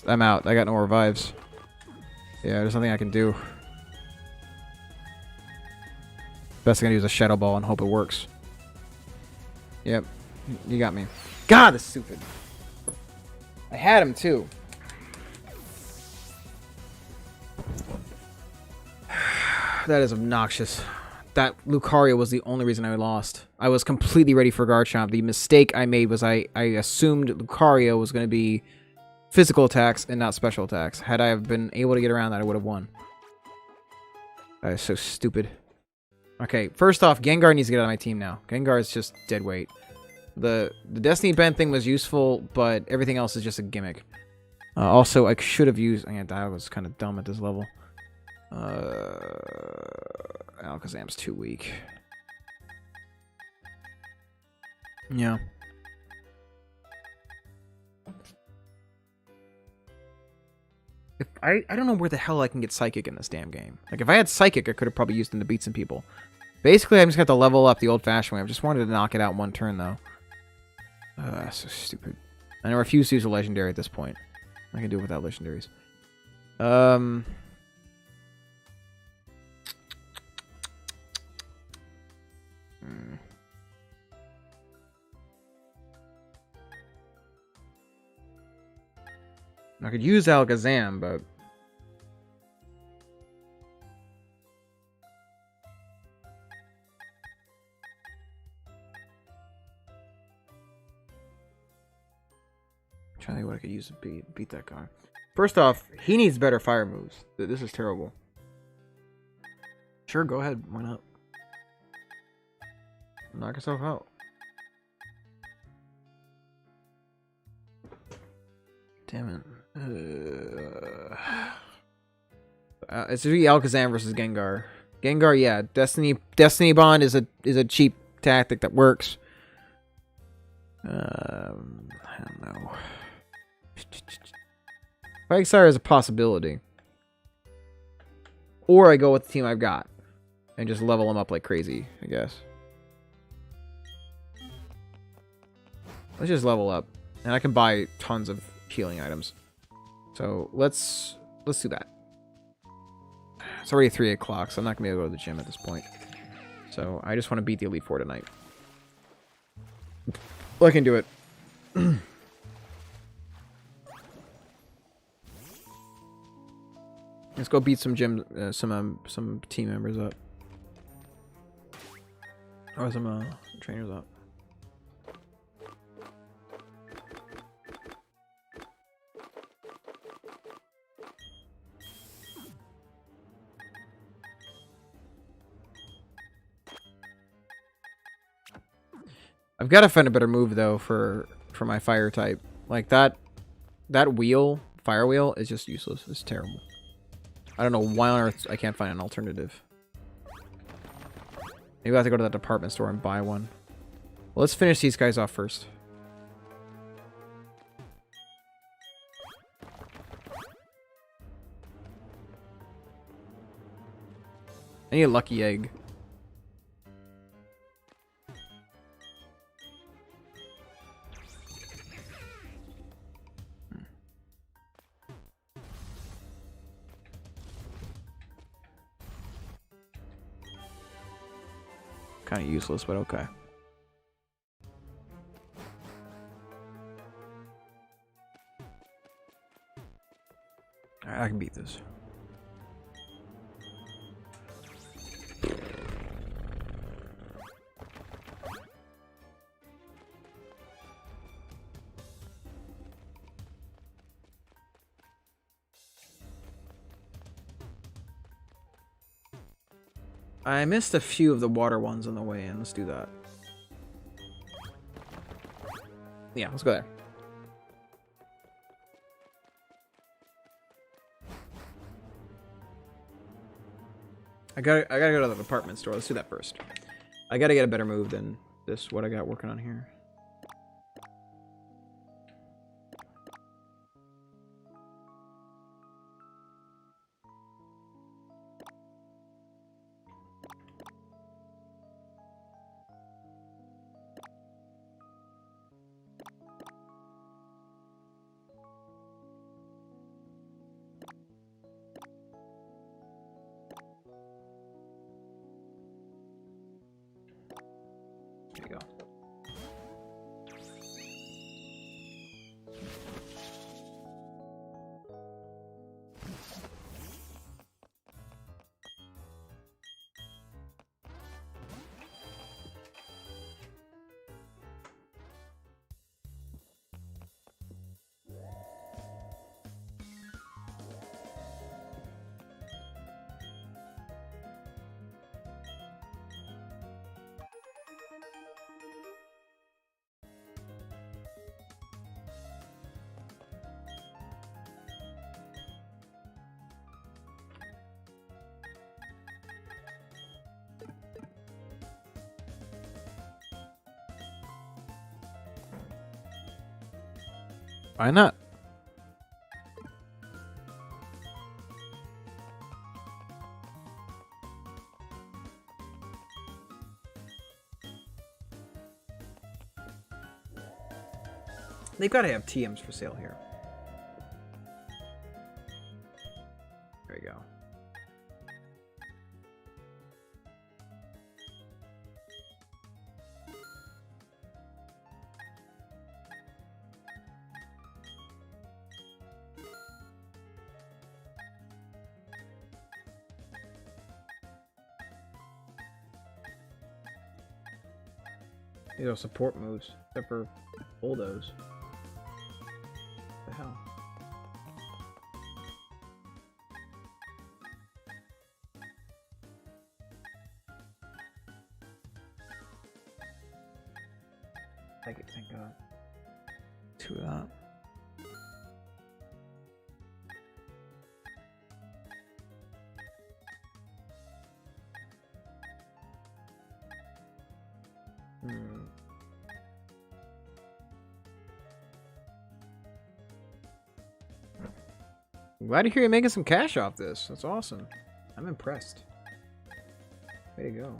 I'm out. I got no revives. Yeah, there's nothing I can do. Best thing I can do is a Shadow Ball and hope it works. Yep. You got me. God, that's stupid. I had him, too. That is obnoxious. That Lucario was the only reason I lost. I was completely ready for Garchomp. The mistake I made was I assumed Lucario was going to be physical attacks and not special attacks. Had I have been able to get around that, I would have won. That is so stupid. Okay, first off, Gengar needs to get out of my team now. Gengar is just dead weight. The Destiny Bend thing was useful, but everything else is just a gimmick. Also, I should have used... I was kind of dumb at this level. Alakazam's too weak. Yeah. I don't know where the hell I can get Psychic in this damn game. Like, if I had Psychic, I could have probably used him to beat some people. Basically, I'm just going to level up the old-fashioned way. I just wanted to knock it out in one turn, though. So stupid. And I refuse to use a Legendary at this point. I can do it without Legendaries. I could use Alakazam, but... I'm trying to think what I could use to beat that guy. First off, he needs better fire moves. This is terrible. Sure, go ahead. Why not? Knock yourself out. Damn it. It's really Alakazam versus Gengar. Gengar, yeah. Destiny Bond is a cheap tactic that works. I don't know. Quagsire is a possibility. Or I go with the team I've got and just level them up like crazy, I guess. Let's just level up. And I can buy tons of healing items. So let's do that. It's already 3 o'clock, so I'm not gonna be able to go to the gym at this point. So I just want to beat the Elite Four tonight. Well, I can do it. Let's go beat some some team members up. Or some trainers up. I've got to find a better move though for my fire type. Like that wheel, fire wheel, is just useless. It's terrible. I don't know why on earth I can't find an alternative. Maybe I have to go to that department store and buy one. Well, let's finish these guys off first. I need a lucky egg. Kind of useless, but okay. Alright, I can beat this. I missed a few of the water ones on the way in. Let's do that. Yeah, let's go there. I gotta go to the department store. Let's do that first. I gotta get a better move than this, what I got working on here. There you go. Why not? They've got to have TMs for sale here. There you go. These are support moves, except for bulldoze. What the hell? I could think of two of that. I'm glad to hear you're making some cash off this. That's awesome. I'm impressed. Way to go.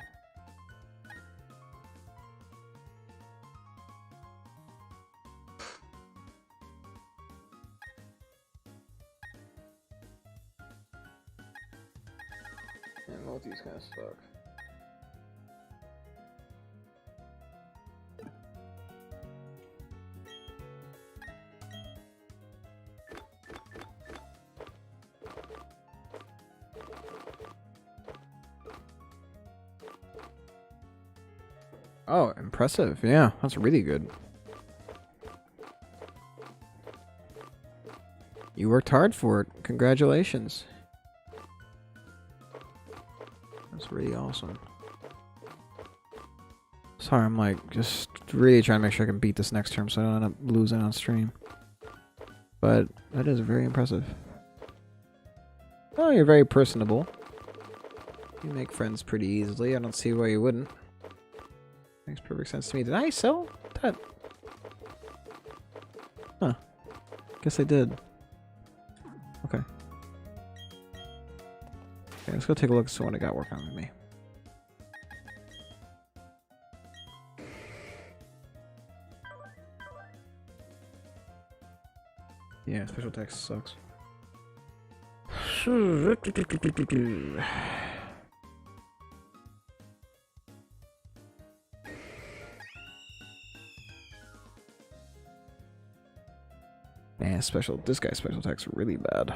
Yeah, multis kind of suck. Oh, impressive. Yeah, that's really good. You worked hard for it. Congratulations. That's really awesome. Sorry, I'm like just really trying to make sure I can beat this next term so I don't end up losing on stream. But that is very impressive. Oh, you're very personable. You make friends pretty easily. I don't see why you wouldn't. Makes perfect sense to me. Did I sell that? Huh. Guess I did. Okay. Okay, let's go take a look at what I got working on with me. Yeah, special text sucks. Man, this guy's special text really bad.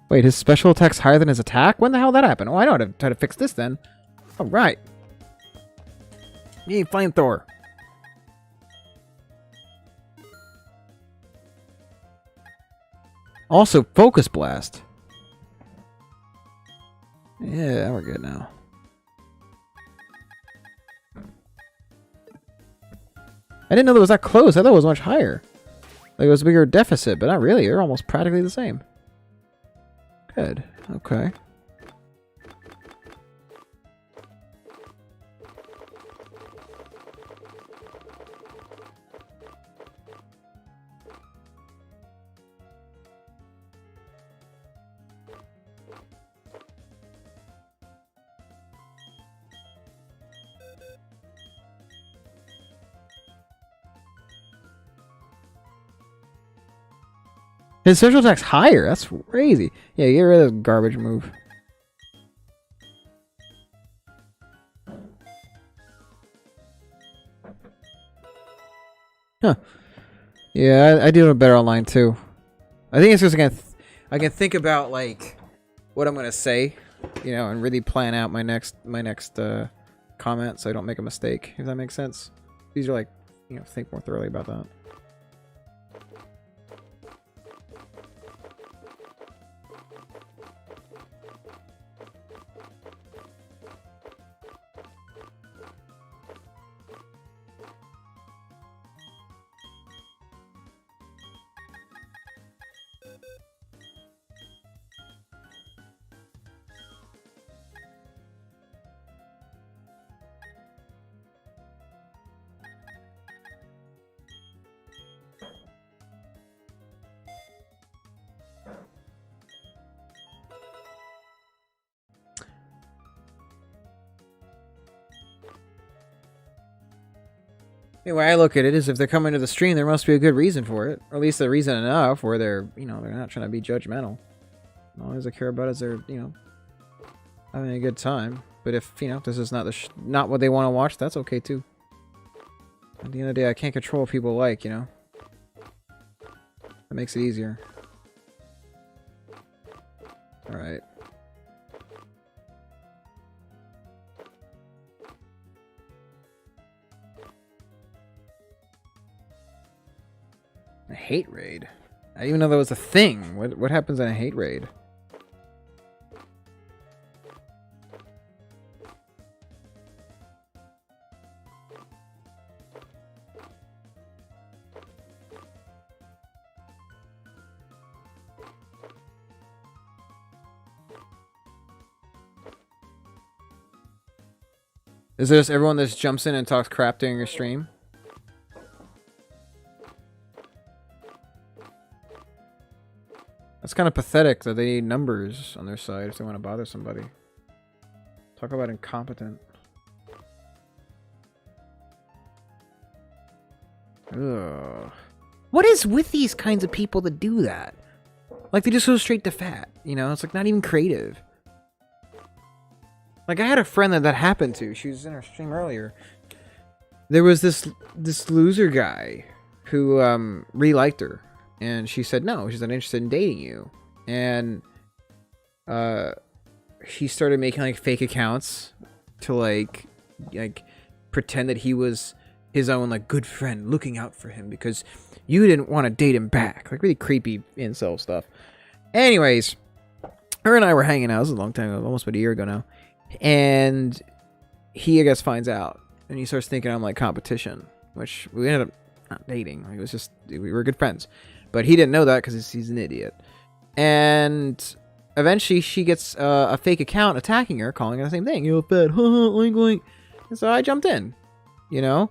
Wait, his special attack's higher than his attack? When the hell did that happen? Oh, I know how to fix this then. Alright. Yay, flamethrower. Also, focus blast. Yeah, we're good now. I didn't know that was that close. I thought it was much higher. Like it was a bigger deficit, but not really. They're almost practically the same. Good. Okay. His special attack's higher. That's crazy. Yeah, get rid of this garbage move. Huh. Yeah, I do it better online too. I think it's just I can think about like what I'm gonna say, you know, and really plan out my next comment so I don't make a mistake. If that makes sense. These are like, you know, think more thoroughly about that. The way I look at it is if they're coming to the stream, there must be a good reason for it. Or at least a reason enough where they're, you know, they're not trying to be judgmental. All I care about is they're, you know, having a good time. But if, you know, this is not not what they want to watch, that's okay too. At the end of the day, I can't control what people like, you know. That makes it easier. Alright. A hate raid? I didn't even know that was a thing. What happens in a hate raid? Is this everyone that just jumps in and talks crap during your stream? That's kind of pathetic that they need numbers on their side if they want to bother somebody. Talk about incompetent. Ugh. What is with these kinds of people that do that? Like, they just go straight to fat, you know? It's like not even creative. Like, I had a friend that happened to. She was in her stream earlier. There was this loser guy who really liked her. And she said no, she's not interested in dating you. And he started making like fake accounts to like pretend that he was his own like good friend looking out for him because you didn't want to date him back. Like really creepy incel stuff. Anyways, her and I were hanging out. This was a long time ago, almost about a year ago now. And he, I guess, finds out. And he starts thinking I'm like competition. Which we ended up not dating. It was just, we were good friends. But he didn't know that because he's an idiot. And eventually she gets a fake account attacking her, calling her the same thing. You're fat, oink oink. And so I jumped in. You know?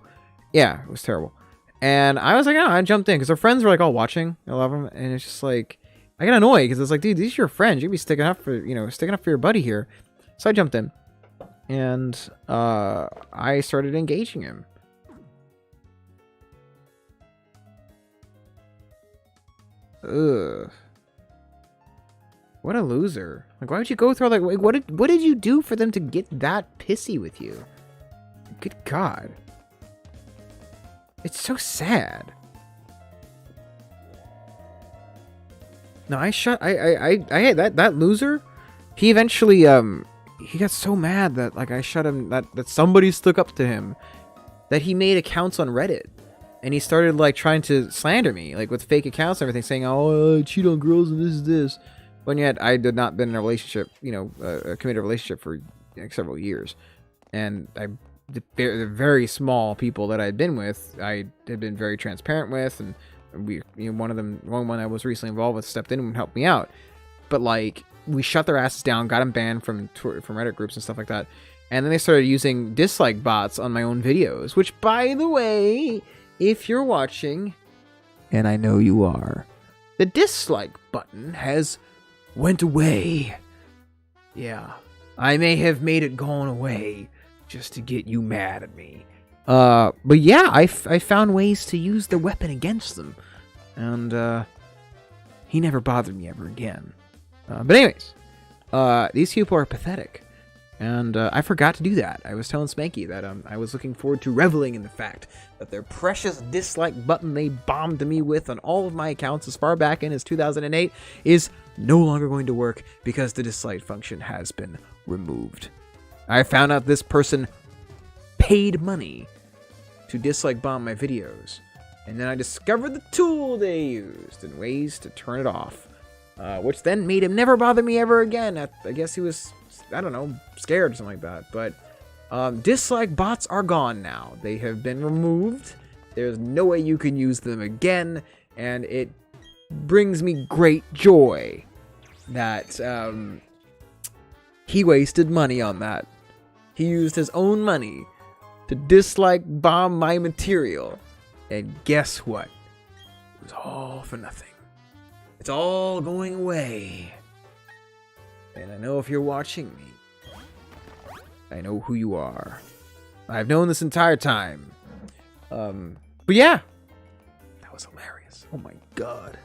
Yeah, it was terrible. And I was like, oh, I jumped in. Because her friends were like all watching. I love them. And it's just like, I get annoyed because it's like, dude, these are your friends. You'd be sticking up for, you know, sticking up for your buddy here. So I jumped in. And I started engaging him. Ugh. What a loser. Like, why would you go through all that? What did you do for them to get that pissy with you? Good God. It's so sad. No, I had that loser. He eventually he got so mad that like I shut him that somebody stuck up to him that he made accounts on Reddit. And he started, like, trying to slander me, like, with fake accounts and everything, saying, oh, I cheat on girls and this is this. When yet, I did not been in a relationship, you know, a committed relationship for like, several years. And the very small people that I'd been with, I had been very transparent with. And we, you know, one I was recently involved with stepped in and helped me out. But, like, we shut their asses down, got them banned from Reddit groups and stuff like that. And then they started using dislike bots on my own videos, which, by the way... If you're watching, and I know you are, the dislike button has went away. Yeah, I may have made it gone away just to get you mad at me. But yeah, I found ways to use the weapon against them. And, he never bothered me ever again. But anyways, these people are pathetic. And I forgot to do that. I was telling Spanky that I was looking forward to reveling in the fact that their precious dislike button they bombed me with on all of my accounts as far back in as 2008 is no longer going to work because the dislike function has been removed. I found out this person paid money to dislike bomb my videos. And then I discovered the tool they used and ways to turn it off. Which then made him never bother me ever again. I guess he was... I don't know, scared or something like that. But dislike bots are gone now. They have been removed. There's no way you can use them again. And it brings me great joy that he wasted money on that. He used his own money to dislike bomb my material. And guess what? It was all for nothing. It's all going away. And I know if you're watching me, I know who you are. I've known this entire time. But yeah, that was hilarious. Oh my god.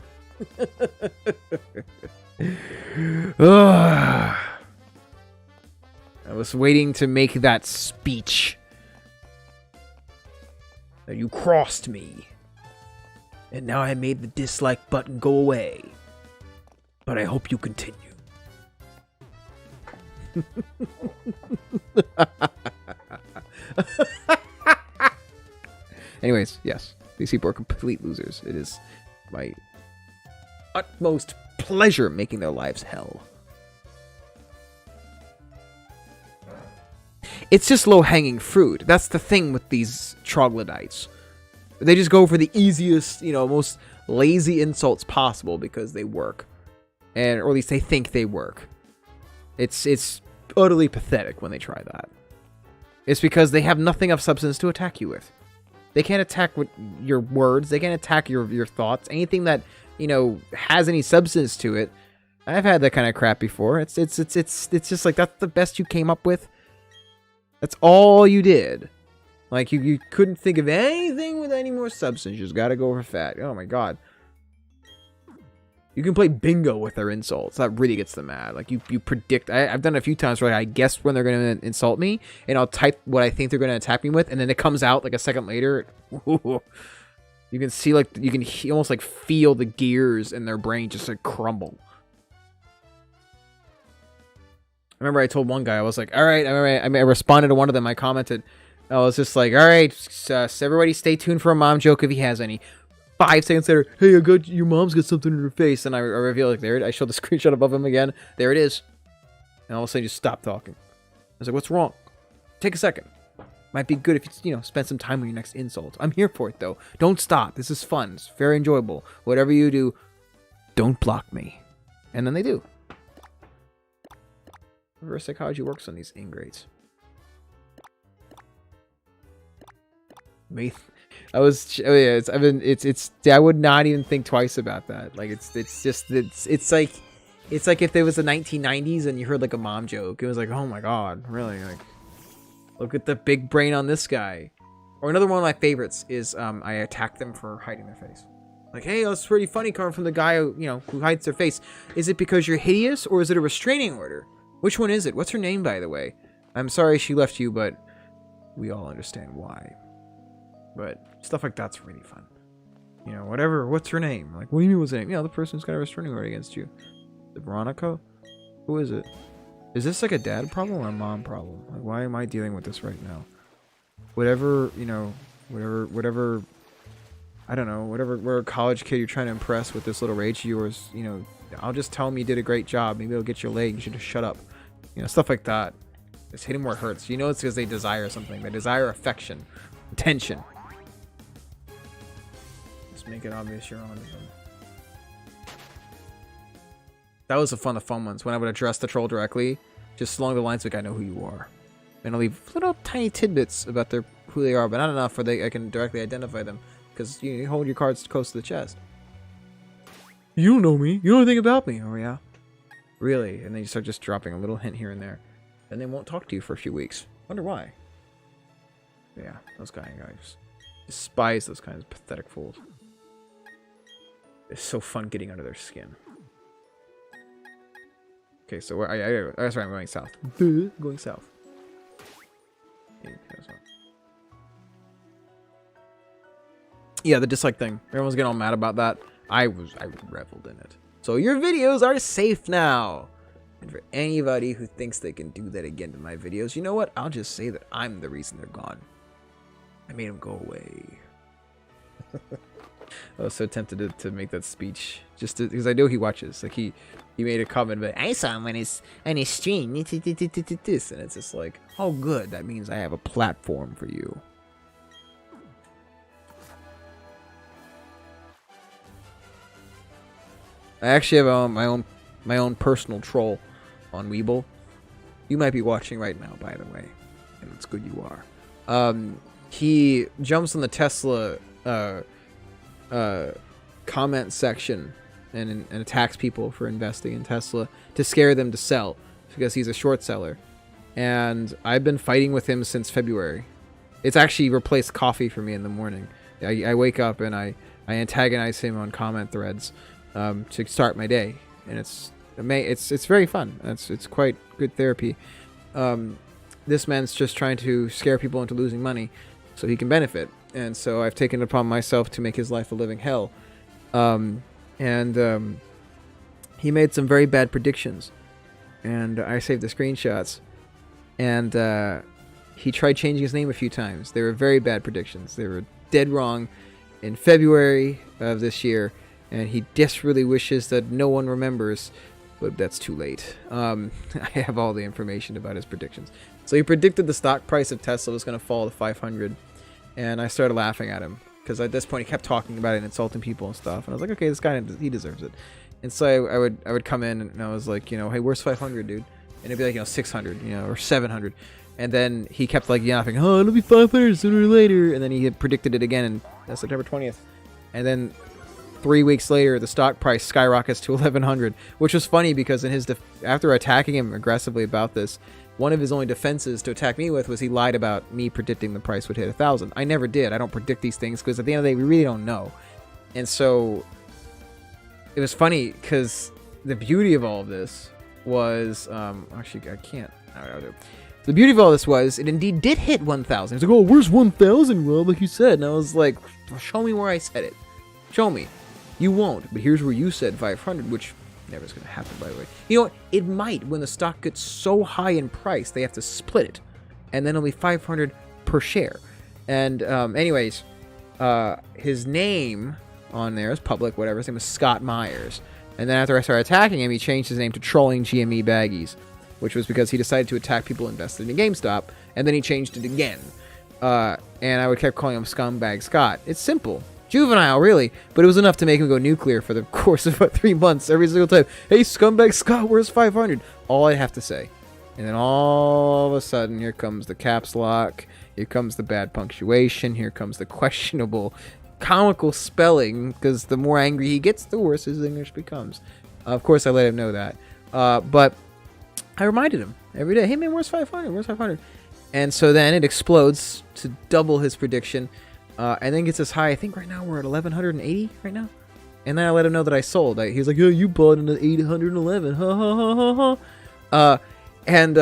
Ugh. I was waiting to make that speech. That you crossed me. And now I made the dislike button go away. But I hope you continue. Anyways, yes. These people are complete losers. It is my utmost pleasure making their lives hell. It's just low-hanging fruit. That's the thing with these troglodytes. They just go for the easiest, most lazy insults possible because they work. Or at least they think they work. It's utterly pathetic when they try that. It's because they have nothing of substance to attack you with. They can't attack with your words. They can't attack your thoughts. Anything that, has any substance to it. I've had that kind of crap before. It's just like that's the best you came up with. That's all you did. Like you couldn't think of anything with any more substance. You just gotta go for fat. Oh my god. You can play bingo with their insults. That really gets them mad. Like, you predict... I've done it a few times where I guess when they're going to insult me, and I'll type what I think they're going to attack me with, and then it comes out, like, a second later. You can see, like... You can almost, like, feel the gears in their brain just, like, crumble. I remember I told one guy, I was like, alright, I responded to one of them, I commented. I was just like, alright, so everybody stay tuned for a mom joke if he has any. 5 seconds later, hey, your mom's got something in her face, and I reveal, like, there, I showed the screenshot above him again. There it is. And all of a sudden, just stop talking. I was like, what's wrong? Take a second. Might be good if you, spend some time on your next insult. I'm here for it, though. Don't stop. This is fun. It's very enjoyable. Whatever you do, don't block me. And then they do. Reverse psychology works on these ingrates. I would not even think twice about that. Like it's like if there was the 1990s and you heard like a mom joke. It was like, oh my god, really? Like, look at the big brain on this guy. Or another one of my favorites is I attack them for hiding their face. Like, hey, that's pretty funny coming from the guy who hides their face. Is it because you're hideous or is it a restraining order? Which one is it? What's her name, by the way? I'm sorry she left you, but we all understand why. But stuff like that's really fun. Whatever. What's her name? Like, what do you mean what's her name? The person's got a restraining order against you. Is it Veronica? Who is it? Is this like a dad problem or a mom problem? Like, why am I dealing with this right now? Whatever, whatever, I don't know, whatever college kid you're trying to impress with this little rage of yours, I'll just tell him you did a great job. Maybe it'll get your leg. You should just shut up. Stuff like that. Just hit him where it hurts. It's because they desire something. They desire affection. Attention. Make it obvious you're on to them. That was the fun ones when I would address the troll directly, just along the lines like, I know who you are, and I'll leave little tiny tidbits about who they are, but not enough where I can directly identify them, because you hold your cards close to the chest. You don't know me. You don't know anything about me. Oh yeah, really? And then you start just dropping a little hint here and there, and they won't talk to you for a few weeks. Wonder why? Yeah, those guys despise those kinds of pathetic fools. It's so fun getting under their skin. Okay, so that's right, I'm going south. Going south. Yeah, the dislike thing. Everyone's getting all mad about that. I reveled in it. So your videos are safe now. And for anybody who thinks they can do that again to my videos, you know what? I'll just say that I'm the reason they're gone. I made them go away. I was so tempted to make that speech just because I know he watches. Like he made a comment, but I saw him on his stream. This, and it's just like, oh, good. That means I have a platform for you. I actually have my own personal troll on Weeble. You might be watching right now, by the way, and it's good you are. He jumps on the Tesla comment section and attacks people for investing in Tesla to scare them to sell because he's a short seller. And I've been fighting with him since February. It's actually replaced coffee for me in the morning. I wake up and I antagonize him on comment threads to start my day, and it's very fun. It's quite good therapy. This man's just trying to scare people into losing money so he can benefit, and so I've taken it upon myself to make his life a living hell. He made some very bad predictions, and I saved the screenshots, and he tried changing his name a few times. They were very bad predictions. They were dead wrong in February of this year, and he desperately wishes that no one remembers, but that's too late. I have all the information about his predictions. So he predicted the stock price of Tesla was going to fall to 500, and I started laughing at him because at this point he kept talking about it and insulting people and stuff, and I was like, okay, this guy, he deserves it. And so I would come in and I was like, hey, where's 500, dude? And it'd be like, 600, or 700. And then he kept like yapping, oh, it'll be 500 sooner or later. And then he had predicted it again on September 20th. And then 3 weeks later, the stock price skyrockets to 1100, which was funny because in his after attacking him aggressively about this, one of his only defenses to attack me with was he lied about me predicting the price would hit 1,000. I never did. I don't predict these things because at the end of the day, we really don't know. And so it was funny because the beauty of all of this was, actually, I can't. The beauty of all this was it indeed did hit 1,000. He's like, oh, where's 1,000, Rob, like you said? And I was like, show me where I said it. Show me. You won't, but here's where you said 500, which never is going to happen, by the way. You know what? It might. When the stock gets so high in price, they have to split it. And then it'll be 500 per share. And anyways, his name on there is public, whatever. His name was Scott Myers. And then after I started attacking him, he changed his name to Trolling GME Baggies, which was because he decided to attack people invested in GameStop, and then he changed it again. And I would keep calling him Scumbag Scott. It's simple. Juvenile, really, but it was enough to make him go nuclear for the course of about 3 months. Every single time, hey, Scumbag Scott, where's 500? All I have to say. And then all of a sudden, here comes the caps lock, here comes the bad punctuation, here comes the questionable comical spelling, because the more angry he gets, the worse his English becomes. Of course, I let him know that. But I reminded him every day, hey man, where's 500? Where's 500? And so then it explodes to double his prediction, and then gets as high. I think right now we're at 1,180 right now. And then I let him know that I sold. He was like, oh, you bought in at 811. Ha ha ha ha ha. And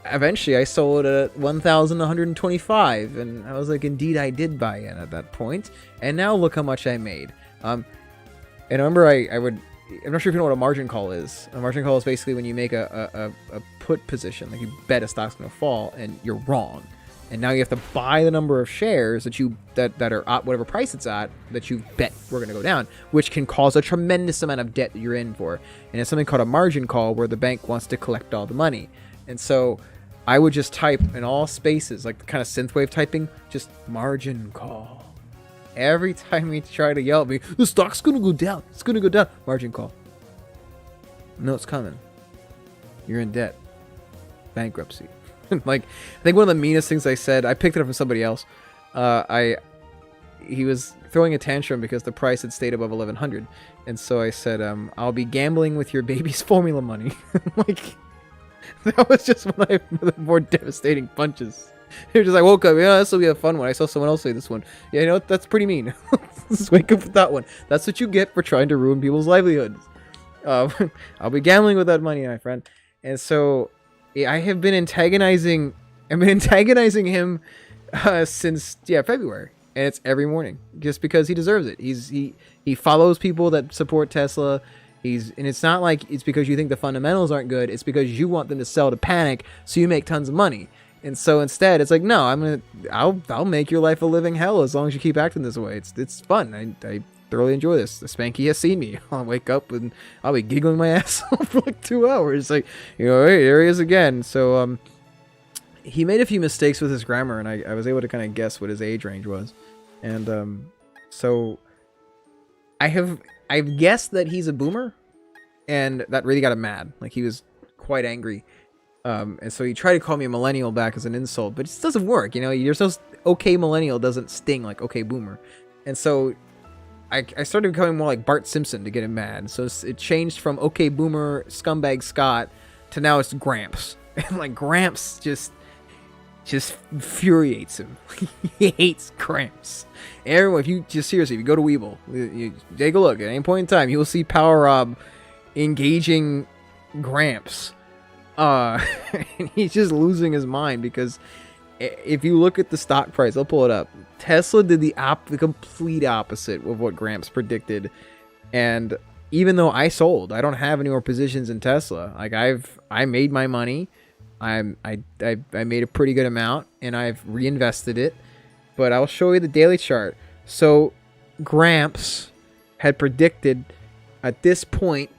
eventually I sold at 1,125, and I was like, indeed I did buy in at that point. And now look how much I made. And I remember I'm not sure if you know what a margin call is. A margin call is basically when you make a put position, like you bet a stock's going to fall, and you're wrong. And now you have to buy the number of shares that are at whatever price it's at that you bet we're going to go down, which can cause a tremendous amount of debt that you're in for. And it's something called a margin call where the bank wants to collect all the money. And so I would just type in all spaces, like the kind of synthwave typing, just margin call. Every time he tried to yell at me, the stock's going to go down. It's going to go down. Margin call. No, it's coming. You're in debt. Bankruptcy. Like, I think one of the meanest things I said, I picked it up from somebody else. He was throwing a tantrum because the price had stayed above 1,100. And so I said, I'll be gambling with your baby's formula money. Like, that was just one of the more devastating punches. It was just, I woke up, yeah, this will be a fun one. I saw someone else say this one. Yeah, you know what? That's pretty mean. Just wake up with that one. That's what you get for trying to ruin people's livelihoods. I'll be gambling with that money, my friend. And so I have been antagonizing him since February, and it's every morning just because he deserves it. He follows people that support Tesla. And it's not like it's because you think the fundamentals aren't good. It's because you want them to sell to panic so you make tons of money. And so instead, it's like, no, I'll make your life a living hell as long as you keep acting this way. It's fun. I thoroughly enjoy this. The Spanky has seen me. I'll wake up and I'll be giggling my ass off for like 2 hours. Like, hey, there he is again. So he made a few mistakes with his grammar, and I was able to kind of guess what his age range was. And so I've guessed that he's a boomer, and that really got him mad. Like, he was quite angry. And so he tried to call me a millennial back as an insult, but it just doesn't work. You're so okay millennial doesn't sting like okay boomer. And so I started becoming more like Bart Simpson to get him mad. So it changed from okay boomer Scumbag Scott to now it's Gramps. And like Gramps just, just infuriates him. He hates Gramps. Everyone, if you just seriously, if you go to Weeble, you take a look at any point in time, you will see Power Rob engaging Gramps. And he's just losing his mind because if you look at the stock price, I'll pull it up. Tesla did the complete opposite of what Gramps predicted, and even though I sold, I don't have any more positions in Tesla. Like I made my money. I made a pretty good amount, and I've reinvested it. But I'll show you the daily chart. So Gramps had predicted at this point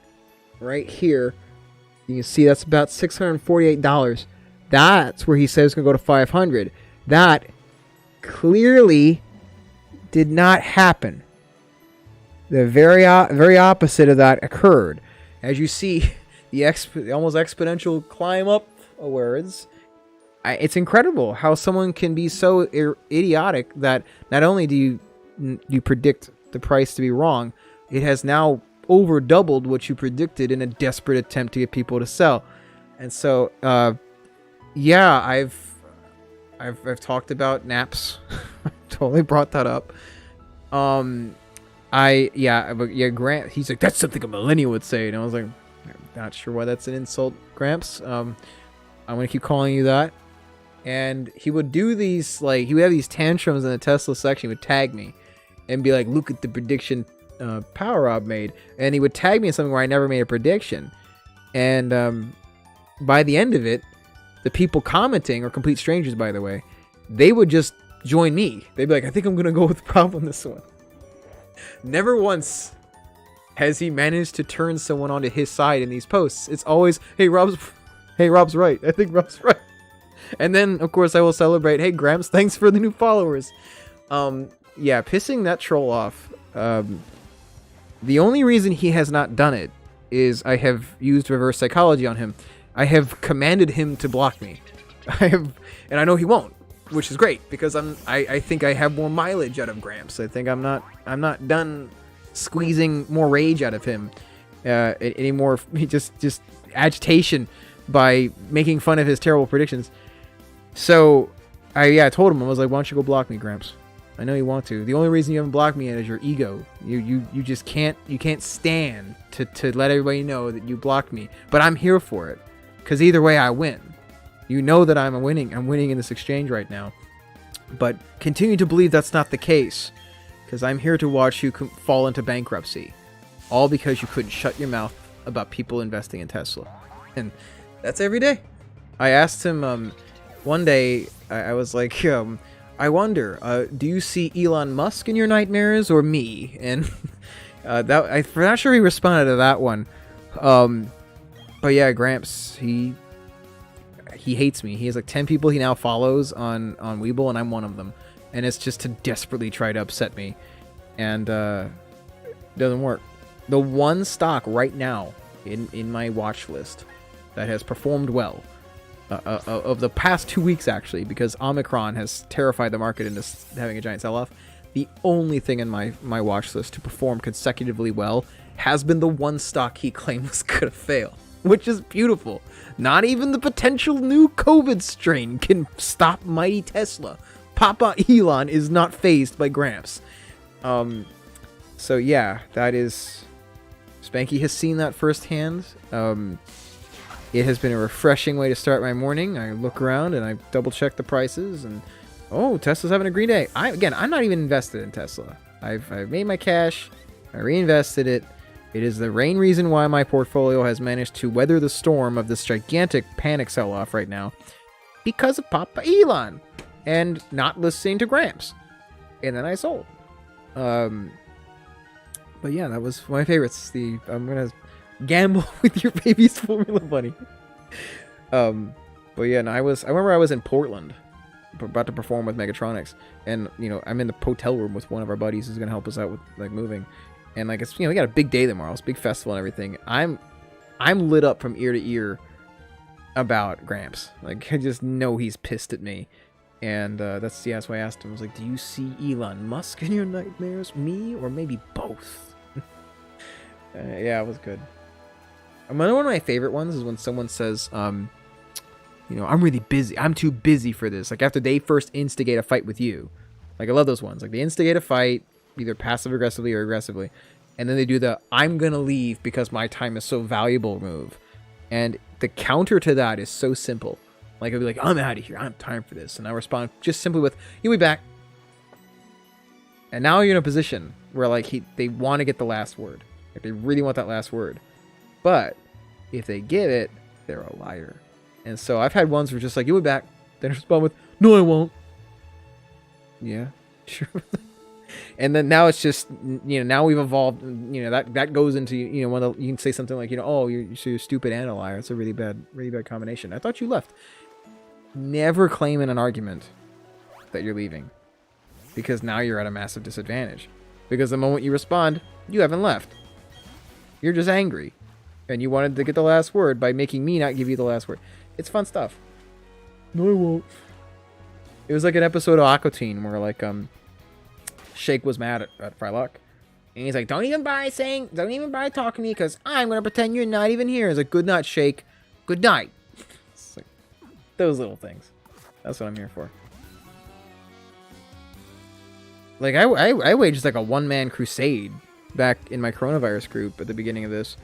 right here, you can see that's about $648. That's where he said it's going to go to 500. That clearly did not happen. The very opposite of that occurred. As you see, the almost exponential climb upwards. It's incredible how someone can be so idiotic that not only do you predict the price to be wrong, it has now over doubled what you predicted in a desperate attempt to get people to sell. And so, yeah, I've talked about naps. Totally brought that up. Grant, he's like, that's something a millennial would say. And I was like, I'm not sure why that's an insult, Gramps. I'm going to keep calling you that. And he would do these, like, he would have these tantrums in the Tesla section. He would tag me and be like, look at the prediction Power Rob made. And he would tag me in something where I never made a prediction. And by the end of it, the people commenting are complete strangers, by the way. They would just join me. They'd be like, I think I'm going to go with Rob on this one. Never once has he managed to turn someone onto his side in these posts. It's always, hey, Rob's right. I think Rob's right. And then, of course, I will celebrate, hey, Gramps, thanks for the new followers. Yeah, pissing that troll off. The only reason he has not done it is I have used reverse psychology on him. I have commanded him to block me. And I know he won't, which is great because I think I have more mileage out of Gramps. I think I'm not done squeezing more rage out of him anymore. Just agitation by making fun of his terrible predictions. So I told him, I was like, why don't you go block me, Gramps? I know you want to. The only reason you haven't blocked me yet is your ego. You just can't stand to let everybody know that you blocked me. But I'm here for it. Because either way I win. You know that I'm winning in this exchange right now. But continue to believe that's not the case. Because I'm here to watch you fall into bankruptcy. All because you couldn't shut your mouth about people investing in Tesla. And that's every day. I asked him one day, I was like, I wonder, do you see Elon Musk in your nightmares or me? And I'm not sure he responded to that one. But yeah, Gramps, he hates me. He has like 10 people he now follows on Weeble, and I'm one of them. And it's just to desperately try to upset me. And it doesn't work. The one stock right now in my watch list that has performed well of the past 2 weeks, actually, because Omicron has terrified the market into having a giant sell-off. The only thing in my watch list to perform consecutively well has been the one stock he claimed was going to fail, which is beautiful. Not even the potential new COVID strain can stop mighty Tesla. Papa Elon is not fazed by Gramps. So yeah, that is... Spanky has seen that firsthand. It has been a refreshing way to start my morning. I look around and I double check the prices and Tesla's having a green day. I'm not even invested in Tesla. I've made my cash. I reinvested it. It is the main reason why my portfolio has managed to weather the storm of this gigantic panic sell-off right now, because of Papa Elon and not listening to Gramps. And then I sold. But yeah, that was my favorites. I'm gonna gamble with your baby's Formula Bunny. But yeah, and I remember I was in Portland about to perform with Megatronics, and I'm in the hotel room with one of our buddies who's gonna help us out with like moving, and like it's we got a big day tomorrow, it's a big festival and everything. I'm lit up from ear to ear about Gramps. Like I just know he's pissed at me, and that's why I asked him. I was like, do you see Elon Musk in your nightmares, me, or maybe both? Yeah, it was good. One of my favorite ones is when someone says, You know, I'm really busy. I'm too busy for this. Like after they first instigate a fight with you. Like I love those ones. Like they instigate a fight, either passive aggressively or aggressively. And then they do the I'm going to leave because my time is so valuable move. And the counter to that is so simple. Like I'll be like, I'm out of here. I don't have time for this. And I respond just simply with, you'll be back. And now you're in a position where like they want to get the last word. Like they really want that last word. But if they get it, they're a liar. And so I've had ones where just like, you'll be back. Then I respond with, no, I won't. Yeah, sure. And then now it's just, you know, now we've evolved, you know, that goes into, you know, you can say something like, you know, oh, you're stupid and a liar. It's a really bad combination. I thought you left. Never claim in an argument that you're leaving, because now you're at a massive disadvantage. Because the moment you respond, you haven't left. You're just angry. And you wanted to get the last word by making me not give you the last word. It's fun stuff. No, I won't. It was like an episode of Aquatine where like Shake was mad at Frylock. And he's like, don't even bother talking to me because I'm going to pretend you're not even here. He's like, good night, Shake. Good night. It's like those little things. That's what I'm here for. Like I waged like a one-man crusade back in my coronavirus group at the beginning of this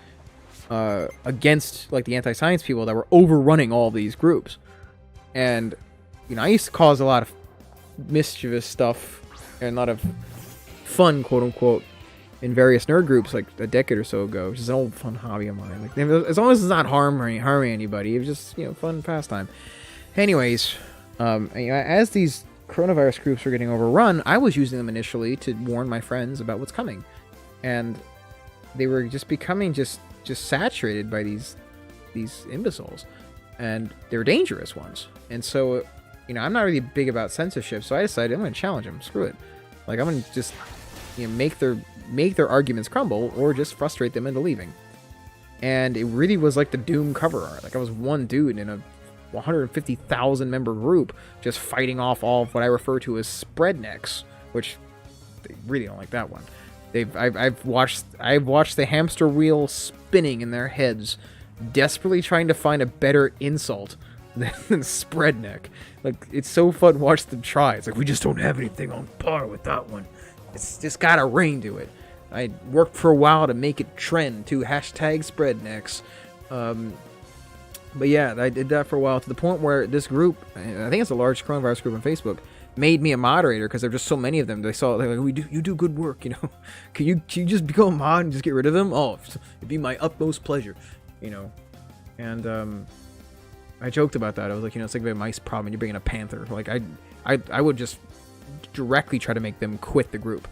against like the anti-science people that were overrunning all these groups. And you know, I used to cause a lot of mischievous stuff and a lot of fun, quote unquote, in various nerd groups like a decade or so ago, which is an old fun hobby of mine. Like as long as it's not harming anybody, it was just, you know, fun pastime. Anyways, you know, as these coronavirus groups were getting overrun, I was using them initially to warn my friends about what's coming, and they were just becoming just saturated by these imbeciles, and they were dangerous ones. And so, you know, I'm not really big about censorship, so I decided I'm going to challenge them. Screw it. Like I'm going to just, you know, make their arguments crumble or just frustrate them into leaving. And it really was like the Doom cover art. Like I was one dude in a 150,000 member group just fighting off all of what I refer to as spreadnecks, which they really don't like that one. I've watched the hamster wheel spinning in their heads, desperately trying to find a better insult than spreadneck. Like it's so fun to watch them try. It's like, we just don't have anything on par with that one. It's just got a ring to it. I worked for a while to make it trend to #spreadnecks. But yeah, I did that for a while to the point where this group, I think it's a large coronavirus group on Facebook, made me a moderator because there were just so many of them. They're like, you do good work, you know. Can you just become a mod and just get rid of them? Oh, it'd be my utmost pleasure, you know. And I joked about that. I was like, you know, it's like a mice problem and you're bringing a panther. Like I would just directly try to make them quit the group.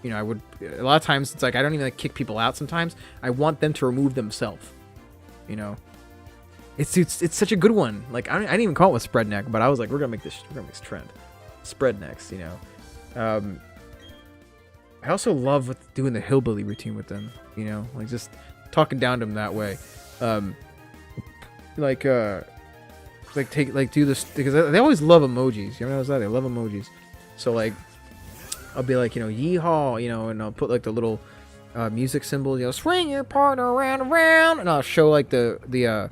You know, I would, a lot of times it's like I don't even like kick people out sometimes. I want them to remove themselves, you know. It's such a good one. Like I didn't even call it spreadneck, but I was like, we're gonna make this trend, spreadnecks. You know. I also love doing the hillbilly routine with them. You know, like just talking down to them that way. Do this because they always love emojis. You know that? They love emojis. So like, I'll be like, you know, yeehaw, you know, and I'll put like the little music symbol, you know, swing your partner around, and I'll show like the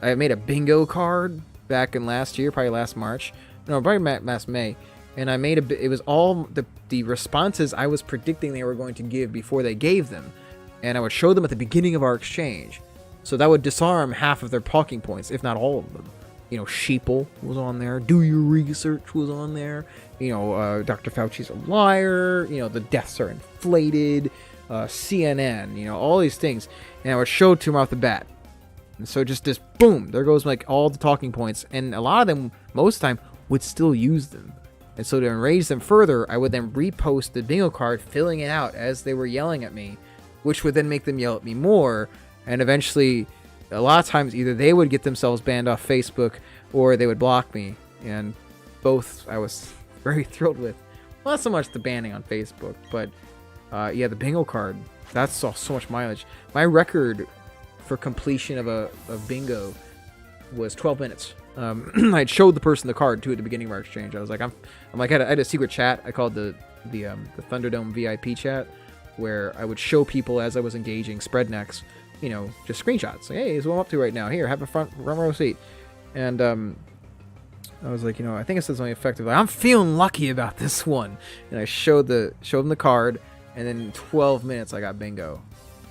I made a bingo card back in last year, probably last March. No, probably last May. And I made it was all the responses I was predicting they were going to give before they gave them. And I would show them at the beginning of our exchange. So that would disarm half of their talking points, if not all of them. You know, Sheeple was on there. Do your research was on there. You know, Dr. Fauci's a liar. You know, the deaths are inflated. CNN, you know, all these things. And I would show it to them off the bat. And so just this, boom, there goes like all the talking points. And a lot of them, most of the time, would still use them. And so to enrage them further, I would then repost the bingo card, filling it out as they were yelling at me, which would then make them yell at me more. And eventually, a lot of times, either they would get themselves banned off Facebook or they would block me. And both I was very thrilled with. Well, not so much the banning on Facebook, but yeah, the bingo card. That's so much mileage. My record for completion of a bingo was 12 minutes. I'd showed the person the card too at the beginning of our exchange. I was like, I had a secret chat. I called the Thunderdome VIP chat, where I would show people as I was engaging spreadnecks, you know, just screenshots. Like, hey, this is what I'm up to right now. Here, have a front row seat. And I was like, I think it says only effective. Like, I'm feeling lucky about this one. And I showed them the card, and then in 12 minutes I got bingo.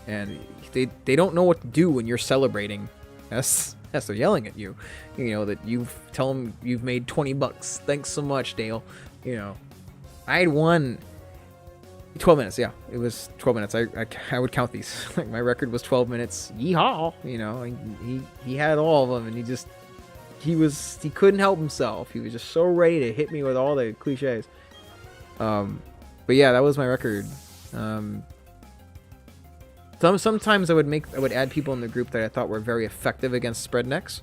And they don't know what to do when you're celebrating. Yes, they're yelling at you. That tell them you've made $20. Thanks so much, Dale. I had won 12 minutes. Yeah, it was 12 minutes. I would count these. Like, my record was 12 minutes. Yeehaw! He had all of them, and he couldn't help himself. He was just so ready to hit me with all the cliches. But yeah, that was my record. Sometimes I would add people in the group that I thought were very effective against spread necks.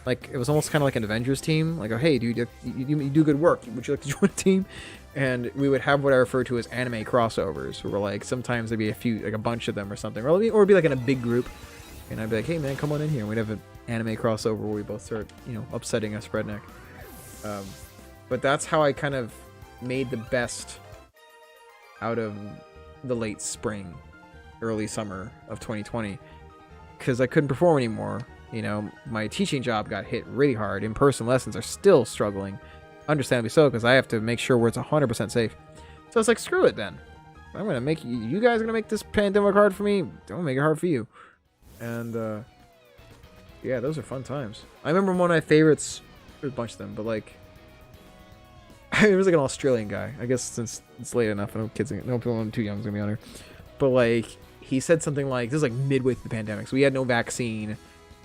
Like, it was almost kind of like an Avengers team. Like, oh, hey, dude, you do good work. Would you like to join a team? And we would have what I refer to as anime crossovers, where like sometimes there'd be a bunch of them or something, or it'd be like in a big group. And I'd be like, hey man, come on in here. And we'd have an anime crossover where we both start, upsetting a spread neck. But that's how I kind of made the best out of the late spring, early summer of 2020, because I couldn't perform anymore. My teaching job got hit really hard. In-person lessons are still struggling, understandably so, because I have to make sure where it's 100% safe. So I was like, screw it then. I'm gonna make you guys are gonna make this pandemic hard for me. Don't make it hard for you. And yeah, those are fun times. I remember one of my favorites. There's a bunch of them, but like, it was like an Australian guy. I guess since it's late enough, no people too young is gonna be on here. But like, he said something like, this is like midway through the pandemic, so we had no vaccine.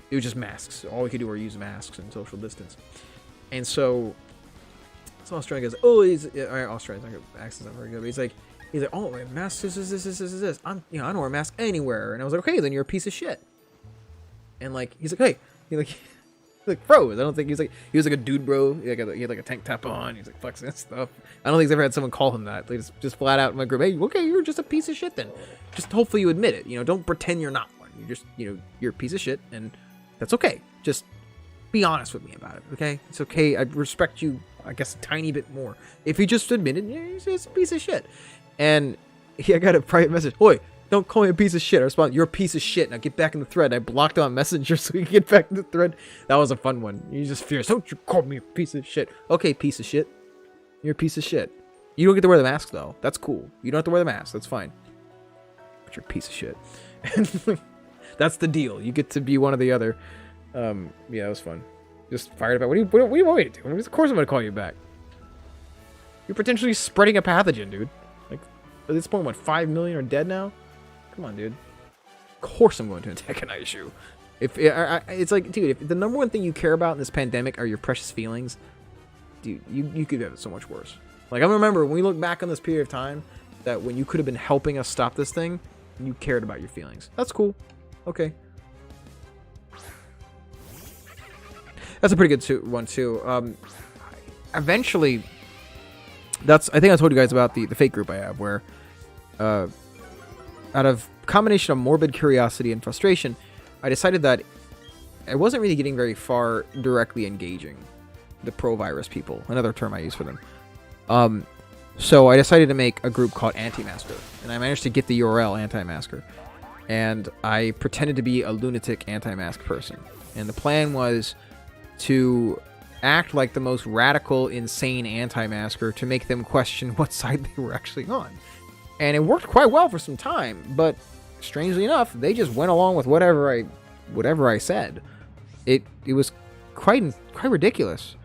It was just masks. All we could do were use masks and social distance. And so Australian goes, oh, Australian's not good. Accent's not very good. But he's like, oh, masks, this. I don't wear a mask anywhere. And I was like, okay, then you're a piece of shit. And like, he's like, hey, he froze. I don't think he was like a dude bro. He had like a tank top on. He's like flexing and stuff. I don't think he's ever had someone call him that. Like, just flat out in my group, hey, okay, you're just a piece of shit then. Just hopefully you admit it. Don't pretend you're not one. You just, you're a piece of shit, and that's okay. Just be honest with me about it, okay? It's okay. I respect you, I guess, a tiny bit more. If you just admitted, he's just a piece of shit. And I got a private message. Oi, don't call me a piece of shit. I respond, you're a piece of shit. Now get back in the thread. I blocked him on Messenger so we can get back in the thread. That was a fun one. He's just fierce. Don't you call me a piece of shit. Okay, piece of shit. You're a piece of shit. You don't get to wear the mask, though. That's cool. You don't have to wear the mask. That's fine. But you're a piece of shit. That's the deal. You get to be one or the other. Yeah, that was fun. Just fired about. What do you want me to do? Of course I'm going to call you back. You're potentially spreading a pathogen, dude. Like, at this point, what, 5 million are dead now? Come on, dude. Of course I'm going to antagonize you. It's like, dude, if the number one thing you care about in this pandemic are your precious feelings, dude, you could have it so much worse. Like, I remember when we look back on this period of time, that when you could have been helping us stop this thing, you cared about your feelings. That's cool. Okay. That's a pretty good one, too. Eventually, I think I told you guys about the fake group I have, where out of combination of morbid curiosity and frustration, I decided that I wasn't really getting very far directly engaging the pro-virus people, another term I use for them. So I decided to make a group called Anti-Masker, and I managed to get the URL Anti-Masker, and I pretended to be a lunatic anti-mask person, and the plan was to act like the most radical, insane anti-masker to make them question what side they were actually on. And it worked quite well for some time, but strangely enough, they just went along with whatever I said. It was quite ridiculous.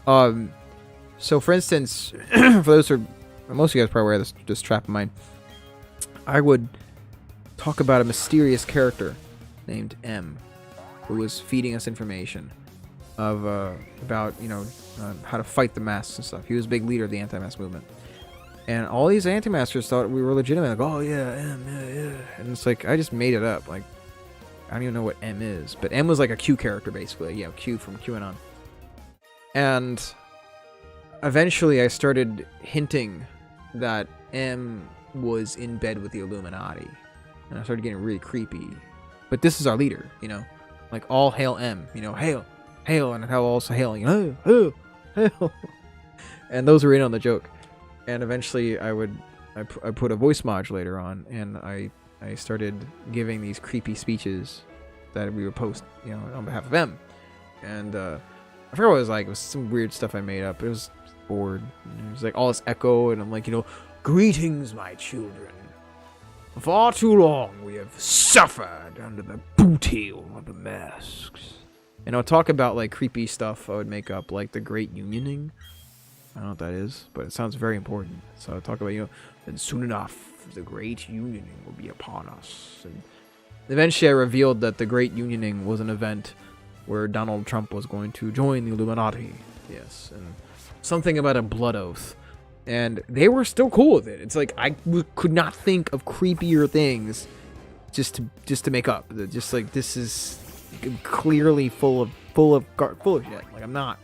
So for instance, for those who are, most of you guys probably wear this trap of mine, I would talk about a mysterious character named M, who was feeding us information about how to fight the masks and stuff. He was a big leader of the anti-mask movement, and all these anti-maskers thought we were legitimate. Like, oh yeah, M, yeah. And it's like, I just made it up. Like, I don't even know what M is, but M was like a Q character basically. Yeah, Q from QAnon. And eventually, I started hinting that M was in bed with the Illuminati, and I started getting really creepy. But this is our leader, like, all hail M, hail, and hell also hailing, hail. And those were in on the joke. And eventually I put a voice modulator on, and I started giving these creepy speeches that we would post, on behalf of M. and I forgot what it was like. It was some weird stuff I made up. It was bored. It was like all this echo, and I'm like, greetings, my children. For far too long we have suffered under the boot heel of the masks. And I would talk about like creepy stuff I would make up, like the Great Unioning. I don't know what that is, but it sounds very important. So I would talk about, and soon enough the Great Unioning will be upon us. And eventually I revealed that the Great Unioning was an event where Donald Trump was going to join the Illuminati. Yes, and something about a blood oath. And they were still cool with it. It's like I could not think of creepier things just to make up. Just like, this is clearly full of shit. Like, I'm not.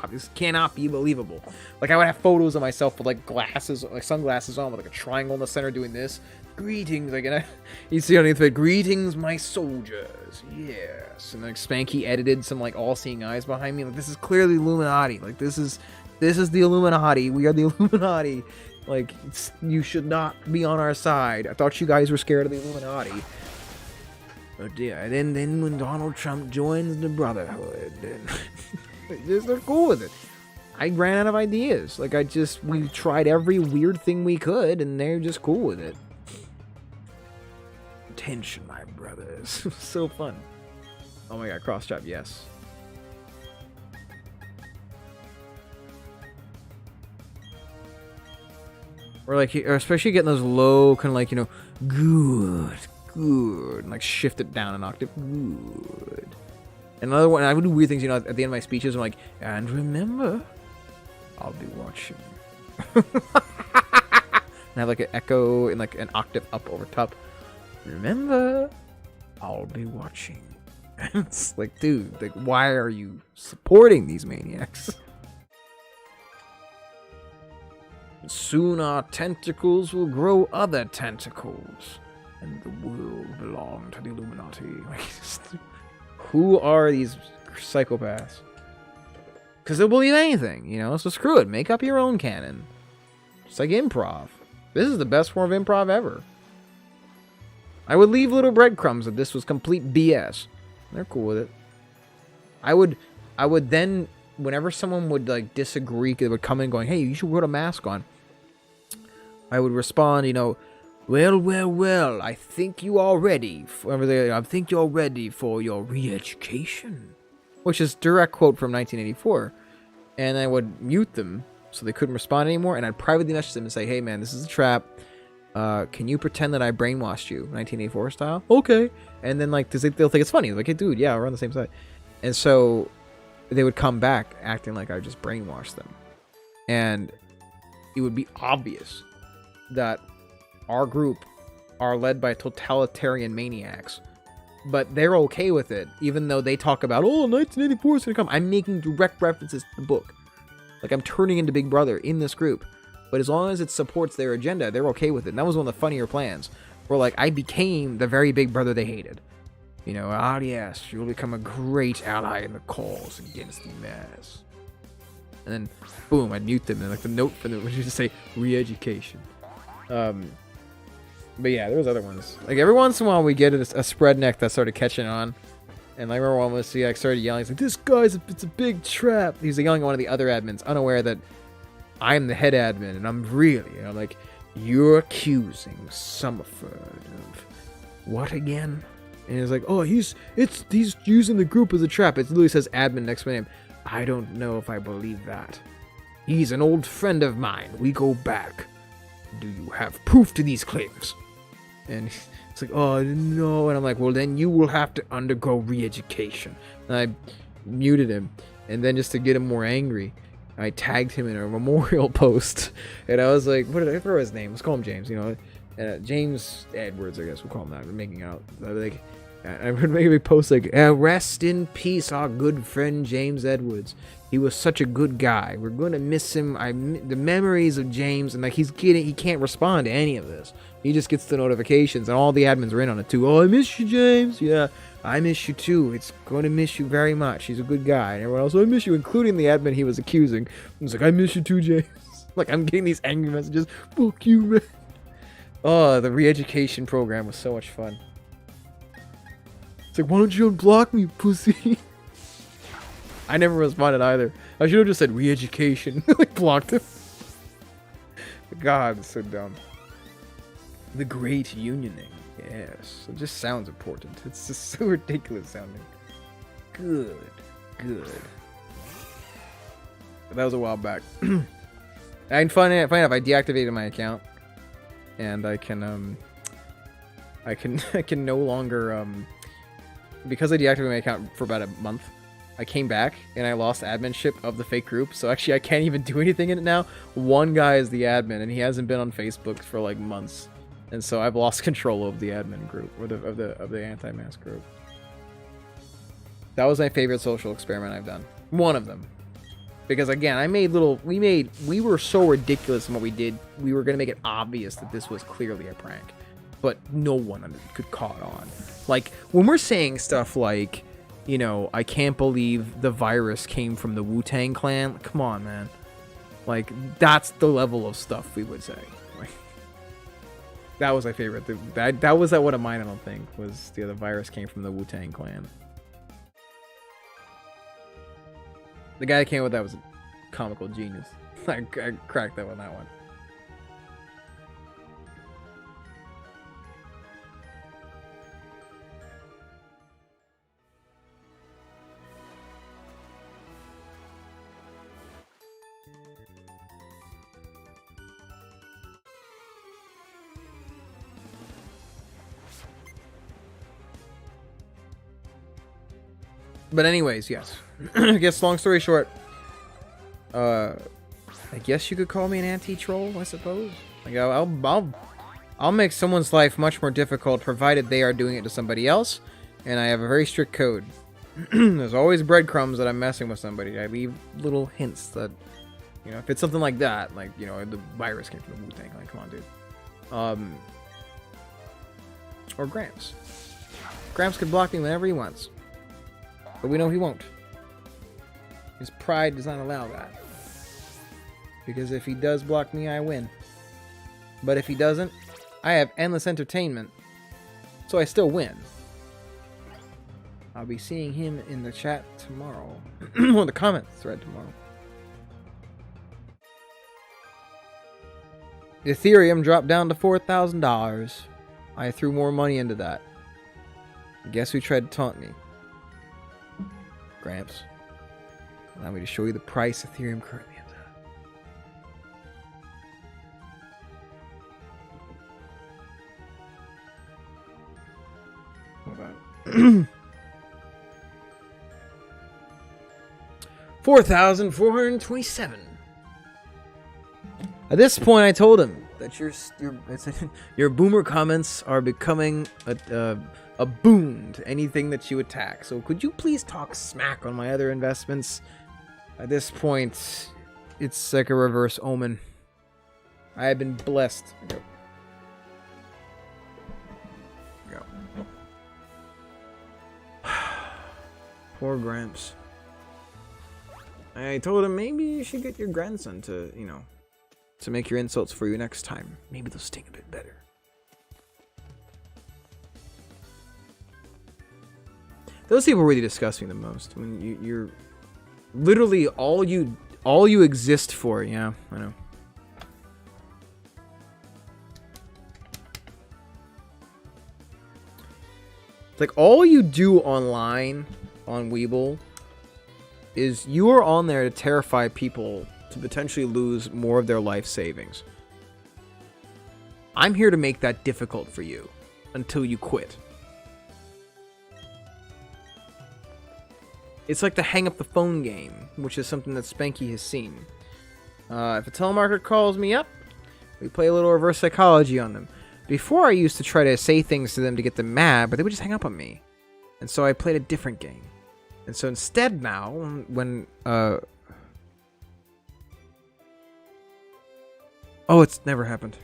This cannot be believable. Like, I would have photos of myself with like glasses, like sunglasses on, with like a triangle in the center doing this. Greetings, like, and you see underneath it, greetings, my soldiers. Yes, and like Spanky edited some like all-seeing eyes behind me. Like, this is clearly Illuminati. Like, this is the Illuminati. We are the Illuminati. Like, you should not be on our side. I thought you guys were scared of the Illuminati. But yeah, and then when Donald Trump joins the Brotherhood, they're cool with it. I ran out of ideas. Like, we tried every weird thing we could, and they're just cool with it. Attention, my brothers. So fun. Oh my god, cross chop, yes. Or like, especially getting those low, kind of like, good, and like shift it down an octave, good. Another one, I would do weird things, at the end of my speeches, I'm like, and remember, I'll be watching. And have like an echo and like an octave up over top. Remember, I'll be watching. It's like, dude, like, why are you supporting these maniacs? Soon our tentacles will grow other tentacles, and the world will belong to the Illuminati. Who are these psychopaths? Because they'll believe anything, so screw it. Make up your own canon. It's like improv. This is the best form of improv ever. I would leave little breadcrumbs that this was complete BS. They're cool with it. I would then, whenever someone would like disagree, they would come in going, hey, you should put a mask on. I would respond, well, I think you are ready. I think you're ready for your re-education. Which is direct quote from 1984. And I would mute them so they couldn't respond anymore. And I'd privately message them and say, hey man, this is a trap. Can you pretend that I brainwashed you, 1984 style? Okay. And then like, they'll think it's funny. Like, hey dude, yeah, we're on the same side. And so they would come back acting like I just brainwashed them. And it would be obvious that our group are led by totalitarian maniacs. But they're okay with it, even though they talk about, 1984 is going to come. I'm making direct references to the book. Like, I'm turning into Big Brother in this group. But as long as it supports their agenda, they're okay with it. And that was one of the funnier plans. Where, like, I became the very Big Brother they hated. Yes, you'll become a great ally in the cause against the mass. And then, boom, I'd mute them. And, like, the note for them would just say, re-education. But yeah, there was other ones. Like, every once in a while we get a spread neck that started catching on. And I remember one was, I started yelling. He's like, this guy's, it's a big trap. He's yelling at one of the other admins, unaware that I'm the head admin. And I'm really, like, you're accusing Summerford of what again? And he's like, he's using the group as a trap. It literally says admin next to my name. I don't know if I believe that. He's an old friend of mine. We go back. Do you have proof to these claims? And it's like, oh, no. And I'm like, well, then you will have to undergo re-education. And I muted him. And then just to get him more angry, I tagged him in a memorial post. And I was like, what did I throw his name? Let's call him James, James Edwards, I guess we'll call him that. I'm making out. Like, I would make a post like, rest in peace, our good friend James Edwards. He was such a good guy. We're going to miss him. The memories of James, and like he can't respond to any of this. He just gets the notifications, and all the admins are in on it too. Oh, I miss you, James. Yeah, I miss you too. It's going to miss you very much. He's a good guy. And everyone else, I miss you, including the admin he was accusing. He's like, I miss you too, James. Like, I'm getting these angry messages. Fuck you, man. Oh, the re-education program was so much fun. It's like, why don't you unblock me, pussy? I never responded either. I should have just said re-education. Like, blocked him. God, it's so dumb. The Great Unioning. Yes. It just sounds important. It's just so ridiculous sounding. Good. Good. But that was a while back. And funny enough, I deactivated my account. And I can I can no longer because I deactivated my account for about a month. I came back and I lost adminship of the fake group, so actually I can't even do anything in it now. One guy is the admin, and he hasn't been on Facebook for like months, and so I've lost control of the admin group or of the anti-mask group. That was my favorite social experiment I've done. One of them, because again, we were so ridiculous in what we did. We were gonna make it obvious that this was clearly a prank, but no one could caught on. Like when we're saying stuff like, you know, I can't believe the virus came from the Wu-Tang Clan. Come on, man. Like, that's the level of stuff we would say. Like, that was my favorite. That was one of mine, I don't think, was the virus came from the Wu-Tang Clan. The guy that came with that was a comical genius. I cracked that one. But anyways, yes. I guess long story short, I guess you could call me an anti-troll, I suppose. Like I'll make someone's life much more difficult provided they are doing it to somebody else, and I have a very strict code. There's always breadcrumbs that I'm messing with somebody. I leave little hints that, you know, if it's something like that, like, you know, the virus came from the Wu-Tang, like, come on, dude. Or Gramps. Gramps could block me whenever he wants. But we know he won't. His pride does not allow that. Because if he does block me, I win. But if he doesn't, I have endless entertainment. So I still win. I'll be seeing him in the chat tomorrow. Or the comment thread tomorrow. Ethereum dropped down to $4,000. I threw more money into that. Guess who tried to taunt me? Gramps. Allow me to show you the price Ethereum currently is at. What about 4,427. At this point, I told him that your boomer comments are becoming a boon to anything that you attack. So could you please talk smack on my other investments? At this point, it's like a reverse omen. I have been blessed. Go. Poor Gramps. I told him maybe you should get your grandson to, you know, to make your insults for you next time. Maybe they'll sting a bit better. Those people really disgust me the most. When you're literally all you exist for. Yeah, I know. It's like all you do online on Weeble is you are on there to terrify people to potentially lose more of their life savings. I'm here to make that difficult for you until you quit. It's like the hang up the phone game, which is something that Spanky has seen. If a telemarketer calls me up, we play a little reverse psychology on them. Before I used to try to say things to them to get them mad, but they would just hang up on me. And so I played a different game. And so instead now, when oh, it's never happened.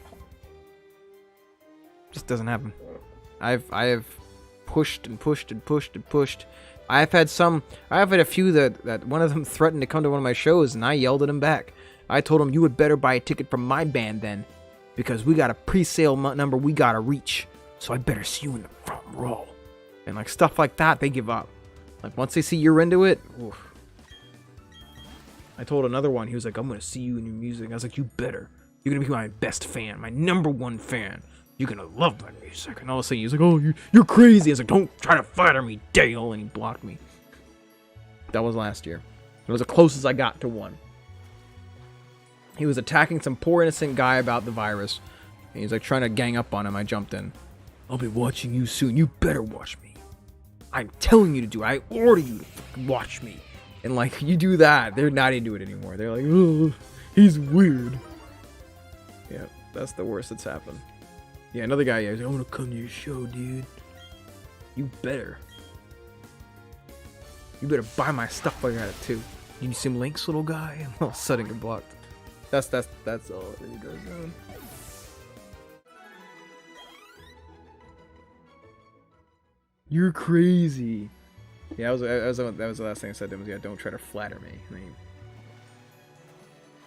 Just doesn't happen. I have pushed and pushed and pushed and pushed. I've had a few that one of them threatened to come to one of my shows, and I yelled at him back. I told him, you would better buy a ticket from my band then, because we got a pre-sale number we gotta reach, so I better see you in the front row. And like stuff like that, they give up. Like once they see you're into it, oof. I told another one, he was like, I'm gonna see you in your music. I was like, you better. You're gonna be my best fan, my #1 fan. You're gonna love my music. And all of a sudden, he's like, oh, you're crazy. I was like, don't try to flatter me, Dale. And he blocked me. That was last year. It was the closest I got to one. He was attacking some poor innocent guy about the virus. And he's like trying to gang up on him. I jumped in. I'll be watching you soon. You better watch me. I'm telling you to do it. I order you to fucking watch me. And like, you do that, they're not into it anymore. They're like, oh, he's weird. Yeah, that's the worst that's happened. Yeah, another guy, yeah, he's like, I want to come to your show, dude. You better. You better buy my stuff while you're at it too. You need some links, little guy? And all of a sudden you're blocked. That's all it really goes down. You're crazy. Yeah, that was the last thing I said to him. Was, yeah, don't try to flatter me. And then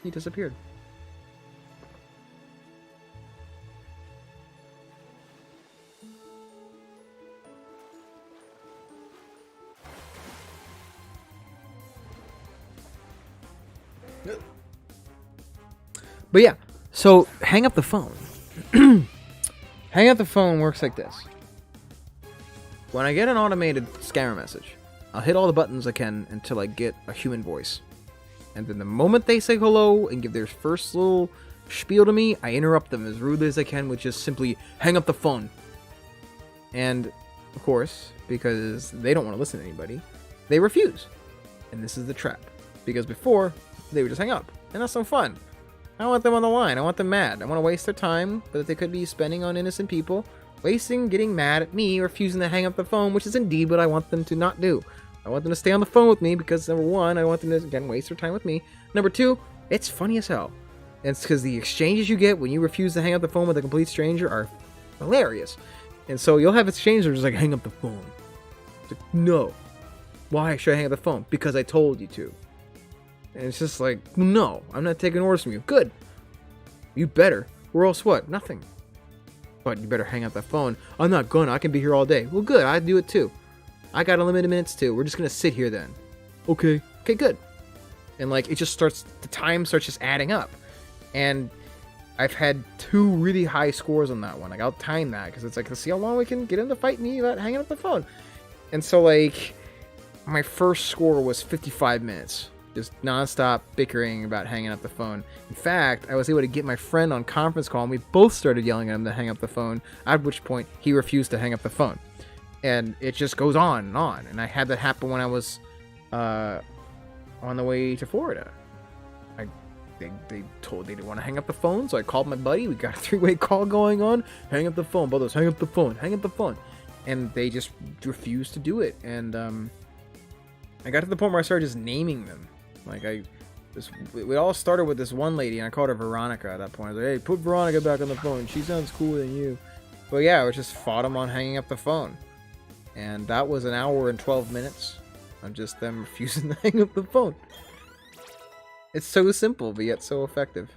he disappeared. But yeah, so hang up the phone. Hang up the phone works like this. When I get an automated scammer message, I'll hit all the buttons I can until I get a human voice. And then the moment they say hello and give their first little spiel to me, I interrupt them as rudely as I can, which is simply hang up the phone. And, of course, because they don't want to listen to anybody, they refuse. And this is the trap. Because before, they would just hang up. And that's no fun. I don't want them on the line. I want them mad. I want to waste their time that they could be spending on innocent people. Wasting, getting mad at me, refusing to hang up the phone, which is indeed what I want them to not do. I want them to stay on the phone with me because, number one, I want them to, again, waste their time with me. Number two, it's funny as hell. And it's because the exchanges you get when you refuse to hang up the phone with a complete stranger are hilarious. And so you'll have exchanges just like, hang up the phone. It's like, no. Why should I hang up the phone? Because I told you to. And it's just like, no, I'm not taking orders from you. Good. You better. Or else what? Nothing. But you better hang up that phone. I'm not gonna. I can be here all day. Well, good. I do it too. I got unlimited minutes too. We're just gonna sit here then. Okay. Okay, good. And like, it just starts, the time starts just adding up. And I've had 2 really high scores on that one. Like, I'll time that because it's like, let's see how long we can get him to fight me without hanging up the phone. And so, like, my first score was 55 minutes. Just nonstop bickering about hanging up the phone. In fact, I was able to get my friend on conference call, and we both started yelling at him to hang up the phone, at which point he refused to hang up the phone. And it just goes on and on. And I had that happen when I was on the way to Florida. They told they didn't want to hang up the phone, so I called my buddy. We got a 3-way call going on. Hang up the phone, brothers. Hang up the phone. Hang up the phone. And they just refused to do it. And I got to the point where I started just naming them. Like, we all started with this one lady, and I called her Veronica at that point. I was like, hey, put Veronica back on the phone. She sounds cooler than you. But yeah, I just fought them on hanging up the phone. And that was an hour and 12 minutes of just them refusing to hang up the phone. It's so simple, but yet so effective.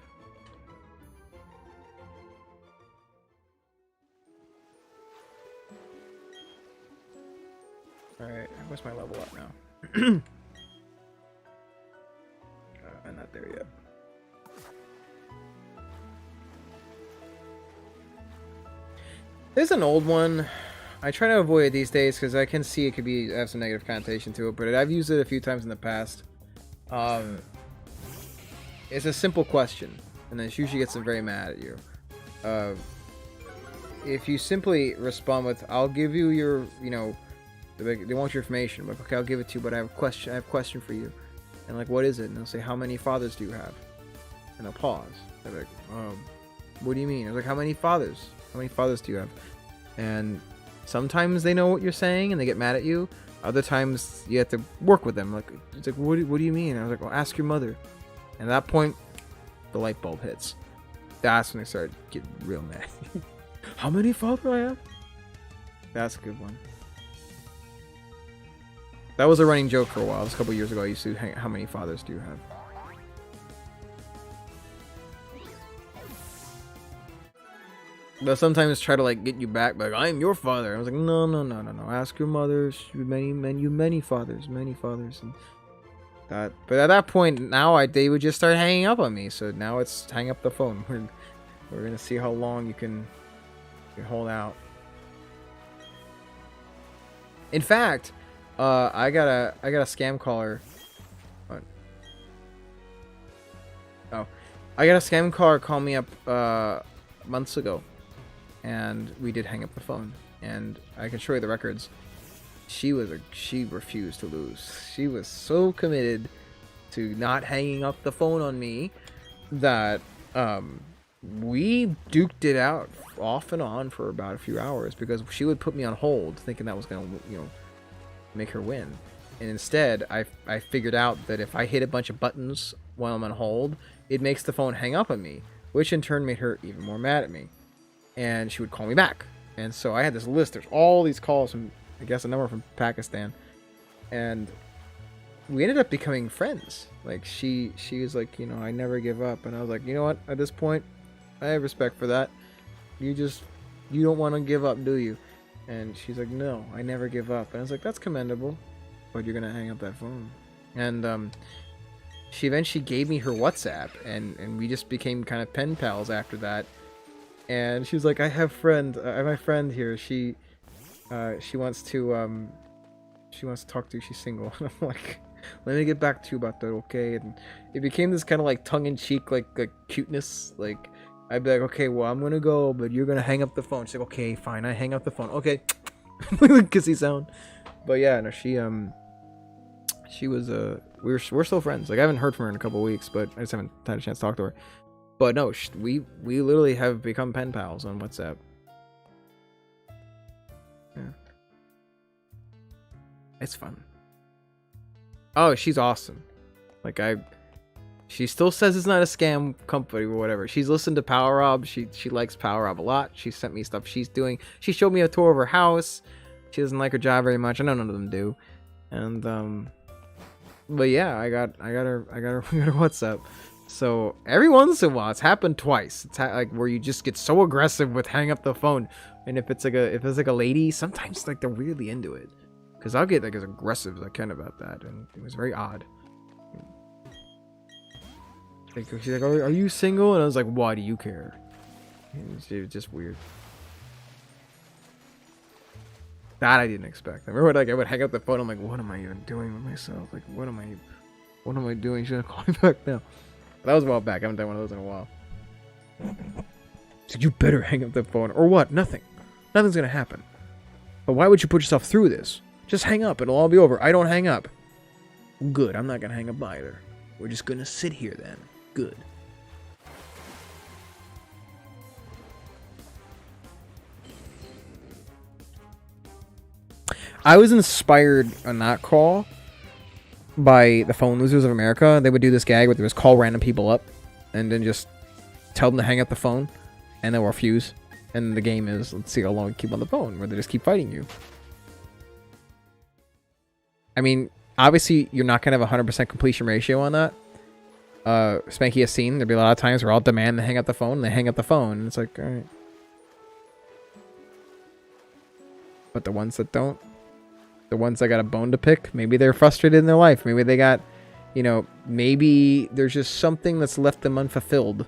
Alright, what's my level up now? I'm not there yet. There's an old one. I try to avoid it these days because I can see it could have some negative connotation to it, but I've used it a few times in the past. It's a simple question, and it usually gets them very mad at you. If you simply respond with, I'll give you your, they want your information, but okay, I'll give it to you, but I have a question for you. And like, what is it? And they'll say, how many fathers do you have? And they'll pause. They're like, what do you mean? I was like, how many fathers? How many fathers do you have? And sometimes they know what you're saying and they get mad at you. Other times you have to work with them. Like, it's like, what do you mean? And I was like, well, ask your mother. And at that point, the light bulb hits. That's when they start getting real mad. How many fathers I have? That's a good one. That was a running joke for a while. It was a couple years ago. I used to hang, how many fathers do you have? They'll sometimes try to like get you back, like I'm your father. I was like, no. Ask your mother. You many fathers, and But at that point, now they would just start hanging up on me. So now it's hang up the phone. We're gonna see how long you can hold out. In fact, I got a scam caller. What? Oh, I got a scam caller call me up months ago, and we did hang up the phone. And I can show you the records. She refused to lose. She was so committed to not hanging up the phone on me that we duked it out off and on for about a few hours, because she would put me on hold thinking that was gonna, make her win. And instead, I figured out that if I hit a bunch of buttons while I'm on hold, it makes the phone hang up on me, which in turn made her even more mad at me. And she would call me back. And so I had this list. There's all these calls from, I guess, a number from Pakistan. And we ended up becoming friends. Like, she was like, I never give up. And I was like, you know what? At this point, I have respect for that. You don't want to give up, do you? And she's like, no, I never give up. And I was like, that's commendable, but you're going to hang up that phone. And she eventually gave me her WhatsApp, and we just became kind of pen pals after that. And she was like, I have my friend here. She wants to talk to you. She's single. And I'm like, let me get back to you about that, okay? And it became this kind of like tongue-in-cheek, like cuteness. Like, I'd be like, okay, well, I'm gonna go, but you're gonna hang up the phone. She's like, okay, fine, I hang up the phone. Okay, kissy sound. But yeah, no, she was we're still friends. Like, I haven't heard from her in a couple weeks, but I just haven't had a chance to talk to her. But no, we literally have become pen pals on WhatsApp. Yeah, it's fun. Oh, she's awesome. Like, she still says it's not a scam company or whatever. She's listened to Power Up. She likes Power Up a lot. She sent me stuff she's doing. She showed me a tour of her house. She doesn't like her job very much. I know none of them do. And but yeah, I got her WhatsApp. So every once in a while, it's happened twice. It's like where you just get so aggressive with hang up the phone. And if it's like a lady, sometimes like they're weirdly into it. Because I'll get like as aggressive as I can about that, and it was very odd. Like, she's like, are you single? And I was like, why do you care? It was just weird. That I didn't expect. I remember, like, I would hang up the phone. I'm like, what am I even doing with myself? Like, what am I doing? She's gonna call me back now. That was a while back. I haven't done one of those in a while. So you better hang up the phone, or what? Nothing. Nothing's gonna happen. But why would you put yourself through this? Just hang up. It'll all be over. I don't hang up. Good. I'm not gonna hang up either. We're just gonna sit here then. Good. I was inspired on that call by the Phone Losers of America. They would do this gag where they just call random people up and then just tell them to hang up the phone, and they'll refuse. And the game is, let's see how long you keep on the phone, where they just keep fighting you. I mean, obviously, you're not going to have a 100% completion ratio on that. Spanky has seen, there'll be a lot of times where I'll demand they hang up the phone, and they hang up the phone, and it's like, alright. But the ones that don't, the ones that got a bone to pick, maybe they're frustrated in their life. Maybe they got, maybe there's just something that's left them unfulfilled.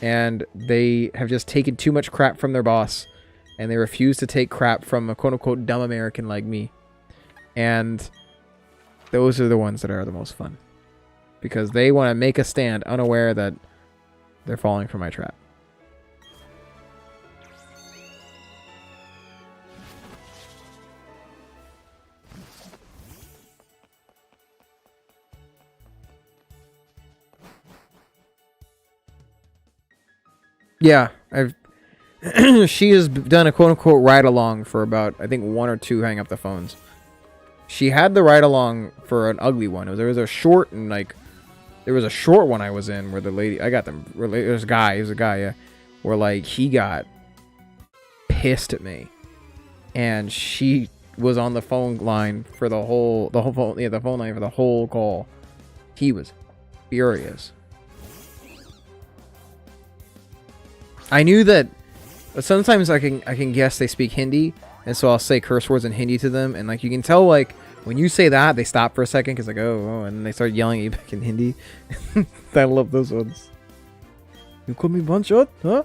And they have just taken too much crap from their boss. And they refuse to take crap from a quote-unquote dumb American like me. And those are the ones that are the most fun. Because they want to make a stand unaware that they're falling for my trap. Yeah, she has done a quote-unquote ride-along for about, I think, 1 or 2 hang up the phones. She had the ride-along for an ugly one. There was a short and, there was a short one I was in where the lady, I got them, there's a guy, yeah, where, he got pissed at me. And she was on the phone line for the phone line for the whole call. He was furious. I knew that sometimes I can guess they speak Hindi, and so I'll say curse words in Hindi to them, and you can tell the When you say that, they stop for a second because like, oh, and then they start yelling at you back in Hindi. I love those ones. You call me one shot, huh?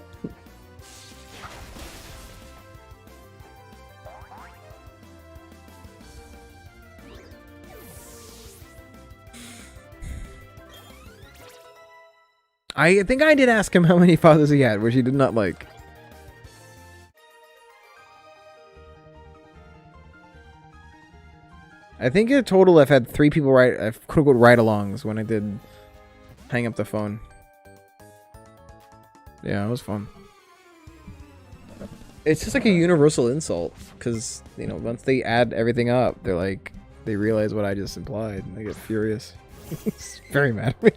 I think I did ask him how many fathers he had, which he did not like. I think in total I've had 3 people quote-unquote ride-alongs when I did hang up the phone. Yeah, it was fun. It's just like a universal insult, because, you know, once they add everything up, they're like, they realize what I just implied, and they get furious. It's very mad at me.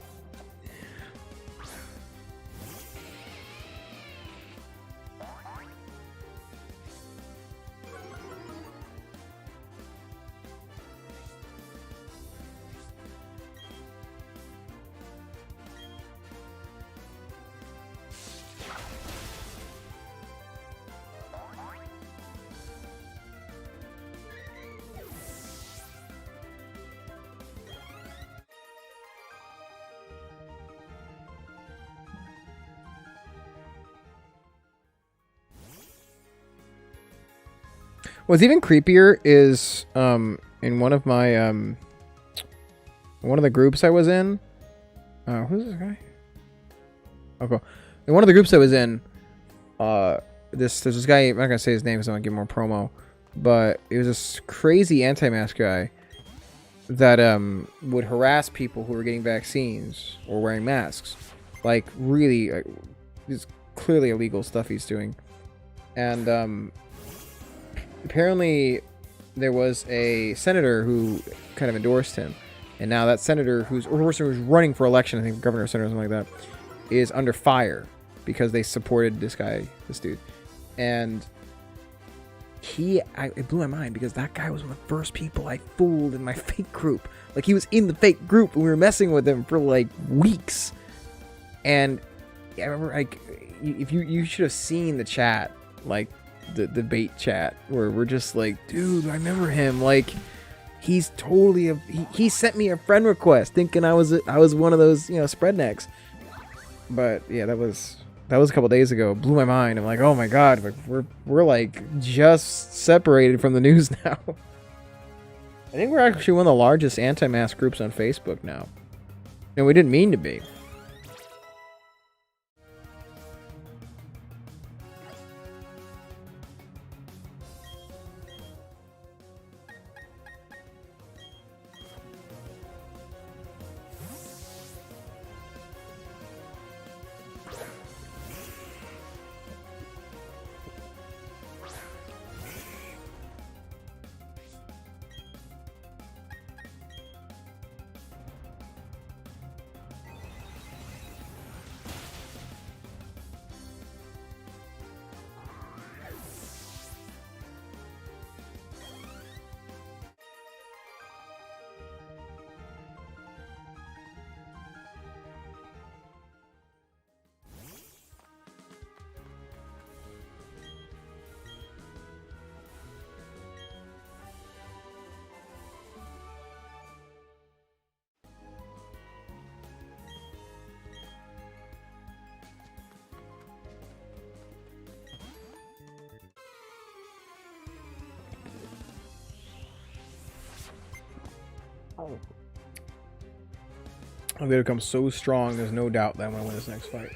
What's even creepier is in one of my one of the groups I was in. Who's this guy? Oh, cool. In one of the groups I was in, there's this guy. I'm not gonna say his name because I want to give more promo, but it was this crazy anti-mask guy that would harass people who were getting vaccines or wearing masks, like really, it's clearly illegal stuff he's doing, and apparently there was a senator who kind of endorsed him, and now that senator who's running for election, I think governor or senator or something like that, is under fire because they supported this dude, and it blew my mind because that guy was one of the first people I fooled in my fake group. Like, he was in the fake group and we were messing with him for like weeks, and I remember, like, if you should have seen the chat, like the debate chat, where we're just like, dude, I remember him, like, he's totally he sent me a friend request thinking I was one of those, you know, spreadnecks. But yeah, that was a couple days ago. It blew my mind. I'm like, oh my god, we're like just separated from the news now. I think we're actually one of the largest anti-mask groups on Facebook now, and we didn't mean to be. I'm gonna become so strong, there's no doubt that I'm gonna win this next fight.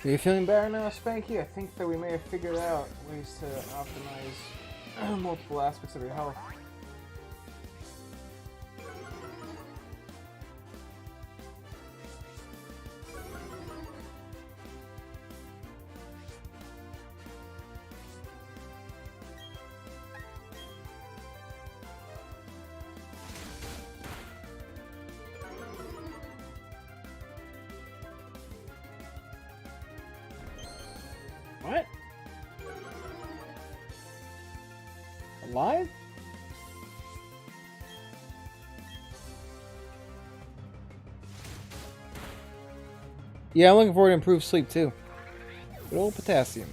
Are you feeling better now, Spanky? I think that we may have figured out ways to optimize multiple aspects of your health. What? Alive? Yeah, I'm looking forward to improved sleep too. Good old potassium.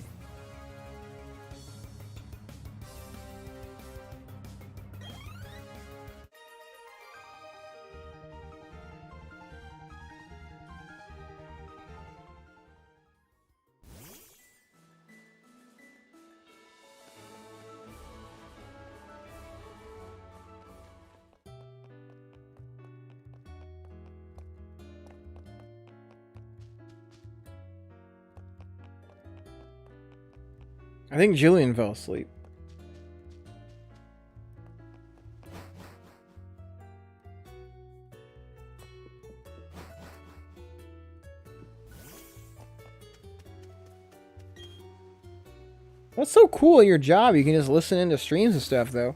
I think Jillian fell asleep. What's so cool at your job? You can just listen into streams and stuff, though.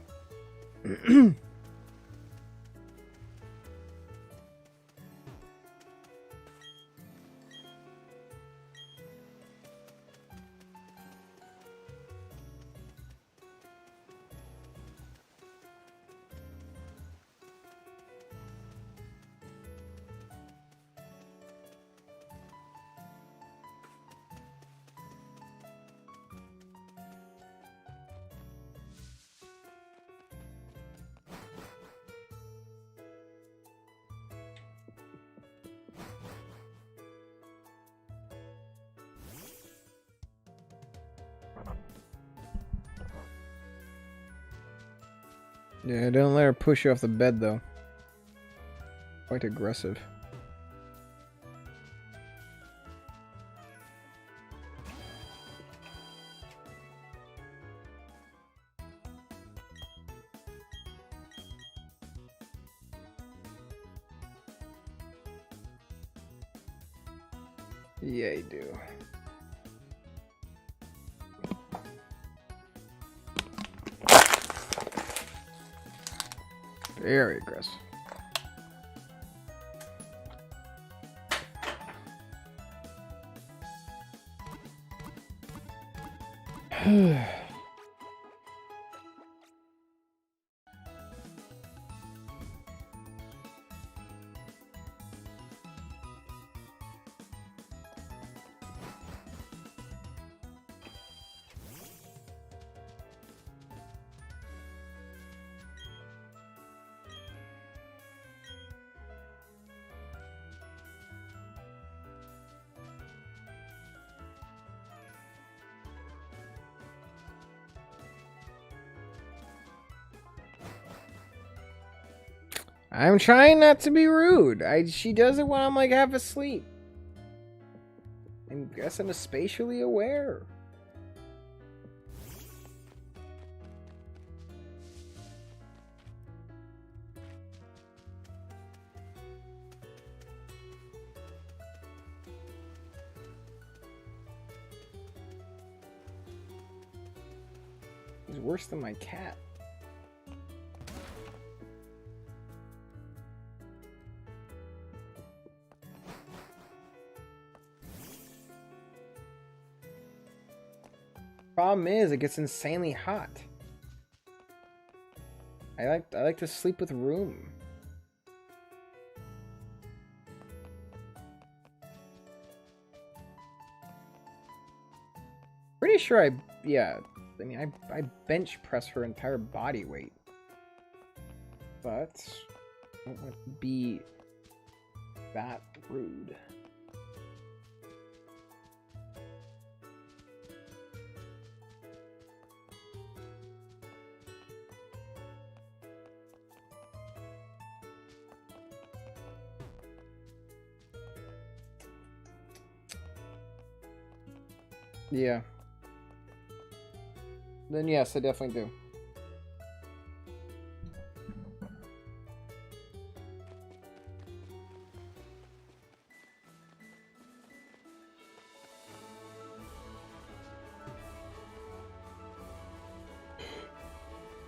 Yeah, don't let her push you off the bed, though. Quite aggressive. Yeah, you do. Very aggressive. I'm trying not to be rude. She does it when I'm like half asleep. I guess I'm spatially aware. He's worse than my cat. Problem is, it gets insanely hot. I like to sleep with room. Pretty sure I bench press her entire body weight. But I don't want to be that rude. Yeah. Then yes, I definitely do.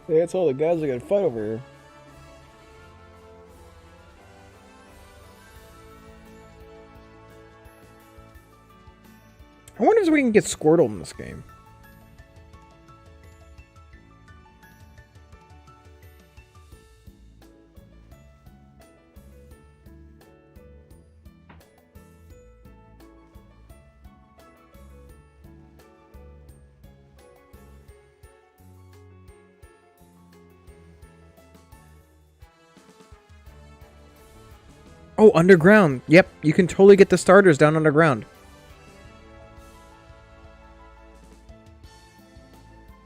Yeah, that's all the guys that got to fight over here. I wonder if we can get Squirtle in this game. Oh, underground. Yep, you can totally get the starters down underground.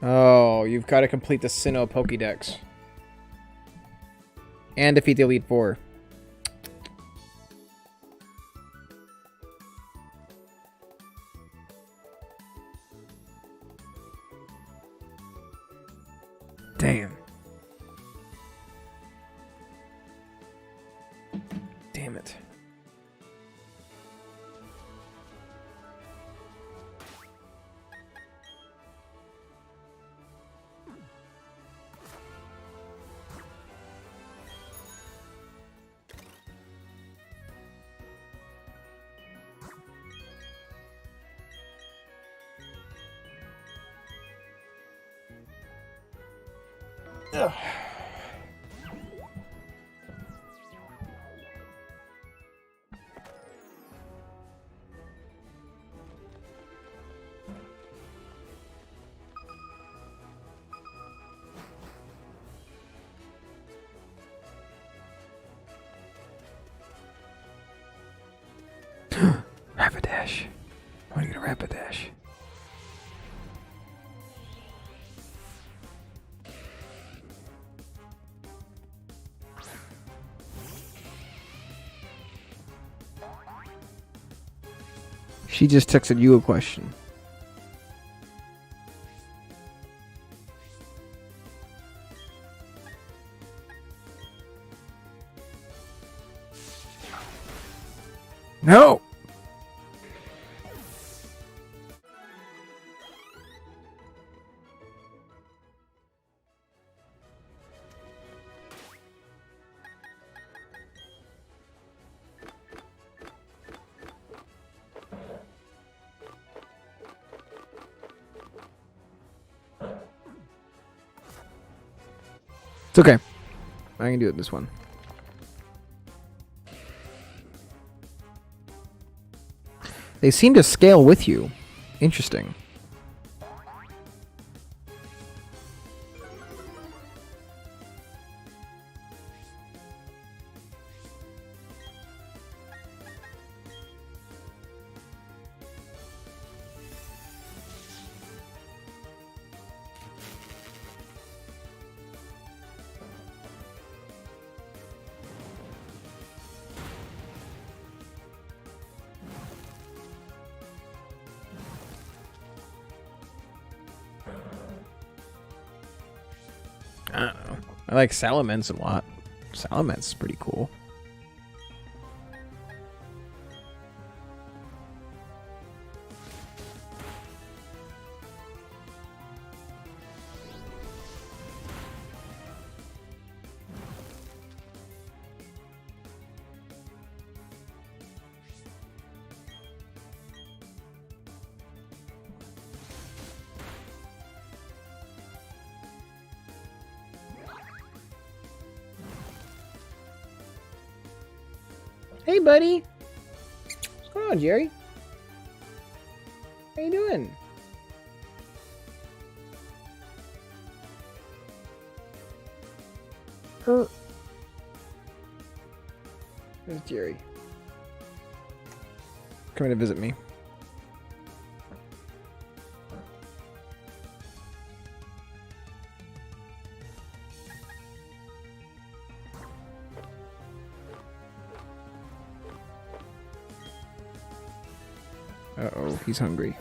Oh, you've got to complete the Sinnoh Pokédex. And defeat the Elite Four. Damn. Damn it. Ugh. Rapidash. I want to get a Rapidash. She just texted you a question. No! It's okay. I can do it this one. They seem to scale with you. Interesting. I don't know. I like Salamence a lot. Salamence is pretty cool. Hey, buddy. What's going on, Jerry? How you doing? There's Jerry. Coming to visit me. Uh-oh, he's hungry.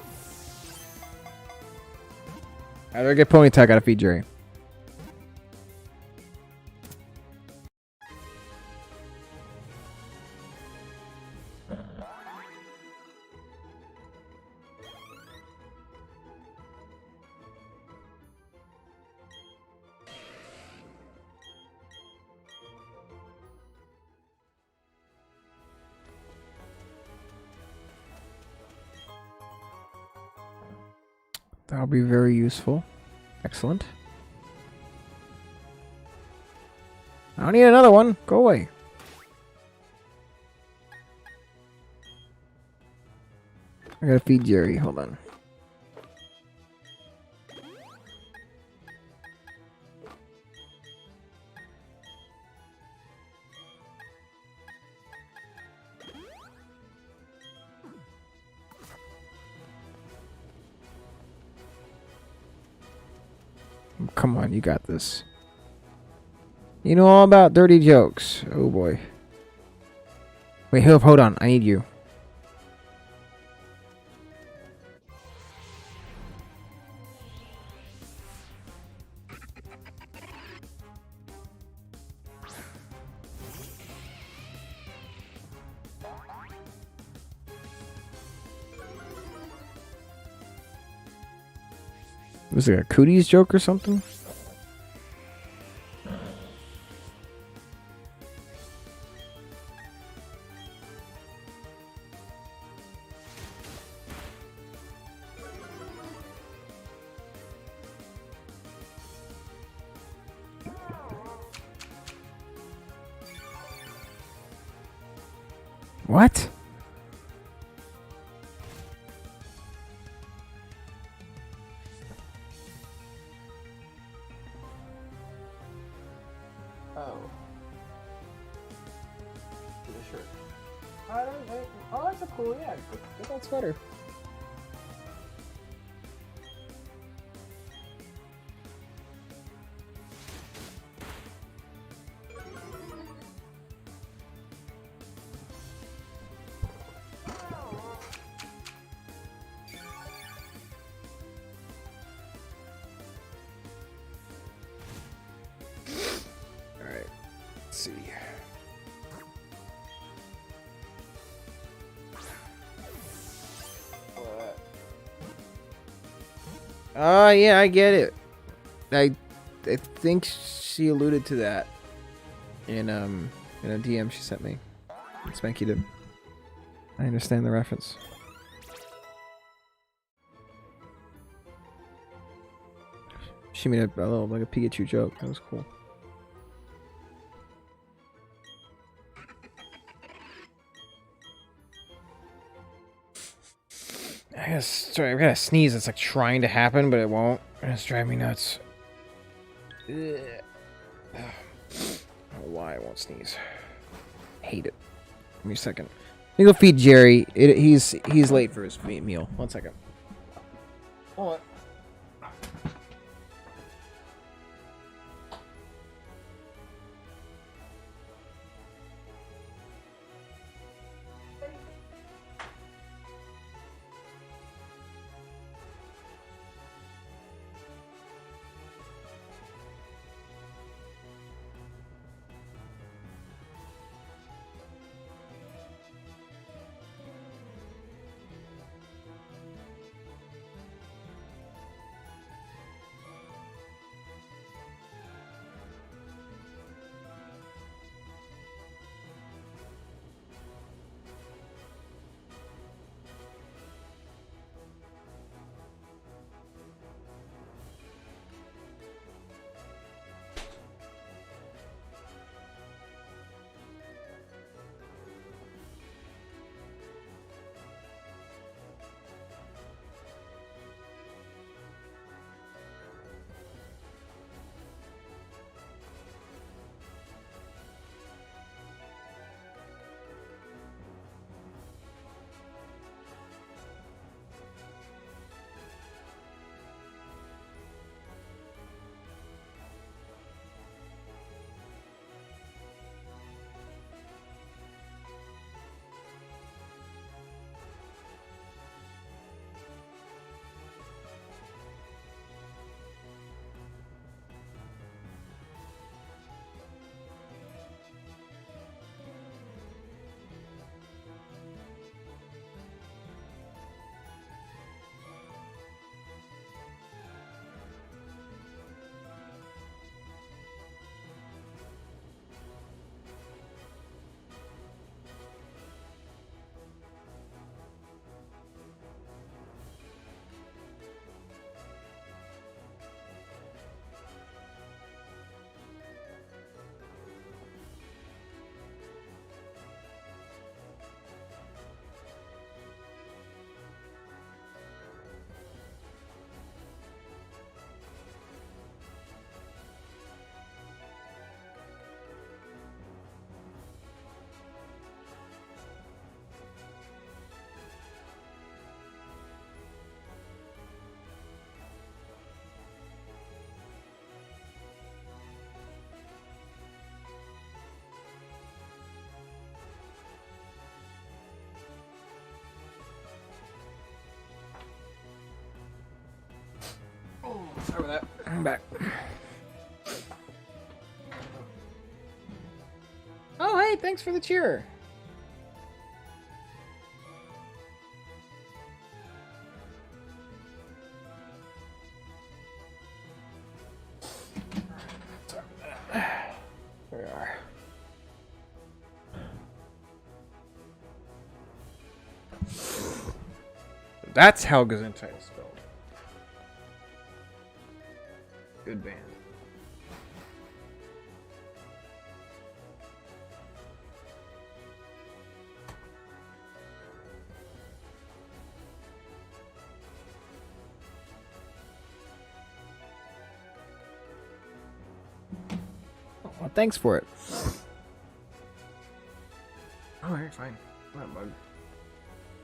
Either get Ponyta, I gotta feed Jerry. That'll be very useful. Excellent. I don't need another one. Go away. I gotta feed Jerry. Hold on. Come on, you got this. You know all about dirty jokes. Oh boy. Wait, hold on. I need you. Was it a cooties joke or something? What? Oh. Sure. Oh, that's a cool, yeah. Get that sweater. Alright. Let's see. Yeah, I get it. I think she alluded to that in a DM she sent me. Spanky did. I understand the reference. She made a little like a Pikachu joke. That was cool. Sorry, I've got a sneeze. It's like trying to happen, but it won't. It's driving me nuts. Ugh. I don't know why I won't sneeze. Hate it. Give me a second. Let me go feed Jerry. He's late for his meal. 1 second. Hold on. Sorry about that. I'm back. Oh, hey, thanks for the cheer. There we are. That's how Gesundheit is spelled. Good band. Well, thanks for it. Alright, fine. Not a bug.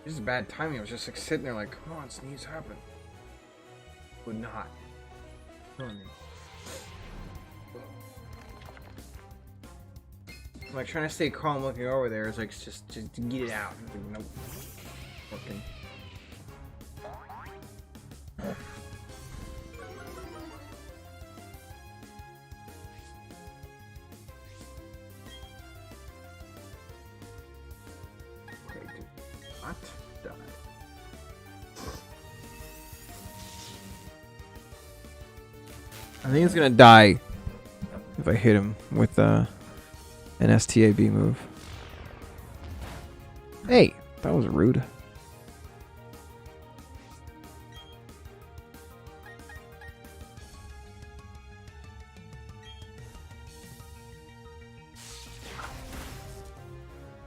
This is bad timing. I was just like sitting there like, come on, sneeze, happen. Would not. I'm like trying to stay calm looking over there. It's like just to get it out. Like, nope. Working. Okay, do not die. I think he's gonna die if I hit him with an STAB move. Hey, that was rude.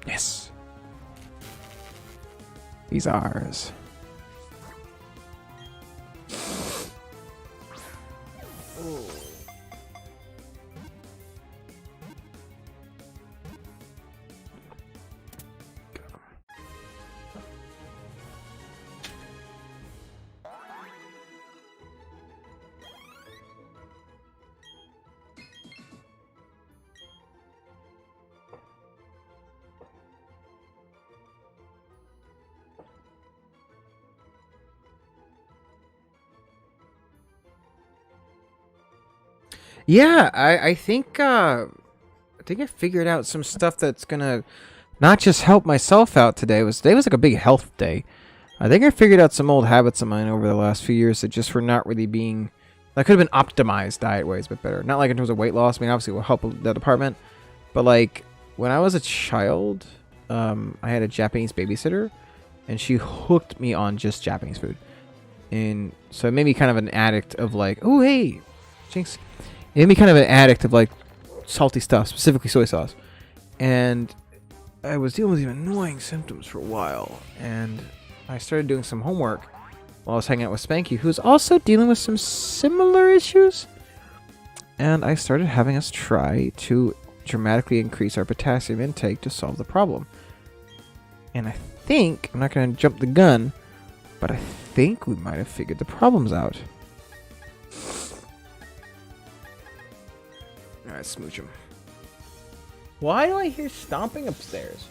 Yes. He's ours. Yeah, I think I figured out some stuff that's gonna not just help myself out today. Today was like a big health day. I think I figured out some old habits of mine over the last few years that just were not really being, that could have been optimized diet ways, but better. Not like in terms of weight loss. I mean, obviously it will help that department, but like when I was a child, I had a Japanese babysitter, and she hooked me on just Japanese food, and so it made me kind of an addict of like, oh hey, Jinx. It made me kind of an addict of like salty stuff, specifically soy sauce. And I was dealing with these annoying symptoms for a while. And I started doing some homework while I was hanging out with Spanky, who's also dealing with some similar issues. And I started having us try to dramatically increase our potassium intake to solve the problem. And I think, I'm not going to jump the gun, but I think we might have figured the problems out. Alright, smooch him. Why do I hear stomping upstairs?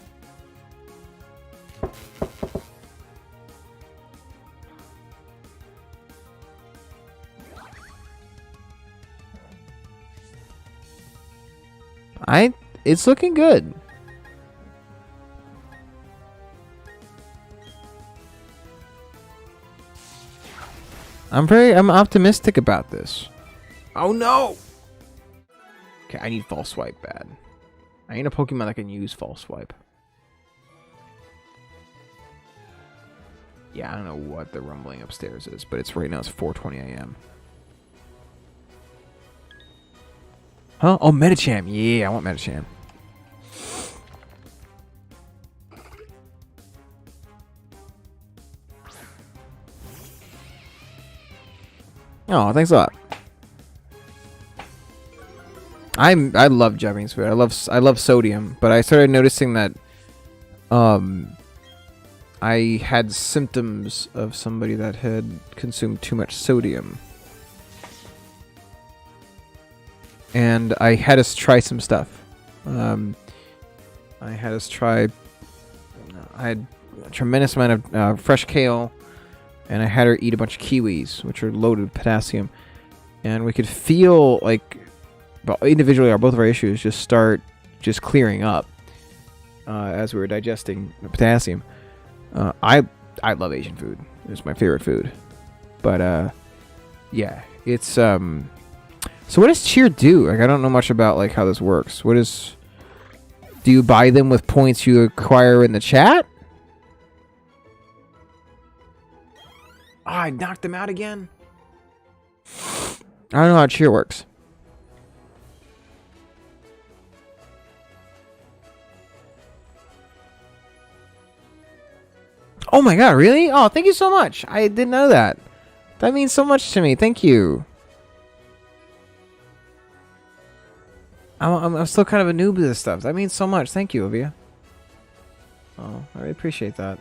It's looking good. I'm optimistic about this. Oh no! Okay, I need false swipe bad. I need a Pokemon that can use false swipe. Yeah, I don't know what the rumbling upstairs is, but it's right now it's 4:20 a.m. Huh? Oh, Medicham. Yeah, I want Medicham. Oh, thanks a lot. I love Japanese food. I love sodium, but I started noticing that I had symptoms of somebody that had consumed too much sodium. And I had us try some stuff. I had a tremendous amount of fresh kale, and I had her eat a bunch of kiwis, which are loaded with potassium. and we could feel like individually both of our issues just start just clearing up as we were digesting the potassium. I love Asian food. It's my favorite food. But yeah, it's so what does cheer do? Like, I don't know much about like how this works. Do you buy them with points you acquire in the chat? Oh, I knocked them out again. I don't know how cheer works. Oh my god, really? Oh, thank you so much. I didn't know that. That means so much to me. Thank you. I'm still kind of a noob to this stuff. That means so much. Thank you, Olivia. Oh, I really appreciate that.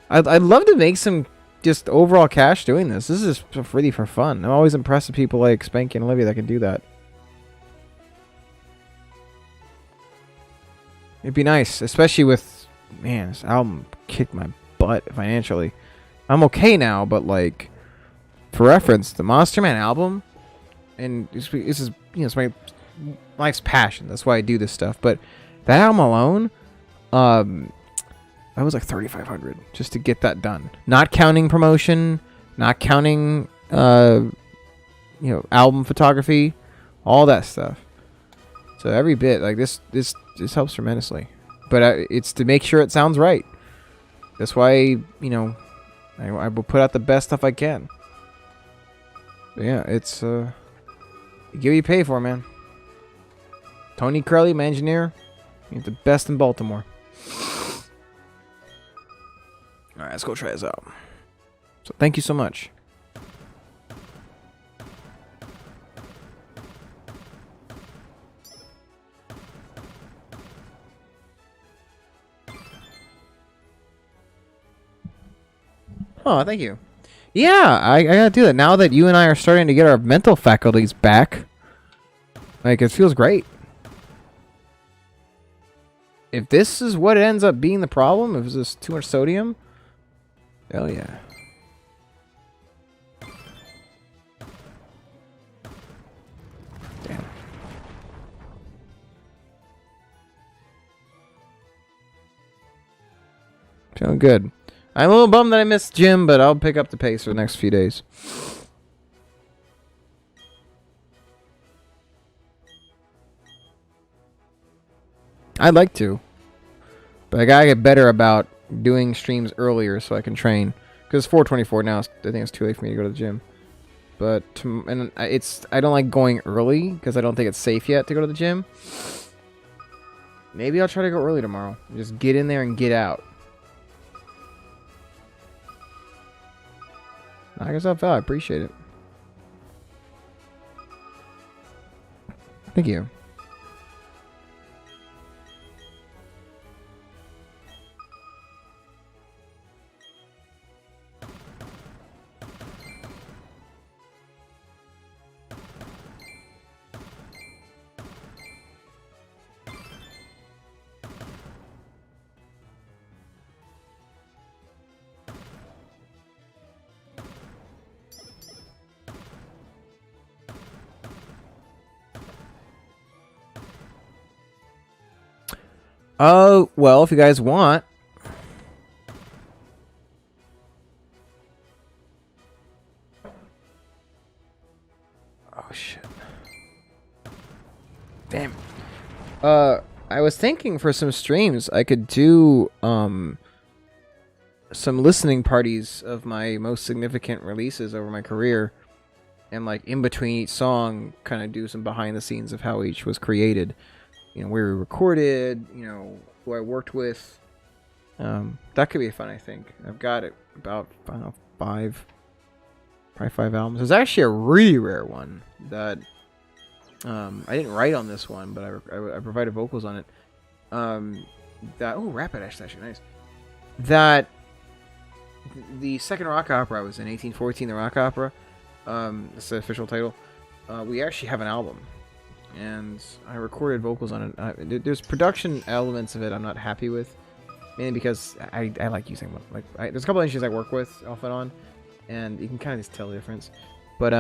I'd love to make some just overall cash doing this. This is just really for fun. I'm always impressed with people like Spanky and Olivia that can do that. It'd be nice, especially with, man, this album kicked my butt financially. I'm okay now, but like, for reference, the Monster Man album, and this is, you know, it's my life's passion. That's why I do this stuff. But that album alone, that was like $3,500 just to get that done. Not counting promotion, not counting, you know, album photography, all that stuff. So every bit, like this helps tremendously. But it's to make sure it sounds right. That's why, you know, I will put out the best stuff I can. But yeah, it's you get what you pay for, man. Tony Crowley, my engineer, he's the best in Baltimore. All right, let's go try this out. So thank you so much. Oh, thank you. Yeah, I gotta do that. Now that you and I are starting to get our mental faculties back, like, it feels great. If this is what ends up being the problem, if it's just too much sodium, hell yeah. Damn. Feeling good. I'm a little bummed that I missed gym, but I'll pick up the pace for the next few days. I'd like to, but I gotta get better about doing streams earlier so I can train. Because it's 4:24 now, I think it's too late for me to go to the gym. But I don't like going early because I don't think it's safe yet to go to the gym. Maybe I'll try to go early tomorrow. Just get in there and get out. Knock yourself out. I appreciate it. Thank you. Oh, well, if you guys want. Oh, shit. Damn. I was thinking for some streams, I could do, some listening parties of my most significant releases over my career. And, like, in between each song, kind of do some behind the scenes of how each was created. You know, where we recorded, you know, who I worked with. That could be fun, I think. I've got it about, I don't know, probably 5 albums. There's actually a really rare one that I didn't write on this one, but I provided vocals on it. Rapidash is actually nice. That the second rock opera I was in, 1814, the rock opera. That's the official title. We actually have an album. And I recorded vocals on it. There's production elements of it I'm not happy with. mainly because I like using one. Like there's a couple of instruments I work with off and on, and you can kind of just tell the difference. But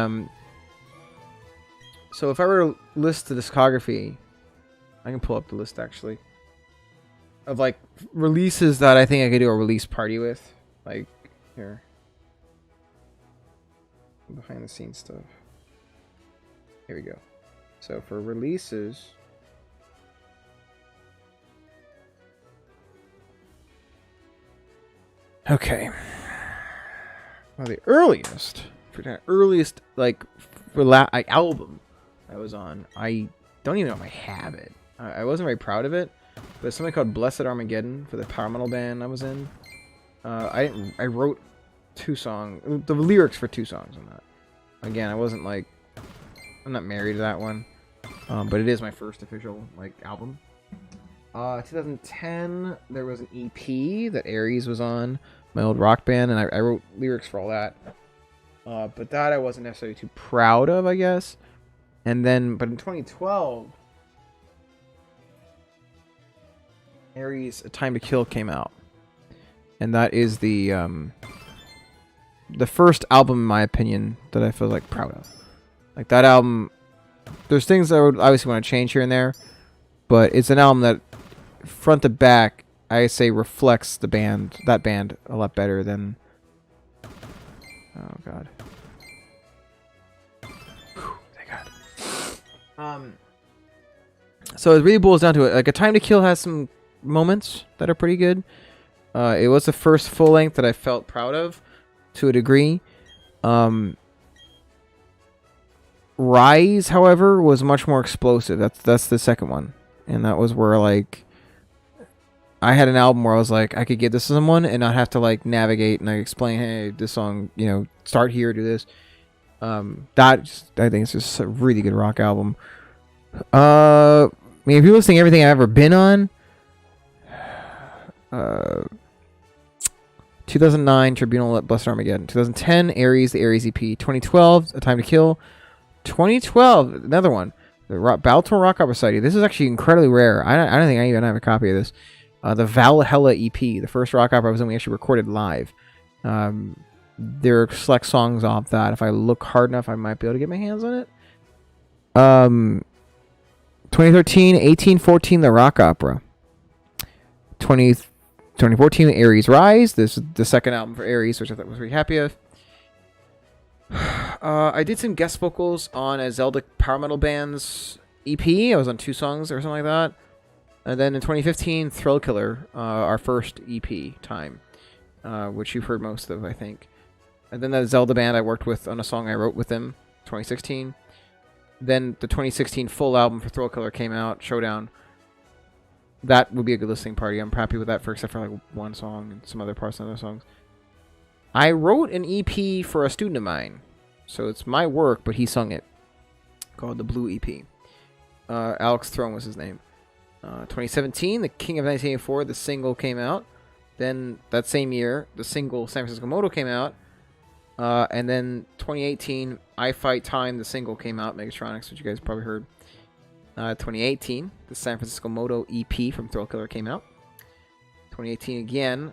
so if I were to list the discography, I can pull up the list actually of like releases that I think I could do a release party with. Like here, behind the scenes stuff. Here we go. So for releases, okay. Well, the earliest like album I was on, I don't even know if I have it. I wasn't very proud of it, but it's something called Blessed Armageddon for the power metal band I was in. I wrote 2 songs, the lyrics for 2 songs on that. Again, I'm not married to that one, but it is my first official like album. 2010, there was an EP that Aries was on, my old rock band, and I wrote lyrics for all that. But that I wasn't necessarily too proud of, I guess. And then, but in 2012, Aries: A Time to Kill came out, and that is the first album, in my opinion, that I feel like proud of. Like that album, there's things that I would obviously want to change here and there, but it's an album that, front to back, I say reflects that band a lot better than. Oh God. Whew, thank God. So it really boils down to it. Like A Time to Kill has some moments that are pretty good. It was the first full length that I felt proud of, to a degree. Rise, however, was much more explosive. That's the second one, and that was where like I had an album where I was like, I could give this to someone and not have to like navigate and like explain, hey, this song, start here, do this. I think it's just a really good rock album. I mean, if you're listening to everything I've ever been on, 2009 Tribunal at Blessed Armageddon, 2010 Aries, the Aries EP, 2012 A Time to Kill, 2012 another one, the Baltimore Rock Opera Society. This is actually incredibly rare. I don't think I even have a copy of this. The Valhalla EP, the first rock opera I was in, we actually recorded live. There are select songs off that. If I look hard enough, I might be able to get my hands on it. 2013, 1814, the rock opera. 2014, the Aries Rise. This is the second album for Aries, which I thought was really happy of. I did some guest vocals on a Zelda Power Metal Band's EP. I was on 2 songs or something like that. And then in 2015, Thrill Killer, our first EP time, which you've heard most of, I think. And then that Zelda band I worked with on a song I wrote with them, 2016. Then the 2016 full album for Thrill Killer came out, Showdown. That would be a good listening party. I'm happy with that, except for like one song and some other parts of other songs. I wrote an EP for a student of mine, so it's my work, but he sung it, called the Blue EP. Alex Throne was his name. 2017, The King of 1984, the single came out. Then that same year, the single San Francisco Moto came out. And then 2018, I Fight Time, the single came out, Megatronics, which you guys probably heard. 2018, the San Francisco Moto EP from Thrill Killer came out. 2018 again,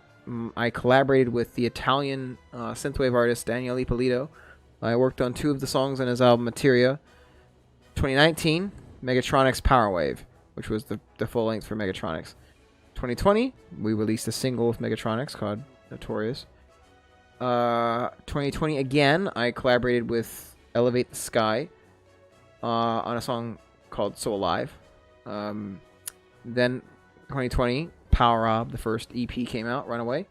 I collaborated with the Italian synthwave artist Daniele Ippolito. I worked on 2 of the songs on his album Materia. 2019, Megatronics Powerwave, which was the full length for Megatronics. 2020, we released a single with Megatronics called Notorious. 2020 again, I collaborated with Elevate the Sky on a song called So Alive. Then 2020, Power Rob, the first EP came out, Runaway.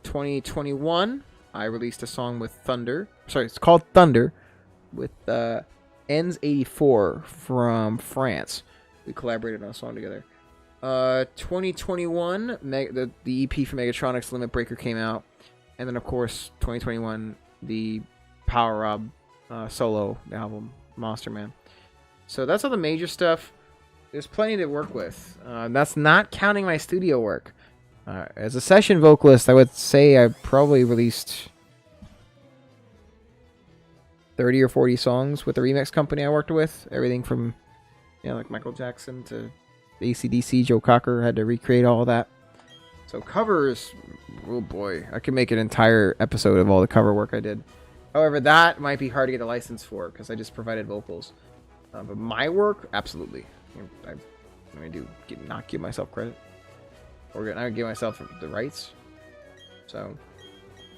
2021, I released a song with Thunder. Sorry, it's called Thunder, with Ends 84 from France. We collaborated on a song together. 2021, the EP for Megatronics, Limit Breaker, came out. And then, of course, 2021, the Power Rob solo album, Monster Man. So that's all the major stuff. There's plenty to work with. That's not counting my studio work. As a session vocalist, I would say I probably released 30 or 40 songs with the remix company I worked with. Everything from, like Michael Jackson to AC/DC. Joe Cocker had to recreate all of that. So covers, oh boy, I could make an entire episode of all the cover work I did. However, that might be hard to get a license for because I just provided vocals. But my work, absolutely. Not give myself credit, or not give myself the rights. So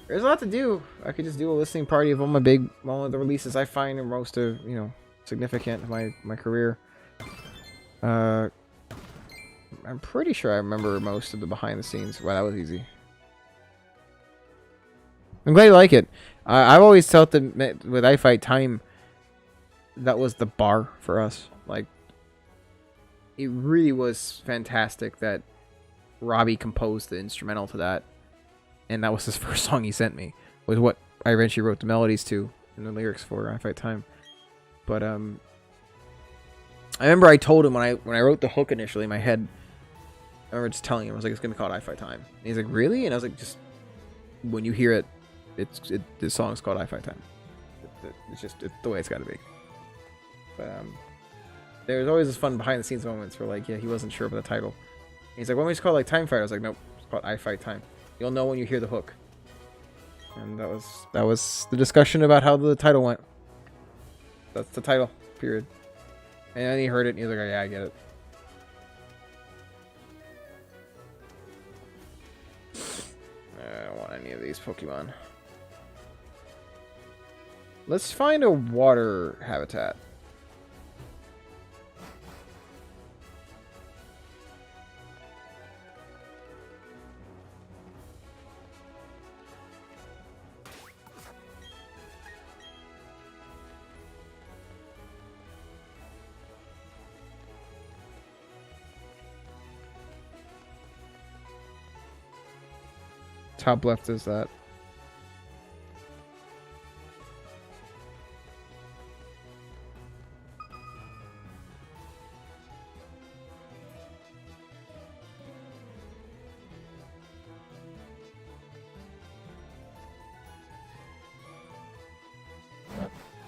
there's a lot to do. I could just do a listening party of all of the releases I find are most significant in my career. I'm pretty sure I remember most of the behind the scenes. Wow, that was easy. I'm glad you like it. I've always felt that with I Fight Time, that was the bar for us. Like, it really was fantastic that Robbie composed the instrumental to that, and that was his first song he sent me. Was what I eventually wrote the melodies to and the lyrics for I Fight Time. But I remember I told him when I wrote the hook initially in my head. I remember just telling him, I was like, it's gonna be called I Fight Time. And he's like, really? And I was like, just when you hear it, the song's called I Fight Time. It's the way it's got to be. But there's always this fun behind the scenes moments where, like, yeah, he wasn't sure of the title. And he's like, why don't we just call it like Time Fight? I was like, nope, it's called I Fight Time. You'll know when you hear the hook. And that was the discussion about how the title went. That's the title, period. And then he heard it and he was like, oh, yeah, I get it. I don't want any of these Pokemon. Let's find a water habitat. Top left is that.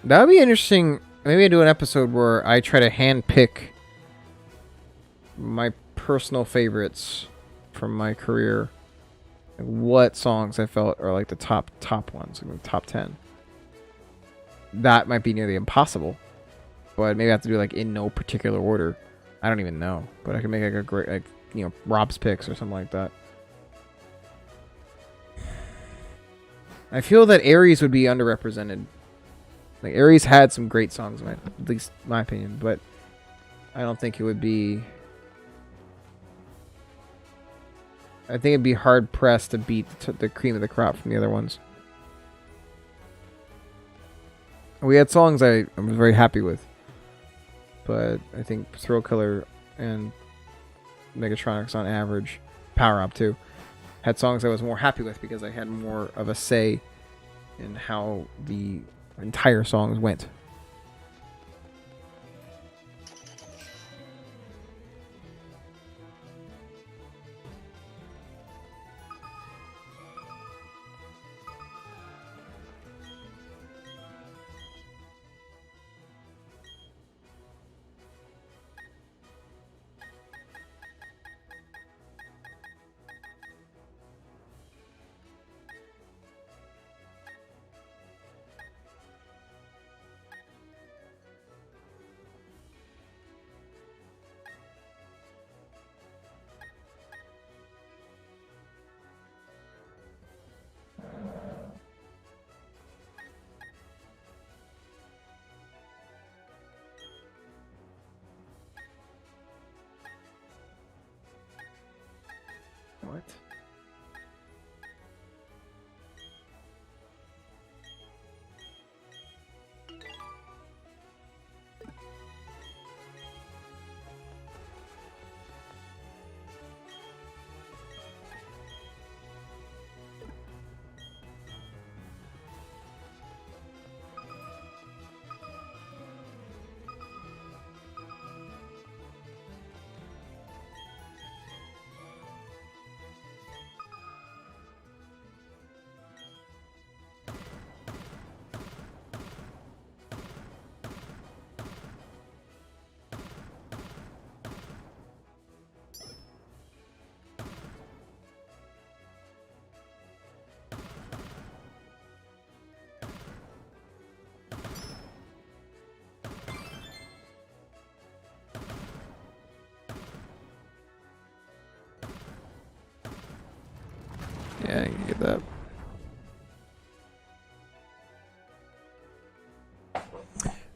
That would be interesting. Maybe I do an episode where I try to hand pick my personal favorites from my career. Like what songs I felt are like the top ones, like the top 10. That might be nearly impossible, but maybe I have to do like in no particular order. I don't even know, but I can make like a great, like, you know, Rob's picks or something like that. I feel that Aries would be underrepresented. Like, Aries had some great songs, at least my opinion, but I don't think it would be... I think it'd be hard-pressed to beat the cream of the crop from the other ones. We had songs I was very happy with, but I think Thrill Killer and Megatronics on average, Power Up too, had songs I was more happy with because I had more of a say in how the entire songs went. What? Yeah, you can get that.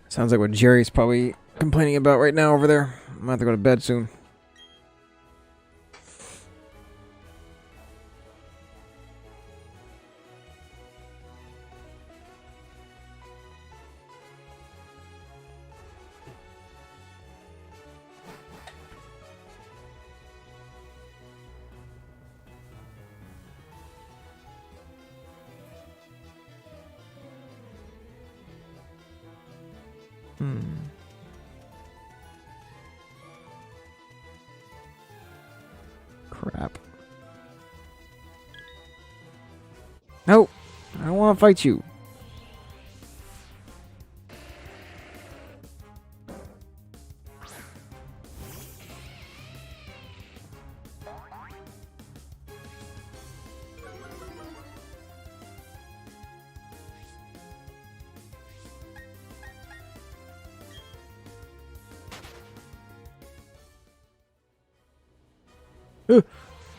Sounds like what Jerry's probably complaining about right now over there. I'm gonna have to go to bed soon. Crap. No! I don't want to fight you.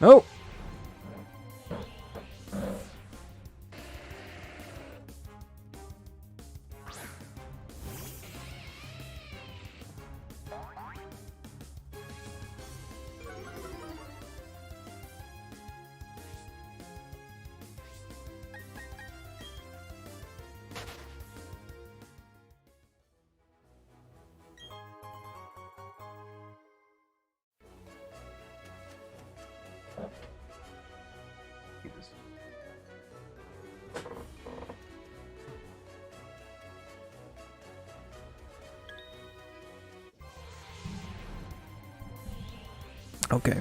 No! Okay.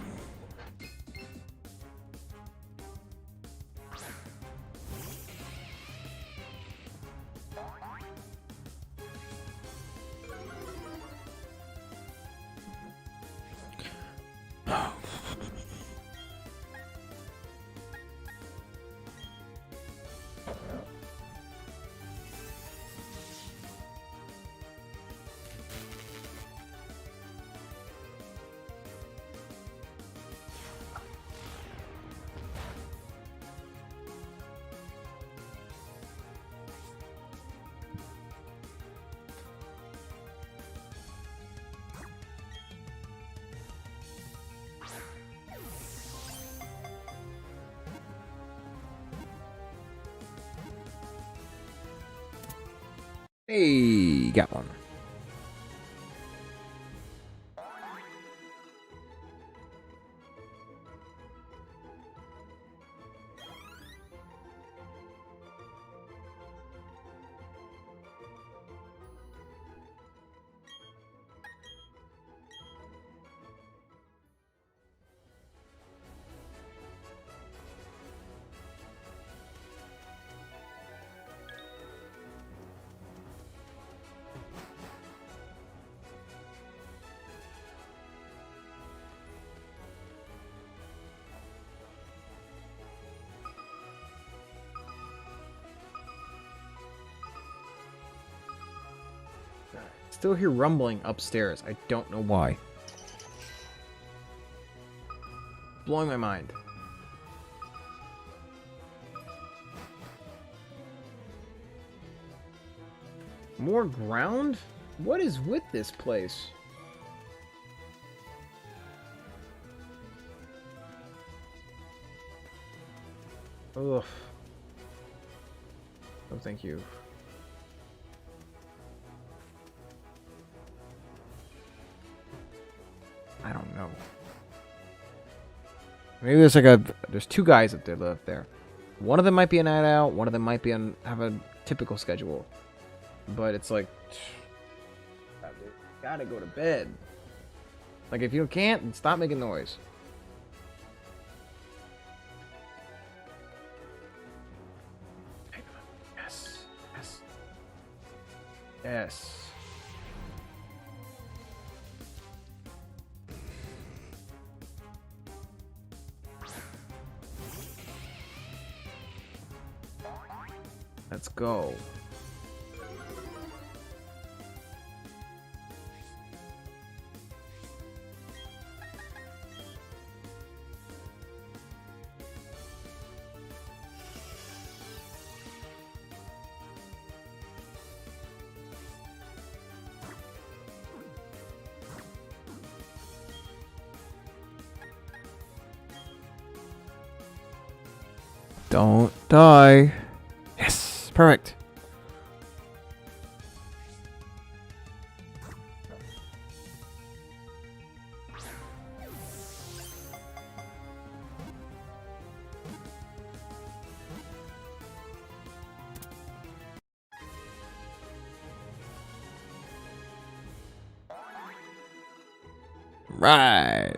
Hey, got one. Still hear rumbling upstairs. I don't know why. Blowing my mind. More ground? What is with this place? Ugh. Oh, thank you. I don't know. Maybe there's like there's two guys that live up there. One of them might be a night out. One of them might be have a typical schedule. But it's like, gotta go to bed. Like if you can't, then stop making noise. Yes. Yes. Yes. Let's go. Don't die. Yes, perfect. Right.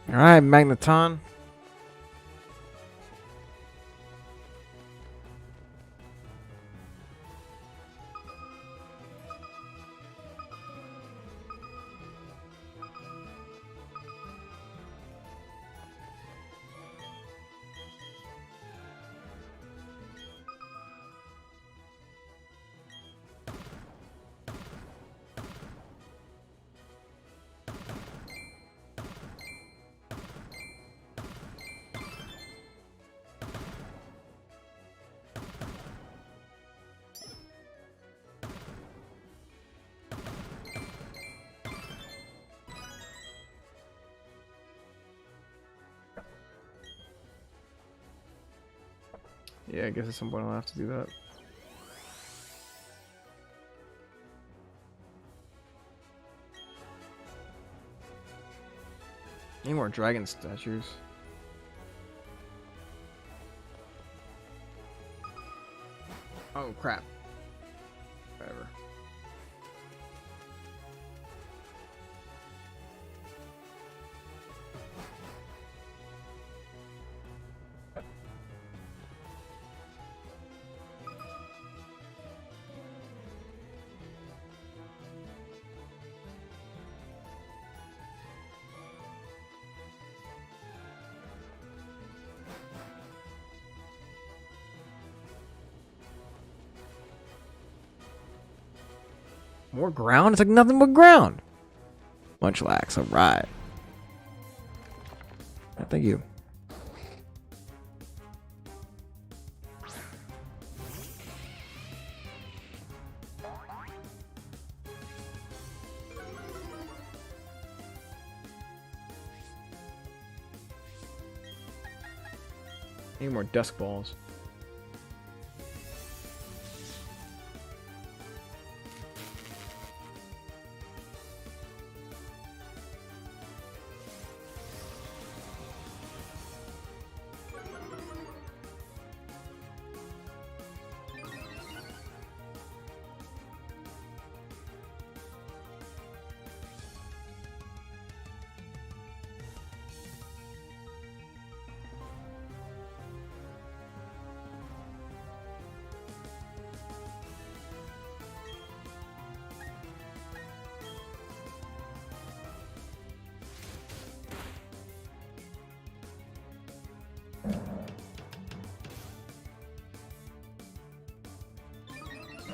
All right, Magneton. Yeah, I guess at some point I'll have to do that. Any more dragon statues? Oh crap. Whatever. More ground? It's like nothing but ground. Munchlax, alright. Thank you. Need more dusk balls.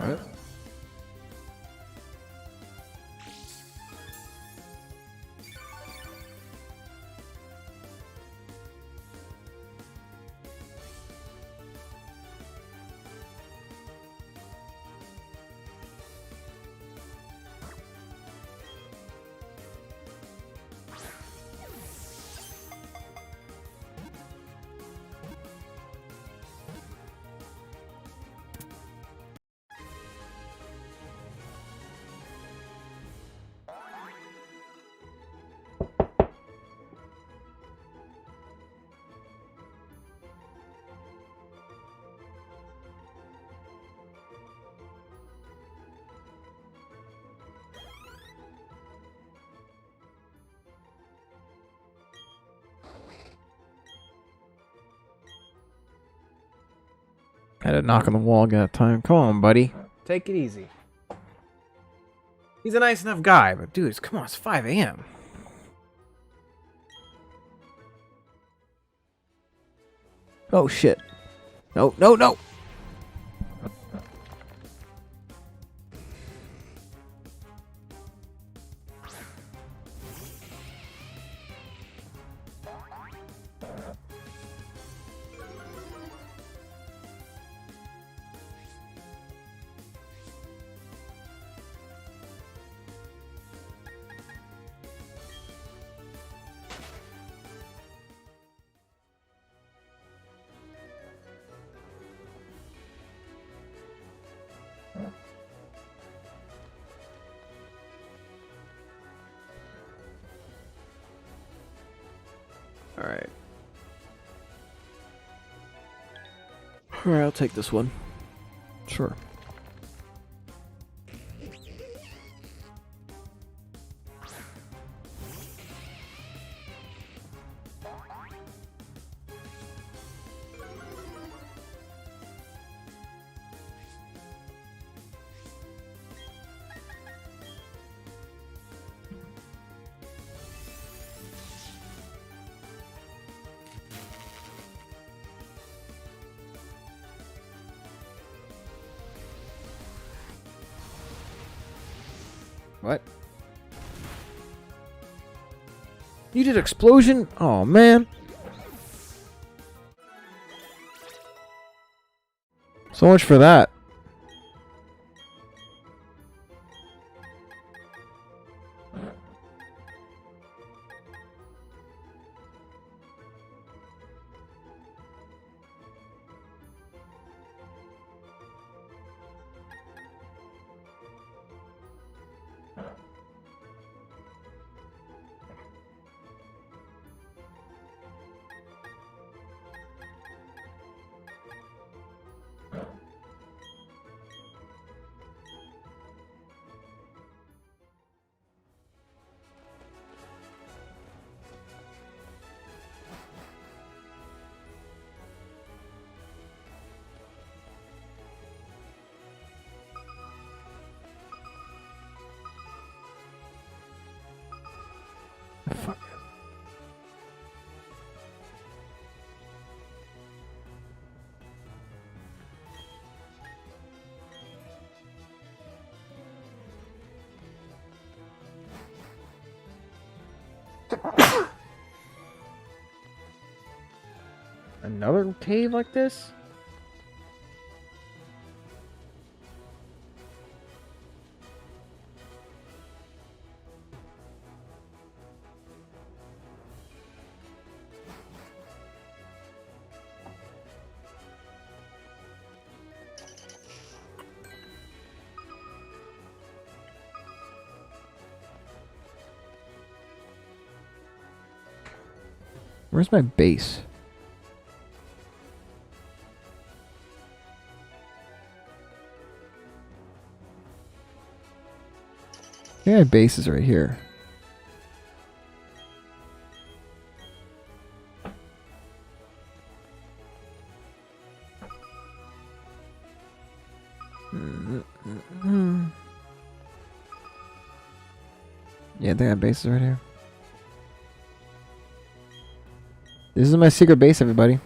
Alright. Had to knock on the wall again that time. Come on, buddy. Take it easy. He's a nice enough guy, but dude, come on, it's 5 a.m. Oh shit. No, no, no. Alright. Alright, I'll take this one. Sure. What? You did explosion? Oh, man. So much for that. Fuck. Another cave like this? Where's my base? Yeah, my base is right here. Yeah, they have bases right here. This is my secret base, everybody.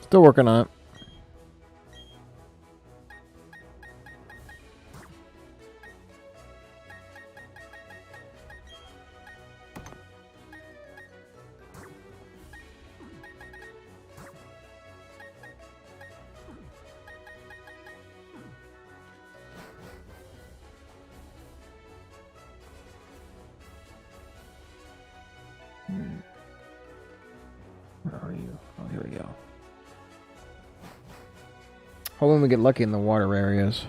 Still working on it. Where are you? Oh, here we go. Hoping we get lucky in the water areas.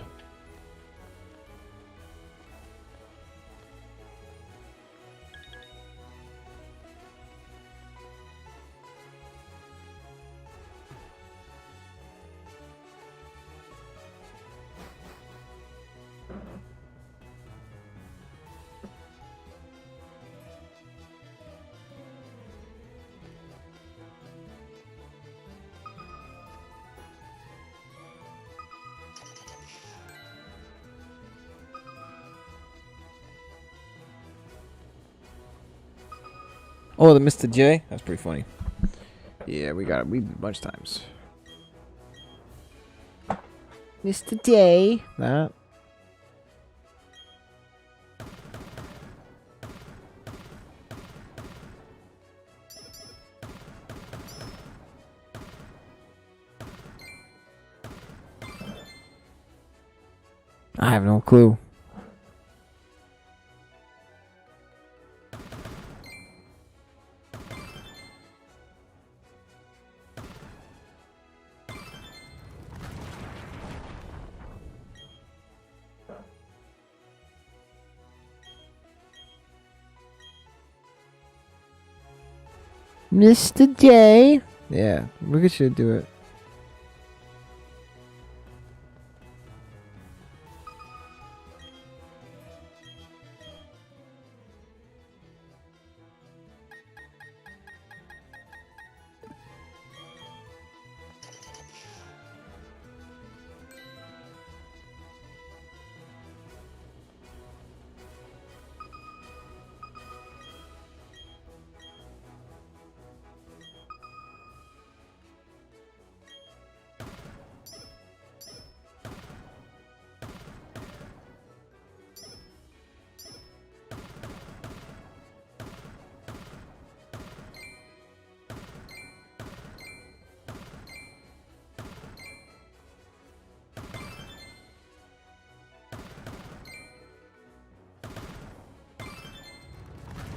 Oh, the Mr. J? That's pretty funny. Yeah, we got it. We beat a bunch of times. Mr. J. That. I have no clue. Mr. J. Yeah, we should do it.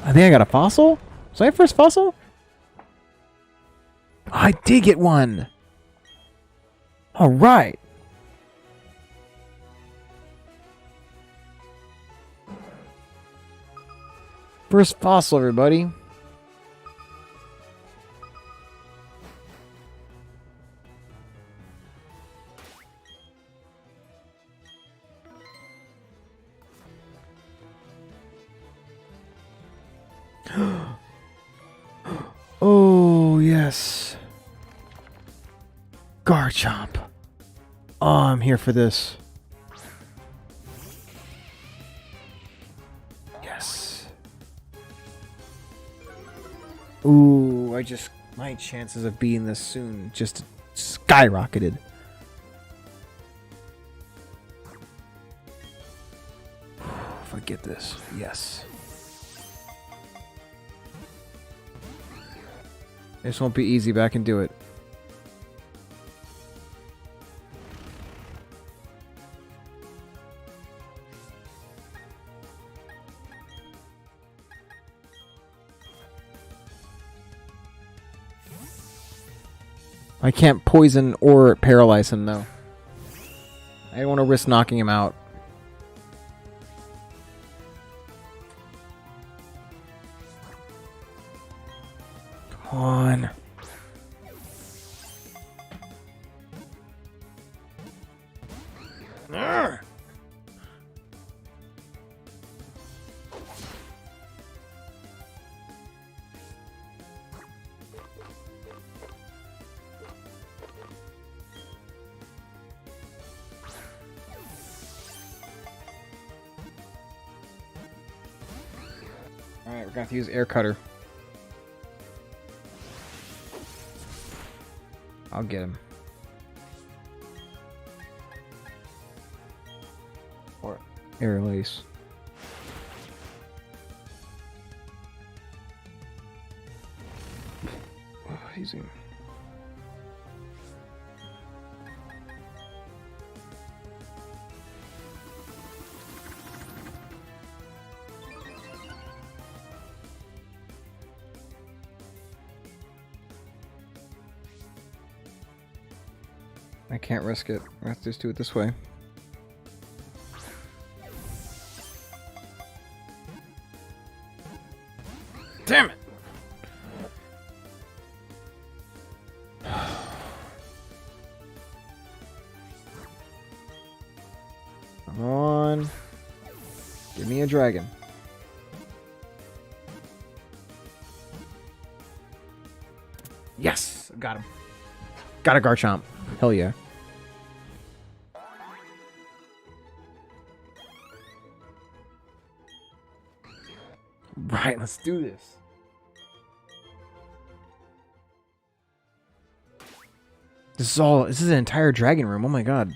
I think I got a fossil? Was that my first fossil? I did get one! Alright! First fossil, everybody. Oh, yes. Garchomp. Oh, I'm here for this. Yes. Ooh, my chances of beating this soon just skyrocketed. If I get this, yes. This won't be easy, but I can do it. I can't poison or paralyze him, though. I don't want to risk knocking him out. Come on. Arrgh. Alright, we're gonna have to use Air Cutter. I'll get him. Or Aerial Ace. Oh, easy. I can't risk it. I have to just do it this way. Damn it! Come on. Give me a dragon. Yes! Got him. Got a Garchomp. Hell yeah. Right, let's do this. This is an entire dragon room. Oh my god.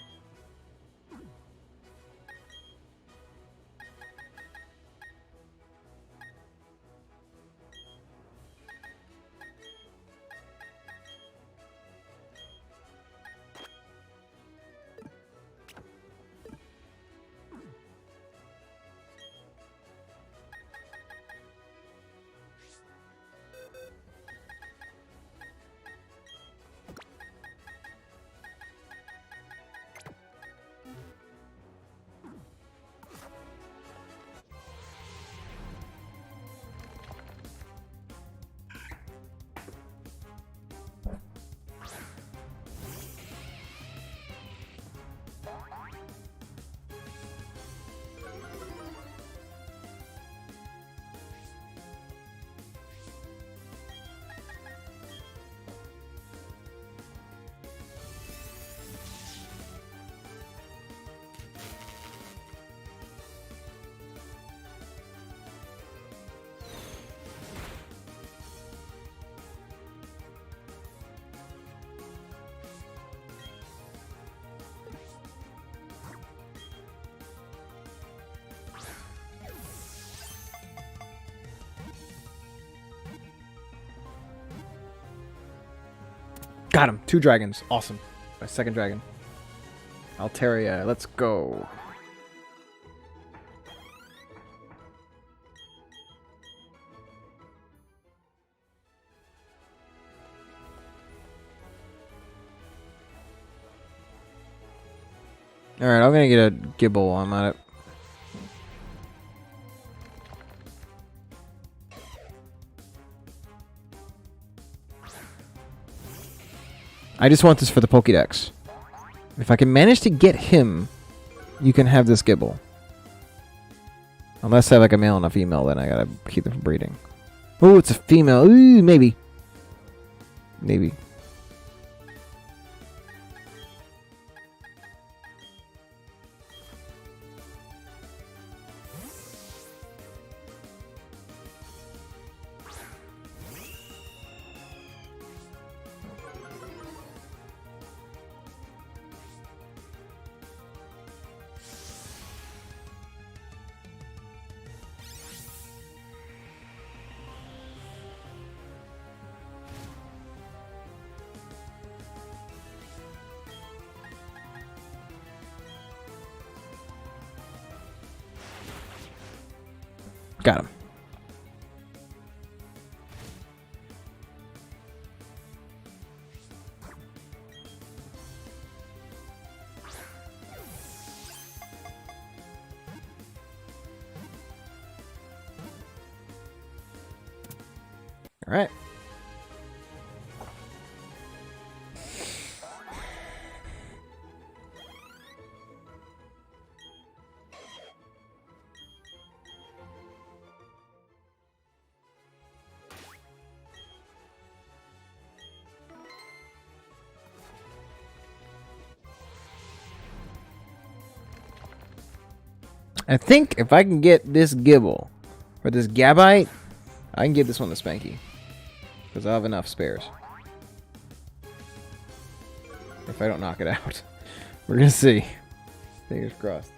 Got him. 2 dragons. Awesome. My second dragon. Altaria. Let's go. Alright, I'm gonna get a Gibble. I'm at it. I just want this for the Pokédex. If I can manage to get him, you can have this Gibble. Unless I have like a male and a female, then I gotta keep them from breeding. Oh, it's a female. Ooh, maybe. Maybe. Got him. All right. I think if I can get this Gibble or this Gabite, I can give this one to Spanky. Because I'll have enough spares. If I don't knock it out. We're going to see. Fingers crossed.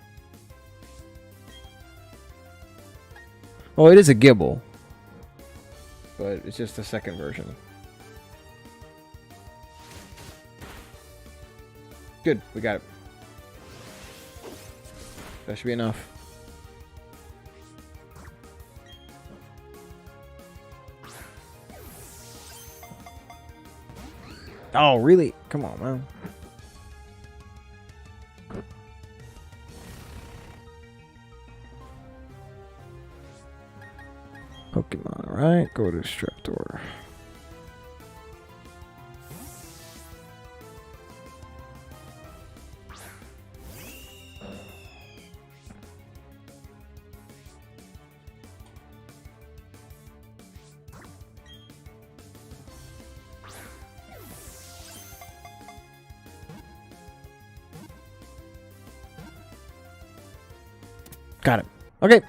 Oh, it is a Gibble. But it's just a second version. Good, we got it. That should be enough. Oh, really? Come on, man. Pokemon, alright. Go to Straptor. Got it. Okay.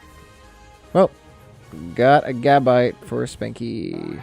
Well, got a Gabite for Spanky.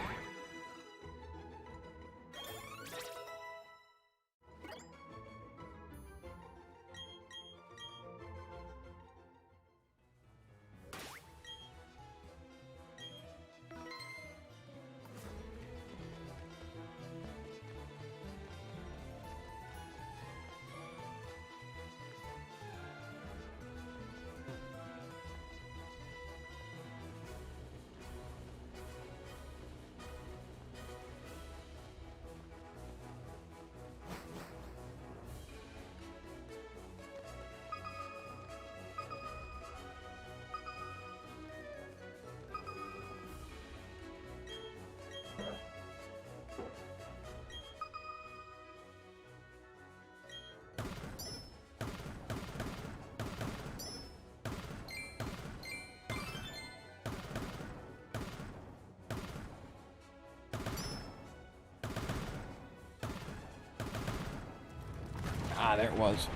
Ah, there it was.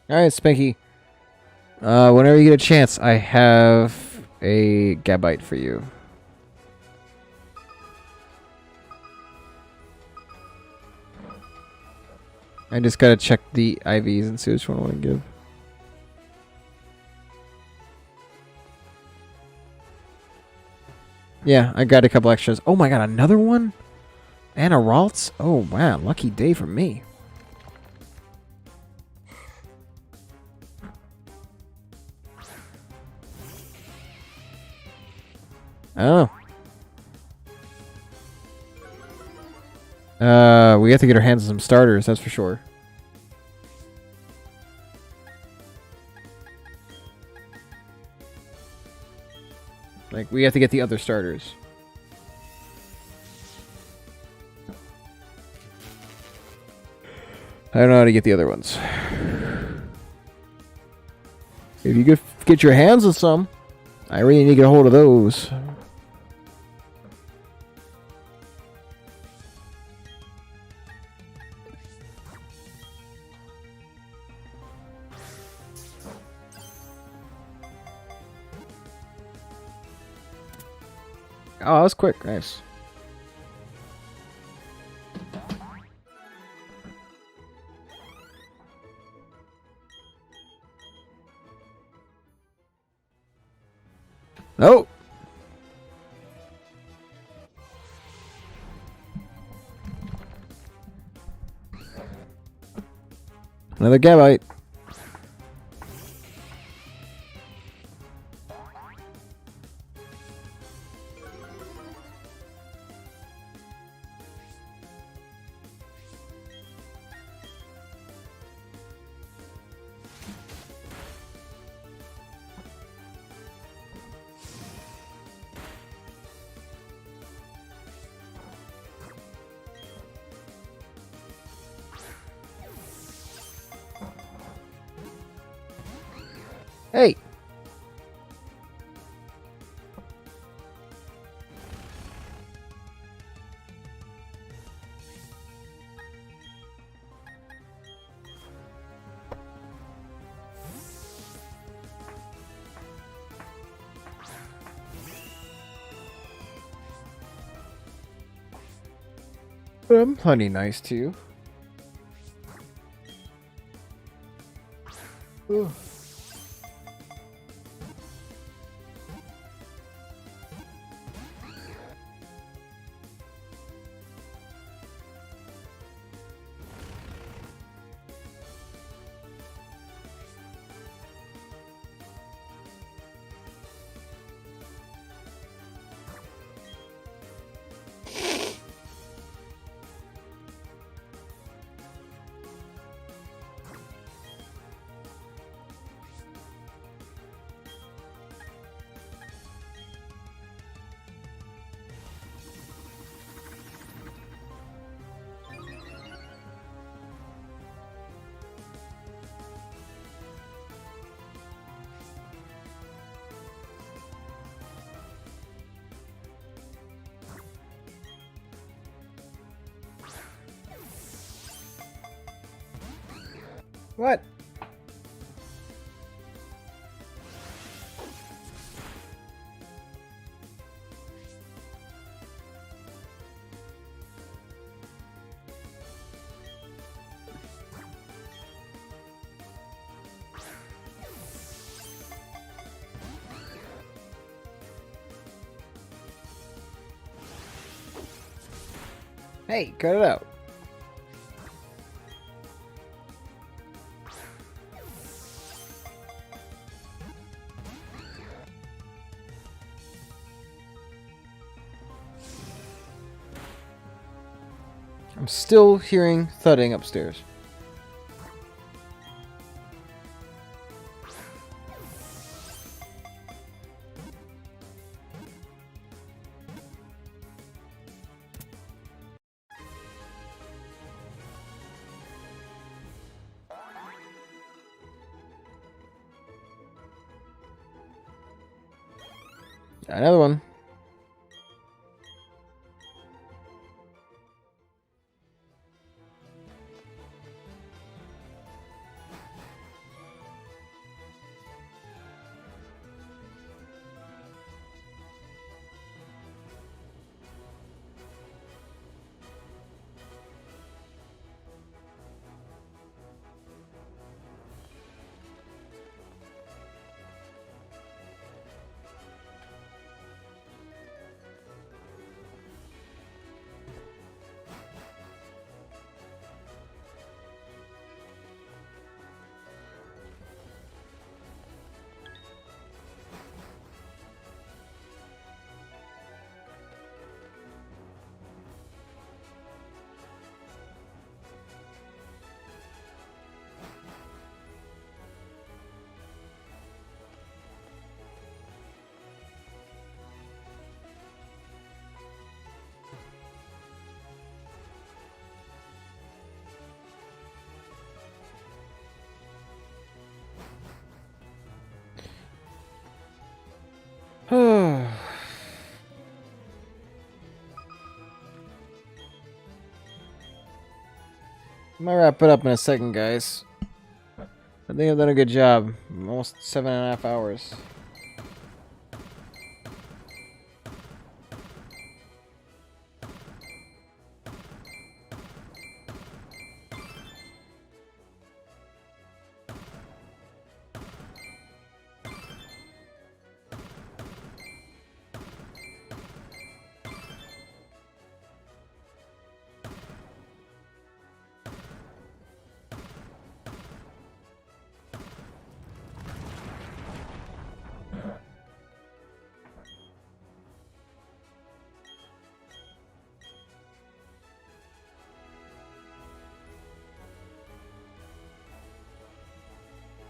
All right, Spanky. Whenever you get a chance, I have a Gabite for you. I just gotta check the IVs and see which one I want to give. Yeah, I got a couple extras. Oh my god, another one? And a Ralts? Oh wow, lucky day for me. Oh. We have to get our hands on some starters, that's for sure. Like, we have to get the other starters. I don't know how to get the other ones. If you could get your hands on some, I really need to get a hold of those. Oh, that was quick. Nice. Oh! Another Gabite. Hey! I'm plenty nice to you. Ooh. What? Hey, cut it out. I'm still hearing thudding upstairs. Another one. Might wrap it up in a second, guys. I think I've done a good job. Almost 7.5 hours.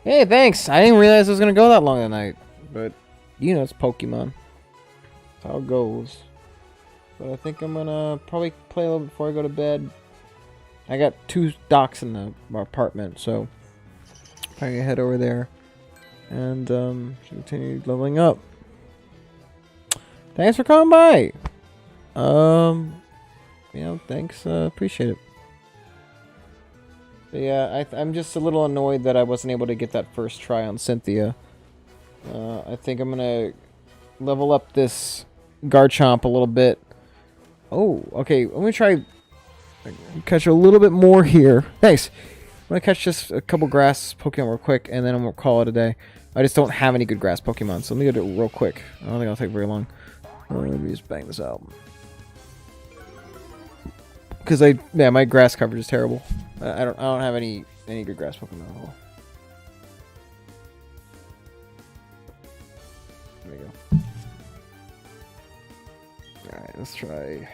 Hey, thanks. I didn't realize it was gonna go that long tonight, but you know it's Pokemon. That's how it goes. But I think I'm gonna probably play a little bit before I go to bed. I got 2 docks in my apartment, so I'm gonna head over there and continue leveling up. Thanks for coming by. You know, thanks. Appreciate it. But yeah, I'm just a little annoyed that I wasn't able to get that first try on Cynthia. I think I'm gonna level up this Garchomp a little bit. Oh, okay. I'm gonna try catch a little bit more here. Nice. I'm gonna catch just a couple grass Pokemon real quick, and then I'm gonna call it a day. I just don't have any good grass Pokemon, so let me do it real quick. I don't think it'll take very long. Let me just bang this out. Because my grass coverage is terrible. I don't have any good grass Pokemon at all. There we go. All right, let's try.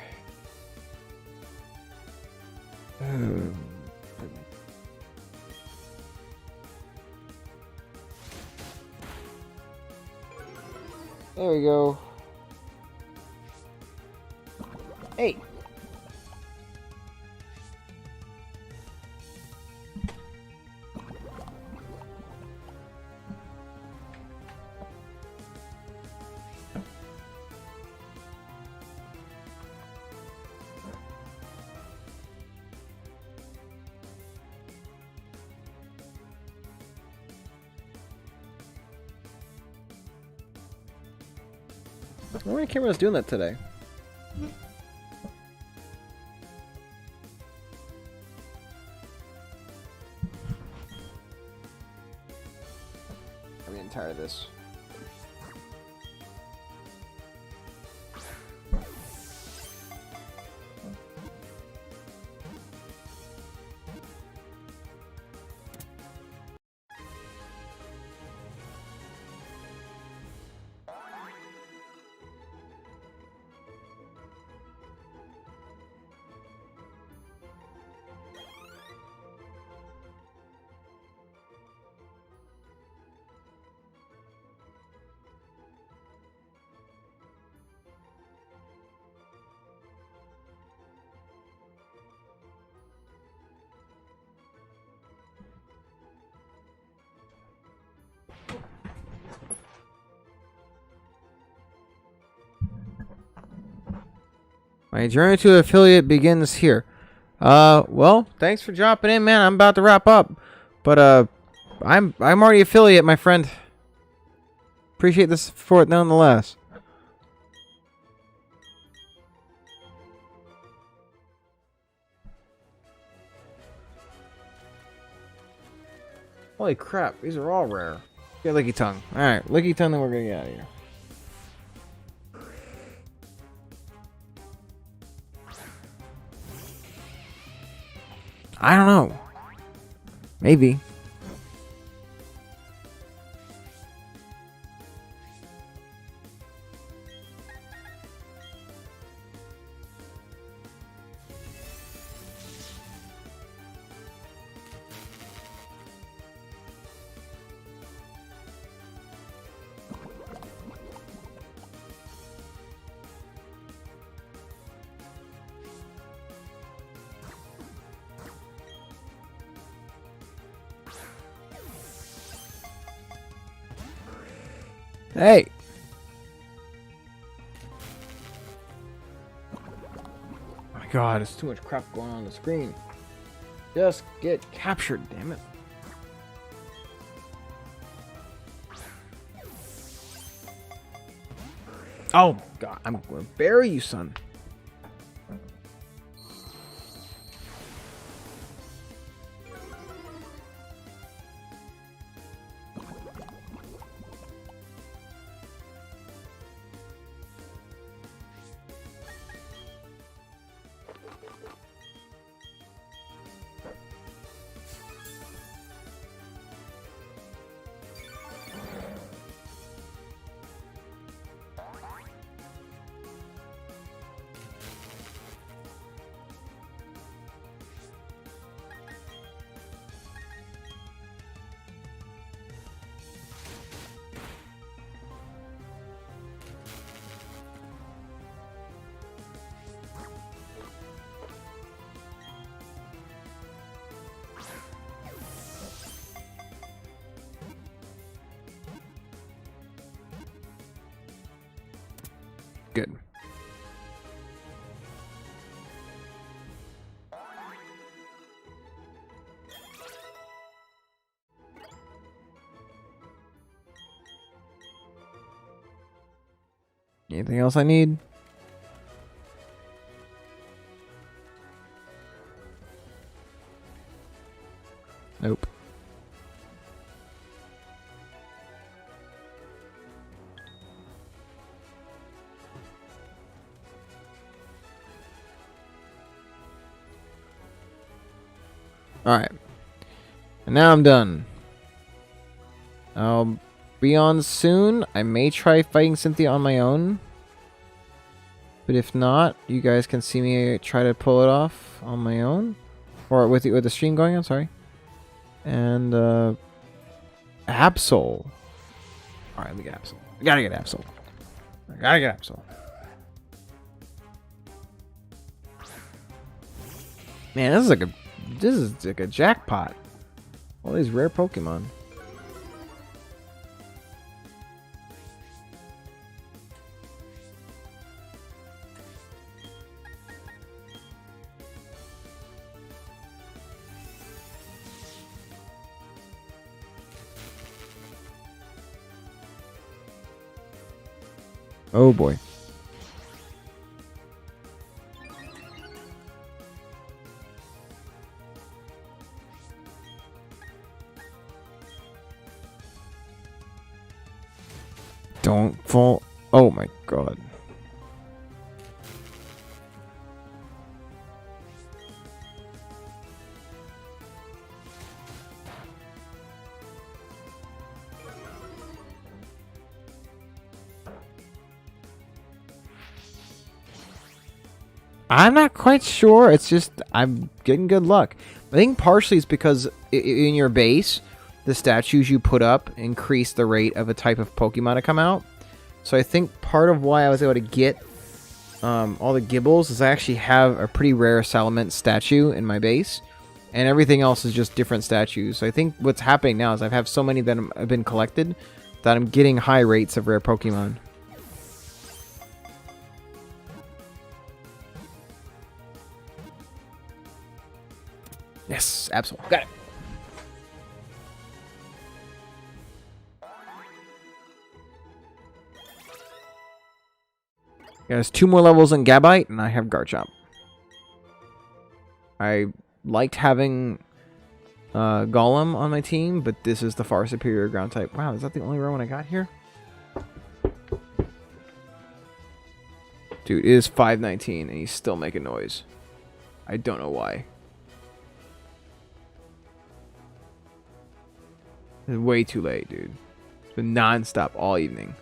There we go. Hey. I wonder if camera's doing that today. I'm getting tired of this. My journey to affiliate begins here. Well, thanks for dropping in, man. I'm about to wrap up. But, I'm already affiliate, my friend. Appreciate the support nonetheless. Holy crap, these are all rare. Get Licky Tongue. Alright, Licky Tongue, then we're gonna get out of here. I don't know. Maybe. Hey! Oh my god, there's too much crap going on the screen. Just get captured, damn it. Oh god, I'm gonna bury you, son. Good. Anything else I need? Nope. Alright. And now I'm done. I'll be on soon. I may try fighting Cynthia on my own. But if not, you guys can see me try to pull it off on my own. Or with the stream going on, sorry. And, Absol. Alright, let me get Absol. I gotta get Absol. I gotta get Absol. Man, this is like a jackpot. All these rare Pokemon. Oh boy. Don't fall. Oh my god. I'm not quite sure. It's just I'm getting good luck. I think partially it's because in your base, the statues you put up increase the rate of a type of Pokemon to come out. So I think part of why I was able to get all the Gibbles is I actually have a pretty rare Salamence statue in my base. And everything else is just different statues. So I think what's happening now is I have so many that have been collected that I'm getting high rates of rare Pokemon. Yes, absolutely. Got it. There's 2 more levels in Gabite, and I have Garchomp. I liked having Golem on my team, but this is the far superior ground type. Wow, is that the only Rowan I got here? Dude, it is 5:19, and he's still making noise. I don't know why. It's way too late, dude. It's been non-stop all evening.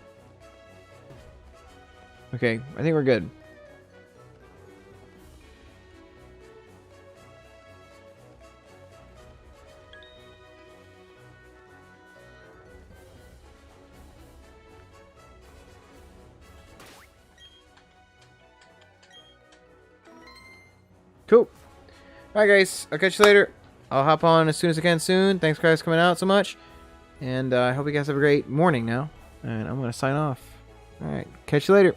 Okay, I think we're good. Cool. Alright, guys. I'll catch you later. I'll hop on as soon as I can soon. Thanks, guys, for coming out so much. And I hope you guys have a great morning now. And I'm going to sign off. Alright, catch you later.